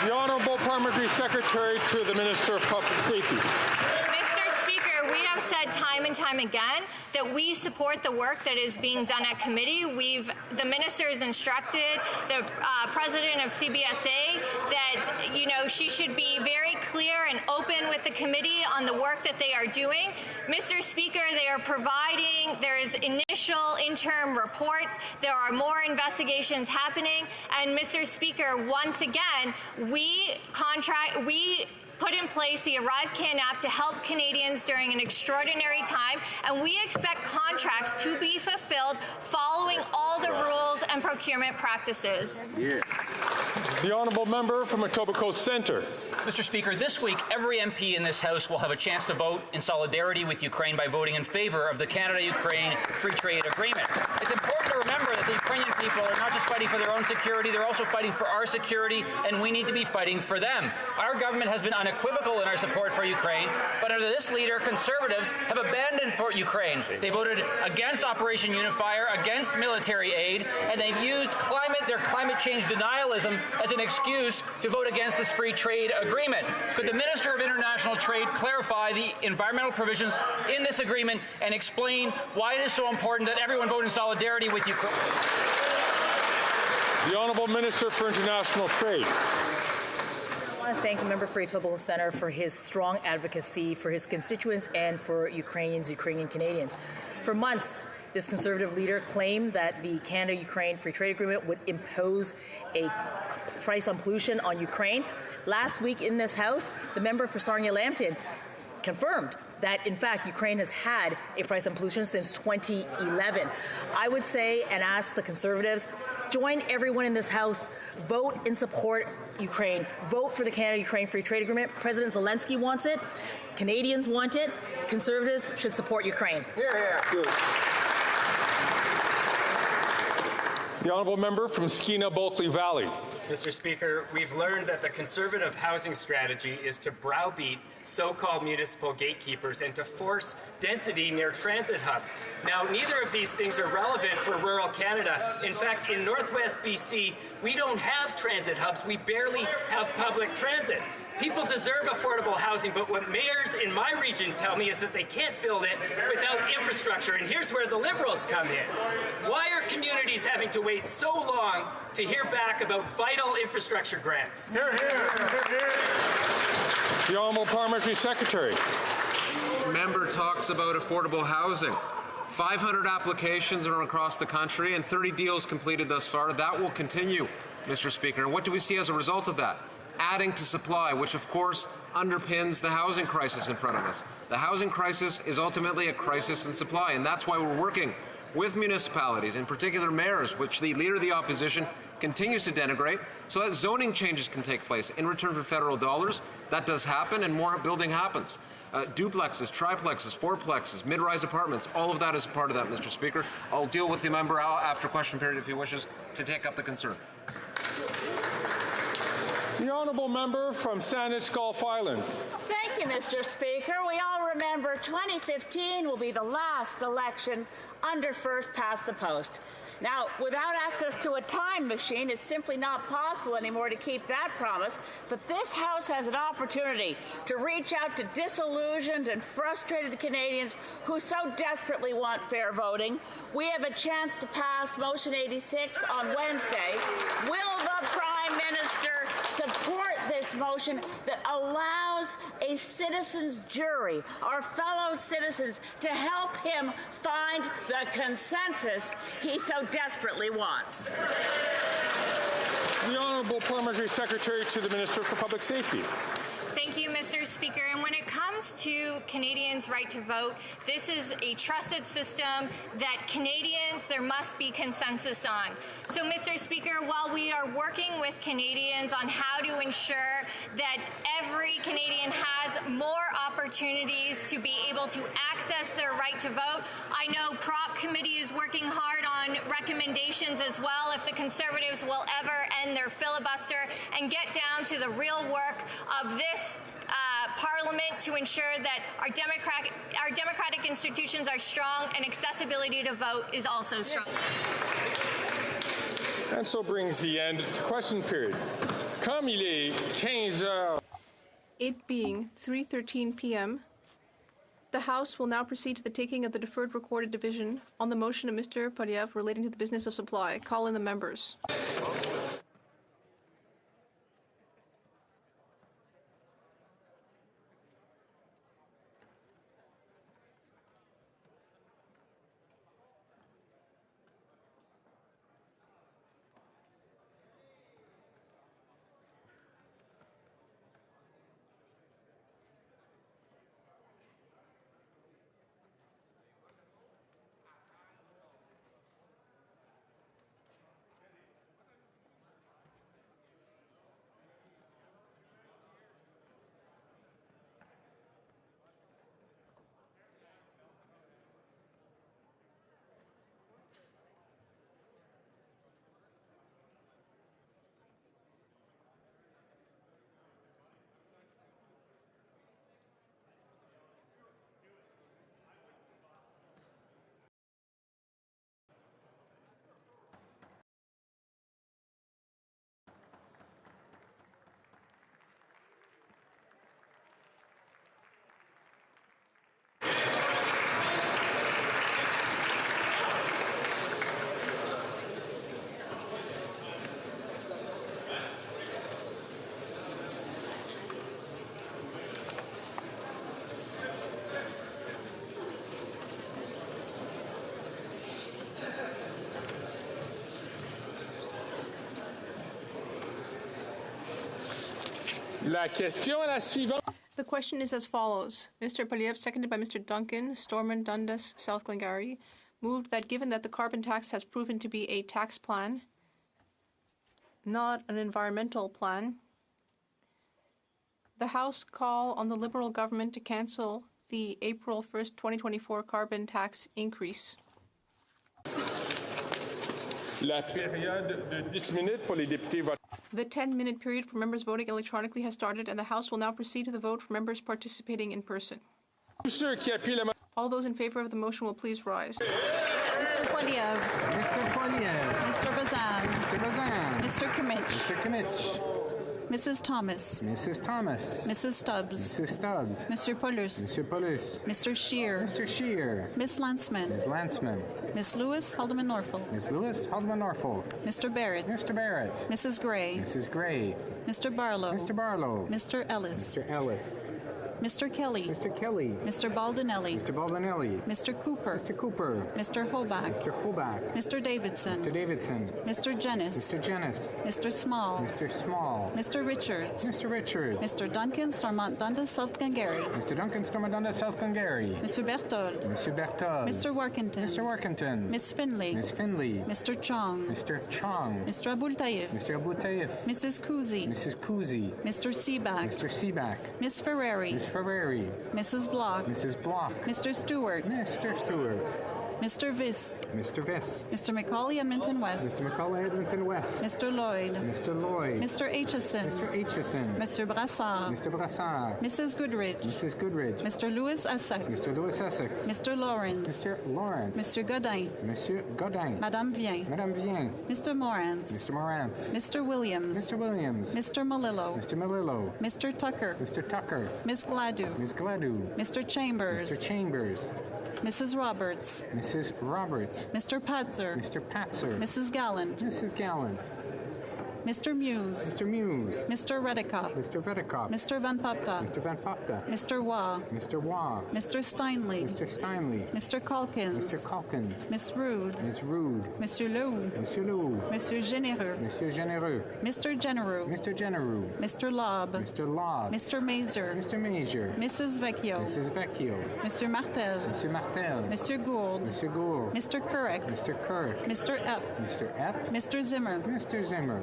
The Honourable Parliamentary Secretary to the Minister of Public Safety. Mr. Speaker, we have said time and time again that we support the work that is being done at committee. The minister has instructed the president of CBSA that, she should be very clear and open with the committee on the work that they are doing. Mr. Speaker, they are providing, there is initial interim reports, there are more investigations happening, and Mr. Speaker, once again, we put in place the Arrive Can app to help Canadians during an extraordinary time, and we expect contracts to be fulfilled following all the rules and procurement practices. The Honourable Member from Etobicoke Centre. Mr. Speaker, this week every MP in this House will have a chance to vote in solidarity with Ukraine by voting in favour of the Canada-Ukraine Free Trade Agreement. It's important to remember that the Ukrainian people are not just fighting for their own security, they're also fighting for our security, and we need to be fighting for them. Our government has been unequivocal in our support for Ukraine, but under this leader, Conservatives have abandoned for Ukraine. They voted against Operation Unifier, against military aid, and they've used their climate change denialism as an excuse to vote against this free trade agreement. Could the Minister of International Trade clarify the environmental provisions in this agreement and explain why it is so important that everyone vote in solidarity with Ukraine? The Honourable Minister for International Trade. I want to thank the member for Etobicoke Centre for his strong advocacy for his constituents and for Ukrainian Canadians. For months, this Conservative leader claimed that the Canada-Ukraine Free Trade Agreement would impose a price on pollution on Ukraine. Last week in this House, the member for Sarnia-Lambton confirmed that, in fact, Ukraine has had a price on pollution since 2011. I would say and ask the Conservatives, join everyone in this House, vote and support Ukraine. Vote for the Canada-Ukraine Free Trade Agreement. President Zelensky wants it. Canadians want it. Conservatives should support Ukraine. The Honourable Member from Skeena-Bulkley Valley. Mr. Speaker, we've learned that the Conservative housing strategy is to browbeat so-called municipal gatekeepers and to force density near transit hubs. Now, neither of these things are relevant for rural Canada. In fact, in Northwest BC, we don't have transit hubs. We barely have public transit. People deserve affordable housing, but what mayors in my region tell me is that they can't build it without infrastructure, and here's where the Liberals come in. Why are communities having to wait so long to hear back about vital infrastructure grants? Hear, hear. Hear, hear. The Honourable Parliamentary Secretary. Member talks about affordable housing. 500 applications are across the country and 30 deals completed thus far. That will continue, Mr. Speaker. And what do we see as a result of that? Adding to supply, which of course underpins the housing crisis in front of us. The housing crisis is ultimately a crisis in supply, and that's why we're working with municipalities, in particular mayors, which the Leader of the Opposition continues to denigrate, so that zoning changes can take place in return for federal dollars. That does happen, and more building happens. Duplexes, triplexes, fourplexes, mid-rise apartments, all of that is a part of that, Mr. Speaker. I'll deal with the member after question period if he wishes to take up the concern. The Honourable Member from Saanich Gulf Islands. Thank you, Mr. Speaker. We all remember 2015 will be the last election under first past the post. Now, without access to a time machine, it's simply not possible anymore to keep that promise, but this House has an opportunity to reach out to disillusioned and frustrated Canadians who so desperately want fair voting. We have a chance to pass Motion 86 on Wednesday. Will the Prime Minister support this motion that allows a citizens' jury, our fellow citizens, to help him find the consensus he so desperately wants? The Honourable Parliamentary Secretary to the Minister for Public Safety. Thank you, Mr. Speaker. And when it comes to Canadians' right to vote, this is a trusted system that Canadians, there must be consensus on. So, Mr. Speaker, while we are working with Canadians on how to ensure that every Canadian has more opportunities to be able to access their right to vote, I know PROC Committee is working hard on recommendations as well if the Conservatives will ever end their filibuster and get down to the real work of this Parliament to ensure that our democratic institutions are strong and accessibility to vote is also strong. And so brings the end to question period. Comme il est 15 heures. It being 3:13 p.m., the House will now proceed to the taking of the deferred recorded division on the motion of Mr. Poilievre relating to the business of supply. Call in the members. La question est la suivante. The question is as follows. Mr. Poliev, seconded by Mr. Duncan, Stormont, Dundas, South Glengarry, moved that given that the carbon tax has proven to be a tax plan, not an environmental plan, the House call on the Liberal government to cancel the April 1st, 2024 carbon tax increase. La période de 10 minutes pour les députés votant. The 10-minute period for members voting electronically has started, and the House will now proceed to the vote for members participating in person. All those in favor of the motion will please rise. Mr. Poliev. Mr. Poliev. Mr. Bazan. Mr. Bazan. Mr. Kimmich. Mr. Kimmich. Mrs. Thomas. Mrs. Thomas. Mrs. Stubbs. Mrs. Stubbs. Mr. Paulus. Mr. Paulus. Mr. Scheer. Mr. Scheer. Miss Landsman. Ms. Landsman. Miss Lewis, Haldeman Norfolk. Ms. Lewis, Haldeman Norfolk. Mr. Barrett. Mr. Barrett. Mrs. Gray. Mrs. Gray. Mr. Barlow. Mr. Barlow. Mr. Ellis. Mr. Ellis. Mr. Kelly. Mr. Kelly. Mr. Baldinelli. Mr. Baldinelli. Mr. Cooper. Mr. Cooper. Mr. Hoback. Mr. Hoback. Mr. Davidson. Mr. Davidson. Mr. Jennis. Mr. Jennis. Mr. Small. Mr. Small. Mr. Richards. Mr. Richards. Mr. Duncan, Stormont, Dundas, South Glengarry. Mr. Duncan, Stormont, Dundas, South Glengarry. Mr. Berthold. Mr. Berthold. Mr. Workington. Mr. Workington. Miss Finley. Miss Finley. Mr. Chong. Mr. Chong. Mr. Abultaif. Mr. Abultaif. Mrs. Kuzi. Mrs. Kuzi. Mr. Seaback. Mr. Seaback. Miss Ferrari. Miss Ferrari. Mrs. Block. Mrs. Block. Mr. Stewart. Mr. Stewart. Mr. Viss. Mr. Viss. Mr. McCauley, Edmonton West. Mr. McCauley, Edmonton West. Mr. Lloyd. Mr. Lloyd. Mr. Aitchison. Mr. Aitchison. Mr. Brassard. Mr. Brassard. Mrs. Goodrich. Mrs. Goodrich. Mr. Lewis Essex. Mr. Lewis Essex. Mr. Lawrence. Mr. Lawrence. Monsieur Godin. Monsieur Godin. Madame Vien. Madame Vien. Mr. Morantz. Mr. Morantz. Mr. Williams. Mr. Williams. Mr. Malillo. Mr. Malillo. Mr. Tucker. Mr. Tucker. Miss Gladue. Miss Gladue. Mr. Chambers. Mr. Chambers. Mrs. Roberts. Mrs. Roberts. Mr. Patzer. Mr. Patzer. Mrs. Gallant. Mrs. Gallant. Mr. Muse. Mr. Muse. Mr. Redekop. Mr. Redekop. Mr. Van Popta. Mr. Van Popta. Mr. Waugh. Mr. Waugh. Mr. Steinley. Mr. Steinley. Mr. Calkins. Mr. Calkins. Miss Rude. Ms. Rude. Monsieur Leroux. Monsieur Leroux. Monsieur Généreux. Monsieur Généreux. Mr. Genereux. Mr. Genereux. Mr. Lobb. Mr. Lobb. Mr. Mazer. Mr. Major. Mrs. Vecchio. Mrs. Vecchio. Monsieur Martel. Monsieur Martel. Monsieur Gould. Monsieur Gould. Mr. Kurek. Mr. Kirk. Mr. Epp. Mr. Epp. Mr. Zimmer. Mr. Zimmer.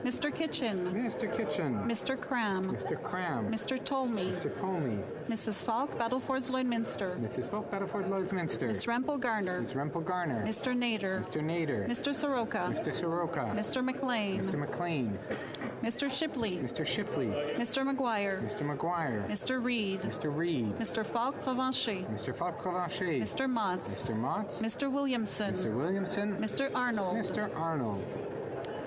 Mr. Kitchen. Mr. Kitchen. Mr. Cram. Mr. Cram. Mr. Tolmie. Mr. Tolmie. Mrs. Falk, Battlefords Lloydminster. Mrs. Falk, Battlefords Lloydminster. Miss Rempel Garner. Miss Rempel Garner. Mr. Nader. Mr. Nader. Mr. Soroka. Mr. Soroka. Mr. McLean. Mr. McLean. Mr. Shipley. Mr. Shipley. Mr. McGuire. Mr. McGuire. Mr. Reed. Mr. Reed. Mr. Falk Provencher. Mr. Falk Provencher. Mr. Motts. Mr. Motts. Mr. Williamson. Mr. Williamson. Mr. Arnold. Mr. Arnold.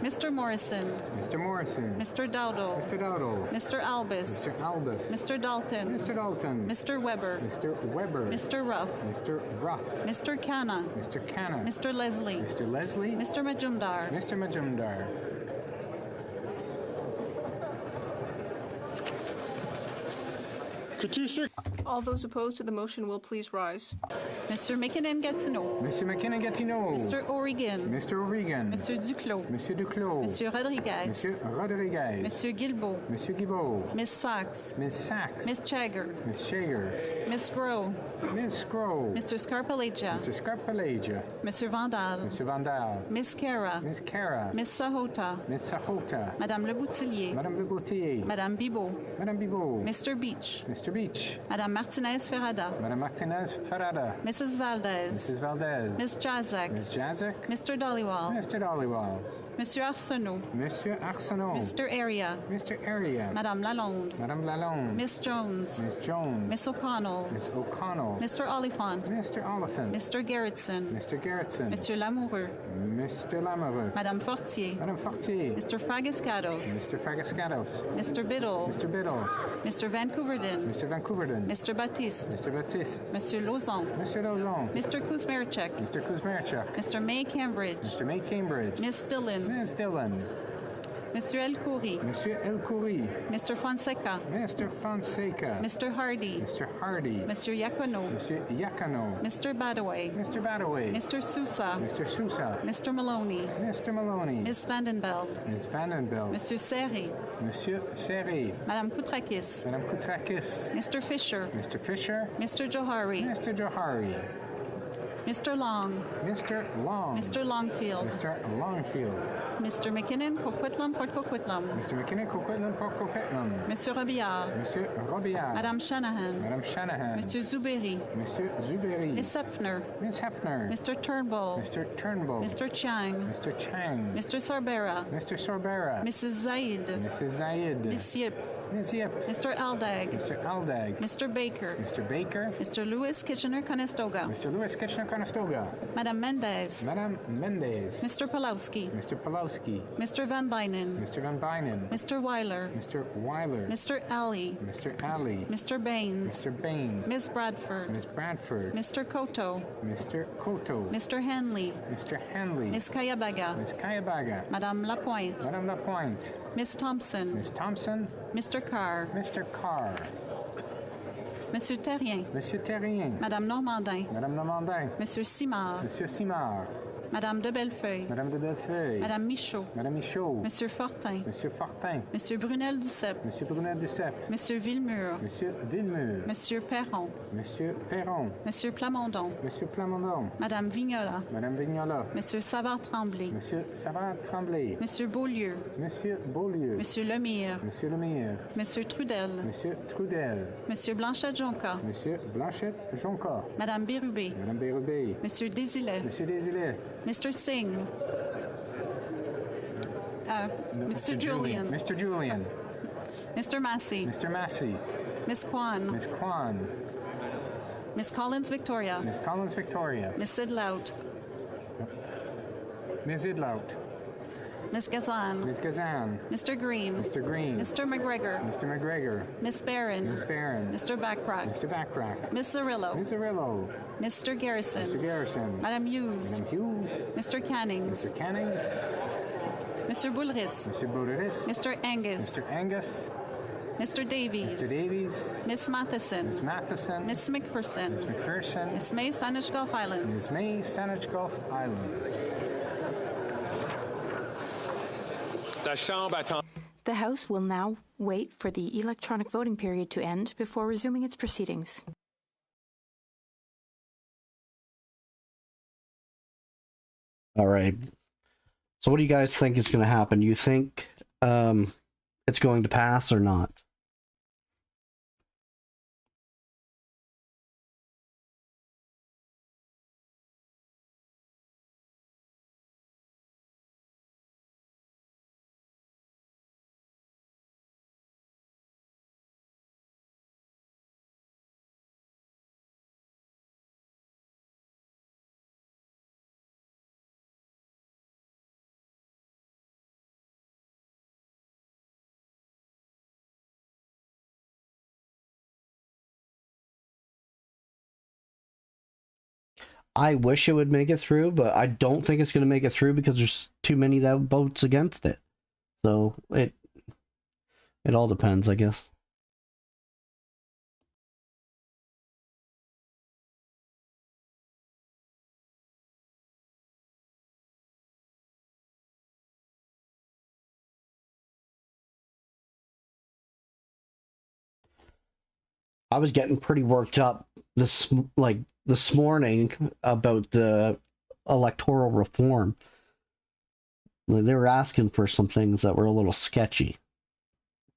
Mr. Morrison. Mr. Morrison. Mr. Dowdle. Mr. Dowdle. Mr. Albus. Mr. Albus. Mr. Dalton. Mr. Dalton. Mr. Weber. Mr. Weber. Mr. Ruff. Mr. Ruff. Mr. Canna. Mr. Canna. Mr. Leslie. Mr. Leslie. Mr. Majumdar. Mr. Majumdar. All those opposed to the motion will please rise. Mr. McKinnon-Gatineau. Mr. McKinnon-Gatineau. Mr. O'Regan. Mr. O'Regan. Mr. Duclos. Monsieur Duclos. Monsieur Rodriguez. Monsieur Rodriguez. Monsieur Guilbeault. Monsieur Guilbeault. Miss Sachs. Miss Sachs. Miss Chagger. Miss Chagger. Miss Groh. Miss Groh. Mr. Scarpalegia. Mr. Scarpalegia. Mr. Vandal. Mr. Vandal. Miss Cara. Miss Cara. Miss Sahota. Miss Sahota. Madame Le Boutillier. Madame Le Boutillier. Madame Bibot. Madame Bibot. Mr. Beach. Mr. Beach. Madame Martinez Ferrada. Madame Martinez Ferrada. Mrs. Valdez. Mrs. Valdez. Miss Jazek. Miss Jazek. Mr. Dollywall. Mr. Dollywall. Monsieur Arsenault. Monsieur Arsenault. Mr. Area. Mr. Area. Madame Lalonde. Madame Lalonde. Miss Jones. Miss Jones. Miss O'Connell. Miss O'Connell. Mr. Oliphant. Mr. Oliphant. Mr. Gerritsen. Mr. Gerritsen. Monsieur Lamoureux. Mr. Lamoureux. Madame Fortier. Madame Fortier. Mr. Fragascados. Mr. Fragascados. Mr. Biddle. Mr. Biddle. Mr. Vancouverden. Mr. Vancouverden. Mr. Baptiste. Mr. Baptiste. Monsieur Lauzon. Monsieur Lauzon. Mr. Kuzmerchek. Mr. Kuzmerchuk. Mr. May Cambridge. Mr. May Cambridge. Miss Dillon. Miss Dillon. Monsieur El Khoury. Monsieur El Khoury. Mr. Fonseca. Mr. Fonseca. Mr. Hardy. Mr. Hardy. Monsieur Yacono. Monsieur Yakano. Mr. Badaway. Mr. Badaway. Mr. Sousa. Mr. Sousa. Mr. Maloney. Mr. Maloney. Ms. Vandenbeld. Ms. Vandenbeld. Monsieur Serry. Monsieur Serry. Madame Koutrakis. Madame Koutrakis. Mr. Fisher. Mr. Fisher. Mr. Johari. Mr. Johari. Mr. Long. Mr. Long. Mr. Longfield. Mr. Longfield. Mr. McKinnon, Coquitlam, Port Coquitlam. Mr. McKinnon, Coquitlam, Port Coquitlam. Monsieur Robillard. Monsieur Robillard. Madame Shanahan. Madame Shanahan. Monsieur Zuberi. Monsieur Zuberi. Miss Hefner. Miss Hefner. Mr. Turnbull. Mr. Turnbull. Mr. Chang. Mr. Chang. Mr. Sorbera. Mr. Sorbera. Mrs. Zaid. Mrs. Zayed. Miss Yip. Miss Yip. Mr. Aldag. Mr. Aldag. Mr. Baker. Mr. Baker. Mr. Lewis Kitchener-Conestoga. Mr. Lewis Kitchener-Conestoga. Madame Mendez. Madame Mendez. Mr. Pulowski. Mr. Pulowski. Mr. Van Bynen. Mr. Van Bynen. Mr. Weiler. Mr. Weiler. Mr. Alley. Mr. Alley. Mr. Baines. Mr. Baines. Miss Bradford. Miss Bradford. Mr. Koto. Mr. Koto. Mr. Hanley. Mr. Hanley. Miss Kayabaga. Miss Kayabaga. Madame Lapointe. Madame Lapointe. Miss Thompson. Miss Thompson. Mr. Carr. Mr. Carr. Monsieur Terrien. Monsieur Terrien. Madame Normandin. Madame Normandin. Monsieur Simard. Monsieur Simard. Madame de Bellefeuille. Madame de Bellefeuille. Madame Michaud. Madame Michaud. Monsieur Fortin. Monsieur Fortin. Monsieur Brunel Duceppe. Monsieur Brunel Duceppe. Monsieur Villemur. Monsieur Villemur. Monsieur Perron. Monsieur Perron. Monsieur Plamondon. Monsieur Plamondon. Madame Vignola. Madame Vignola. Monsieur Savard-Tremblay. Monsieur Savard-Tremblay. Monsieur Beaulieu. Monsieur Beaulieu. Monsieur Lemire. Monsieur Lemire. Monsieur Trudel. Monsieur Trudel. Monsieur Blanchette-Jonca. Monsieur Blanchette-Jonca. Madame Bérubé. Madame Bérubé. Monsieur Désilet. Monsieur Désilet. Mr. Singh. Mr. Julian. Mr. Julian. Mr. Massey. Mr. Massey. Miss Kwan. Miss Kwan. Miss Collins Victoria. Miss Collins Victoria. Miss Sidlout. Miss Idlout. Miss Gazan. Miss Gazan. Mr. Green. Mr. Green. Mr. McGregor. Mr. McGregor. Miss Barron. Miss Barron. Mr. Backrack. Mr. Backrack. Miss Zarillo. Miss Zarillo. Mr. Garrison. Mr. Garrison. Madame Hughes. Madame Hughes. Mr. Cannings. Mr. Cannings. Mr. Bulris. Mr. Boudris. Mr. Angus. Mr. Angus. Mr. Davies. Mr. Davies. Miss Matheson. Miss Matheson. Miss McPherson. Miss McPherson. Miss May, Saanich Gulf Islands. Miss May, Saanich Gulf Islands. The House will now wait for the electronic voting period to end before resuming its proceedings. All right. So what do you guys think is going to happen? Do you think it's going to pass or not? I wish it would make it through, but I don't think it's going to make it through because there's too many that votes against it. So it all depends, I guess. I was getting pretty worked up this morning about the electoral reform. They were asking for some things that were a little sketchy.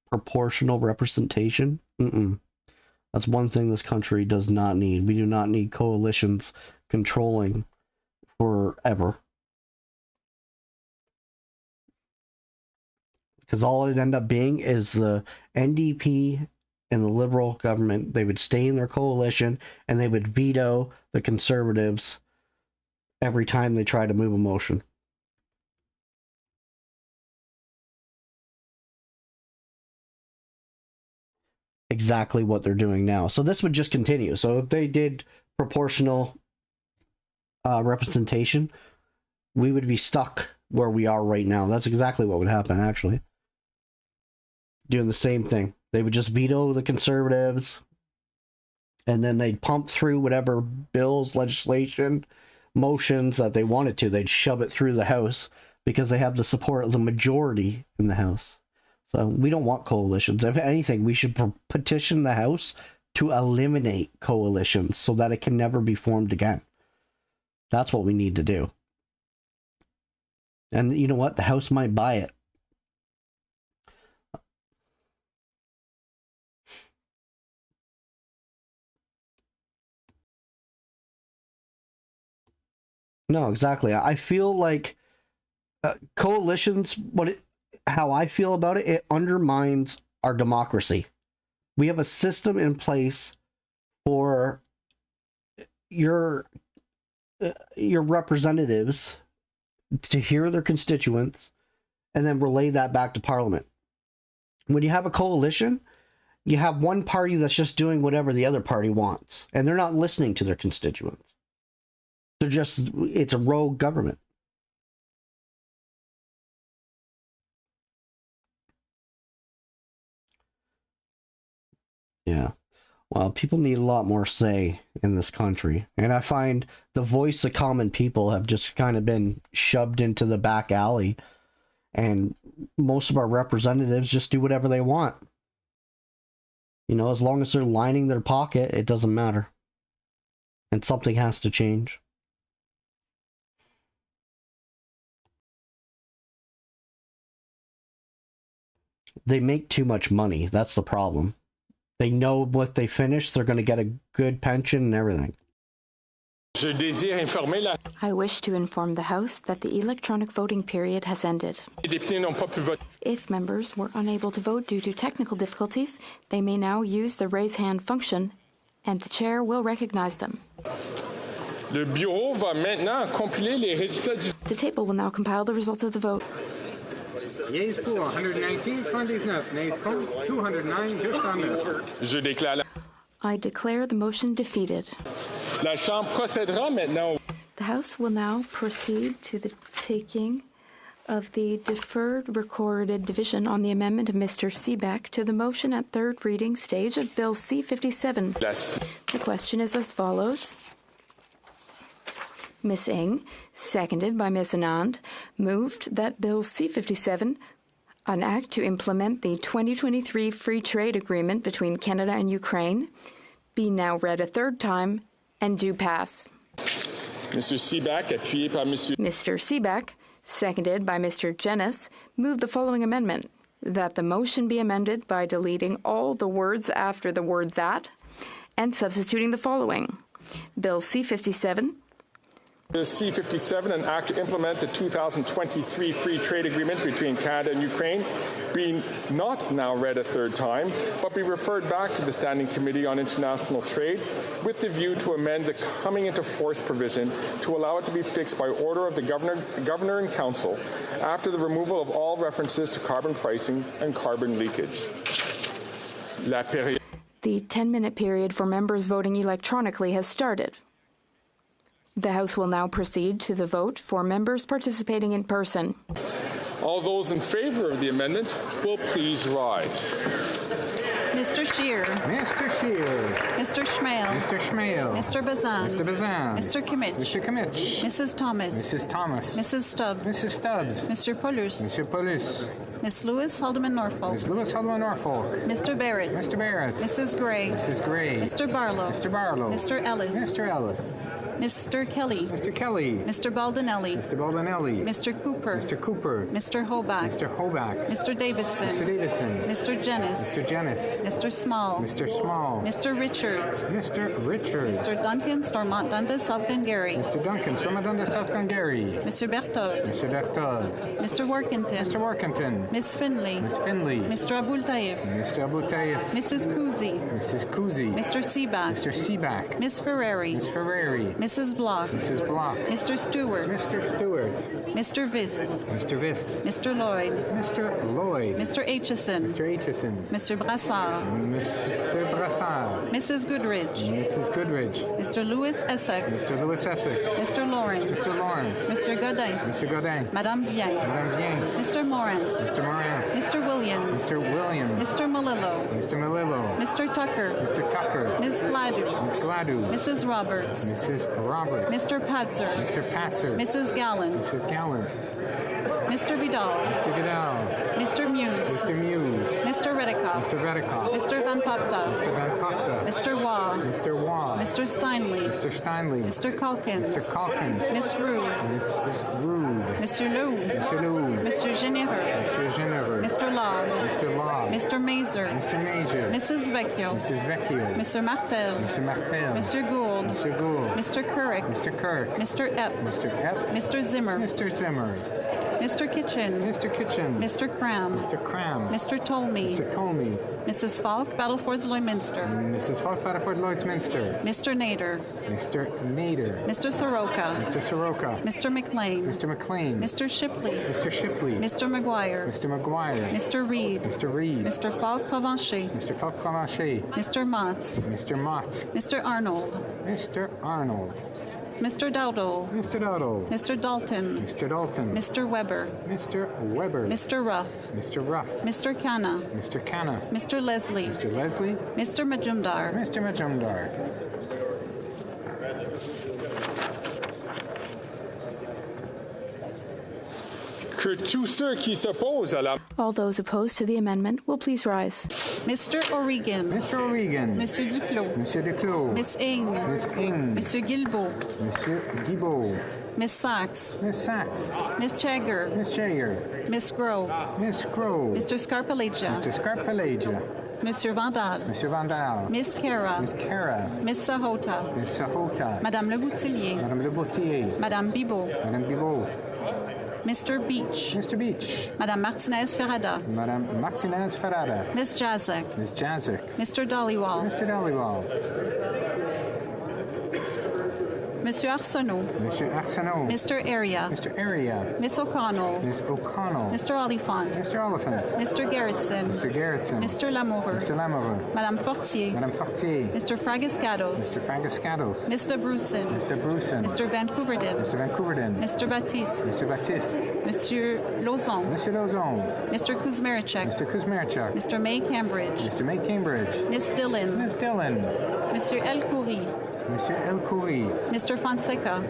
Proportional representation? That's one thing this country does not need. We do not need coalitions controlling forever. Because all it'd end up being is the NDP and the Liberal government, they would stay in their coalition and they would veto the Conservatives every time they try to move a motion. Exactly what they're doing now. So this would just continue. So if they did proportional representation, we would be stuck where we are right now. That's exactly what would happen, actually. Doing the same thing. They would just veto the Conservatives, and then they'd pump through whatever bills, legislation, motions that they wanted to. They'd shove it through the House because they have the support of the majority in the House. So we don't want coalitions. If anything, we should petition the House to eliminate coalitions so that it can never be formed again. That's what we need to do. And you know what? The House might buy it. No, exactly. I feel like coalitions, how I feel about it, it undermines our democracy. We have a system in place for your representatives to hear their constituents and then relay that back to Parliament. When you have a coalition, you have one party that's just doing whatever the other party wants, and they're not listening to their constituents. It's a rogue government. Yeah. Well, people need a lot more say in this country. And I find the voice of common people have just kind of been shoved into the back alley. And most of our representatives just do whatever they want. You know, as long as they're lining their pocket, it doesn't matter. And something has to change. They make too much money. That's the problem. They know what they finish, they're going to get a good pension and everything. I wish to inform the House that the electronic voting period has ended. If members were unable to vote due to technical difficulties, they may now use the raise hand function, and the chair will recognize them. Le bureau va maintenant compiler les résultats du... The table will now compile the results of the vote. Yeas pour 119, 79. Nays contre 209, 209. Je déclare la... I declare the motion defeated. La Chambre procédera maintenant. The House will now proceed to the taking of the deferred recorded division on the amendment of Mr. Seebeck to the motion at third reading stage of Bill C-57. The question is as follows. Ms. Ng, seconded by Ms. Anand, moved that Bill C-57, an act to implement the 2023 Free Trade Agreement between Canada and Ukraine, be now read a third time and do pass. Mr. Seebeck, appuyé par Mr. Seebeck, seconded by Mr. Jennis, moved the following amendment, that the motion be amended by deleting all the words after the word that and substituting the following. Bill C-57, C-57, an act to implement the 2023 Free Trade Agreement between Canada and Ukraine, being not now read a third time, but be referred back to the Standing Committee on International Trade with the view to amend the coming into force provision to allow it to be fixed by order of the Governor and Council after the removal of all references to carbon pricing and carbon leakage. The 10-minute period for members voting electronically has started. The House will now proceed to the vote for members participating in person. All those in favor of the amendment will please rise. Mr. Scheer. Mr. Scheer. Mr. Schmale. Mr. Schmale. Mr. Bazan. Mr. Bazan. Mr. Kimmich. Mr. Kimmich. Mrs. Thomas. Mrs. Thomas. Mrs. Stubbs. Mrs. Stubbs. Mr. Paulus. Mr. Paulus. Miss Lewis Haldeman Norfolk. Ms. Lewis Haldeman Norfolk. Mr. Barrett. Mr. Barrett. Mrs. Gray. Mrs. Gray. Mr. Barlow. Mr. Barlow. Mr. Ellis. Mr. Ellis. Mr. Kelly. Mr. Kelly. Mr. Baldinelli. Mr. Baldinelli. Mr. Cooper. Mr. Cooper. Mr. Hoback. Mr. Hoback. Mr. Davidson. Mr. Davidson. Mr. Jennis. Mr. Jennis. Mr. Small. Mr. Small. Mr. Richards. Mr. Richards. Mr. Duncan, Stormont Dundas, South Glengarry. Mr. Duncan, Stormont Dundas, South Glengarry. Mr. Berthold. Mr. Berthold. Mr. Workington. Mr. Workington. Miss Finley. Miss Finley. Mr. Abultaif. Mr. Abultaif. Mrs. Kuzi. Mrs. Kuzi. Mr. Seaback. Mr. Seaback. Miss Ferrari. Miss Ferrari. Miss Mrs. Block. Mrs. Block. Mr. Stewart. Mr. Stewart. Mr. Viss. Mr. Viss. Mr. Lloyd. Mr. Lloyd. Mr. Aitchison. Mr. Aitchison. Mr. Brassard. Mr. Brassard. Mrs. Goodrich. Mrs. Goodrich. Mr. Louis Essex. Mr. Louis Essex. Mr. Lawrence. Mr. Lawrence. Mr. Godin. Mr. Godin. Madame Vien. Madame Vien. Mr. Moran. Mr. Morantz. Mr. Williams. Mr. Williams. Mr. Malillo. Mr. Malillo. Mr. Tucker. Mr. Tucker. Ms. Gladue. Ms. Gladue. Mrs. Roberts. Mrs. Roberts. Mr. Patzer. Mr. Patzer. Mrs. Gallant. Mrs. Gallant. Mr. Vidal. Mr. Vidal. Mr. Muse. Mr. Muse. Mr. Redikoff. Mr. Redikoff. Mr. Van Popta. Mr. Van Popta. Mr. Waugh. Mr. Waugh. Mr. Steinley. Mr. Steinley. Mr. Calkins. Mr. Calkins. Miss Rude. Miss Rude. Mr. Lou. Mr. Lou. Mr. Geneveux. Mr. Geneveux. Mr. Lobb. Mr. Lobb. Mr. Mazer. Mr. Major. Mrs. Vecchio. Mrs. Vecchio. Mr. Martel. Mr. Martel. Mr. Gould. Mr. Gould. Mr. Kirk. Mr. Kirk. Mr. Epp. Mr. Epp. Mr. Zimmer. Mr. Zimmer. Mr. Kitchen. Mr. Kitchen. Mr. Cram. Mr. Cram. Mr. Tolmie. Mr. Tolmie. Mrs. Falk, Battlefords Lloydminster. Mrs. Falk, Battlefords Lloydminster. Mr. Nader. Mr. Nader. Mr. Soroka. Mr. Soroka. Mr. McLean. Mr. McLean. Mr. Shipley. Mr. Shipley. Mr. McGuire. Mr. McGuire. Mr. Reed. Mr. Reed. Mr. Falk Provencher. Mr. Falk Provencher. Mr. Motts. Mr. Motts. Mr. Arnold. Mr. Arnold. Mr. Dowdle. Mr. Dowdle. Mr. Dalton. Mr. Dalton. Mr. Weber. Mr. Weber. Mr. Ruff. Mr. Ruff. Mr. Canna. Mr. Canna. Mr. Leslie. Mr. Leslie. Mr. Majumdar. Mr. Majumdar. Que tous ceux qui s'opposent à la... All those opposed to the amendment will please rise. Mr. O'Regan. Mr. O'Regan. Monsieur Duclos. Monsieur Duclos. Miss Ing. Miss Ing. Monsieur Guilbeault. Monsieur Guilbeault. Miss Sachs. Miss Sachs. Miss Chagger. Miss Chagger. Miss Grove. Miss Grove. Mr. Scarpalagia. Mr. Scarpalagia. Monsieur Vandal. Monsieur Vandal. Miss Cara. Miss Cara. Miss Sahota. Miss Sahota. Madame Le Boutillier. Madame Le Boutillier. Madame Bibot. Madame Bibot. Mr. Beach. Mr. Beach. Madame Martinez Ferrada. Madame Martinez Ferrada. Miss Jazek. Miss Jazek. Mr. Dollywall. Mr. Dollywall. Monsieur Arsenault. Monsieur Arsenault. Mr. Area. Mr. Area. Miss O'Connell. Miss O'Connell. Mr. Oliphant. Mr. Oliphant. Mr. Gerritsen. Mr. Gerritsen. Mr. Lamoureux. Mr. Lamoureux. Madame Fortier. Madame Fortier. Mr. Fragascados. Mr. Fragascados. Mr. Bruson. Mr. Bruson. Mr. Vancouverdin. Mr. Vancouverdin. Mr. Baptiste. Mr. Baptiste. Monsieur Lauzon. Monsieur Lauzon. Mr. Kuzmerichek. Mr. Kuzmerichek. Mr. May Cambridge. Mr. May Cambridge. Miss Dillon. Miss Dillon. Monsieur El Khoury. Monsieur El Khoury. Mr. Fonseca.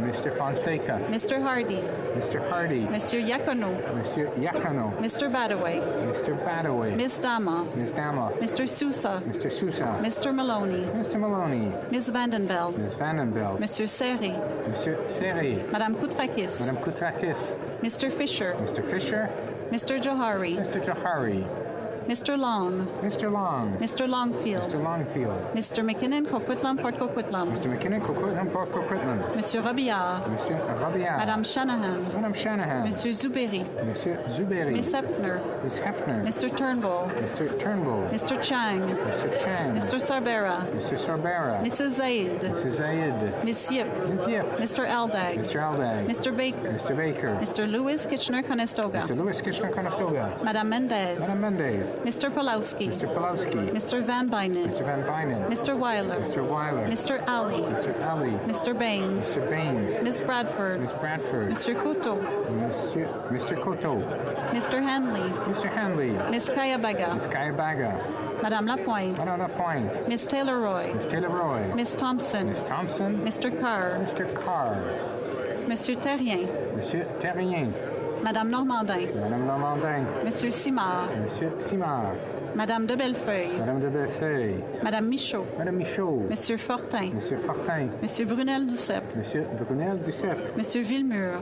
Mr. Fonseca. Mr. Hardy. Mr. Hardy. Monsieur Yacono. Monsieur Yacono. Mr. Badaway. Mr. Badaway. Miss Dama. Miss Dama. Mr. Sousa. Mr. Sousa. Mr. Maloney. Mr. Maloney. Miss Vandenbeld. Miss Vandenbeld. Monsieur Seri. Monsieur Seri. Madame Koutrakis. Madame Koutrakis. Mr. Fisher. Mr. Fisher. Mr. Johari. Mr. Johari. Mr. Long. Mr. Long. Mr. Longfield. Mr. Longfield. Mr. McKinnon, Coquitlam, Port Coquitlam. Mr. McKinnon, Coquitlam, Port Coquitlam. Monsieur Robillard. Monsieur Robillard. Madame Shanahan. Madame Shanahan. Monsieur Zuberi. Monsieur Zuberi. Miss Hefner. Miss Hefner. Mr. Turnbull. Mr. Turnbull. Mr. Chang. Mr. Chang. Mr. Sarbera. Mr. Sarbera. Mrs. Zaid. Mrs. Zaid. Miss Yip. Miss Yip. Mr. Aldag. Mr. Aldag. Mr. Baker. Mr. Baker. Mr. Lewis Kitchener-Conestoga. Mr. Lewis Kitchener-Conestoga. Madame Mendez. Madame Mendez. Mr. Pulowski. Mr. Pulowski. Mr. Van Bynen. Mr. Van Bynen. Mr. Weiler. Mr. Weiler. Mr. Ali. Mr. Ali. Mr. Baines. Mr. Baines. Miss Bradford. Miss Bradford. Mr. Couto. Mr. Coteau. Mr. Hanley. Mr. Hanley. Miss Kayabaga. Miss Kayabaga. Madame Lapointe. Madame Lapointe. Miss Taylor-Roy. Miss Taylor-Roy. Miss Thompson. Miss Thompson. Mr. Carr. Mr. Carr. Monsieur Terrien. Monsieur Terrien. Madame Normandin. Madame Normandin. Monsieur Simard. Monsieur Simard. Madame de Bellefeuille. Madame de Bellefeuille. Madame Michaud. Madame Michaud. Monsieur Fortin. Monsieur Fortin. Monsieur Brunel Duceppe. Monsieur Brunel Duceppe. Monsieur Villemur.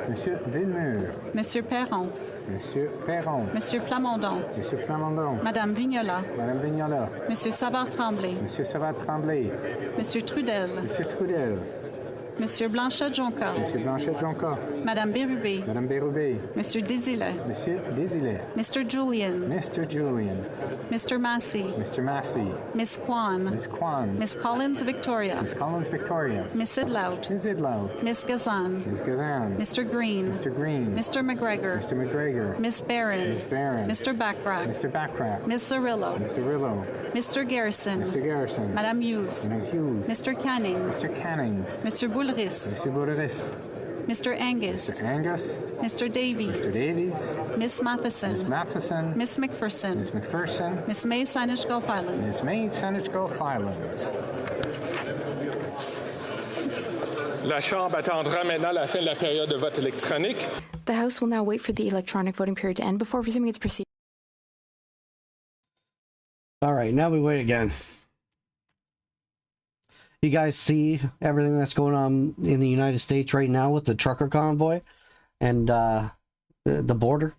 Monsieur Villemur. Monsieur Perron. Monsieur Perron. Monsieur Plamondon. Monsieur Plamondon. Madame Vignola. Madame Vignola. Monsieur Savard-Tremblay. Monsieur Savard-Tremblay. Monsieur Trudel. Monsieur Trudel. Monsieur Blanchet-Jonca. Monsieur Blanchet-Jonca. Madame Bérubé. Madame Bérubé. Monsieur Désilet. Monsieur Désilet. Mr. Julian. Mr. Julian. Mr. Massey. Mr. Massey. Miss Kwan. Miss Kwan. Miss Collins Victoria. Miss Collins Victoria. Miss Idlout. Miss Idlout. Miss Gazan. Miss Gazan. Mr. Green. Mr. Green. Mr. McGregor. Mr. McGregor. Miss Barron. Miss Barron. Mr. Backrack. Mr. Backrack. Miss Cirillo. Miss Cirillo. Mr. Garrison. Mr. Garrison. Madame Hughes. Madame Hughes. Mr. Cannings. Mr. Cannings. Mr. Boulris. Mr. Bourris. Mr. Angus. Mr. Angus. Mr. Davies. Mr. Davies. Miss Matheson. Miss Matheson. Miss McPherson. Miss McPherson. Miss May, Saanich Gulf Islands. Miss May, Saanich Gulf Islands. La Chambre attendra maintenant la fin de la période de vote électronique. The House will now wait for the electronic voting period to end before resuming its proceedings. All right, now we wait again. You guys see everything that's going on in the United States right now with the trucker convoy and the border?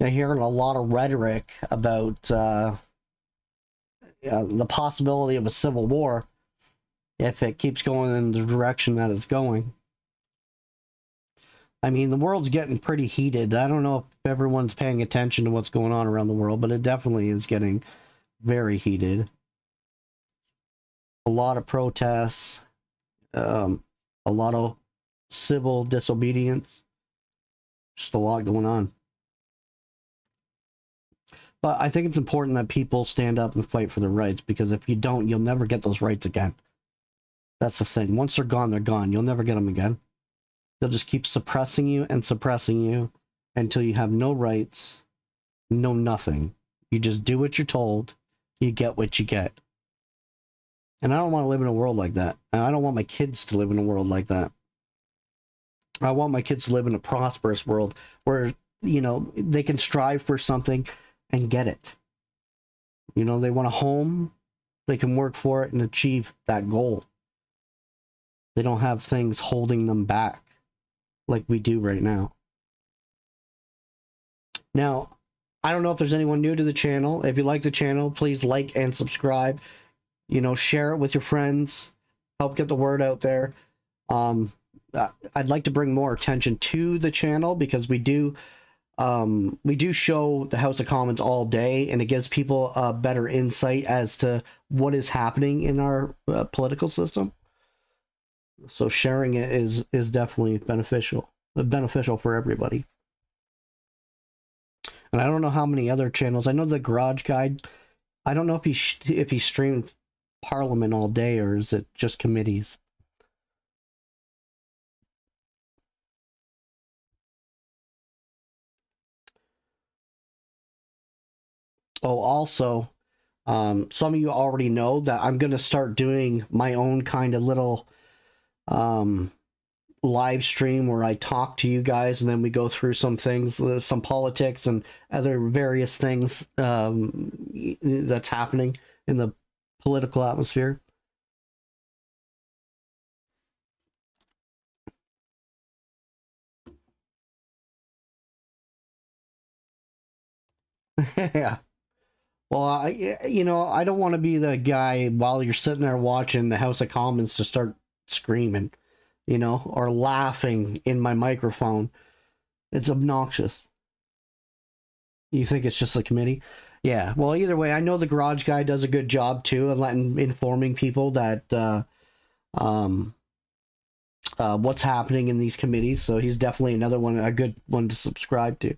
You're hearing a lot of rhetoric about the possibility of a civil war if it keeps going in the direction that it's going. I mean, the world's getting pretty heated. I don't know if everyone's paying attention to what's going on around the world, but it definitely is getting very heated. A lot of protests, a lot of civil disobedience, just a lot going on. But I think it's important that people stand up and fight for their rights, because if you don't, you'll never get those rights again. That's the thing. Once they're gone, they're gone. You'll never get them again. They'll just keep suppressing you until you have no rights, no nothing. You just do what you're told, you get what you get. And I don't want to live in a world like that. And I don't want my kids to live in a world like that. I want my kids to live in a prosperous world where, you know, they can strive for something and get it. You know, they want a home, they can work for it and achieve that goal. They don't have things holding them back like we do right now. Now, I don't know if there's anyone new to the channel. If you like the channel, please like and subscribe. You know, share it with your friends. Help get the word out there. I'd like to bring more attention to the channel because we do show the House of Commons all day, and it gives people a better insight as to what is happening in our political system. So sharing it is definitely beneficial for everybody. And I don't know how many other channels. I know the Garage Guide. I don't know if he streamed Parliament all day, or is it just committees? Oh, also, some of you already know that I'm going to start doing my own kind of little live stream where I talk to you guys and then we go through some things, some politics and other various things that's happening in the political atmosphere. Yeah. Well, I don't want to be the guy while you're sitting there watching the House of Commons to start screaming, or laughing in my microphone. It's obnoxious. You think it's just a committee? Yeah. Well, either way, I know the Garage Guy does a good job too of informing people that what's happening in these committees. So he's definitely a good one to subscribe to.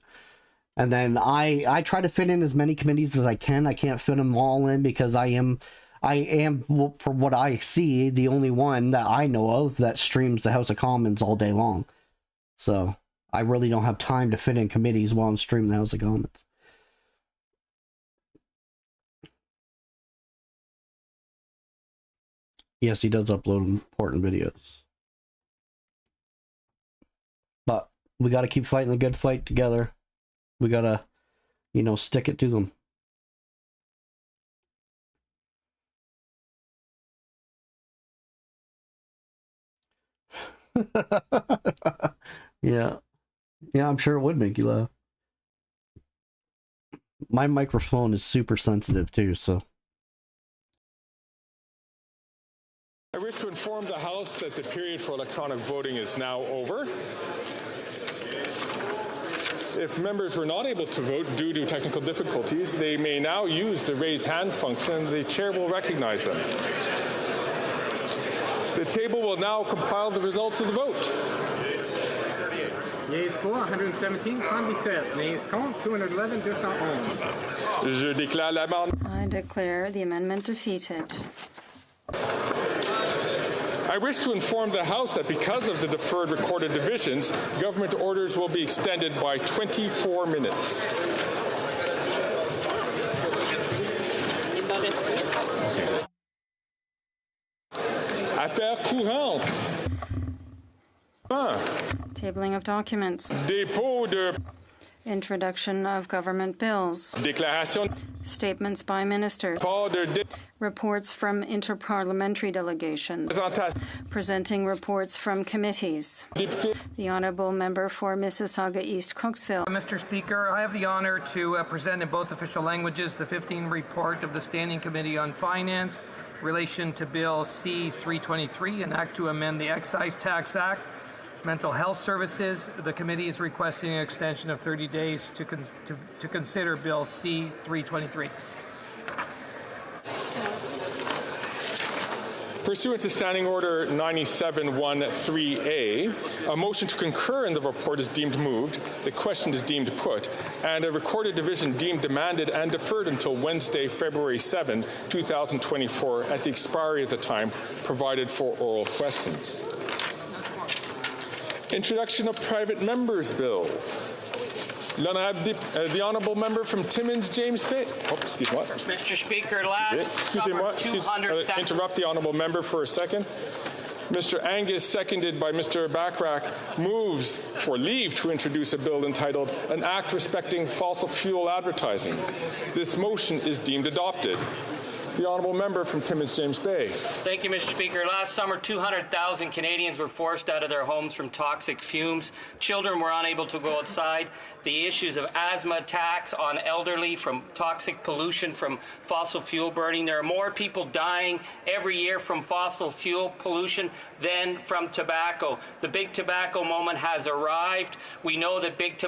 And then I try to fit in as many committees as I can. I can't fit them all in because I am, for what I see, the only one that I know of that streams the House of Commons all day long. So I really don't have time to fit in committees while I'm streaming the House of Commons. Yes, he does upload important videos. But we got to keep fighting the good fight together. We got to, stick it to them. Yeah. Yeah, I'm sure it would make you laugh. My microphone is super sensitive too, so. I wish to inform the House that the period for electronic voting is now over. If members were not able to vote due to technical difficulties, they may now use the raise hand function. The chair will recognize them. The table will now compile the results of the vote. Yeas pour 117, 117. Nays contre 211, 211. Je déclare l'amendement. I declare the amendment defeated. I wish to inform the House that because of the deferred recorded divisions, government orders will be extended by 24 minutes. Affaires courantes. Tabling of documents. Dépôt de Introduction of government bills. déclaration. Statements by ministers. Reports from interparliamentary delegations. Presenting reports from committees. The Honourable Member for Mississauga East Cooksville. Mr. Speaker, I have the honour to present in both official languages the 15th report of the Standing Committee on Finance in relation to Bill C-323, an act to amend the Excise Tax Act. Mental health services, the committee is requesting an extension of 30 days to consider Bill C-323. Pursuant to Standing Order 9713A, a motion to concur in the report is deemed moved, the question is deemed put, and a recorded division deemed demanded and deferred until Wednesday, February 7, 2024, at the expiry of the time provided for oral questions. Introduction of private members' bills. The Honourable Member from Timmins, James Bay. Oh, excuse me. Mr. Speaker, last summer, interrupt the Honourable Member for a second. Mr. Angus, seconded by Mr. Bachrach, moves for leave to introduce a bill entitled An Act Respecting Fossil Fuel Advertising. This motion is deemed adopted. The Honourable Member from Timmins, James Bay. Thank you, Mr. Speaker. Last summer, 200,000 Canadians were forced out of their homes from toxic fumes. Children were unable to go outside. The issues of asthma attacks on elderly from toxic pollution from fossil fuel burning. There are more people dying every year from fossil fuel pollution than from tobacco. The big tobacco moment has arrived. We know that big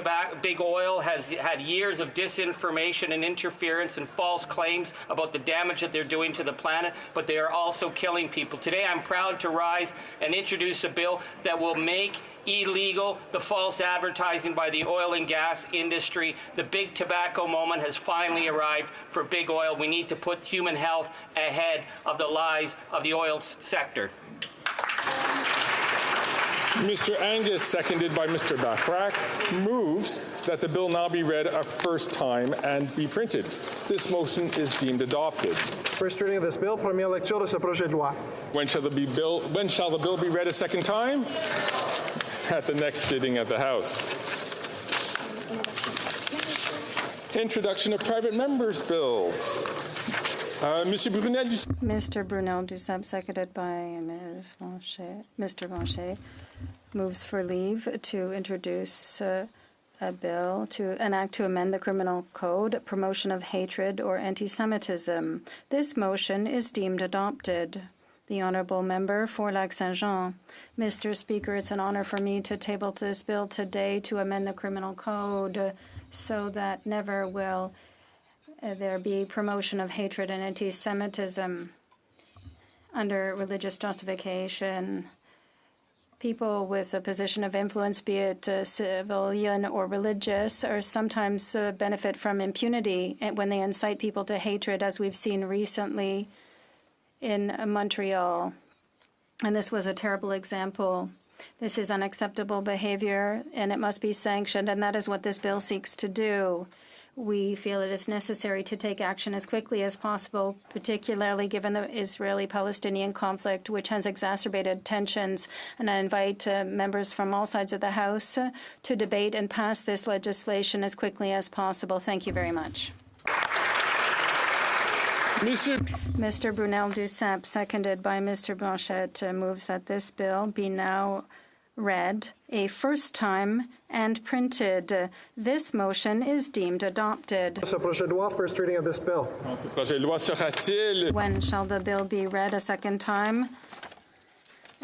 oil has had years of disinformation and interference and false claims about the damage that they're doing to the planet, but they are also killing people. Today, I'm proud to rise and introduce a bill that will make illegal the false advertising by the oil and gas industry. The big tobacco moment has finally arrived for big oil. We need to put human health ahead of the lies of the oil sector. Mr. Angus, seconded by Mr. Bachrach, moves that the bill now be read a first time and be printed. This motion is deemed adopted. First reading of this bill, première lecture de ce projet de loi. When shall the bill be read a second time? At the next sitting of the House. Introduction of private members' bills. Mr. Brunel Duceppe, seconded by Mr. Blanchet, moves for leave to introduce a bill to an act to amend the criminal code, promotion of hatred or anti-Semitism. This motion is deemed adopted. The Honourable Member for Lac-Saint-Jean. Mr. Speaker, it's an honour for me to table this bill today to amend the criminal code so that never will there be promotion of hatred and anti-Semitism under religious justification. People with a position of influence, be it civilian or religious, or sometimes benefit from impunity when they incite people to hatred, as we've seen recently in Montreal. And this was a terrible example. This is unacceptable behavior, and it must be sanctioned, and that is what this bill seeks to do. We feel it is necessary to take action as quickly as possible, particularly given the Israeli-Palestinian conflict, which has exacerbated tensions. And I invite members from all sides of the House to debate and pass this legislation as quickly as possible. Thank you very much. Mr. Brunel Duceppe, seconded by Mr. Blanchet, moves that this bill be now read a first time and printed. This motion is deemed adopted. First reading of this bill. When shall the bill be read a second time?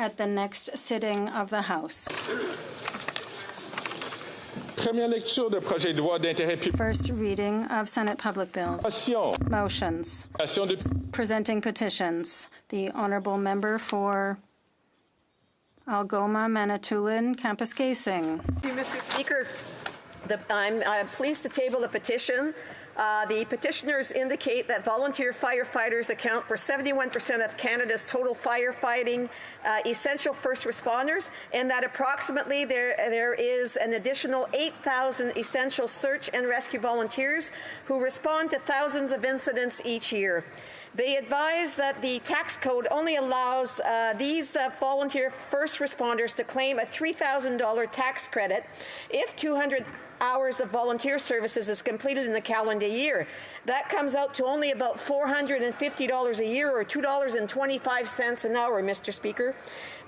at the next sitting of the House. Première lecture de projet de loi d'intérêt public. First reading of Senate public bills. Motions. Presenting petitions. The honourable member for Algoma, Manitoulin, Kapuskasing. Thank you, Mr. Speaker. I'm pleased to table the petition. The petitioners indicate that volunteer firefighters account for 71% of Canada's total firefighting essential first responders, and that approximately there is an additional 8,000 essential search and rescue volunteers who respond to thousands of incidents each year. They advise that the tax code only allows these volunteer first responders to claim a $3,000 tax credit if 200 hours of volunteer services is completed in the calendar year. That comes out to only about $450 a year, or $2.25 an hour, Mr. Speaker.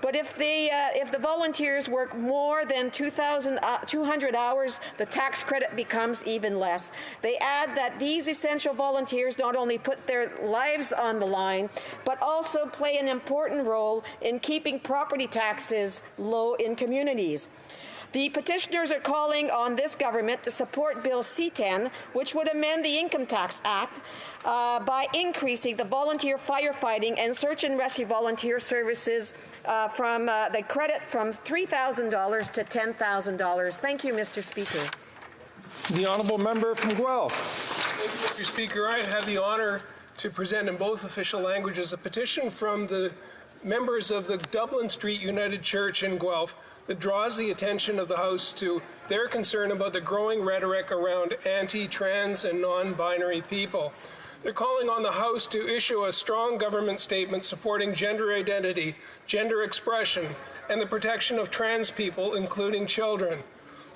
But if the volunteers work more than 200 hours, the tax credit becomes even less. They add that these essential volunteers not only put their lives on the line, but also play an important role in keeping property taxes low in communities. The petitioners are calling on this government to support Bill C-10, which would amend the Income Tax Act by increasing the volunteer firefighting and search and rescue volunteer services from the credit from $3,000 to $10,000. Thank you, Mr. Speaker. The honourable member from Guelph. Thank you, Mr. Speaker. I have the honour to present in both official languages a petition from the members of the Dublin Street United Church in Guelph that draws the attention of the House to their concern about the growing rhetoric around anti-trans and non-binary people. They're calling on the House to issue a strong government statement supporting gender identity, gender expression, and the protection of trans people, including children.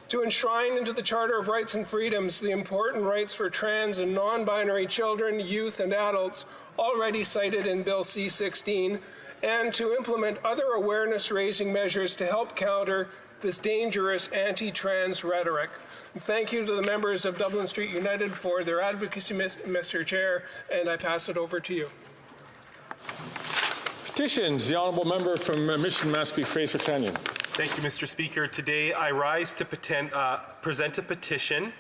To enshrine into the Charter of Rights and Freedoms the important rights for trans and non-binary children, youth, and adults already cited in Bill C-16, and to implement other awareness-raising measures to help counter this dangerous anti-trans rhetoric. And thank you to the members of Dublin Street United for their advocacy, Mr. Chair, and I pass it over to you. Petitions. The honourable member from Mission Mashpee Fraser Canyon. Thank you, Mr. Speaker. Today I rise to present a petition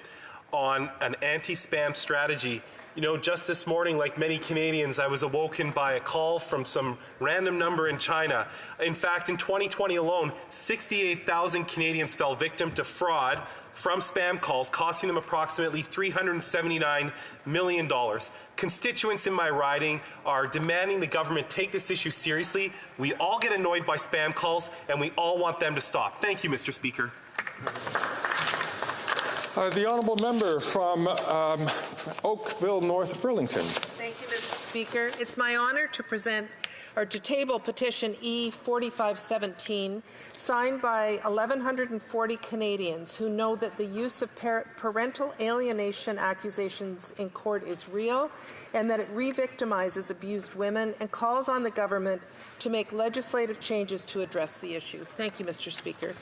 on an anti-spam strategy. You know, just this morning, like many Canadians, I was awoken by a call from some random number in China. In fact, in 2020 alone, 68,000 Canadians fell victim to fraud from spam calls, costing them approximately $379 million. Constituents in my riding are demanding the government take this issue seriously. We all get annoyed by spam calls, and we all want them to stop. Thank you, Mr. Speaker. The honourable member from Oakville North Burlington. Thank you, Mr. Speaker. It's my honour to present or to table petition E4517, signed by 1,140 Canadians who know that the use of parental alienation accusations in court is real and that it re-victimizes abused women, and calls on the government to make legislative changes to address the issue. Thank you, Mr. Speaker.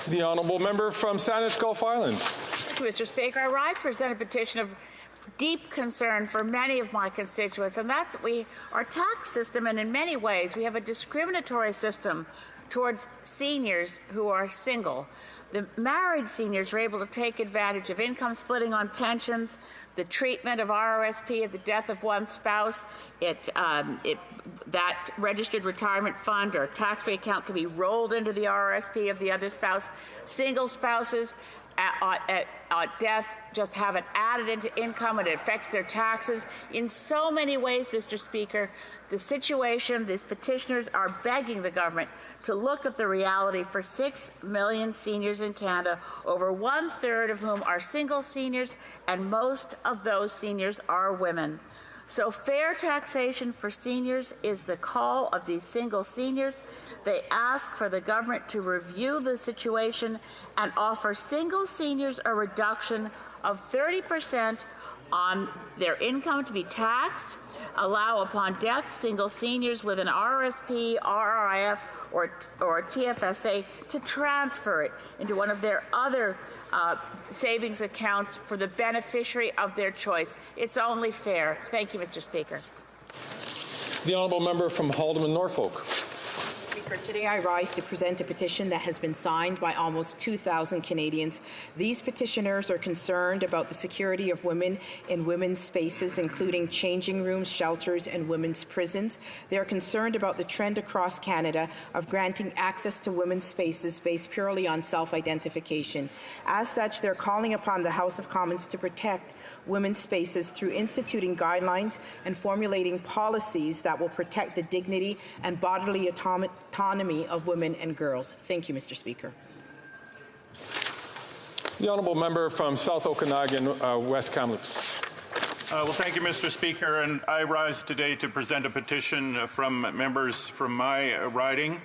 The honourable member from Saanich Gulf Islands. Thank you, Mr. Speaker. I rise to present a petition of deep concern for many of my constituents, and that's our tax system, and in many ways we have a discriminatory system towards seniors who are single. The married seniors are able to take advantage of income splitting on pensions, the treatment of RRSP at the death of one spouse. That registered retirement fund or tax-free account can be rolled into the RRSP of the other spouse. Single spouses at death just have it added into income, and it affects their taxes. In so many ways, Mr. Speaker, the situation, these petitioners are begging the government to look at the reality for 6 million seniors in Canada, over 1/3 of whom are single seniors, and most of those seniors are women. So fair taxation for seniors is the call of these single seniors. They ask for the government to review the situation and offer single seniors a reduction of 30% on their income to be taxed, allow upon death single seniors with an RRSP, RRIF, or TFSA to transfer it into one of their other savings accounts for the beneficiary of their choice. It's only fair. Thank you, Mr. Speaker. The honourable member from Haldeman Norfolk. Speaker, today I rise to present a petition that has been signed by almost 2,000 Canadians. These petitioners are concerned about the security of women in women's spaces, including changing rooms, shelters, and women's prisons. They are concerned about the trend across Canada of granting access to women's spaces based purely on self-identification. As such, they're calling upon the House of Commons to protect women's spaces through instituting guidelines and formulating policies that will protect the dignity and bodily autonomy of women and girls. Thank you, Mr. Speaker. The honourable member from South Okanagan, West Kamloops. Well, thank you, Mr. Speaker, and I rise today to present a petition from members from my riding.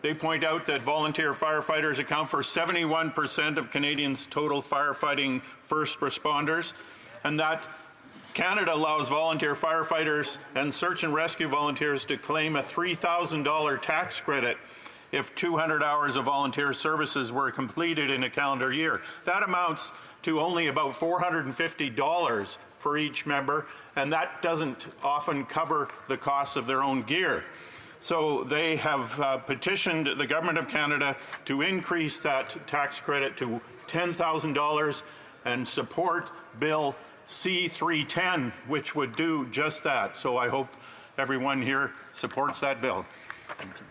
They point out that volunteer firefighters account for 71% of Canadians' total firefighting first responders, and that Canada allows volunteer firefighters and search and rescue volunteers to claim a $3,000 tax credit if 200 hours of volunteer services were completed in a calendar year. That amounts to only about $450 for each member, and that doesn't often cover the cost of their own gear. So they have petitioned the Government of Canada to increase that tax credit to $10,000 and support Bill C-310, which would do just that. So I hope everyone here supports that bill. Thank you.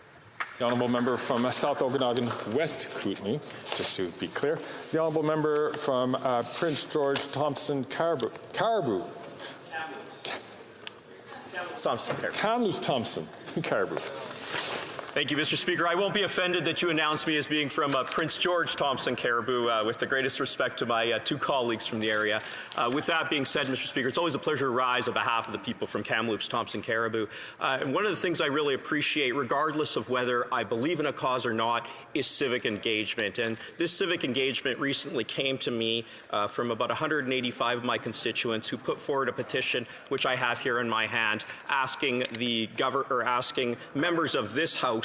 The honourable member from South Okanagan, West Kootenay, just to be clear. The honourable member from Prince George Thompson Caribou. Kamloops Thompson Caribou. Thank you, Mr. Speaker. I won't be offended that you announced me as being from Prince George Thompson Caribou, with the greatest respect to my two colleagues from the area. With that being said, Mr. Speaker, it's always a pleasure to rise on behalf of the people from Kamloops Thompson Caribou. And one of the things I really appreciate, regardless of whether I believe in a cause or not, is civic engagement. And this civic engagement recently came to me from about 185 of my constituents who put forward a petition, which I have here in my hand, asking asking members of this House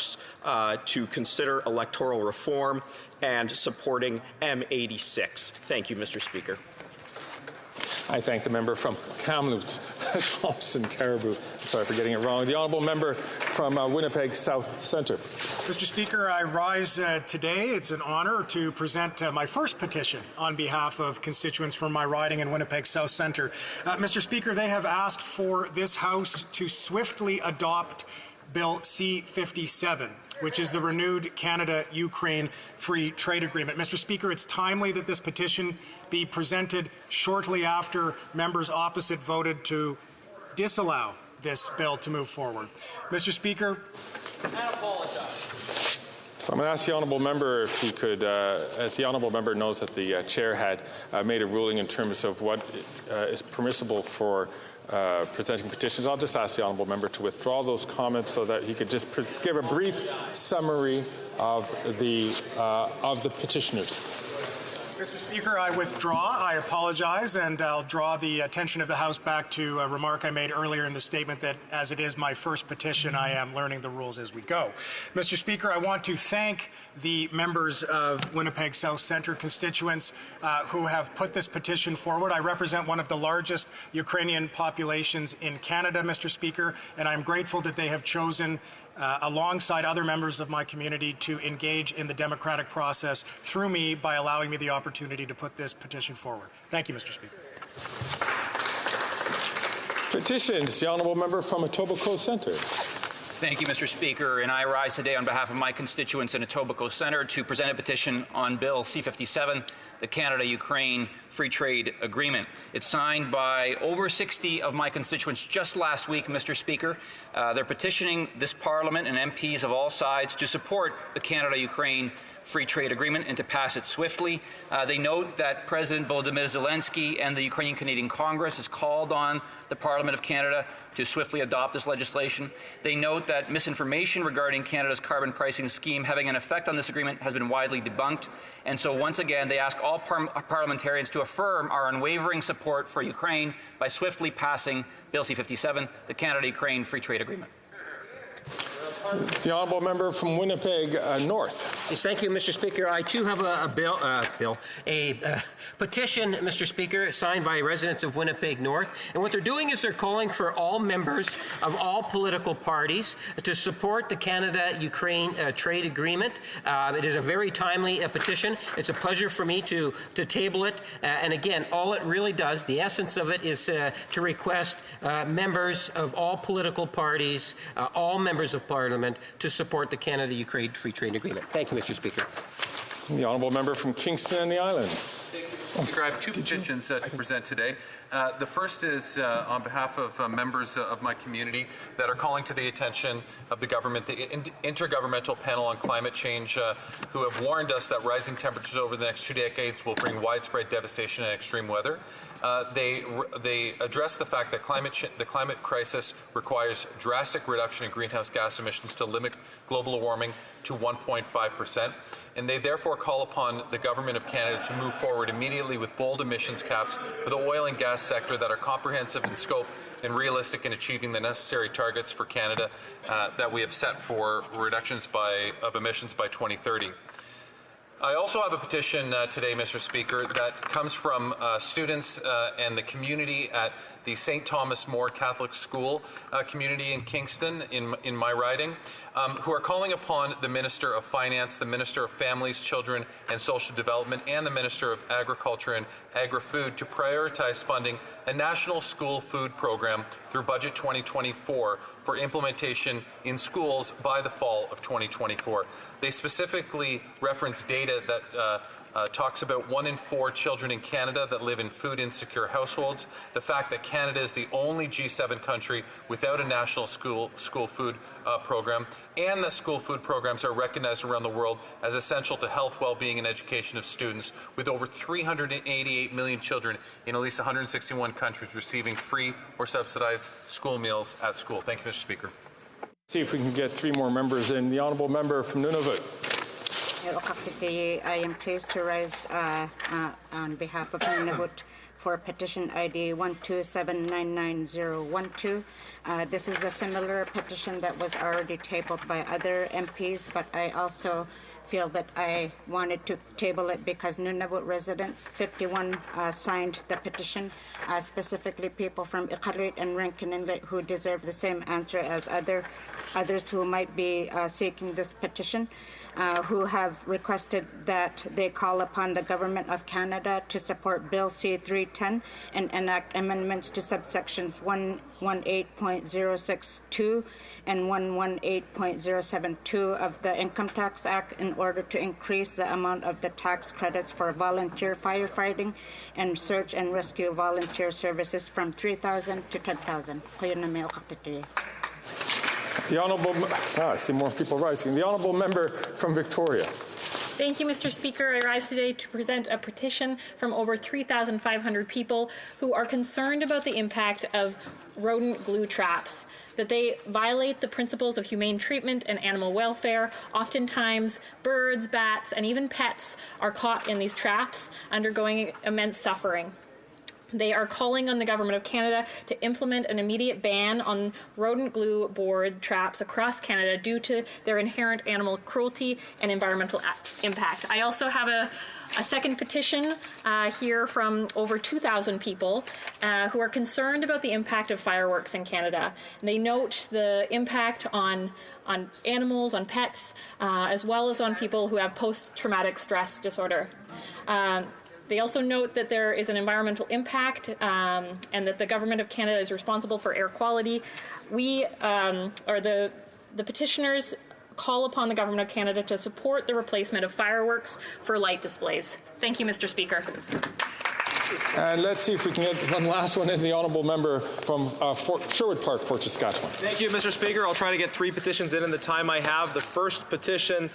to consider electoral reform and supporting M86. Thank you, Mr. Speaker. I thank the member from Kamloops, Thompson Caribou. Sorry for getting it wrong. The honourable member from Winnipeg South Centre. Mr. Speaker, I rise today. It's an honour to present my first petition on behalf of constituents from my riding in Winnipeg South Centre. Mr. Speaker, they have asked for this House to swiftly adopt Bill C-57, which is the renewed Canada-Ukraine Free Trade Agreement. Mr. Speaker, it's timely that this petition be presented shortly after members opposite voted to disallow this bill to move forward. Mr. Speaker, I apologize. So I'm going to ask the honourable member if he could, as the honourable member knows that the chair had made a ruling in terms of what is permissible for presenting petitions. I'll just ask the honourable member to withdraw those comments so that he could just give a brief summary of the petitioners. Mr. Speaker, I withdraw. I apologize, and I'll draw the attention of the House back to a remark I made earlier in the statement that, as it is my first petition, I am learning the rules as we go. Mr. Speaker, I want to thank the members of Winnipeg South Centre constituents who have put this petition forward. I represent one of the largest Ukrainian populations in Canada, Mr. Speaker, and I'm grateful that they have chosen alongside other members of my community to engage in the democratic process through me by allowing me the opportunity to put this petition forward. Thank you, Mr. Speaker. Petitions. The honourable member from Etobicoke Centre. Thank you, Mr. Speaker, and I rise today on behalf of my constituents in Etobicoke Centre to present a petition on Bill C-57, the Canada-Ukraine Free Trade Agreement. It's signed by over 60 of my constituents just last week, Mr. Speaker. They're petitioning this Parliament and MPs of all sides to support the Canada-Ukraine Free Trade Agreement and to pass it swiftly. They note that President Volodymyr Zelensky and the Ukrainian-Canadian Congress has called on the Parliament of Canada to swiftly adopt this legislation. They note that misinformation regarding Canada's carbon pricing scheme having an effect on this agreement has been widely debunked. And so once again, they ask all parliamentarians to affirm our unwavering support for Ukraine by swiftly passing Bill C-57, the Canada-Ukraine Free Trade Agreement. The honourable member from Winnipeg North. Yes, thank you, Mr. Speaker. I too have a petition, Mr. Speaker, signed by residents of Winnipeg North. And what they're doing is they're calling for all members of all political parties to support the Canada-Ukraine trade agreement. It is a very timely petition. It's a pleasure for me to table it. And again, all it really does, the essence of it, is to request members of all political parties, all members of Parliament, to support the Canada-Ukraine Free Trade Agreement. Thank you, Mr. Speaker. The honourable member from Kingston and the Islands. Thank you, Mr. Speaker. I have two petitions to present today. The first is on behalf of members of my community that are calling to the attention of the government, the Intergovernmental Panel on Climate Change, who have warned us that rising temperatures over the next 2 decades will bring widespread devastation and extreme weather. They address the fact that the climate crisis requires drastic reduction in greenhouse gas emissions to limit global warming to 1.5%, and they therefore call upon the Government of Canada to move forward immediately with bold emissions caps for the oil and gas sector that are comprehensive in scope and realistic in achieving the necessary targets for Canada that we have set for reductions of emissions by 2030. I also have a petition today, Mr. Speaker, that comes from students and the community at the St. Thomas More Catholic School community in Kingston, in my riding, who are calling upon the Minister of Finance, the Minister of Families, Children and Social Development, and the Minister of Agriculture and Agri-Food to prioritize funding a national school food program through Budget 2024 for implementation in schools by the fall of 2024. They specifically reference data that talks about 1 in 4 children in Canada that live in food-insecure households, the fact that Canada is the only G7 country without a national school food program, and that school food programs are recognized around the world as essential to health, well-being, and education of students, with over 388 million children in at least 161 countries receiving free or subsidized school meals at school. Thank you, Mr. Speaker. See if we can get 3 more members in. The honourable member from Nunavut. I am pleased to rise on behalf of Nunavut for petition ID 1279912. This is a similar petition that was already tabled by other MPs, but I also feel that I wanted to table it because Nunavut residents, 51 signed the petition, specifically people from Iqaluit and Rankin Inlet who deserve the same answer as others who might be seeking this petition. Who have requested that they call upon the Government of Canada to support Bill C-310 and enact amendments to subsections 118.062 and 118.072 of the Income Tax Act in order to increase the amount of the tax credits for volunteer firefighting and search and rescue volunteer services from 3,000 to 10,000. The honourable, I see more people rising. The honourable member from Victoria. Thank you, Mr. Speaker. I rise today to present a petition from over 3,500 people who are concerned about the impact of rodent glue traps, that they violate the principles of humane treatment and animal welfare. Oftentimes, birds, bats, and even pets are caught in these traps, undergoing immense suffering. They are calling on the Government of Canada to implement an immediate ban on rodent glue board traps across Canada due to their inherent animal cruelty and environmental impact. I also have a second petition here from over 2,000 people who are concerned about the impact of fireworks in Canada. And they note the impact on animals, on pets, as well as on people who have post-traumatic stress disorder. They also note that there is an environmental impact and that the Government of Canada is responsible for air quality. We, or the petitioners, call upon the Government of Canada to support the replacement of fireworks for light displays. Thank you, Mr. Speaker. And let's see if we can get one last one in. The honourable member from Sherwood Park, Fort Saskatchewan. Thank you, Mr. Speaker. I'll try to get 3 petitions in the time I have. The first petition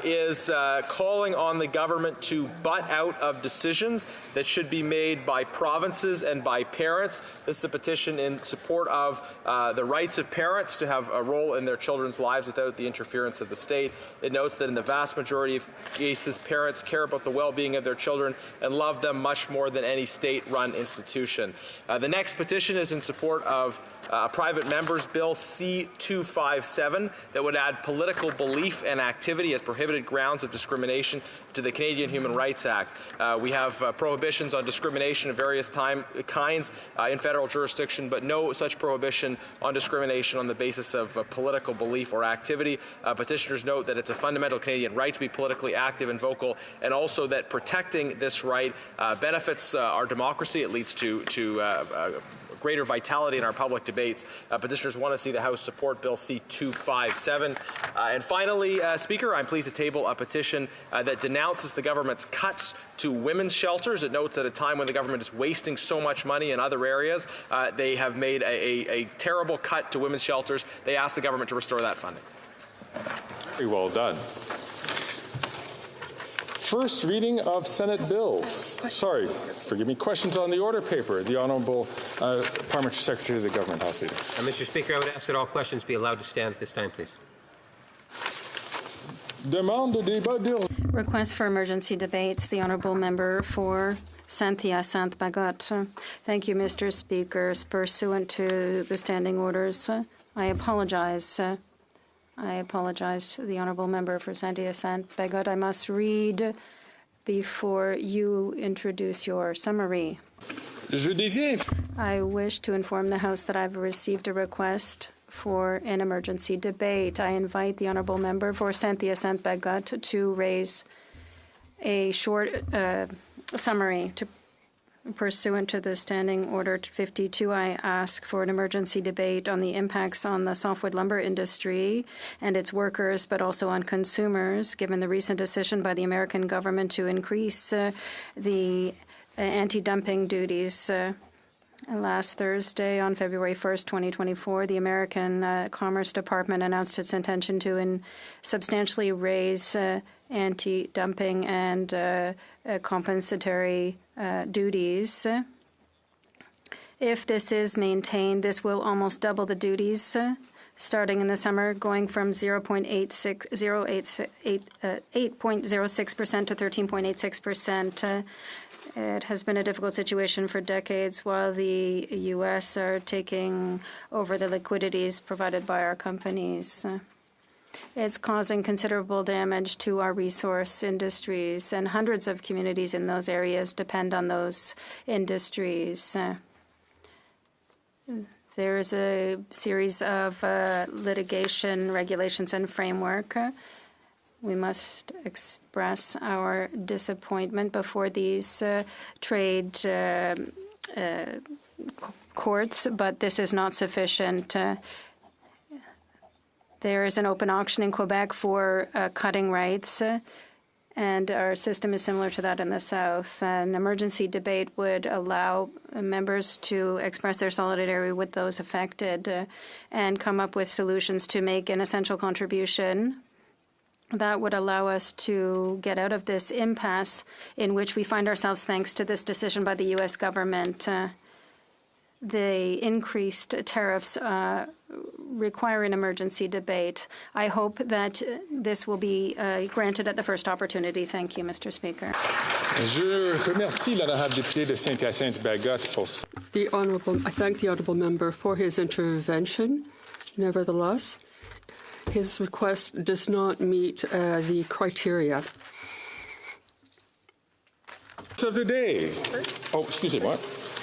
is calling on the government to butt out of decisions that should be made by provinces and by parents. This is a petition in support of the rights of parents to have a role in their children's lives without the interference of the state. It notes that in the vast majority of cases, parents care about the well-being of their children and love them much more than any any state-run institution. The next petition is in support of a private member's bill C-257 that would add political belief and activity as prohibited grounds of discrimination to the Canadian Human Rights Act. We have prohibitions on discrimination of various kinds in federal jurisdiction, but no such prohibition on discrimination on the basis of political belief or activity. Petitioners note that it's a fundamental Canadian right to be politically active and vocal, and also that protecting this right benefits our democracy. It leads to greater vitality in our public debates. Petitioners want to see the House support Bill C-257. And finally, Speaker, I'm pleased to table a petition that denounces the government's cuts to women's shelters. It notes at a time when the government is wasting so much money in other areas, they have made a terrible cut to women's shelters. They ask the government to restore that funding. Very well done. First reading of Senate bills. Sorry, forgive me. Questions on the order paper. The Honourable Parliamentary Secretary of the Government House Leader. Mr. Speaker, I would ask that all questions be allowed to stand at this time, please. Demande de débat d'urgence. Request for emergency debates. The Honourable Member for Saint-Hyacinthe-Bagot. Thank you, Mr. Speaker. Pursuant to the standing orders, I apologize to the Honourable Member for Saint-Hyacinthe-Bagot. I must read before you introduce your summary. I wish to inform the House that I've received a request for an emergency debate. I invite the Honourable Member for Saint-Hyacinthe-Bagot to raise a short summary. Pursuant to the Standing Order 52, I ask for an emergency debate on the impacts on the softwood lumber industry and its workers, but also on consumers, given the recent decision by the American government to increase the anti-dumping duties. Last Thursday, on February 1st, 2024, the American Commerce Department announced its intention to substantially raise anti-dumping and compensatory duties. If this is maintained, this will almost double the duties starting in the summer, going from 8.06% to 13.86%. It has been a difficult situation for decades while the U.S. are taking over the liquidities provided by our companies. It's causing considerable damage to our resource industries, and hundreds of communities in those areas depend on those industries. There is a series of litigation, regulations, and framework. We must express our disappointment before these trade courts, but this is not sufficient. There is an open auction in Quebec for cutting rights, and our system is similar to that in the South. An emergency debate would allow members to express their solidarity with those affected and come up with solutions to make an essential contribution that would allow us to get out of this impasse in which we find ourselves thanks to this decision by the U.S. government. The increased tariffs require an emergency debate. I hope that this will be granted at the first opportunity. Thank you, Mr. Speaker. Je remercie l'honorable député de Saint-Hyacinthe-Bagot pour I thank the honourable member for his intervention. Nevertheless, his request does not meet the criteria. Of the day. Oh, excusez-moi.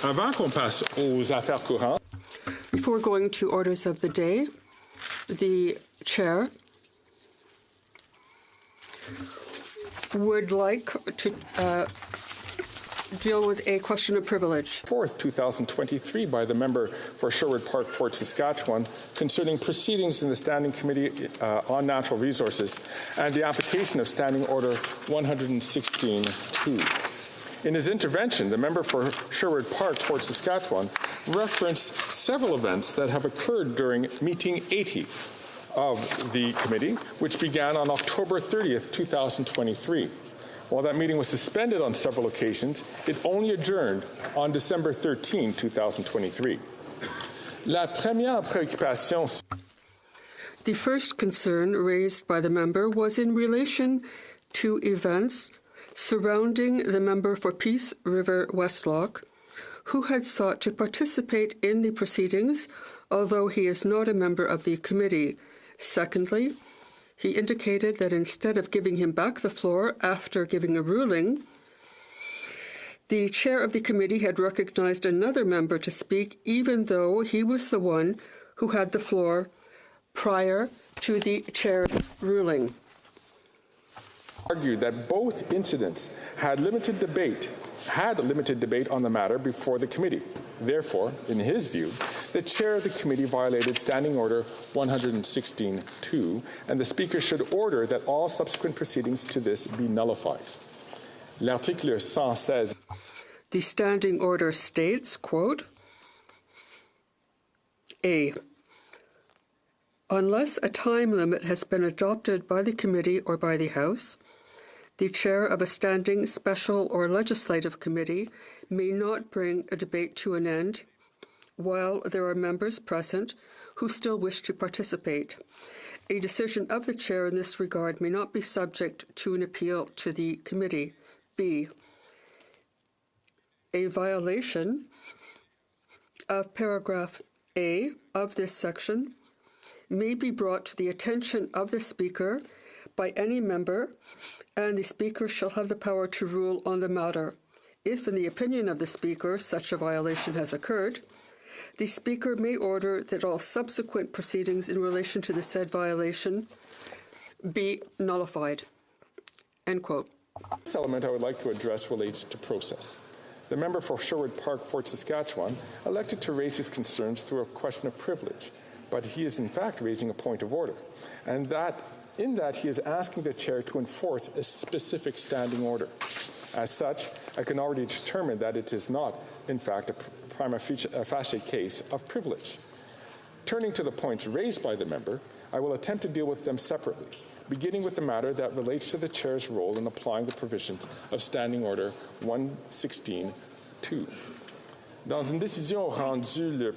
Avant qu'on passe aux affaires courantes. Before going to orders of the day, the chair would like to deal with a question of privilege. 4th, 2023, by the member for Sherwood Park, Fort Saskatchewan, concerning proceedings in the Standing Committee on Natural Resources and the application of Standing Order 116-2. In his intervention, the member for Sherwood Park, Fort Saskatchewan, referenced several events that have occurred during Meeting 80 of the committee, which began on October 30th, 2023. While that meeting was suspended on several occasions, it only adjourned on December 13, 2023. La première préoccupation. The first concern raised by the member was in relation to events surrounding the member for Peace River Westlock, who had sought to participate in the proceedings, although he is not a member of the committee. Secondly, he indicated that instead of giving him back the floor after giving a ruling, the chair of the committee had recognized another member to speak, even though he was the one who had the floor prior to the chair's ruling. Argued that both incidents had limited debate on the matter before the committee. Therefore, in his view, the chair of the committee violated Standing Order 116.2, and the Speaker should order that all subsequent proceedings to this be nullified. L'article 116. The Standing Order states, quote, A. Unless a time limit has been adopted by the committee or by the House, the chair of a standing, special, or legislative committee may not bring a debate to an end while there are members present who still wish to participate. A decision of the chair in this regard may not be subject to an appeal to the committee. B. A violation of paragraph A of this section may be brought to the attention of the Speaker by any member, and the Speaker shall have the power to rule on the matter. If, in the opinion of the Speaker, such a violation has occurred, the Speaker may order that all subsequent proceedings in relation to the said violation be nullified. End quote. This element I would like to address relates to process. The member for Sherwood Park, Fort Saskatchewan, elected to raise his concerns through a question of privilege, but he is in fact raising a point of order, and in that he is asking the chair to enforce a specific standing order. As such, I can already determine that it is not, in fact, a prima facie case of privilege. Turning to the points raised by the member, I will attempt to deal with them separately, beginning with the matter that relates to the chair's role in applying the provisions of Standing Order 116.2. Dans une décision rendue le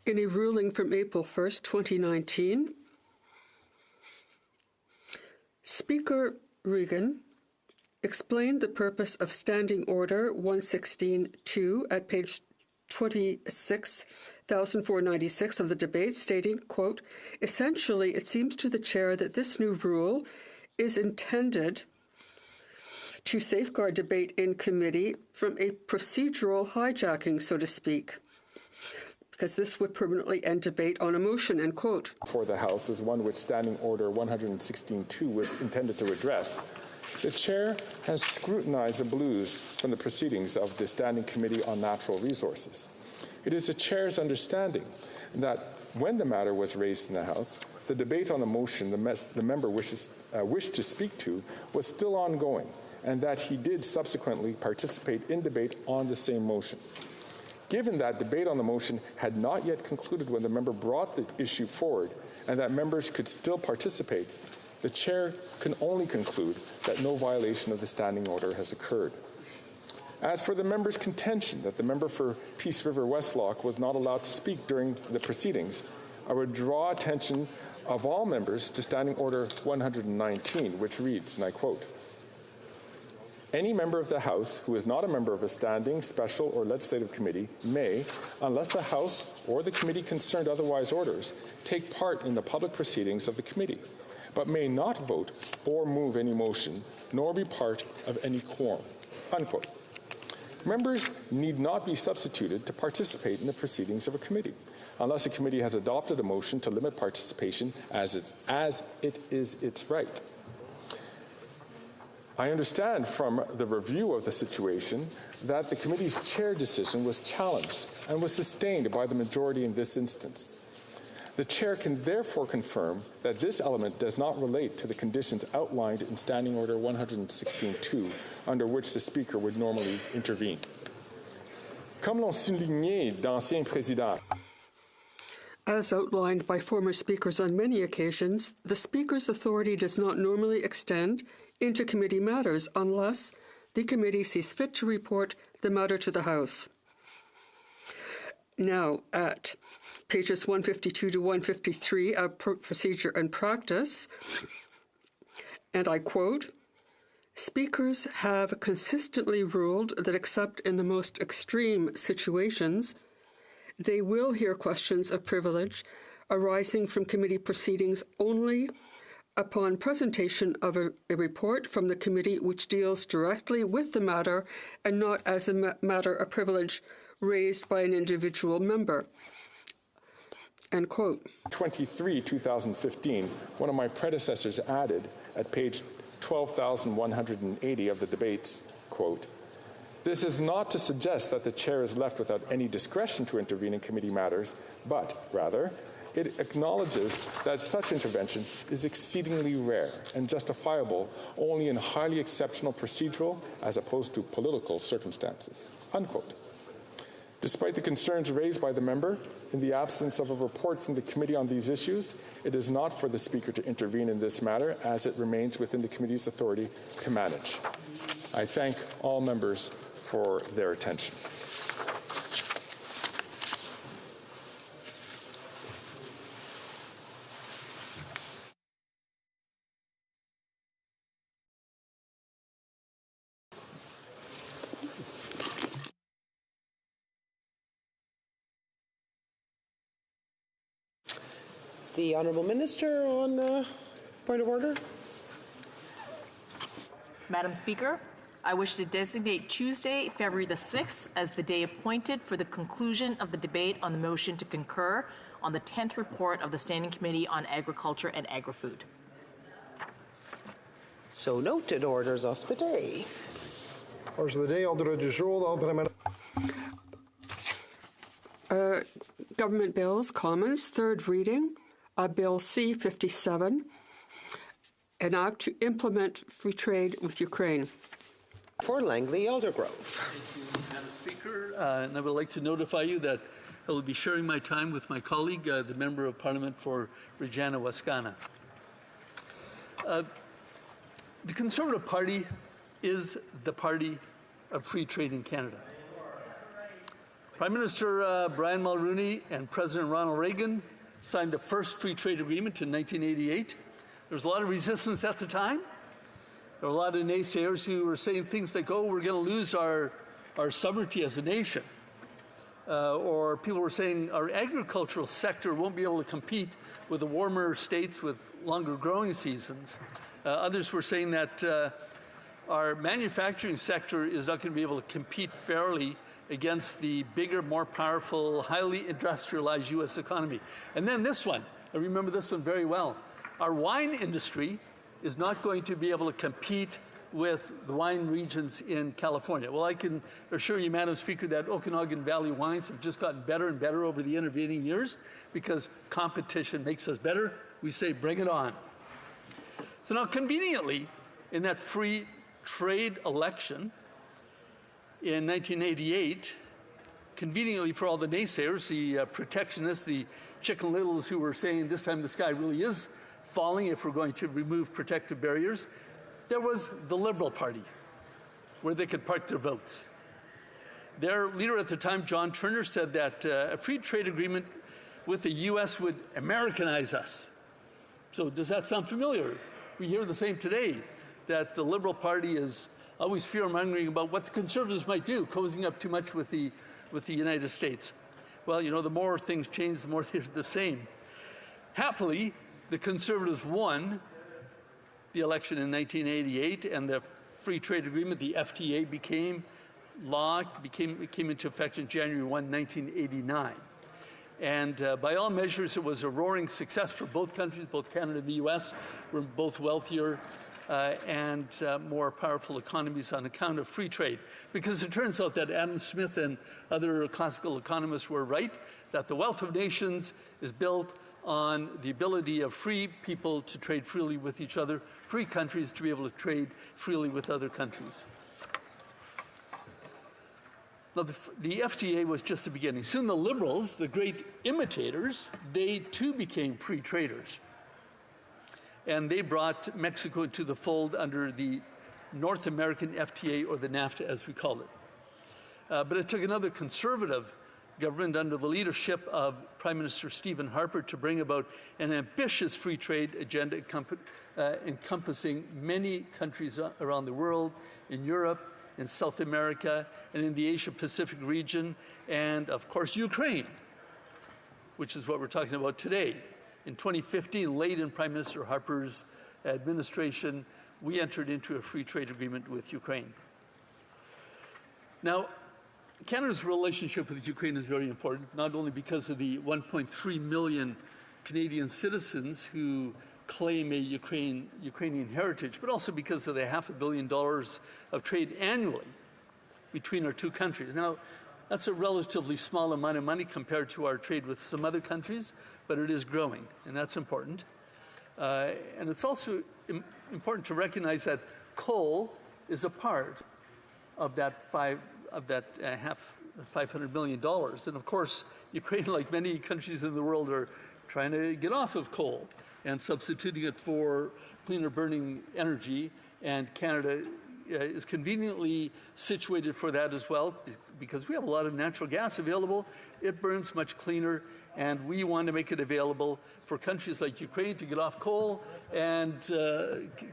In a ruling from April 1st, 2019, Speaker Regan explained the purpose of Standing Order 116.2 at page 26,496 of the debate, stating, quote, essentially, it seems to the chair that this new rule is intended to safeguard debate in committee from a procedural hijacking, so to speak, because this would permanently end debate on a motion, end quote. For the House is one which Standing Order 116.2 was intended to address. The chair has scrutinized the blues from the proceedings of the Standing Committee on Natural Resources. It is the chair's understanding that when the matter was raised in the House, the debate on the motion the member wished to speak to was still ongoing, and that he did subsequently participate in debate on the same motion. Given that debate on the motion had not yet concluded when the member brought the issue forward, and that members could still participate, the chair can only conclude that no violation of the standing order has occurred. As for the member's contention that the member for Peace River Westlock was not allowed to speak during the proceedings, I would draw attention of all members to Standing Order 119, which reads, and I quote, any member of the House who is not a member of a standing, special, or legislative committee may, unless the House or the committee concerned otherwise orders, take part in the public proceedings of the committee, but may not vote or move any motion, nor be part of any quorum, unquote. Members need not be substituted to participate in the proceedings of a committee, unless a committee has adopted a motion to limit participation as it is its right. I understand from the review of the situation that the committee's chair decision was challenged and was sustained by the majority in this instance. The chair can therefore confirm that this element does not relate to the conditions outlined in Standing Order 116.2, under which the Speaker would normally intervene. Comme l'ont souligné d'anciens présidents, as outlined by former speakers on many occasions, the Speaker's authority does not normally extend into committee matters unless the committee sees fit to report the matter to the House. Now, at pages 152 to 153 of Procedure and Practice, and I quote, Speakers have consistently ruled that except in the most extreme situations, they will hear questions of privilege arising from committee proceedings only upon presentation of a report from the committee which deals directly with the matter and not as a matter of privilege raised by an individual member. End quote. 23, 2015, one of my predecessors added at page 12,180 of the debates, quote, "This is not to suggest that the chair is left without any discretion to intervene in committee matters, but rather, it acknowledges that such intervention is exceedingly rare and justifiable only in highly exceptional procedural as opposed to political circumstances." Unquote. Despite the concerns raised by the member, in the absence of a report from the committee on these issues, it is not for the Speaker to intervene in this matter as it remains within the committee's authority to manage. I thank all members for their attention. The Honourable Minister on point of order. Madam Speaker, I wish to designate Tuesday, February the 6th as the day appointed for the conclusion of the debate on the motion to concur on the 10th report of the Standing Committee on Agriculture and Agri-Food. So noted. Orders of the day. Orders of the day. Ordre du jour. Government bills, Commons, third reading. Bill C-57, an act to implement free trade with Ukraine. For Langley Eldergrove. Thank you, Madam Speaker. And I would like to notify you that I will be sharing my time with my colleague, the Member of Parliament for Regina Wascana. The Conservative Party is the party of free trade in Canada. Prime Minister Brian Mulroney and President Ronald Reagan signed the first free trade agreement in 1988. There was a lot of resistance at the time. There were a lot of naysayers who were saying things like, oh, we're going to lose our sovereignty as a nation. Or people were saying our agricultural sector won't be able to compete with the warmer states with longer growing seasons. Others were saying that our manufacturing sector is not going to be able to compete fairly against the bigger, more powerful, highly industrialized U.S. economy. And then this one, I remember this one very well. Our wine industry is not going to be able to compete with the wine regions in California. Well, I can assure you, Madam Speaker, that Okanagan Valley wines have just gotten better and better over the intervening years because competition makes us better. We say, bring it on. So now, conveniently, in that free trade election, in 1988, conveniently for all the naysayers, the protectionists, the chicken littles who were saying this time the sky really is falling if we're going to remove protective barriers, there was the Liberal Party, where they could park their votes. Their leader at the time, John Turner, said that a free trade agreement with the U.S. would Americanize us. So does that sound familiar? We hear the same today, that the Liberal Party is always fear-mongering about what the Conservatives might do, cozying up too much with the United States. Well, you know, the more things change, the more they're the same. Happily, the Conservatives won the election in 1988, and the free trade agreement, the FTA, became law, came into effect in January 1, 1989. And by all measures, it was a roaring success for both countries, both Canada and the U.S. We're both wealthier and more powerful economies on account of free trade. Because it turns out that Adam Smith and other classical economists were right, that the wealth of nations is built on the ability of free people to trade freely with each other, free countries to be able to trade freely with other countries. Now, the FTA was just the beginning. Soon the Liberals, the great imitators, they too became free traders. And they brought Mexico into the fold under the North American FTA, or the NAFTA as we call it. But it took another conservative government under the leadership of Prime Minister Stephen Harper to bring about an ambitious free trade agenda encompassing many countries around the world, in Europe, in South America, and in the Asia-Pacific region, and of course Ukraine, which is what we're talking about today. In 2015, late in Prime Minister Harper's administration, we entered into a free trade agreement with Ukraine. Now, Canada's relationship with Ukraine is very important, not only because of the 1.3 million Canadian citizens who claim a Ukrainian heritage, but also because of the $500 million of trade annually between our two countries. Now, that's a relatively small amount of money compared to our trade with some other countries, but it is growing, and that's important. And it's also important to recognize that coal is a part of that $500 million. And of course, Ukraine, like many countries in the world, are trying to get off of coal and substituting it for cleaner burning energy. And Canada is conveniently situated for that as well, because we have a lot of natural gas available. It burns much cleaner, and we want to make it available for countries like Ukraine to get off coal, and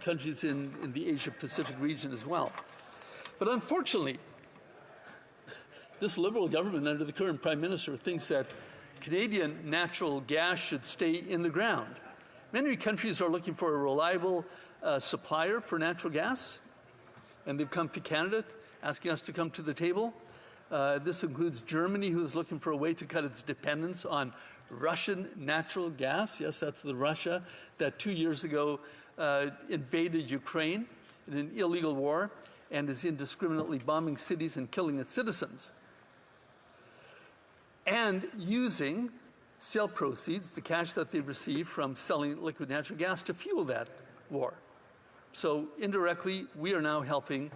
countries in the Asia-Pacific region as well. But unfortunately, this Liberal government under the current Prime Minister thinks that Canadian natural gas should stay in the ground. Many countries are looking for a reliable supplier for natural gas, and they've come to Canada asking us to come to the table. This includes Germany, who is looking for a way to cut its dependence on Russian natural gas. Yes, that's the Russia that 2 years ago invaded Ukraine in an illegal war and is indiscriminately bombing cities and killing its citizens. And using sale proceeds, the cash that they receive from selling liquid natural gas, to fuel that war. So indirectly, we are now helping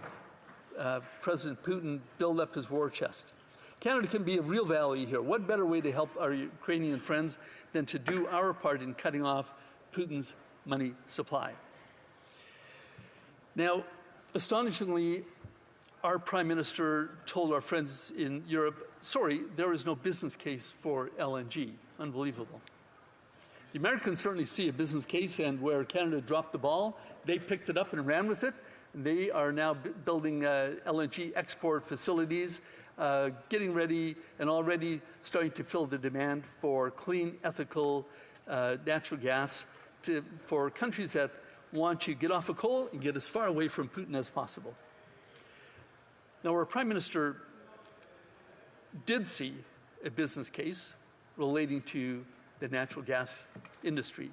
President Putin build up his war chest. Canada can be of real value here. What better way to help our Ukrainian friends than to do our part in cutting off Putin's money supply? Now, astonishingly, our Prime Minister told our friends in Europe, sorry, there is no business case for LNG. Unbelievable. The Americans certainly see a business case, and where Canada dropped the ball, they picked it up and ran with it. They are now building LNG export facilities, getting ready and already starting to fill the demand for clean, ethical natural gas for countries that want to get off of coal and get as far away from Putin as possible. Now, our Prime Minister did see a business case relating to the natural gas industry,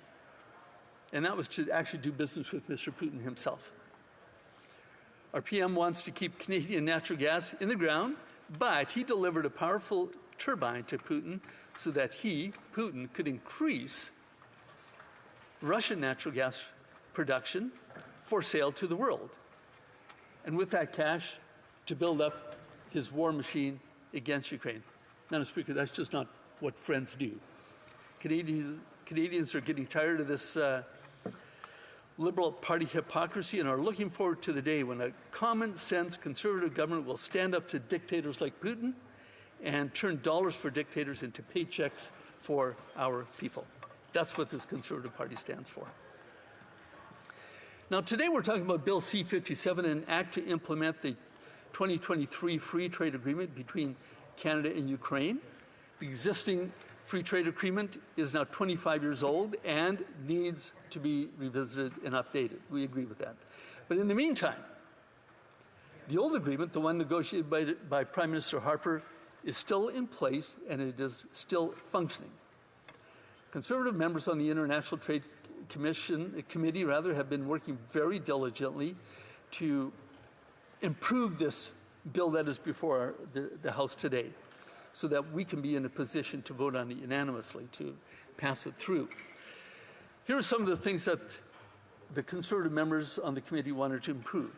and that was to actually do business with Mr. Putin himself. Our PM wants to keep Canadian natural gas in the ground, but he delivered a powerful turbine to Putin so that he, Putin, could increase Russian natural gas production for sale to the world. And with that cash, to build up his war machine against Ukraine. Madam Speaker, that's just not what friends do. Canadians are getting tired of this Liberal Party hypocrisy and are looking forward to the day when a common-sense Conservative government will stand up to dictators like Putin and turn dollars for dictators into paychecks for our people. That's what this Conservative Party stands for. Now, today we're talking about Bill C-57, an act to implement the 2023 Free Trade Agreement between Canada and Ukraine. The existing free trade agreement is now 25 years old and needs to be revisited and updated. We agree with that. But in the meantime, the old agreement, the one negotiated by Prime Minister Harper, is still in place and it is still functioning. Conservative members on the International Trade Committee have been working very diligently to improve this bill that is before the House today, so that we can be in a position to vote on it unanimously, to pass it through. Here are some of the things that the Conservative members on the committee wanted to improve.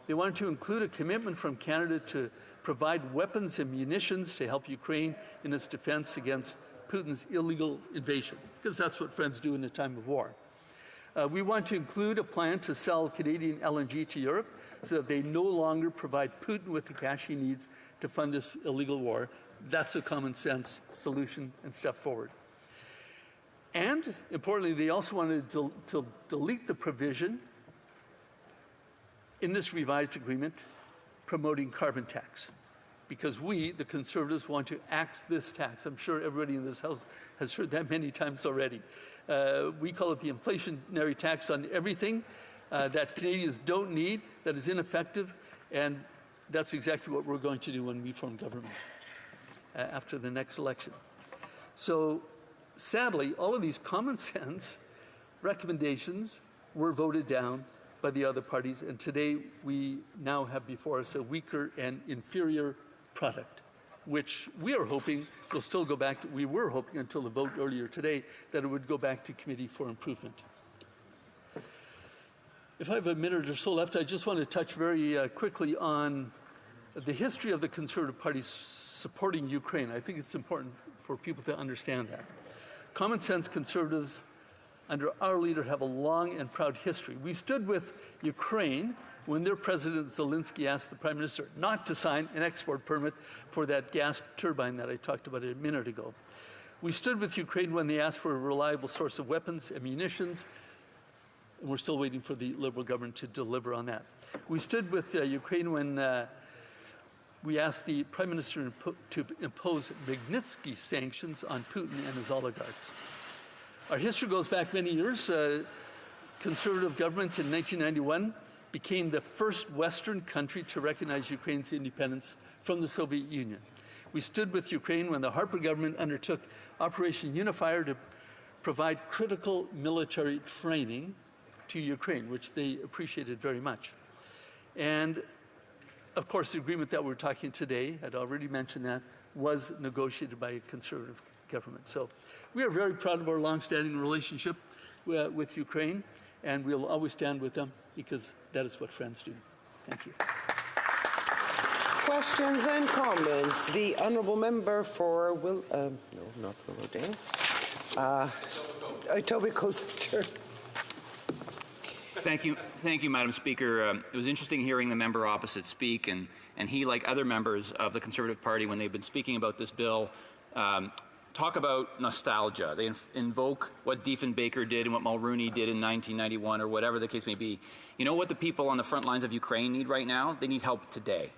They wanted to include a commitment from Canada to provide weapons and munitions to help Ukraine in its defense against Putin's illegal invasion, because that's what friends do in a time of war. We want to include a plan to sell Canadian LNG to Europe so that they no longer provide Putin with the cash he needs to fund this illegal war. That's a common sense solution and step forward. And importantly, they also wanted to delete the provision in this revised agreement promoting carbon tax, because we, the Conservatives, want to axe this tax. I'm sure everybody in this House has heard that many times already. We call it the inflationary tax on everything that Canadians don't need, that is ineffective, and that's exactly what we're going to do when we form government after the next election. So sadly, all of these common sense recommendations were voted down by the other parties, and today we now have before us a weaker and inferior product, which we are hoping will still go back to, we were hoping until the vote earlier today, that it would go back to committee for improvement. If I have a minute or so left, I just want to touch very quickly on the history of the Conservative Party supporting Ukraine. I think it's important for people to understand that. Common sense Conservatives under our leader have a long and proud history. We stood with Ukraine when their President Zelensky asked the Prime Minister not to sign an export permit for that gas turbine that I talked about a minute ago. We stood with Ukraine when they asked for a reliable source of weapons and munitions, and we're still waiting for the Liberal government to deliver on that. We stood with Ukraine when we asked the Prime Minister to impose Magnitsky sanctions on Putin and his oligarchs. Our history goes back many years. Conservative government in 1991 became the first Western country to recognize Ukraine's independence from the Soviet Union. We stood with Ukraine when the Harper government undertook Operation Unifier to provide critical military training to Ukraine, which they appreciated very much. And of course, the agreement that we're talking today, I'd already mentioned that, was negotiated by a Conservative government. So we are very proud of our long-standing relationship with Ukraine, and we'll always stand with them because that is what friends do. Thank you. Questions and comments. The honourable member for Etobicoke. Thank you, Madam Speaker. It was interesting hearing the member opposite speak, and he, like other members of the Conservative Party, when they've been speaking about this bill, talk about nostalgia. They invoke what Diefenbaker did and what Mulroney did in 1991, or whatever the case may be. You know what the people on the front lines of Ukraine need right now? They need help today.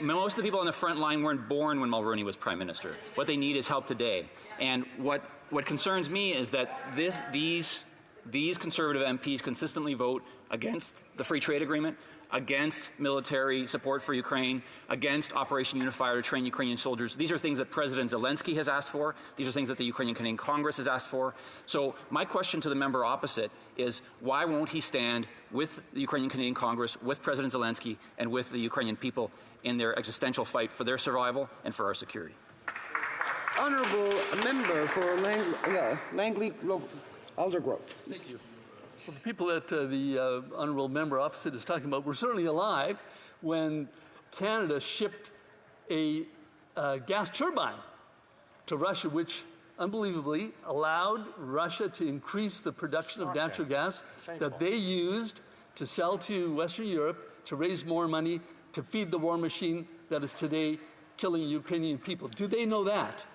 Most of the people on the front line weren't born when Mulroney was Prime Minister. What they need is help today. And what concerns me is that these Conservative MPs consistently vote against the Free Trade Agreement, against military support for Ukraine, against Operation Unifier to train Ukrainian soldiers. These are things that President Zelensky has asked for. These are things that the Ukrainian Canadian Congress has asked for. So my question to the member opposite is, why won't he stand with the Ukrainian Canadian Congress, with President Zelensky, and with the Ukrainian people in their existential fight for their survival and for our security? Honourable member for Langley Aldergrove. Thank you. Well, the people that the honourable member opposite is talking about were certainly alive when Canada shipped a gas turbine to Russia, which unbelievably allowed Russia to increase the production of natural gas that they used to sell to Western Europe to raise more money to feed the war machine that is today killing Ukrainian people. Do they know that?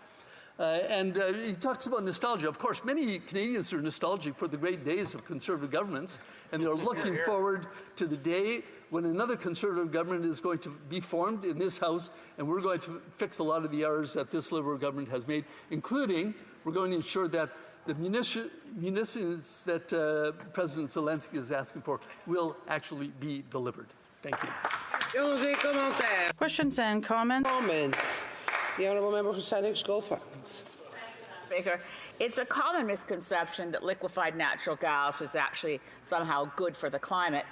He talks about nostalgia. Of course, many Canadians are nostalgic for the great days of Conservative governments, and they're looking forward to the day when another Conservative government is going to be formed in this House, and we're going to fix a lot of the errors that this Liberal government has made, including we're going to ensure that the munitions that President Zelensky is asking for will actually be delivered. Thank you. Questions and comments? The honourable member for Sandwich Goldfarms. Speaker, it's a common misconception that liquefied natural gas is actually somehow good for the climate.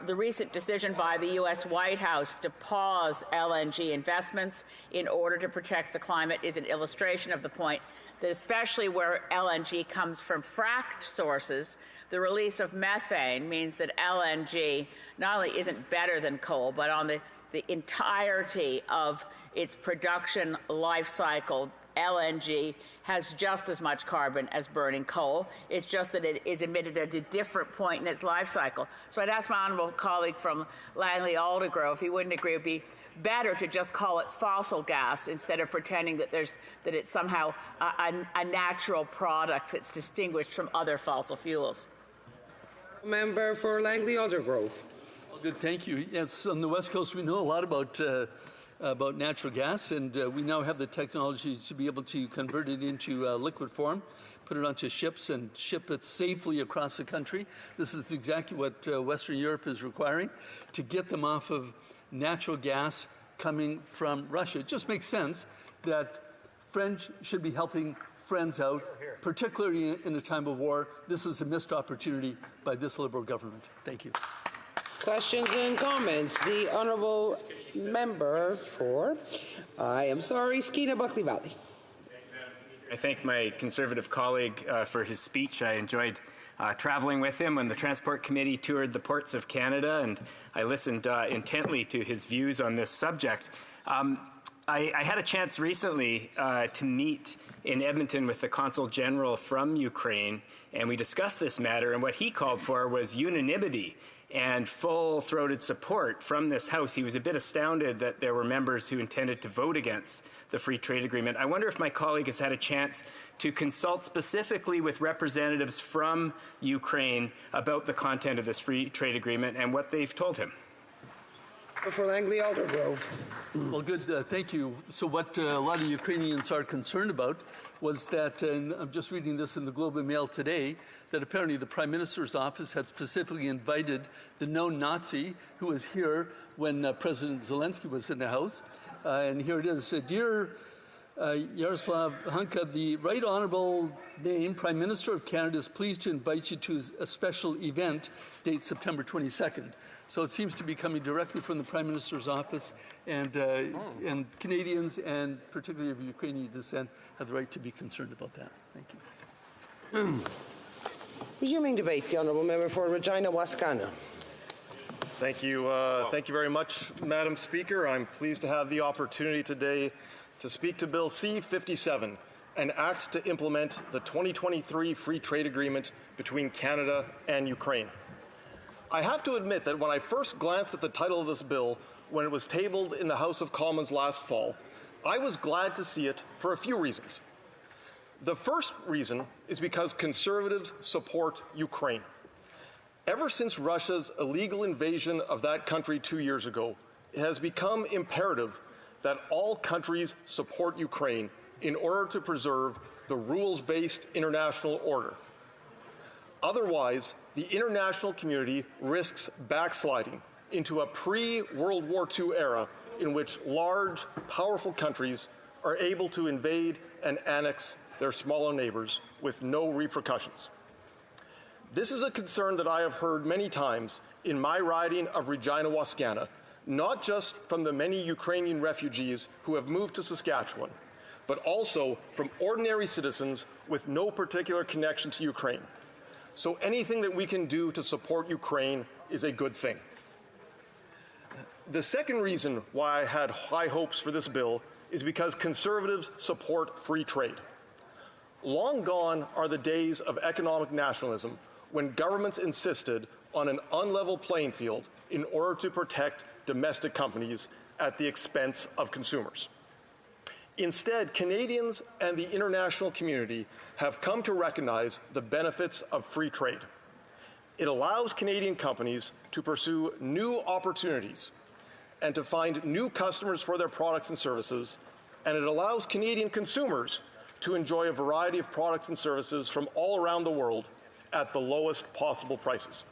The recent decision by the U.S. White House to pause LNG investments in order to protect the climate is an illustration of the point that, especially where LNG comes from fracked sources, the release of methane means that LNG not only isn't better than coal, but on the entirety of its production life cycle, LNG has just as much carbon as burning coal. It's just that it is emitted at a different point in its life cycle. So I'd ask my honourable colleague from Langley Aldergrove if he wouldn't agree it would be better to just call it fossil gas instead of pretending that it's somehow a natural product that's distinguished from other fossil fuels. Member for Langley Aldergrove. Well, good, thank you. Yes, on the West Coast we know a lot about natural gas, and we now have the technology to be able to convert it into liquid form, put it onto ships and ship it safely across the country. This is exactly what Western Europe is requiring, to get them off of natural gas coming from Russia. It just makes sense that friends should be helping friends out, particularly in a time of war. This is a missed opportunity by this Liberal government. Thank you. Questions and comments? The Honourable Member for, Skeena Buckley Valley. I thank my Conservative colleague for his speech. I enjoyed traveling with him when the Transport Committee toured the ports of Canada, and I listened intently to his views on this subject. I had a chance recently to meet in Edmonton with the Consul General from Ukraine, and we discussed this matter, and what he called for was unanimity and full-throated support from this House. He was a bit astounded that there were members who intended to vote against the free trade agreement. I wonder if my colleague has had a chance to consult specifically with representatives from Ukraine about the content of this free trade agreement and what they've told him. For Langley Aldergrove. Well, good. Thank you. So what a lot of Ukrainians are concerned about was that, and I'm just reading this in the Globe and Mail today, that apparently the Prime Minister's office had specifically invited the known Nazi who was here when President Zelensky was in the House. And here it is. Dear Yaroslav Hunka, the Right Honourable name, Prime Minister of Canada, is pleased to invite you to a special event, date September 22nd. So it seems to be coming directly from the Prime Minister's office, and Canadians, and particularly of Ukrainian descent, have the right to be concerned about that. Thank you. Resuming debate, the Honourable Member for Regina Wascana. Thank you. Thank you very much, Madam Speaker. I'm pleased to have the opportunity today to speak to Bill C-57, an act to implement the 2023 Free Trade Agreement between Canada and Ukraine. I have to admit that when I first glanced at the title of this bill when it was tabled in the House of Commons last fall, I was glad to see it for a few reasons. The first reason is because Conservatives support Ukraine. Ever since Russia's illegal invasion of that country 2 years ago, it has become imperative that all countries support Ukraine in order to preserve the rules-based international order. Otherwise, the international community risks backsliding into a pre-World War II era in which large, powerful countries are able to invade and annex their smaller neighbors with no repercussions. This is a concern that I have heard many times in my riding of Regina Wascana, not just from the many Ukrainian refugees who have moved to Saskatchewan, but also from ordinary citizens with no particular connection to Ukraine. So anything that we can do to support Ukraine is a good thing. The second reason why I had high hopes for this bill is because Conservatives support free trade. Long gone are the days of economic nationalism when governments insisted on an unlevel playing field in order to protect domestic companies at the expense of consumers. Instead, Canadians and the international community have come to recognize the benefits of free trade. It allows Canadian companies to pursue new opportunities and to find new customers for their products and services, and it allows Canadian consumers to enjoy a variety of products and services from all around the world at the lowest possible prices.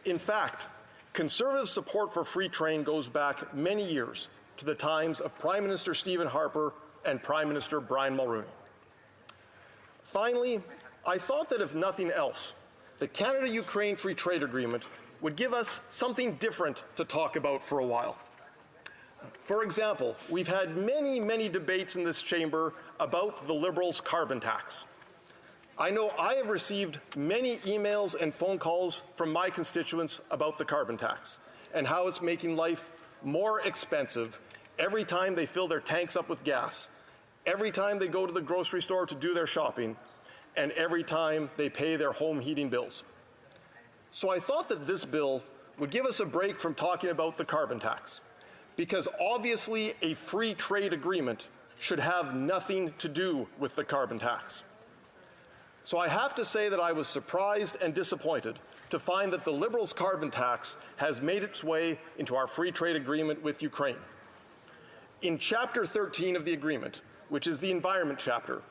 In fact, Conservative support for free trade goes back many years to the times of Prime Minister Stephen Harper and Prime Minister Brian Mulroney. Finally, I thought that if nothing else, the Canada-Ukraine Free Trade Agreement would give us something different to talk about for a while. For example, we've had many debates in this chamber about the Liberals' carbon tax. I know I have received many emails and phone calls from my constituents about the carbon tax and how it's making life more expensive every time they fill their tanks up with gas, every time they go to the grocery store to do their shopping, and every time they pay their home heating bills. So I thought that this bill would give us a break from talking about the carbon tax, because obviously a free trade agreement should have nothing to do with the carbon tax. So I have to say that I was surprised and disappointed to find that the Liberals' carbon tax has made its way into our free trade agreement with Ukraine. In Chapter 13 of the agreement, which is the Environment chapter,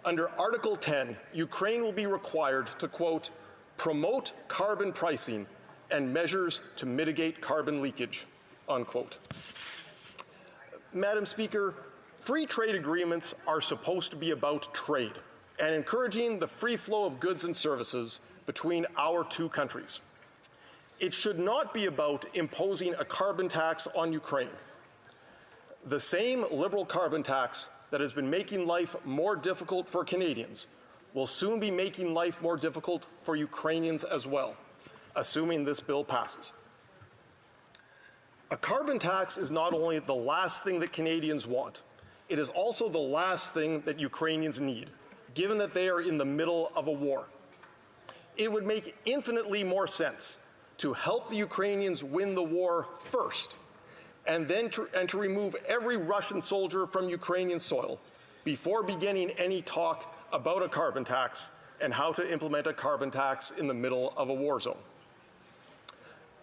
under Article 10, Ukraine will be required to, quote, promote carbon pricing and measures to mitigate carbon leakage, unquote. Madam Speaker, free trade agreements are supposed to be about trade and encouraging the free flow of goods and services between our two countries. It should not be about imposing a carbon tax on Ukraine. The same Liberal carbon tax that has been making life more difficult for Canadians will soon be making life more difficult for Ukrainians as well, assuming this bill passes. A carbon tax is not only the last thing that Canadians want, it is also the last thing that Ukrainians need, given that they are in the middle of a war. It would make infinitely more sense to help the Ukrainians win the war first, and then to remove every Russian soldier from Ukrainian soil before beginning any talk about a carbon tax and how to implement a carbon tax in the middle of a war zone.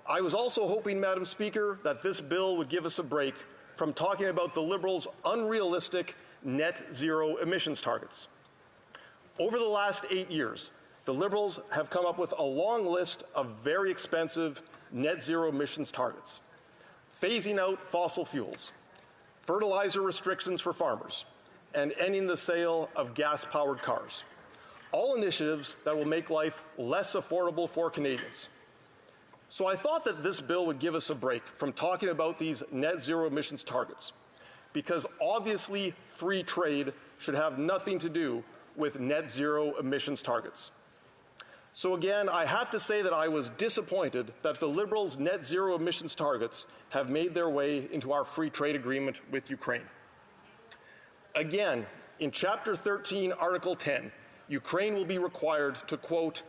I was also hoping, Madam Speaker, that this bill would give us a break from talking about the Liberals' unrealistic net zero emissions targets. Over the last 8 years, the Liberals have come up with a long list of very expensive net zero emissions targets. Phasing out fossil fuels, fertilizer restrictions for farmers, and ending the sale of gas-powered cars. All initiatives that will make life less affordable for Canadians. So I thought that this bill would give us a break from talking about these net zero emissions targets, because obviously free trade should have nothing to do with net zero emissions targets. So again, I have to say that I was disappointed that the Liberals' net zero emissions targets have made their way into our free trade agreement with Ukraine. Again, in Chapter 13, Article 10, Ukraine will be required to, quote,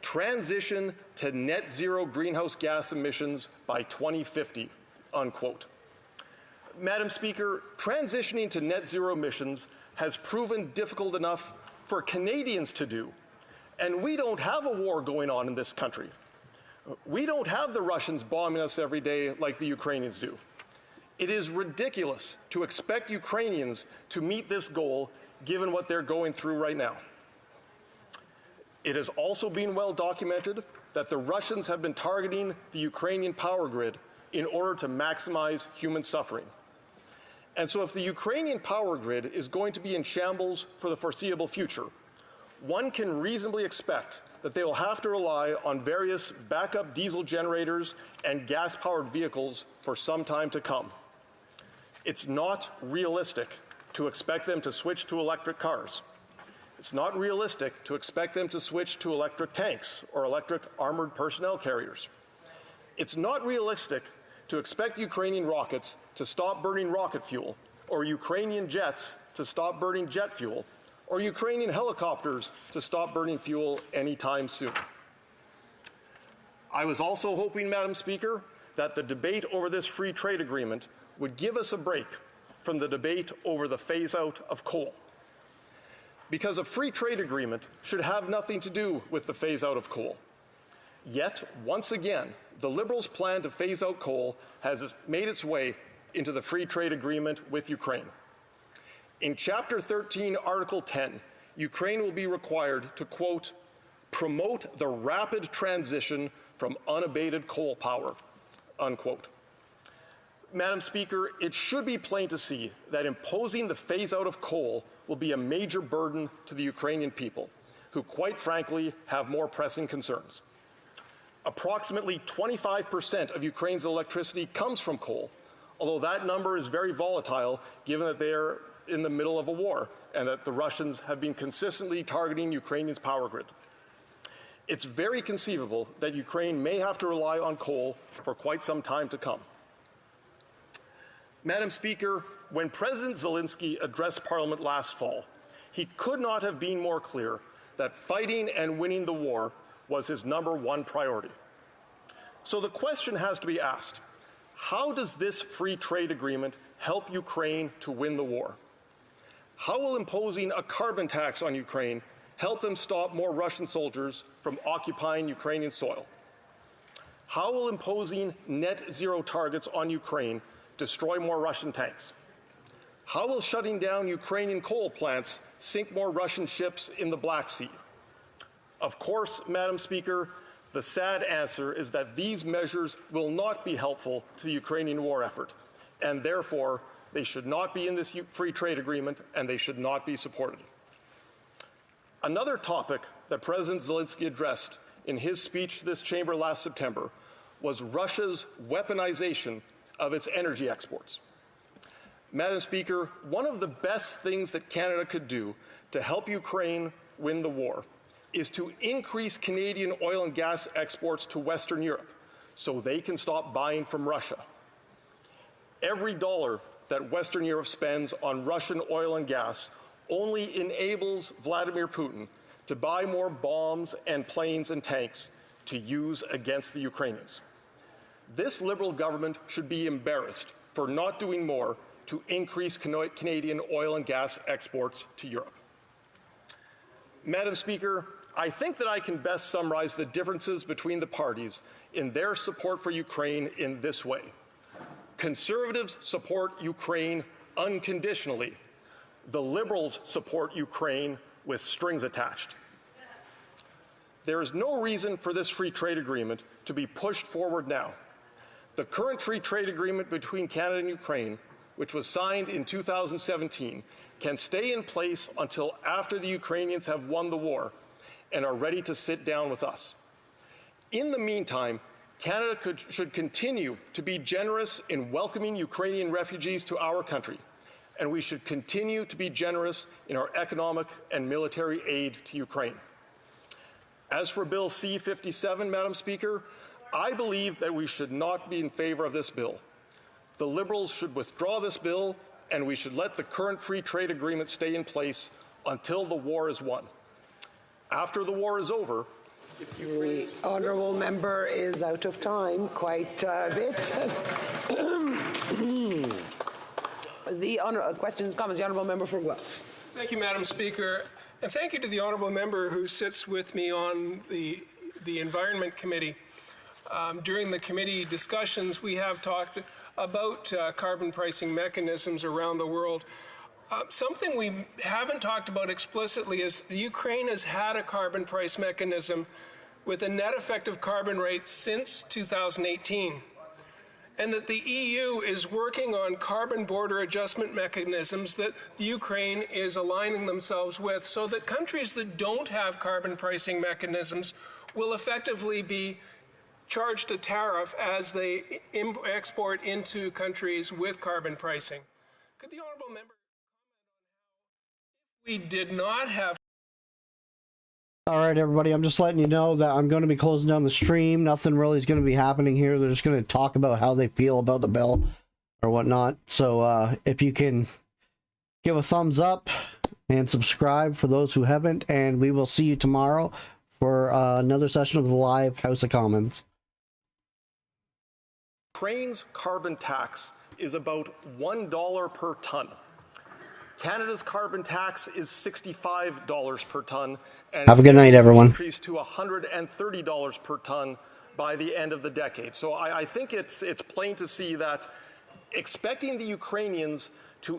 transition to net zero greenhouse gas emissions by 2050, unquote. Madam Speaker, transitioning to net zero emissions has proven difficult enough for Canadians to do. And we don't have a war going on in this country. We don't have the Russians bombing us every day like the Ukrainians do. It is ridiculous to expect Ukrainians to meet this goal given what they're going through right now. It has also been well documented that the Russians have been targeting the Ukrainian power grid in order to maximize human suffering. And so if the Ukrainian power grid is going to be in shambles for the foreseeable future, one can reasonably expect that they will have to rely on various backup diesel generators and gas-powered vehicles for some time to come. It's not realistic to expect them to switch to electric cars. It's not realistic to expect them to switch to electric tanks or electric armored personnel carriers. It's not realistic to expect Ukrainian rockets to stop burning rocket fuel, or Ukrainian jets to stop burning jet fuel, or Ukrainian helicopters to stop burning fuel anytime soon. I was also hoping, Madam Speaker, that the debate over this free trade agreement would give us a break from the debate over the phase-out of coal. Because a free trade agreement should have nothing to do with the phase-out of coal. Yet, once again, the Liberals' plan to phase out coal has made its way into the free trade agreement with Ukraine. In Chapter 13, Article 10, Ukraine will be required to, quote, promote the rapid transition from unabated coal power, unquote. Madam Speaker, it should be plain to see that imposing the phase-out of coal will be a major burden to the Ukrainian people, who quite frankly have more pressing concerns. Approximately 25% of Ukraine's electricity comes from coal, although that number is very volatile given that they are in the middle of a war and that the Russians have been consistently targeting Ukraine's power grid. It's very conceivable that Ukraine may have to rely on coal for quite some time to come. Madam Speaker, when President Zelensky addressed Parliament last fall, he could not have been more clear that fighting and winning the war was his #1 priority. So the question has to be asked, how does this free trade agreement help Ukraine to win the war? How will imposing a carbon tax on Ukraine help them stop more Russian soldiers from occupying Ukrainian soil? How will imposing net zero targets on Ukraine destroy more Russian tanks? How will shutting down Ukrainian coal plants sink more Russian ships in the Black Sea? Of course, Madam Speaker, the sad answer is that these measures will not be helpful to the Ukrainian war effort, and therefore they should not be in this free trade agreement and they should not be supported. Another topic that President Zelensky addressed in his speech to this chamber last September was Russia's weaponization of its energy exports. Madam Speaker, one of the best things that Canada could do to help Ukraine win the war is to increase Canadian oil and gas exports to Western Europe so they can stop buying from Russia. Every dollar that Western Europe spends on Russian oil and gas only enables Vladimir Putin to buy more bombs and planes and tanks to use against the Ukrainians. This Liberal government should be embarrassed for not doing more to increase Canadian oil and gas exports to Europe. Madam Speaker, I think that I can best summarize the differences between the parties in their support for Ukraine in this way. Conservatives support Ukraine unconditionally. The Liberals support Ukraine with strings attached. There is no reason for this free trade agreement to be pushed forward now. The current free trade agreement between Canada and Ukraine, which was signed in 2017, can stay in place until after the Ukrainians have won the war and are ready to sit down with us. In the meantime, Canada should continue to be generous in welcoming Ukrainian refugees to our country, and we should continue to be generous in our economic and military aid to Ukraine. As for Bill C-57, Madam Speaker, I believe that we should not be in favor of this bill. The Liberals should withdraw this bill, and we should let the current free trade agreement stay in place until the war is won. After the war is over, the honourable member is out of time quite a bit. The questions, comments. The honourable member for Guelph. Thank you, Madam Speaker, and thank you to the honourable member who sits with me on the Environment Committee. During the committee discussions, we have talked about carbon pricing mechanisms around the world. Something we haven't talked about explicitly is the Ukraine has had a carbon price mechanism with a net effective carbon rate since 2018, and that the EU is working on carbon border adjustment mechanisms that the Ukraine is aligning themselves with, so that countries that don't have carbon pricing mechanisms will effectively be charged a tariff as they export into countries with carbon pricing. Could the honourable member we did not have. All right, everybody, I'm just letting you know that I'm going to be closing down the stream. Nothing really is going to be happening here. They're just going to talk about how they feel about the bill or whatnot. So if you can give a thumbs up and subscribe for those who haven't, and we will see you tomorrow for another session of the live House of Commons. Ukraine's carbon tax is about $1 per ton. Canada's carbon tax is $65 per ton, and have a good night, everyone. Increased to $130 per ton by the end of the decade. So I think it's plain to see that expecting the Ukrainians